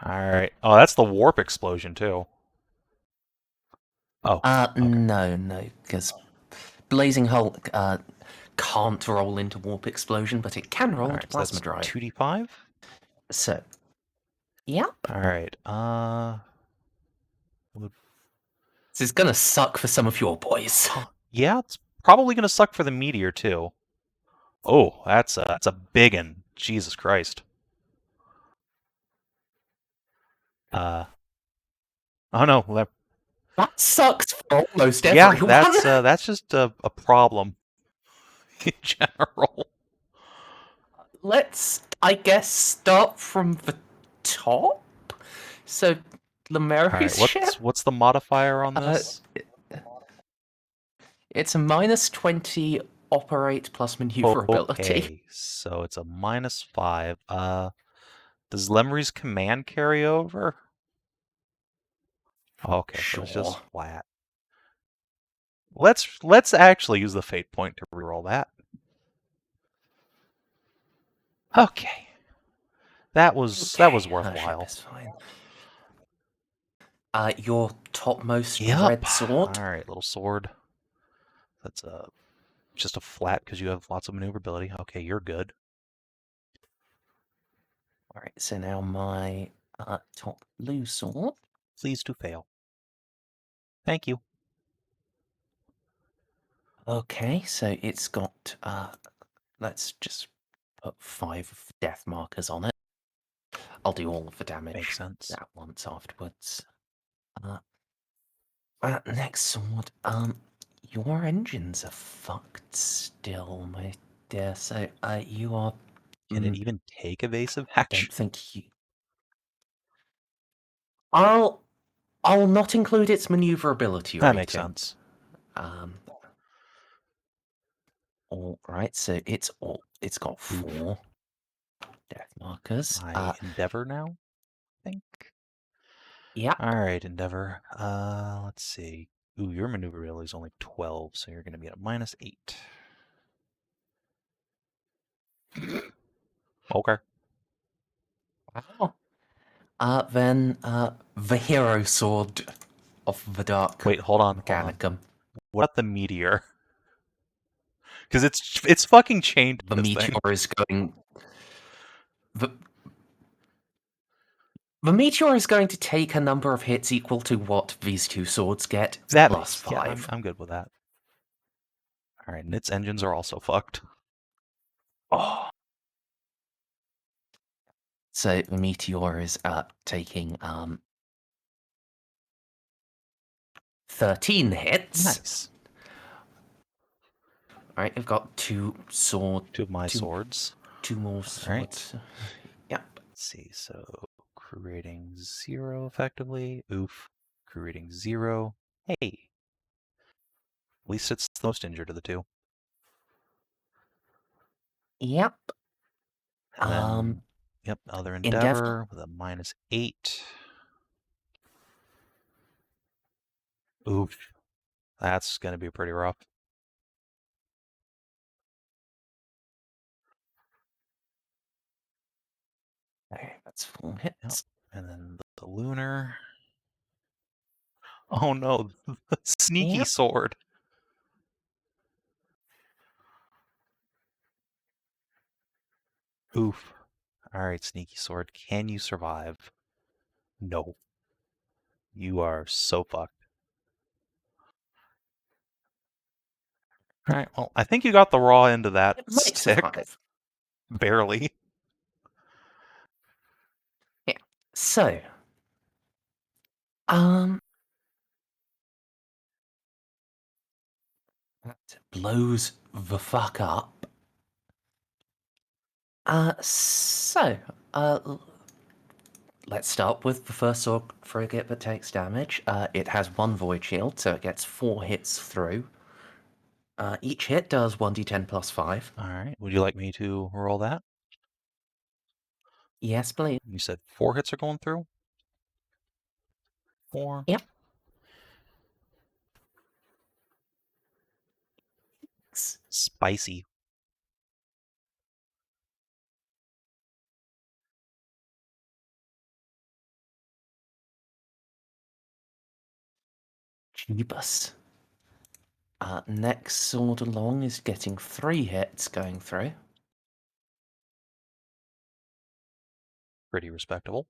Alright. Oh, that's the warp explosion, too. Oh, okay. No, because Blazing Hulk, can't roll into Warp Explosion, but it can roll into Alright, so Plasma that's Drive. 2d5? So, yep. Alright, This is gonna suck for some of your boys. yeah, it's probably gonna suck for the meteor, too. Oh, that's a big one. Jesus Christ. Oh no, That sucks for almost yeah, everyone. that's just a problem in general. Let's, I guess, start from the top. So, Lémery's ship. What's the modifier on this? It's a -20 operate plus maneuverability. Okay, so it's a -5. Does Lémery's command carry over? Okay, so it's just Sure. flat. Let's actually use the fate point to reroll that. Okay. That was worthwhile. That's fine. Your topmost Yep. red sword. All right, little sword. That's just a flat because you have lots of maneuverability. Okay, you're good. All right, so now my top blue sword. Please to fail. Thank you. Okay, so it's got let's just put 5 death markers on it. I'll do all of the damage Makes sense. at once afterwards. Next sword. Your engines are fucked still, my dear. So you are. Can it even take evasive action? Don't think you. I'll not include its maneuverability rating. That makes sense. All right, so it's got 4 death markers. I Endeavor now, I think. Yeah. All right, Endeavor. Let's see. Ooh, your maneuverability is only 12, so you're going to be at a -8. Okay. Wow. Then the hero sword of the dark. Wait, hold on. Mechanicum. What about the meteor? Because it's fucking chained. The meteor is going. The meteor is going to take a number of hits equal to what these 2 swords get, plus 5. Yeah, I'm good with that. All right, and its engines are also fucked. Oh. So the meteor is taking 13 hits. Nice. All right, you've got 2 swords. 2 of my swords. 2 more swords. Right. Yep. Let's see. So crew rating 0 effectively. Oof. Crew rating 0. Hey. At least it's the most injured of the 2. Yep. And then, yep, other endeavor with a -8. Oof. That's going to be pretty rough. Okay, that's 4 hits. Yep. And then the lunar. Oh no, the sneaky Yep. sword. Oof. Alright, sneaky sword. Can you survive? No. You are so fucked. Alright, well, I think you got the raw end of that It might stick. survive. Barely. Yeah. So, that blows the fuck up. Let's start with the first sword frigate that takes damage. It has 1 void shield, so it gets 4 hits through. Each hit does 1d10 plus 5. Alright, would you like me to roll that? Yes, please. You said 4 hits are going through? 4? Yep. Spicy. Jeebus. Next sword along is getting 3 hits going through. Pretty respectable.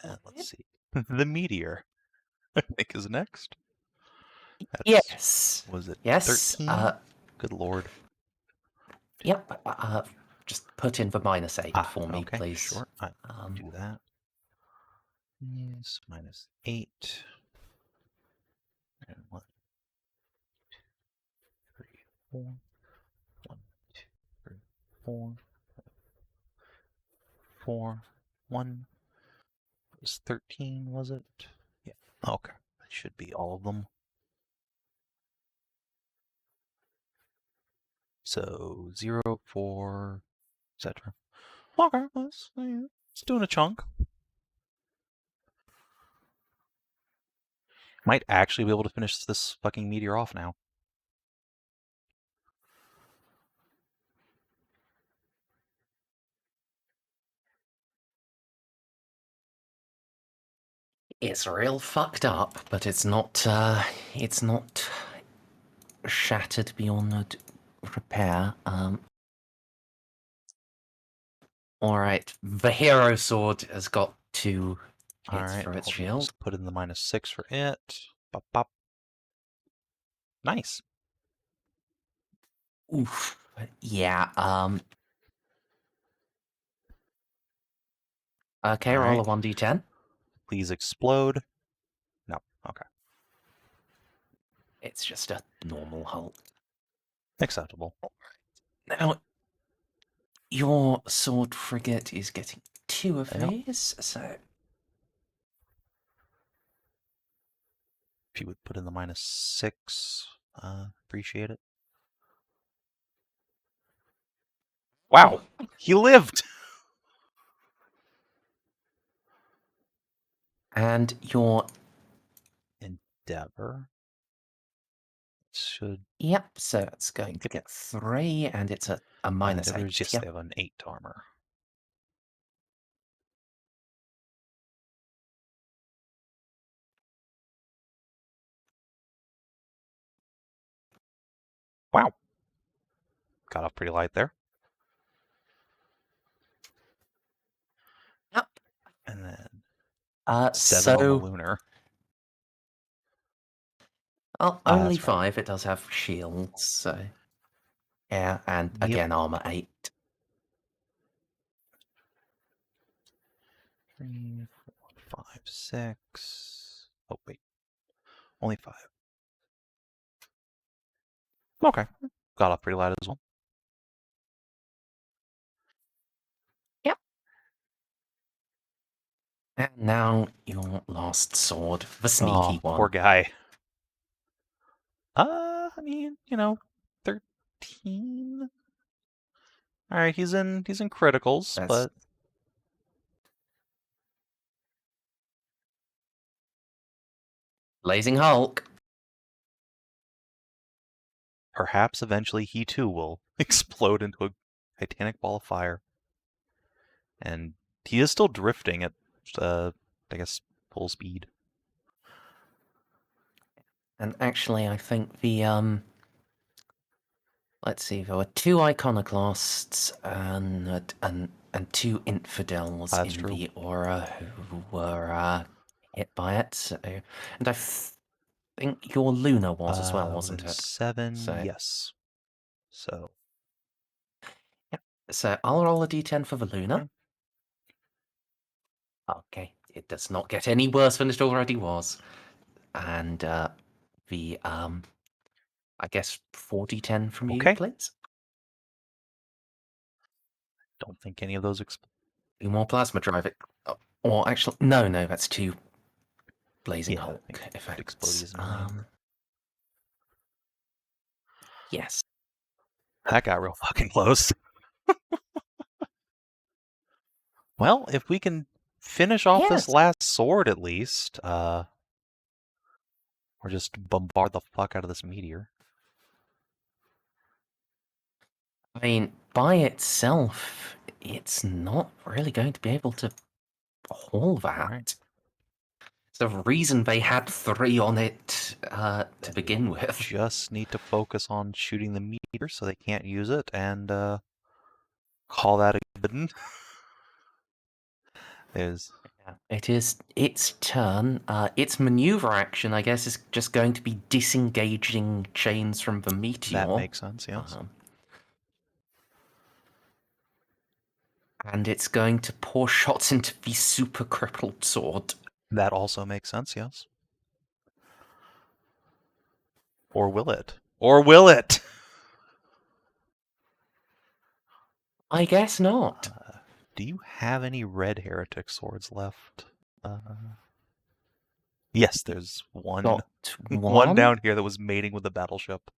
And let's see. The meteor, I think, is next. That's, Yes. Was it Yes. 13? Good lord. Yep. Just put in the -8 for me, okay, please. Sure, I do that. Yes, -8. And 1, 2, 3, 4. 1, 2, 3, 4. 4. 1. It was 13, was it? Yeah. Okay. That should be all of them. So 0, 4, etc. Okay, it's doing a chunk. Might actually be able to finish this fucking meteor off now. It's real fucked up, but it's not shattered beyond repair. Alright, the hero sword has got 2 hits Alright, through its I'll shield. just put in the -6 for it. Bop, bop. Nice. Oof. Yeah, okay, roll a Alright. 1d10. Please explode. No, okay. It's just a normal hole. Acceptable. Now, your sword frigate is getting 2 of Yep. these, so... If you would put in the -6, appreciate it. Wow, he lived! And your... Endeavor should... Yep, so it's going to get 3, and it's a Endeavors, -8. yes, Yep. they have an 8 armor. Wow. Got off pretty light there. Yep. And then 7 on the lunar. Oh, Ah, only that's right. 5. It does have shields, so... Yeah, and Yep. again, armor 8. 3, 4, 5, 6. Oh, wait. Only 5. Okay. Got off pretty light as well. Yep. And now your last sword, the sneaky one. Poor guy. I mean, 13. All right, he's in criticals, That's but Blazing Hulk. perhaps eventually he too will explode into a titanic ball of fire. And he is still drifting at, I guess, full speed. And actually, I think the let's see, there were 2 iconoclasts and 2 infidels That's in true. the aura who were hit by it. So, and I think your Luna was as well, wasn't it? 7, So- yes. So, So I'll roll a d10 for the Luna. Okay, it does not get any worse than it already was. And the I guess 4d10 from you, Okay. please. don't think any of those explode. 2 more plasma drive it. Or actually, no, that's 2 Blazing Yeah, I Hulk think effects. explode is 9. Yes. That got real fucking close. Well, if we can finish off this Yes. last sword at least, or just bombard the fuck out of this meteor. I mean, by itself, it's not really going to be able to haul that. Right. It's the reason they had 3 on it to Then begin we with. just need to focus on shooting the meteor so they can't use it, and call that a good one. There's It is its turn. Its maneuver action, I guess, is just going to be disengaging chains from the meteor. that makes sense, yes. And it's going to pour shots into the super crippled sword. That also makes sense, yes. Or will it? Or will it? I guess not. Do you have any red heretic swords left? Yes, there's one. Got one down here that was mating with the battleship.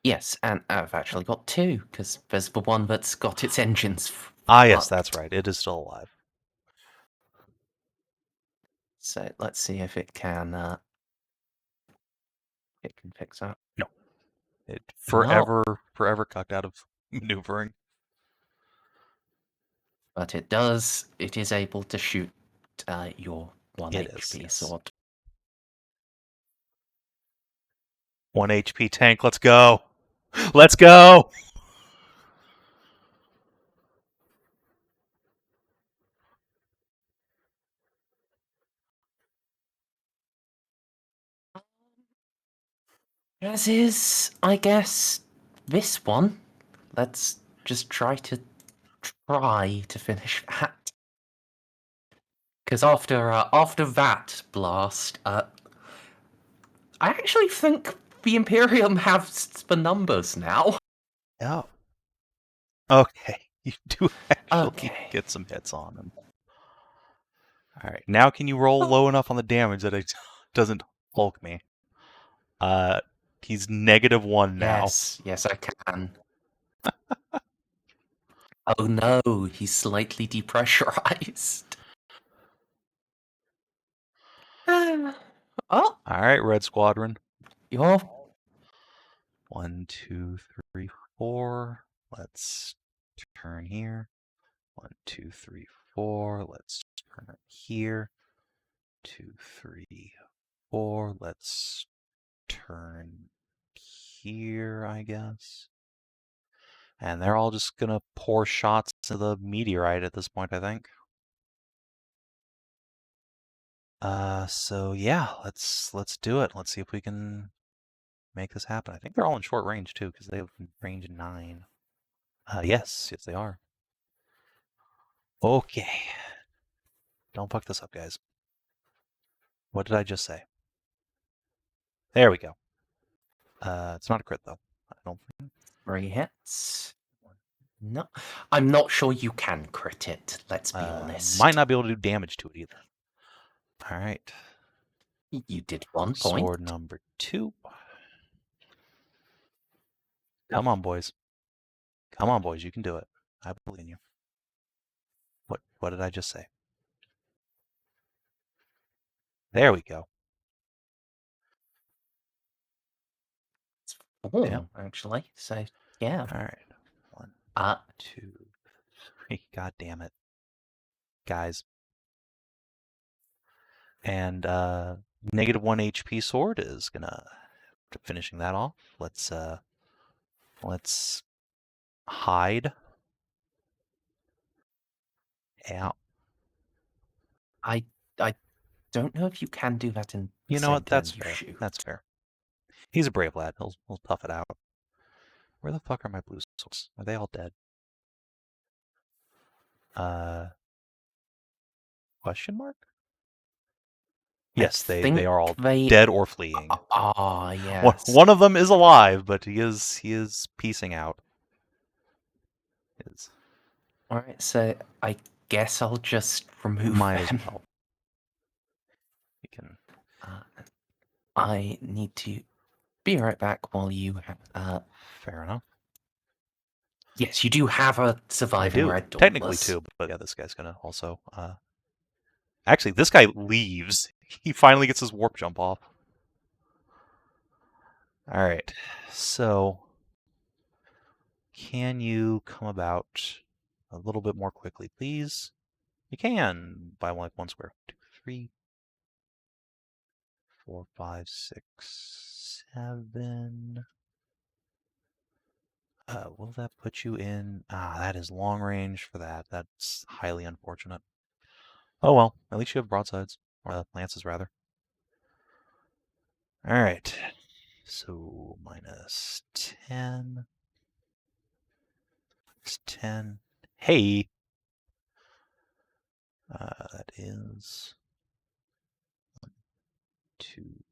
Yes, and I've actually got 2, because there's the one that's got its engines Yes, that's fucked. right. It is still alive. So let's see if it can fix that. No. It forever cucked out of maneuvering. But it does. It is able to shoot your 1 It HP is, yes. sword. 1 HP tank, let's go! Let's go! As is, I guess, this one. Let's just try to finish that. Because after that blast, I actually think the Imperium has the numbers now. Oh. Okay. You do actually Okay. get some hits on him. Alright, now can you roll low enough on the damage that it doesn't Hulk me? He's -1 now. Yes, I can. Oh no, he's slightly depressurized. Oh, Alright, Red Squadron. you're 1, 2, 3, 4. Let's turn here. 1, 2, 3, 4. Let's turn here. 2, 3, 4. Let's turn here, I guess. And they're all just gonna pour shots to the meteorite at this point, I think. So yeah, let's do it. Let's see if we can make this happen. I think they're all in short range too, because they have range 9. Yes, they are. Okay. Don't fuck this up, guys. What did I just say? There we go. It's not a crit though. I don't think. 3 hits. No, I'm not sure you can crit it, let's be honest. Might not be able to do damage to it either. All right. You did 1 point. Sword number 2. Come on, boys. Come on, boys. You can do it. I believe in you. What did I just say? There we go. It's 4, Yeah. actually. So, yeah. All right. 1, 2, 3. God damn it. Guys. And -1 HP sword is gonna finishing that off. Let's hide. Yeah. I don't know if you can do that in You know same what? That's turn you fair. shoot. That's fair. He's a brave lad. He'll tough it out. Where the fuck are my blue swords? Are they all dead? Question mark? Yes, they are all dead or fleeing. Ah, yes. One of them is alive, but he is piecing out. Alright, so I guess I'll just remove Might as them. well. You can. I need to be right back while you. Fair enough. Yes, you do have a surviving red dauntless. Technically 2, but yeah, this guy's gonna also. Actually, this guy leaves. He finally gets his warp jump off. All right, so can you come about a little bit more quickly, please? You can by like 1 square. 2, 3, 4, 5, 6, 7. Will that put you in? That is long range for that. That's highly unfortunate. Oh well, at least you have broadsides. Or lances, rather. Alright. So, -10. It's 10. Hey! That is 1, 2,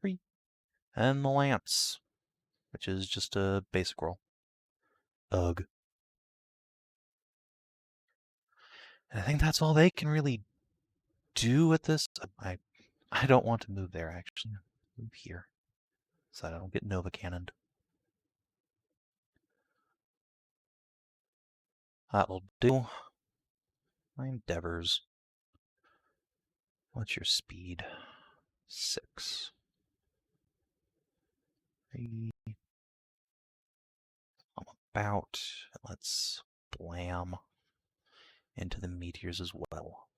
3. And the lance, which is just a basic roll. Ugh. And I think that's all they can really do with this. I don't want to move there, actually. Move here, so I don't get Nova Cannoned. That'll do. My endeavors. What's your speed? 6. 3. I'm about. Let's blam into the meteors as well.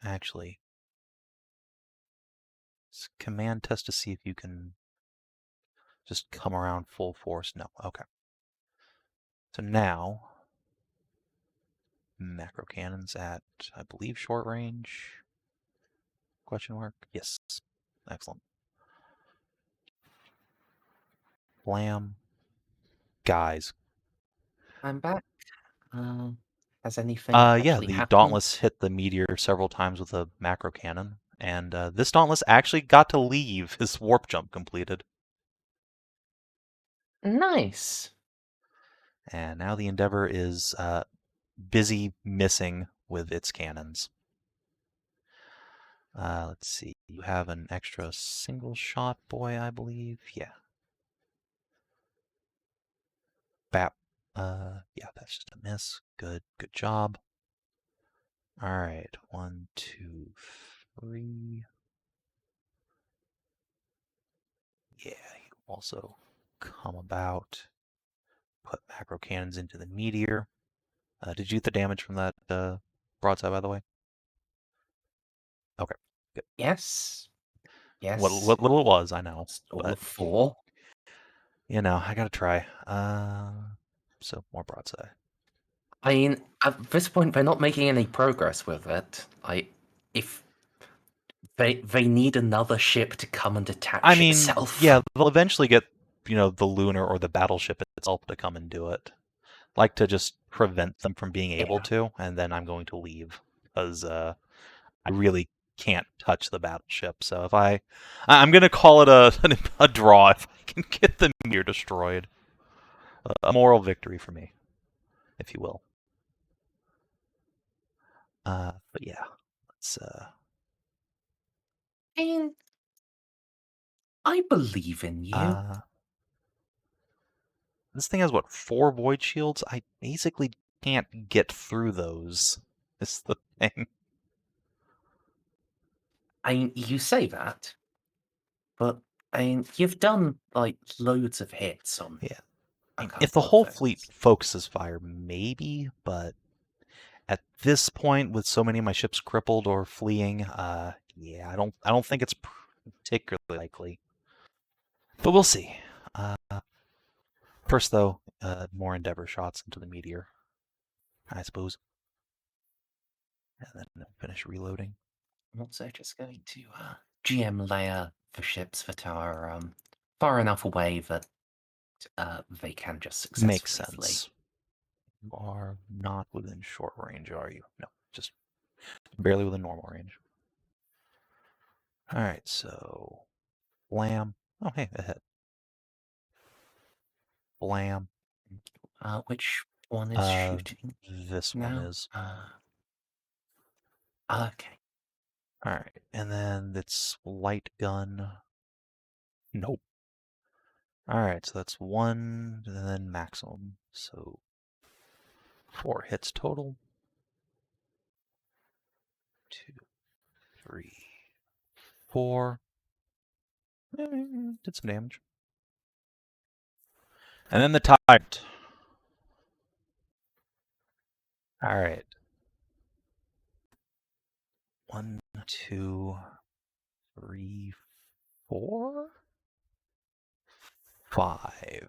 Actually, command test to see if you can just come around full force. No, okay. So now, macro cannons at, I believe, short range? Question mark? Yes. Excellent. Blam. Guys. I'm back. Has anything Yeah, actually the happened? Dauntless hit the meteor several times with a macro cannon, and this Dauntless actually got to leave his warp jump completed. Nice. And now the Endeavor is busy missing with its cannons. Let's see. You have an extra single shot, boy, I believe. Yeah. Bap. Yeah, that's just a miss. Good job. All right. 1, 2, 3. Yeah, you also come about. Put macro cannons into the meteor. Did you get the damage from that broadside, by the way? Okay, good. Yes. Yes. What little it was, I know. All But, of 4. you know, I gotta try. So more broadside. I mean, at this point, they're not making any progress with it. If they need another ship to come and attach itself. Yeah, they'll eventually get, the lunar or the battleship itself to come and do it. Like to just prevent them from being able to, and then I'm going to leave because I really can't touch the battleship. So if I'm gonna call it a draw if I can get the meteor destroyed. A moral victory for me, if you will. But yeah, let's. And I believe in you. This thing has what, 4 void shields? I basically can't get through those. Is the thing. You say that, but you've done like loads of hits on. Yeah. a If the couple of whole things. fleet focuses fire, maybe, but at this point, with so many of my ships crippled or fleeing, yeah, I don't think it's particularly likely. But we'll see. First, though, more Endeavor shots into the meteor, I suppose. And then finish reloading. I'm also just going to GM layer for ships that are far enough away that they can just successfully Makes flee. sense. You are not within short range, are you? No, just barely within normal range. All right, so blam. Oh, hey, ahead. Blam. Which one is shooting? This one now? is. Okay. All right, and then it's light gun. Nope. All right, so that's 1, and then maximum. So 4 hits total. 2, 3, 4. Did some damage. And then the tyrant. All right. 1, 2, 3, 4, 5.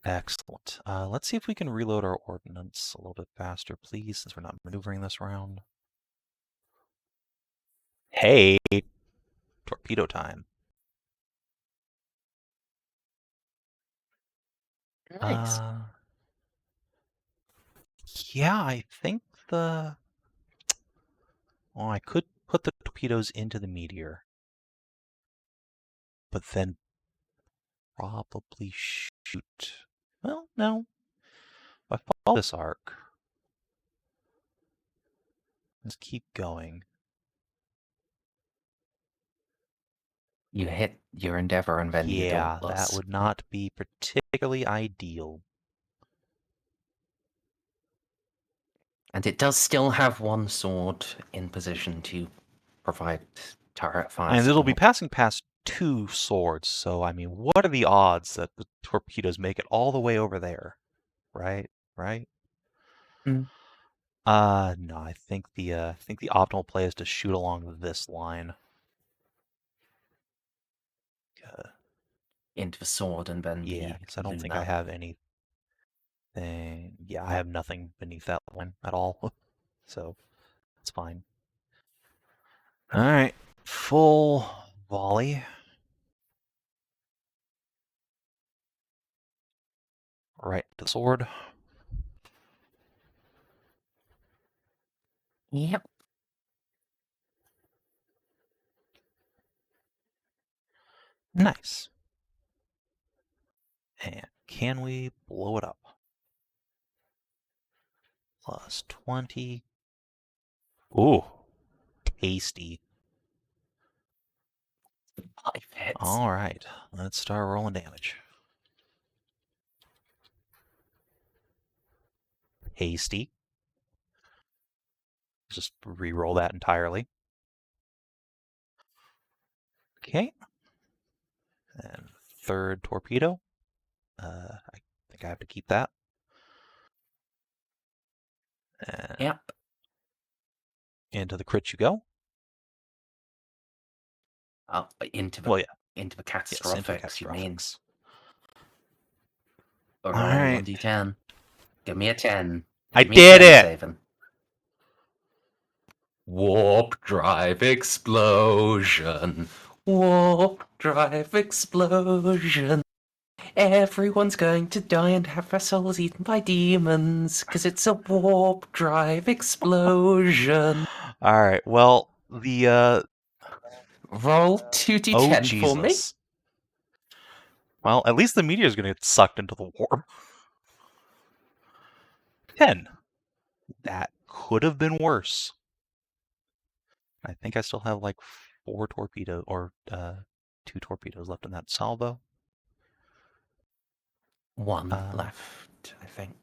Excellent. Let's see if we can reload our ordnance a little bit faster, please, since we're not maneuvering this round. Hey! Torpedo time. Nice. Yeah, I think well, I could put the torpedoes into the meteor, but then probably shoot. Well, no. If I follow this arc, let's keep going. You hit your Endeavor and then you Yeah, Dauntless. that would not be particularly ideal. And it does still have one sword in position to provide turret fire And it'll be support. passing past 2 swords, so I mean, what are the odds that the torpedoes make it all the way over there? Right? Right? Mm. No, I think the optimal play is to shoot along this line. Into the sword and then Yeah, because I don't think Luna. I have anything. Yeah, I have nothing beneath that line at all, so it's fine. All right, full volley. Right to the sword. Yep. Nice. And can we blow it up? Plus 20. Ooh, tasty. 5 hits. All right, let's start rolling damage. Hasty. Just re-roll that entirely. Okay. And third torpedo. I think I have to keep that. And Yep. into the crit you go. Into the Well, yeah. into the Yes, into the catastrophics, you mean? catastrophics. Roll Alright. 1d10. Give me a 10. I Give me a did 10, it! Savin. Warp drive explosion. Warp drive explosion. Everyone's going to die and have their souls eaten by demons, because it's a warp drive explosion. All right. Well, the Roll 2d10 for me. Jesus. Well, at least the meteor's gonna get sucked into the warp. 10. That could have been worse. I think I still have like 4 torpedoes or 2 torpedoes left in that salvo. 1 left, I think.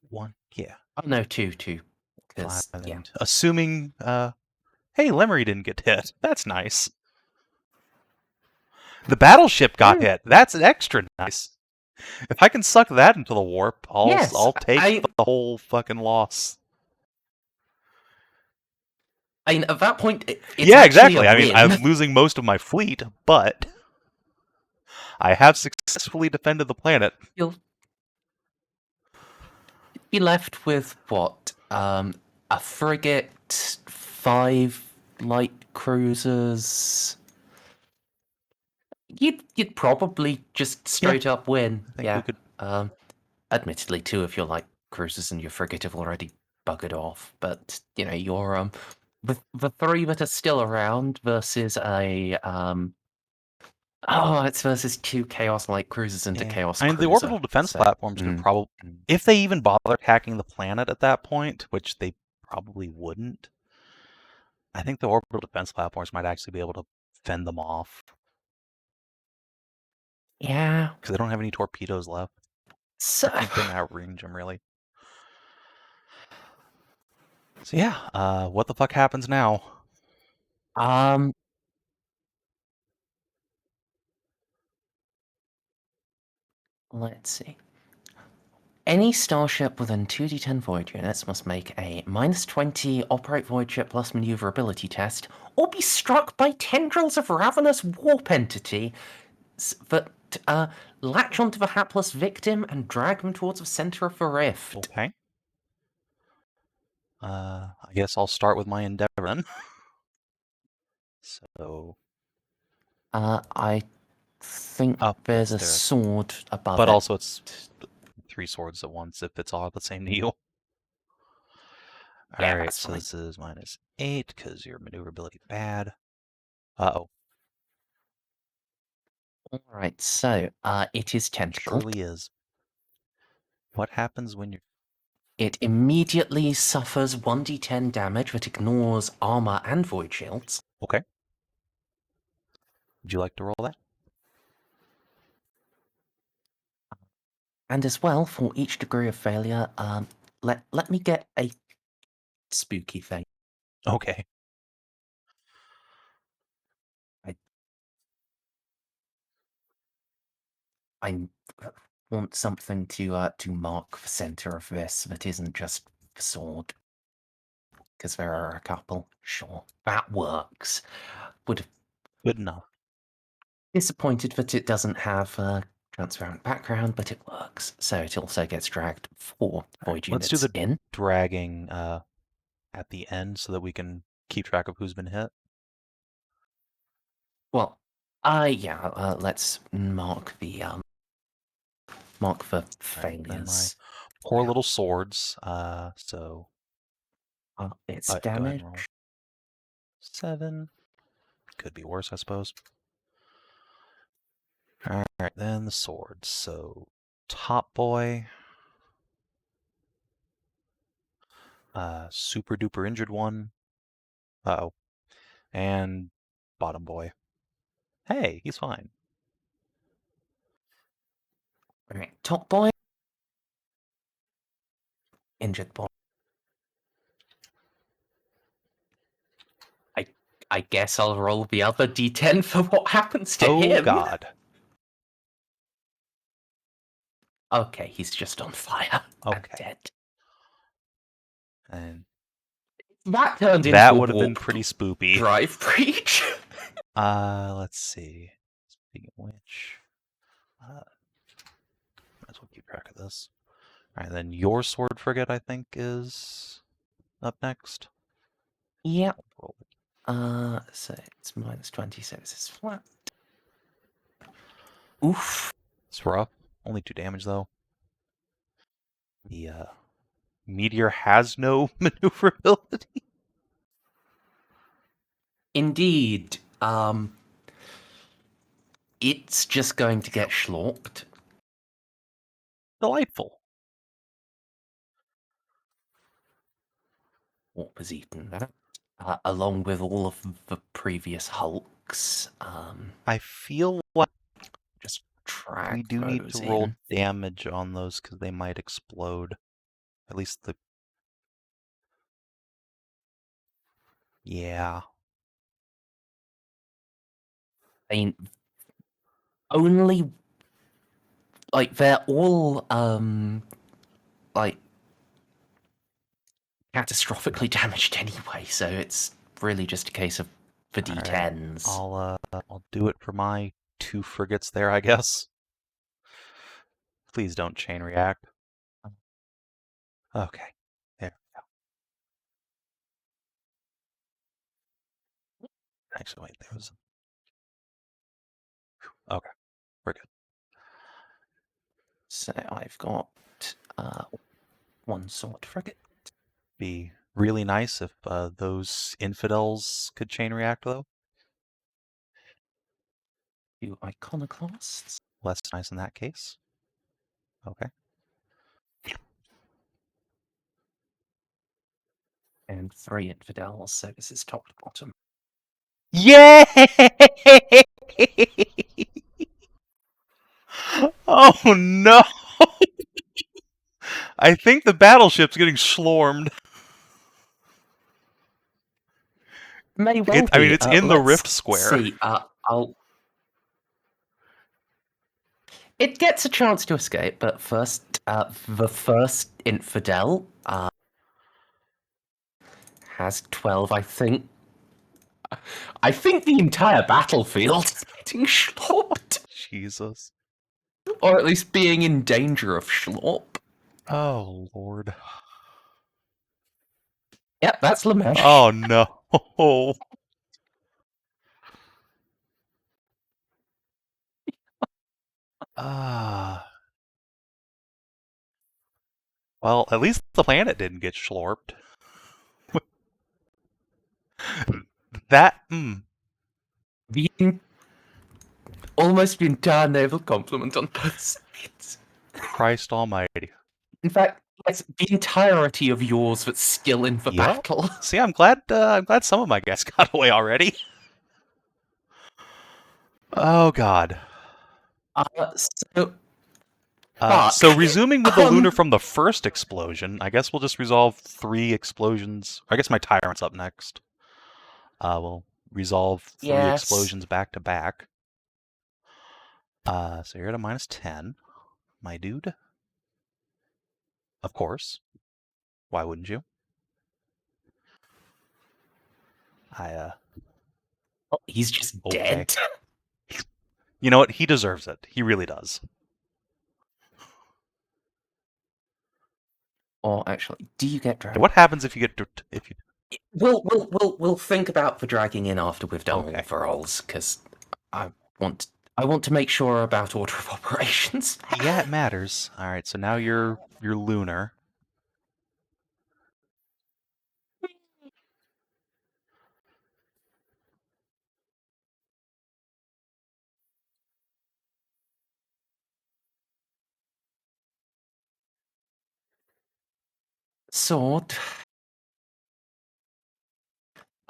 1, yeah. Oh no, 2. Because, 5, yeah. and assuming, hey, Lémery didn't get hit. That's nice. The battleship got hit. That's extra nice. If I can suck that into the warp, I'll take the whole fucking loss. I mean, at that point, it's yeah, actually exactly. a I mean, win. I'm losing most of my fleet, but I have successfully defended the planet. You'll be left with what? A frigate, 5 light cruisers. You'd probably just straight up win. I think we could. Admittedly, 2 of your light cruisers and your frigate have already buggered off, but you know you're the 3 that are still around versus a it's versus 2 Chaos light cruisers and a Chaos I mean, cruiser. the orbital defense platforms could probably, if they even bother hacking the planet at that point, which they probably wouldn't. I think the orbital defense platforms might actually be able to fend them off. Yeah. Because they don't have any torpedoes left. So You couldn't outrange them, really. So yeah, what the fuck happens now? Let's see. Any starship within 2d10 void units must make a -20 operate void ship plus maneuverability test, or be struck by tendrils of ravenous warp entity that latch onto the hapless victim and drag them towards the center of the rift. Okay. I guess I'll start with my endeavor then. So. I think there's a sword above but it. also it's 3 swords at once if it's all the same to you. Yeah, Alright, so this is -8 because your maneuverability is bad. Uh-oh. Alright, so it is tentacled. Surely is. What happens when you're... It immediately suffers 1d10 damage that ignores armor and void shields. Okay. Would you like to roll that? And as well, for each degree of failure, let me get a spooky thing. Okay. I want something to mark the center of this that isn't just the sword. Because there are a couple. Sure, that works. Good enough. Disappointed that it doesn't have a transparent background, but it works. So it also gets dragged 4 void units Let's do the in. dragging at the end so that we can keep track of who's been hit. Well, let's mark the failures. My poor little swords. So it's damage. 7. Could be worse, I suppose. Alright, then the swords. So top boy. Super duper injured one. Uh-oh. And bottom boy. Hey, he's fine. Alright, top boy. Injured boy. I guess I'll roll the other d10 for what happens to him. Oh god. Okay, he's just on fire. Okay. And dead. And that turned into that would have been pretty spoopy. Drive breach. Let's see. Speaking of which, might as well keep track of this. All right, then your sword frigate, I think, is up next. Yep. So it's -20, so it's flat. Oof. It's rough. Only 2 damage though. The meteor has no maneuverability. Indeed. It's just going to get schlorped. Delightful. Warp has eaten that. Along with all of the previous hulks. I feel like Just drag we do need those to roll in. damage on those because they might explode. At least the... Yeah. I mean, only... Like, they're all, like, catastrophically damaged anyway, so it's really just a case of the D10s. I'll do it for my 2 frigates there, I guess. Please don't chain react. Okay. There we go. Actually, wait, there was... Okay, we're good. So I've got 1 sword frigate. Be really nice if those infidels could chain react, though. 2 iconoclasts. Less nice in that case. Okay. And 3 infidels, so this is top to bottom. Yay! Oh no! I think the battleship's getting schlormed. May well I be. mean, it's in the rift Let's square. see. It gets a chance to escape, but first, the first infidel has 12, I think. I think the entire battlefield is getting schlorped. Jesus. Or at least being in danger of schlorp. Oh, Lord. Yep, that's Lémery. Oh, no. Well, at least the planet didn't get schlorped. That, Almost the entire naval complement on both sides. Christ almighty. In fact, it's the entirety of yours that's still in the Yep. battle. See, I'm glad some of my guys got away already. Oh, God. So resuming with the lunar from the first explosion, I guess we'll just resolve 3 explosions. I guess my tyrant's up next. We'll resolve 3 explosions back to back. So you're at a -10, my dude. Of course. Why wouldn't you? He's just Okay. dead. You know what? He deserves it. He really does. Or actually, do you get dragged? What happens if you get We'll think about the dragging in after we've done all Okay. the rolls, because I want to make sure about order of operations. Yeah, it matters. All right, so now you're lunar. Sword.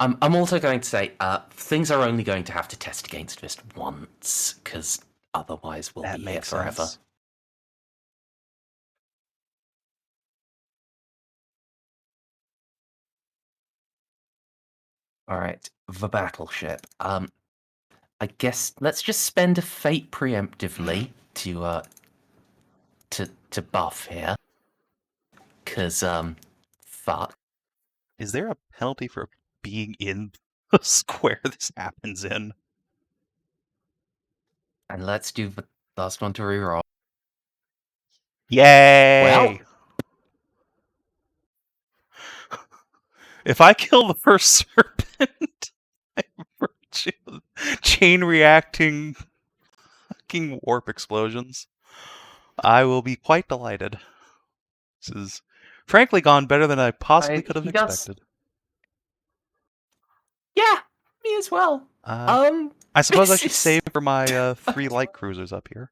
I'm also going to say things are only going to have to test against this once, because otherwise we'll be here forever. Sense. All right, the battleship. I guess let's just spend a fate preemptively to buff here, because fuck. Is there a penalty for being in the square this happens in? And let's do the last one to reroll. Yay! Well, if I kill the First Serpent, chain reacting fucking warp explosions, I will be quite delighted. This has frankly gone better than I possibly could have expected. Yeah, me as well. I suppose I this should is- save for my 3 light cruisers up here.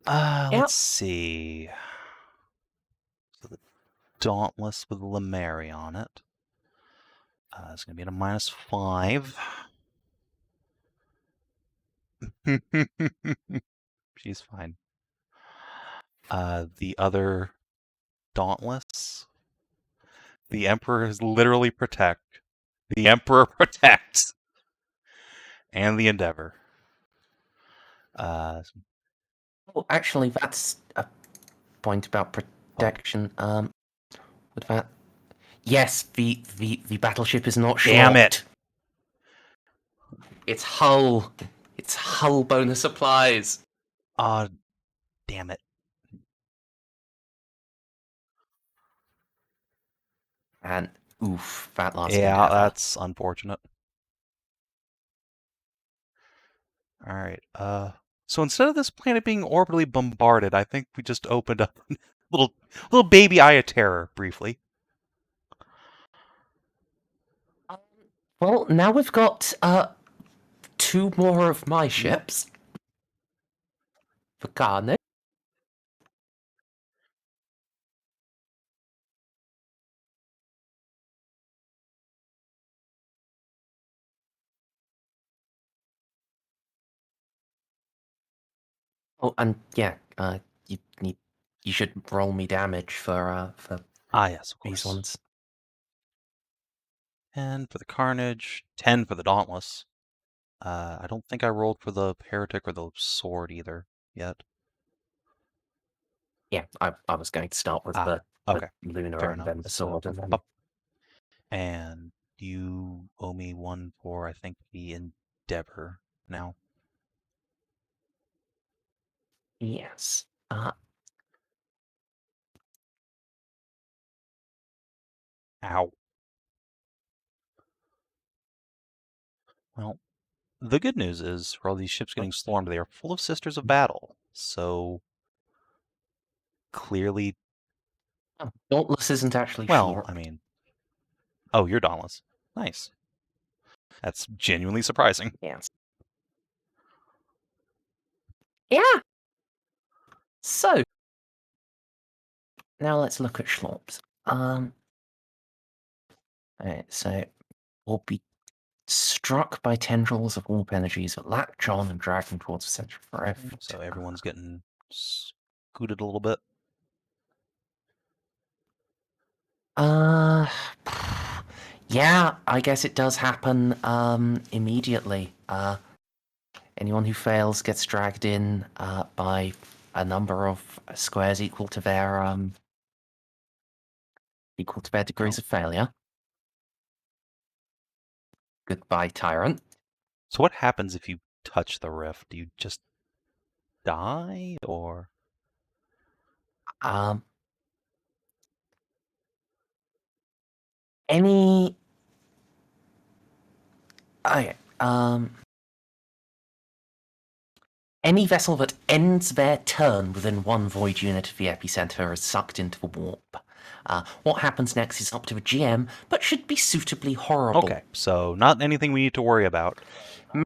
Yep. Let's see. So the Dauntless with Lémery on it. It's going to be at a -5. She's fine. The other Dauntless. The Emperor is literally protect. The Emperor protects. And the Endeavor. Oh, actually, that's a point about protection. With that, yes, the battleship is not short. Damn it! It's hull bonus supplies. Damn it. And oof, that last Yeah, Endeavor. that's unfortunate. Alright, so instead of this planet being orbitally bombarded, I think we just opened up a little baby eye of terror, briefly. Well, now we've got 2 more of my ships. For Carnage. Oh, and yeah, you should roll me damage for Yes, of these course. ones. 10 for the Carnage, 10 for the Dauntless. I don't think I rolled for the Heretic or the Sword either yet. Yeah, I was going to start with the Okay, Lunar fair and enough. then the Sword. And then... And you owe me 1 for, I think, the Endeavor now. Yes. Ow. Well, the good news is, for all these ships getting swarmed, they are full of Sisters of Battle. So, clearly... Dauntless isn't actually Well, short. I mean... Oh, you're Dauntless. Nice. That's genuinely surprising. Yes. Yeah! So, now let's look at Schlorps. Alright, so we'll be struck by tendrils of warp energies that latch on and drag them towards the center of the rift. So everyone's getting scooted a little bit. Yeah, I guess it does happen immediately. Anyone who fails gets dragged in by a number of squares equal to their degrees of failure. Goodbye, Tyrant. So what happens if you touch the rift? Do you just die, or? Any vessel that ends their turn within 1 void unit of the epicenter is sucked into the warp. What happens next is up to the GM, but should be suitably horrible. Okay, so not anything we need to worry about.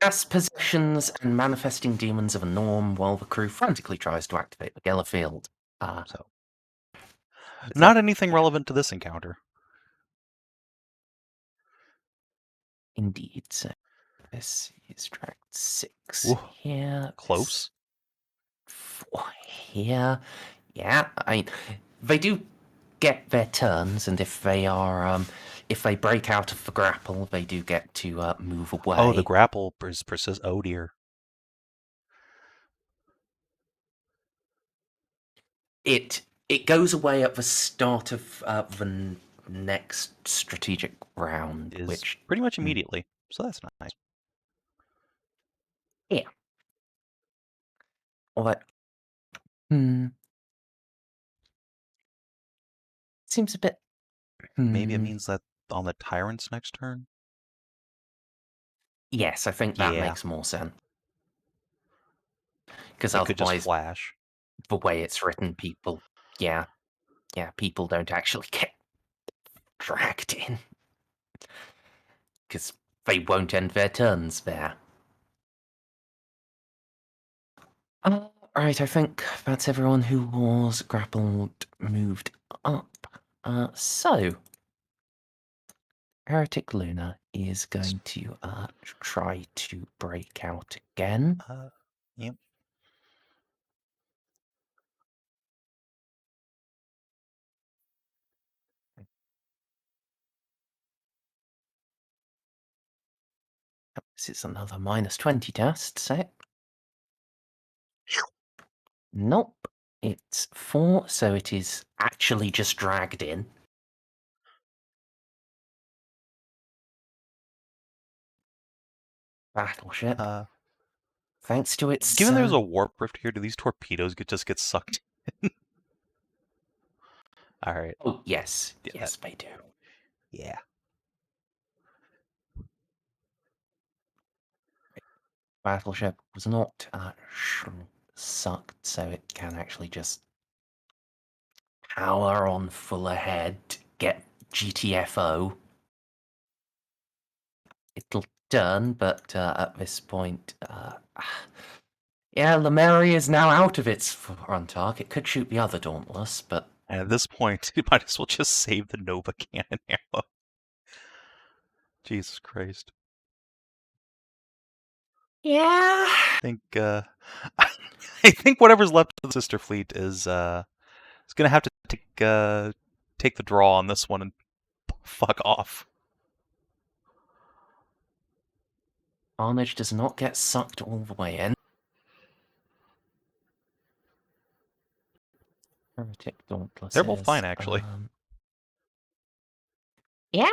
Mass possessions and manifesting demons are the norm, while the crew frantically tries to activate the Geller field. So, not anything relevant to this encounter. Indeed. So this is track 6 Ooh, here. close. 4 here. Yeah, I mean, they do get their turns, and if they are if they break out of the grapple, they do get to move away. Oh, the grapple is persist. Oh dear. It goes away at the start of the next strategic round, Is which pretty much immediately. So that's nice. Yeah. Although, seems a bit. Maybe it means that on the Tyrant's next turn? Yes, I think that makes more sense. Because It could just otherwise, flash. the way it's written, people don't actually get dragged in. Because they won't end their turns there. Right, I think that's everyone who was grappled moved up. So, Heretic Luna is going to try to break out again. Yep. This is another -20 test, so. Nope. It's 4, so it is actually just dragged in. Battleship. Thanks to its... Given there's a warp rift here, do these torpedoes just get sucked in? Alright. Oh, yes. Yeah, Yes, they do. Yeah. Battleship was not sucked, so it can actually just power on full ahead, get GTFO. It'll turn, but at this point, yeah, Lémery is now out of its front arc. It could shoot the other Dauntless, but... And at this point, you might as well just save the Nova cannon ammo. Jesus Christ. Yeah. I think I think whatever's left of the sister fleet is gonna have to take the draw on this one and fuck off. Carnage does not get sucked all the way in. Heretic Dauntless. They're both fine, actually. Yeah.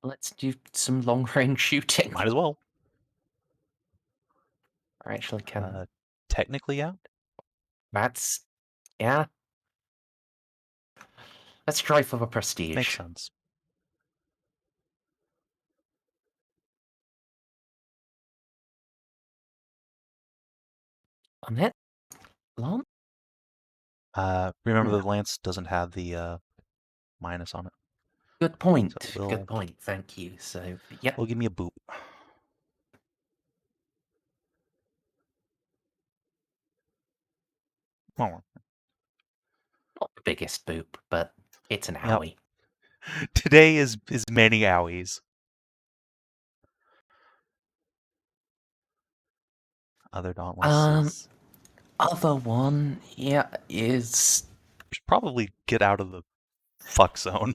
Let's do some long-range shooting. Might as well. I actually can. Technically, yeah. That's... yeah. Let's try for the prestige. Makes sense. On hit. Launch. Remember No. the lance doesn't have the minus on it. Good point. So Good point. Thank you. So, yeah. Well, give me a boop. Oh. Not the biggest boop, but it's an Yep. owie. Today is many owies. Other Dauntlesses. Other one, yeah, is... Should probably get out of the fuck zone.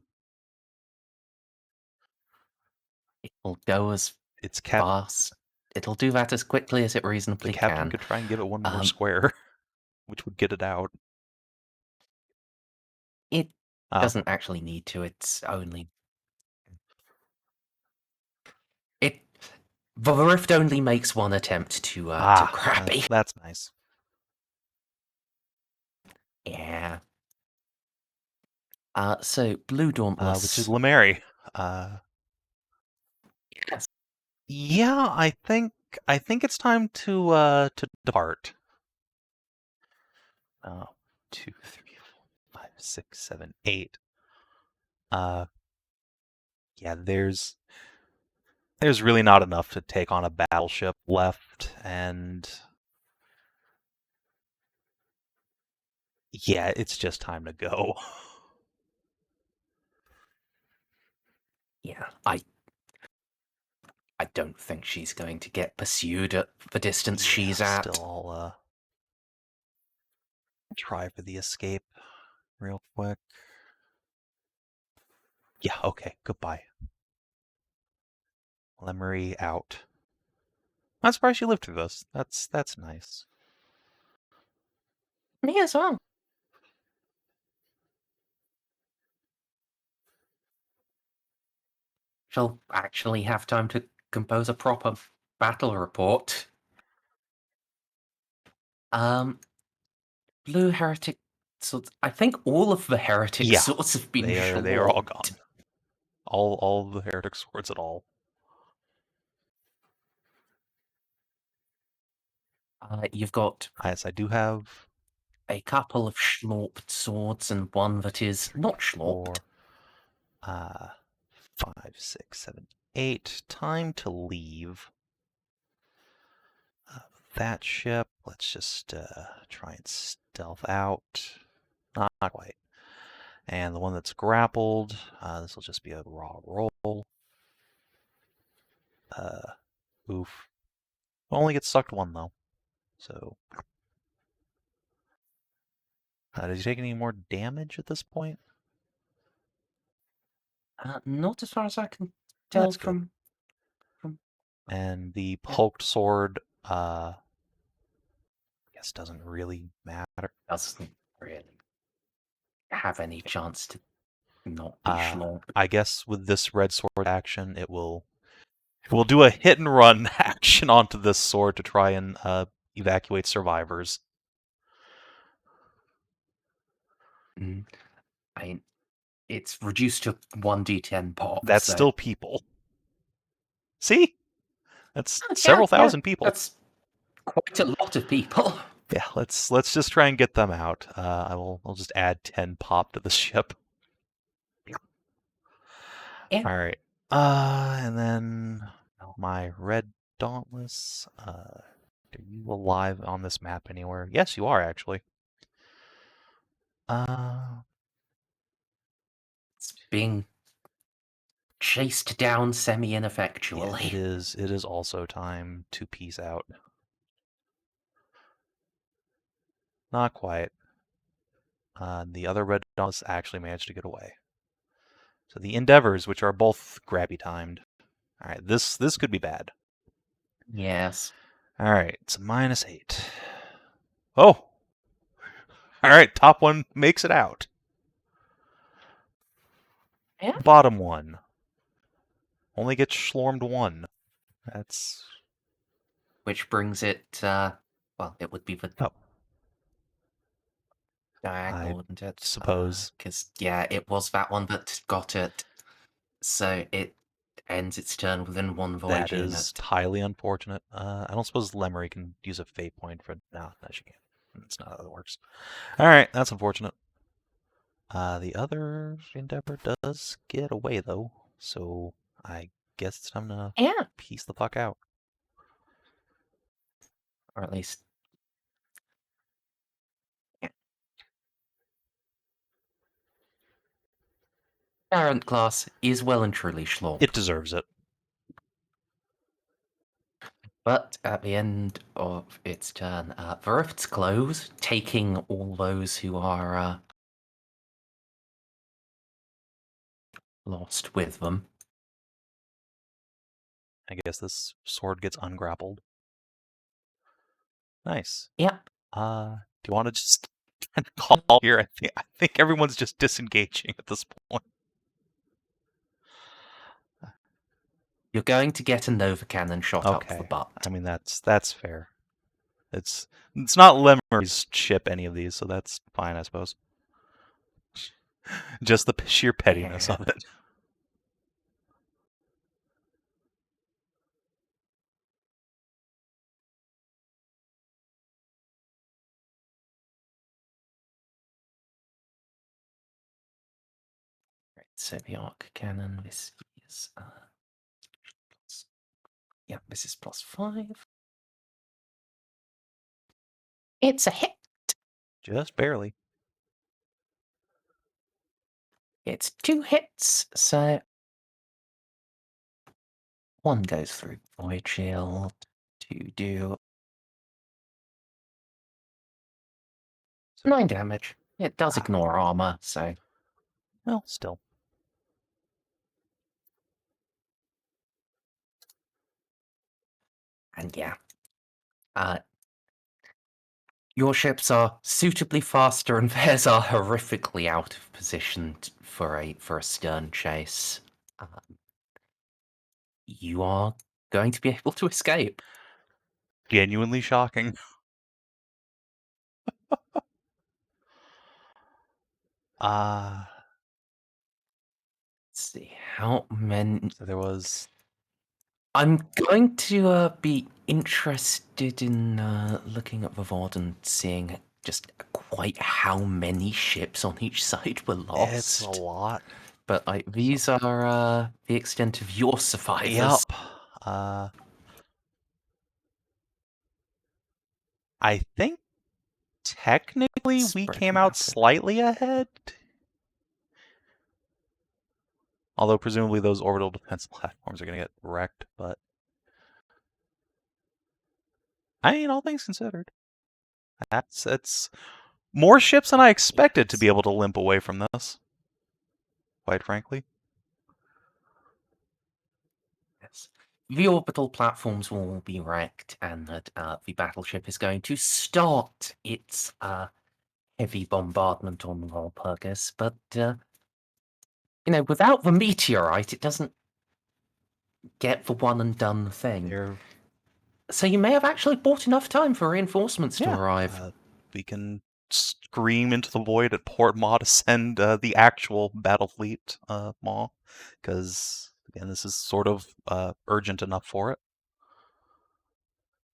It'll go as It's fast. It'll do that as quickly as it reasonably The captain can. could try and give it one more square, which would get it out. It doesn't actually need to. It's only... The rift only makes one attempt to crappy. That's nice. Yeah. So Blue Dauntless, which is Lémery. Yes. Yeah, I think it's time to depart. 2, 3, 4, 5, 6, 7, 8. Yeah, there's really not enough to take on a battleship left, and yeah, it's just time to go. Yeah, I don't think she's going to get pursued at the distance she's at. Still, I'll try for the escape real quick. Yeah, okay, goodbye. Lémery out. I'm surprised you lived through this. That's nice. Me as well. She'll actually have time to compose a proper battle report. Blue Heretic swords. I think all of the Heretic swords have been short. They are all gone. All the Heretic swords at all. You've got... Yes, I do have a couple of schlorped swords and one that is not schlorped. 4, 5, 6, 7, 8. Time to leave. That ship, let's just try and stealth out. Not quite. And the one that's grappled, this will just be a raw roll. Oof. Only gets sucked 1 though. So, does he take any more damage at this point? Not as far as I can tell That's good. from. And the poked sword, I guess doesn't really matter. Doesn't really have any chance to not be schlorped. I guess with this red sword action, it will do a hit and run action onto this sword to try and evacuate survivors. I mean, it's reduced to 1d10 pop. That's so. still people. See? That's several thousand people. That's quite a lot of people. Yeah, let's just try and get them out. I'll just add 10 pop to the ship. Yeah. All right. And then my red dauntless. Are you alive on this map anywhere? Yes, you are actually. It's being chased down semi-ineffectually. Yeah, it is also time to peace out. Not quite. The other red dauntless actually managed to get away. So the endeavors, which are both grabby timed. All right, this could be bad. Yes. All right, it's a -8. Oh! All right, top one makes it out. Yeah. Bottom one only gets schlormed 1. That's... Which brings it, well, it would be the diagonal, wouldn't it? Suppose. Because, yeah, it was that one that got it. So it ends its turn within 1 void That unit. is highly unfortunate. I don't suppose Lémery can use a fate point for... No, she can't. That's not how it works. All right, that's unfortunate. The other endeavor does get away, though. So I guess it's time to piece the fuck out. Or at least... Yeah. Parent class is well and truly schlorped. It deserves it. But at the end of its turn, the rifts close, taking all those who are lost with them. I guess this sword gets ungrappled. Nice. Yeah. Do you want to just call here? I think everyone's just disengaging at this point. You're going to get a Nova Cannon shot up the butt. I mean, that's fair. It's not Lémery's ship, any of these, so that's fine, I suppose. Just the sheer pettiness of it. Right, so the arc cannon, this is yeah, this is +5. It's a hit. Just barely. It's 2 hits, so 1 goes through Void Shield to do 9 damage. It does ignore armor, so... Well, still. And yeah. Your ships are suitably faster and theirs are horrifically out of position for a stern chase. You are going to be able to escape. Genuinely shocking. Let's see, how many... So there was... I'm going to be interested in looking at the VOD and seeing just quite how many ships on each side were lost. It's a lot. But these are the extent of your survivors. Yep. I think technically we came out slightly ahead. Although presumably those orbital defense platforms are going to get wrecked, but I mean, all things considered, it's more ships than I expected to be able to limp away from this. Quite frankly. Yes. The orbital platforms will all be wrecked, and that the battleship is going to start its heavy bombardment on Walpurgis. But without the meteorite, it doesn't get the one and done thing. So you may have actually bought enough time for reinforcements to arrive. We can scream into the void at Port Maw to send the actual Battlefleet Maw, because again, this is sort of urgent enough for it,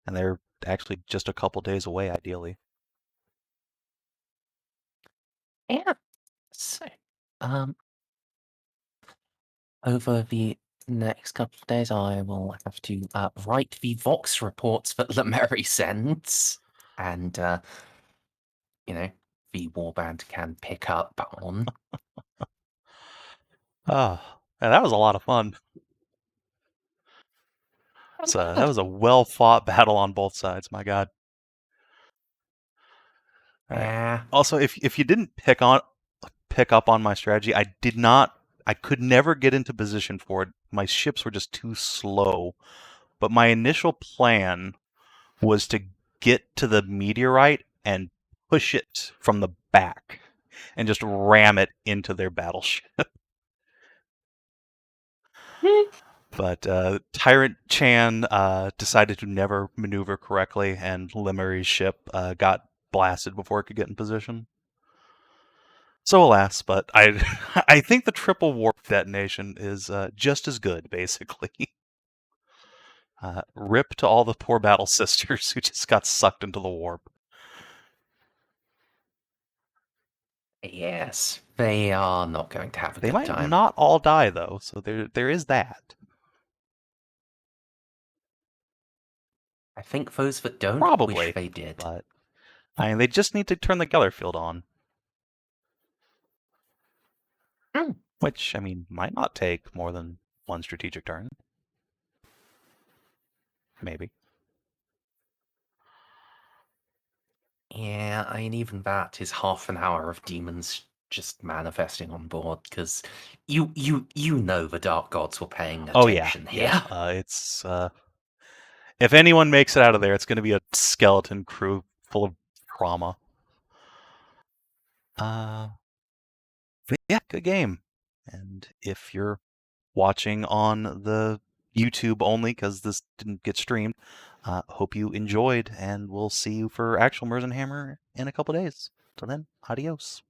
and they're actually just a couple days away, ideally. Yeah. So, over the next couple of days, I will have to write the Vox reports that Lémery sends, and the warband can pick up on. That was a lot of fun. That was a well-fought battle on both sides, my god. Yeah. Also, if you didn't pick up on my strategy, I could never get into position for it. My ships were just too slow. But my initial plan was to get to the meteorite and push it from the back and just ram it into their battleship. But Tyrant Chan decided to never maneuver correctly, and Lémery's ship got blasted before it could get in position. So alas, but I think the triple warp detonation is just as good, basically. Rip to all the poor battle sisters who just got sucked into the warp. Yes, they are not going to have a They good might time. not all die, though, so there is that. I think those that don't Probably, wish they did. But I mean, they just need to turn the Geller field on. Which, I mean, might not take more than one strategic turn. Maybe. Yeah, I mean, even that is half an hour of demons just manifesting on board, because you know the Dark Gods were paying attention here. Yeah. It's if anyone makes it out of there, it's going to be a skeleton crew full of trauma. But yeah, good game. And if you're watching on the YouTube only, because this didn't get streamed, hope you enjoyed, and we'll see you for actual Merz and Hammer in a couple days. Till then, adios.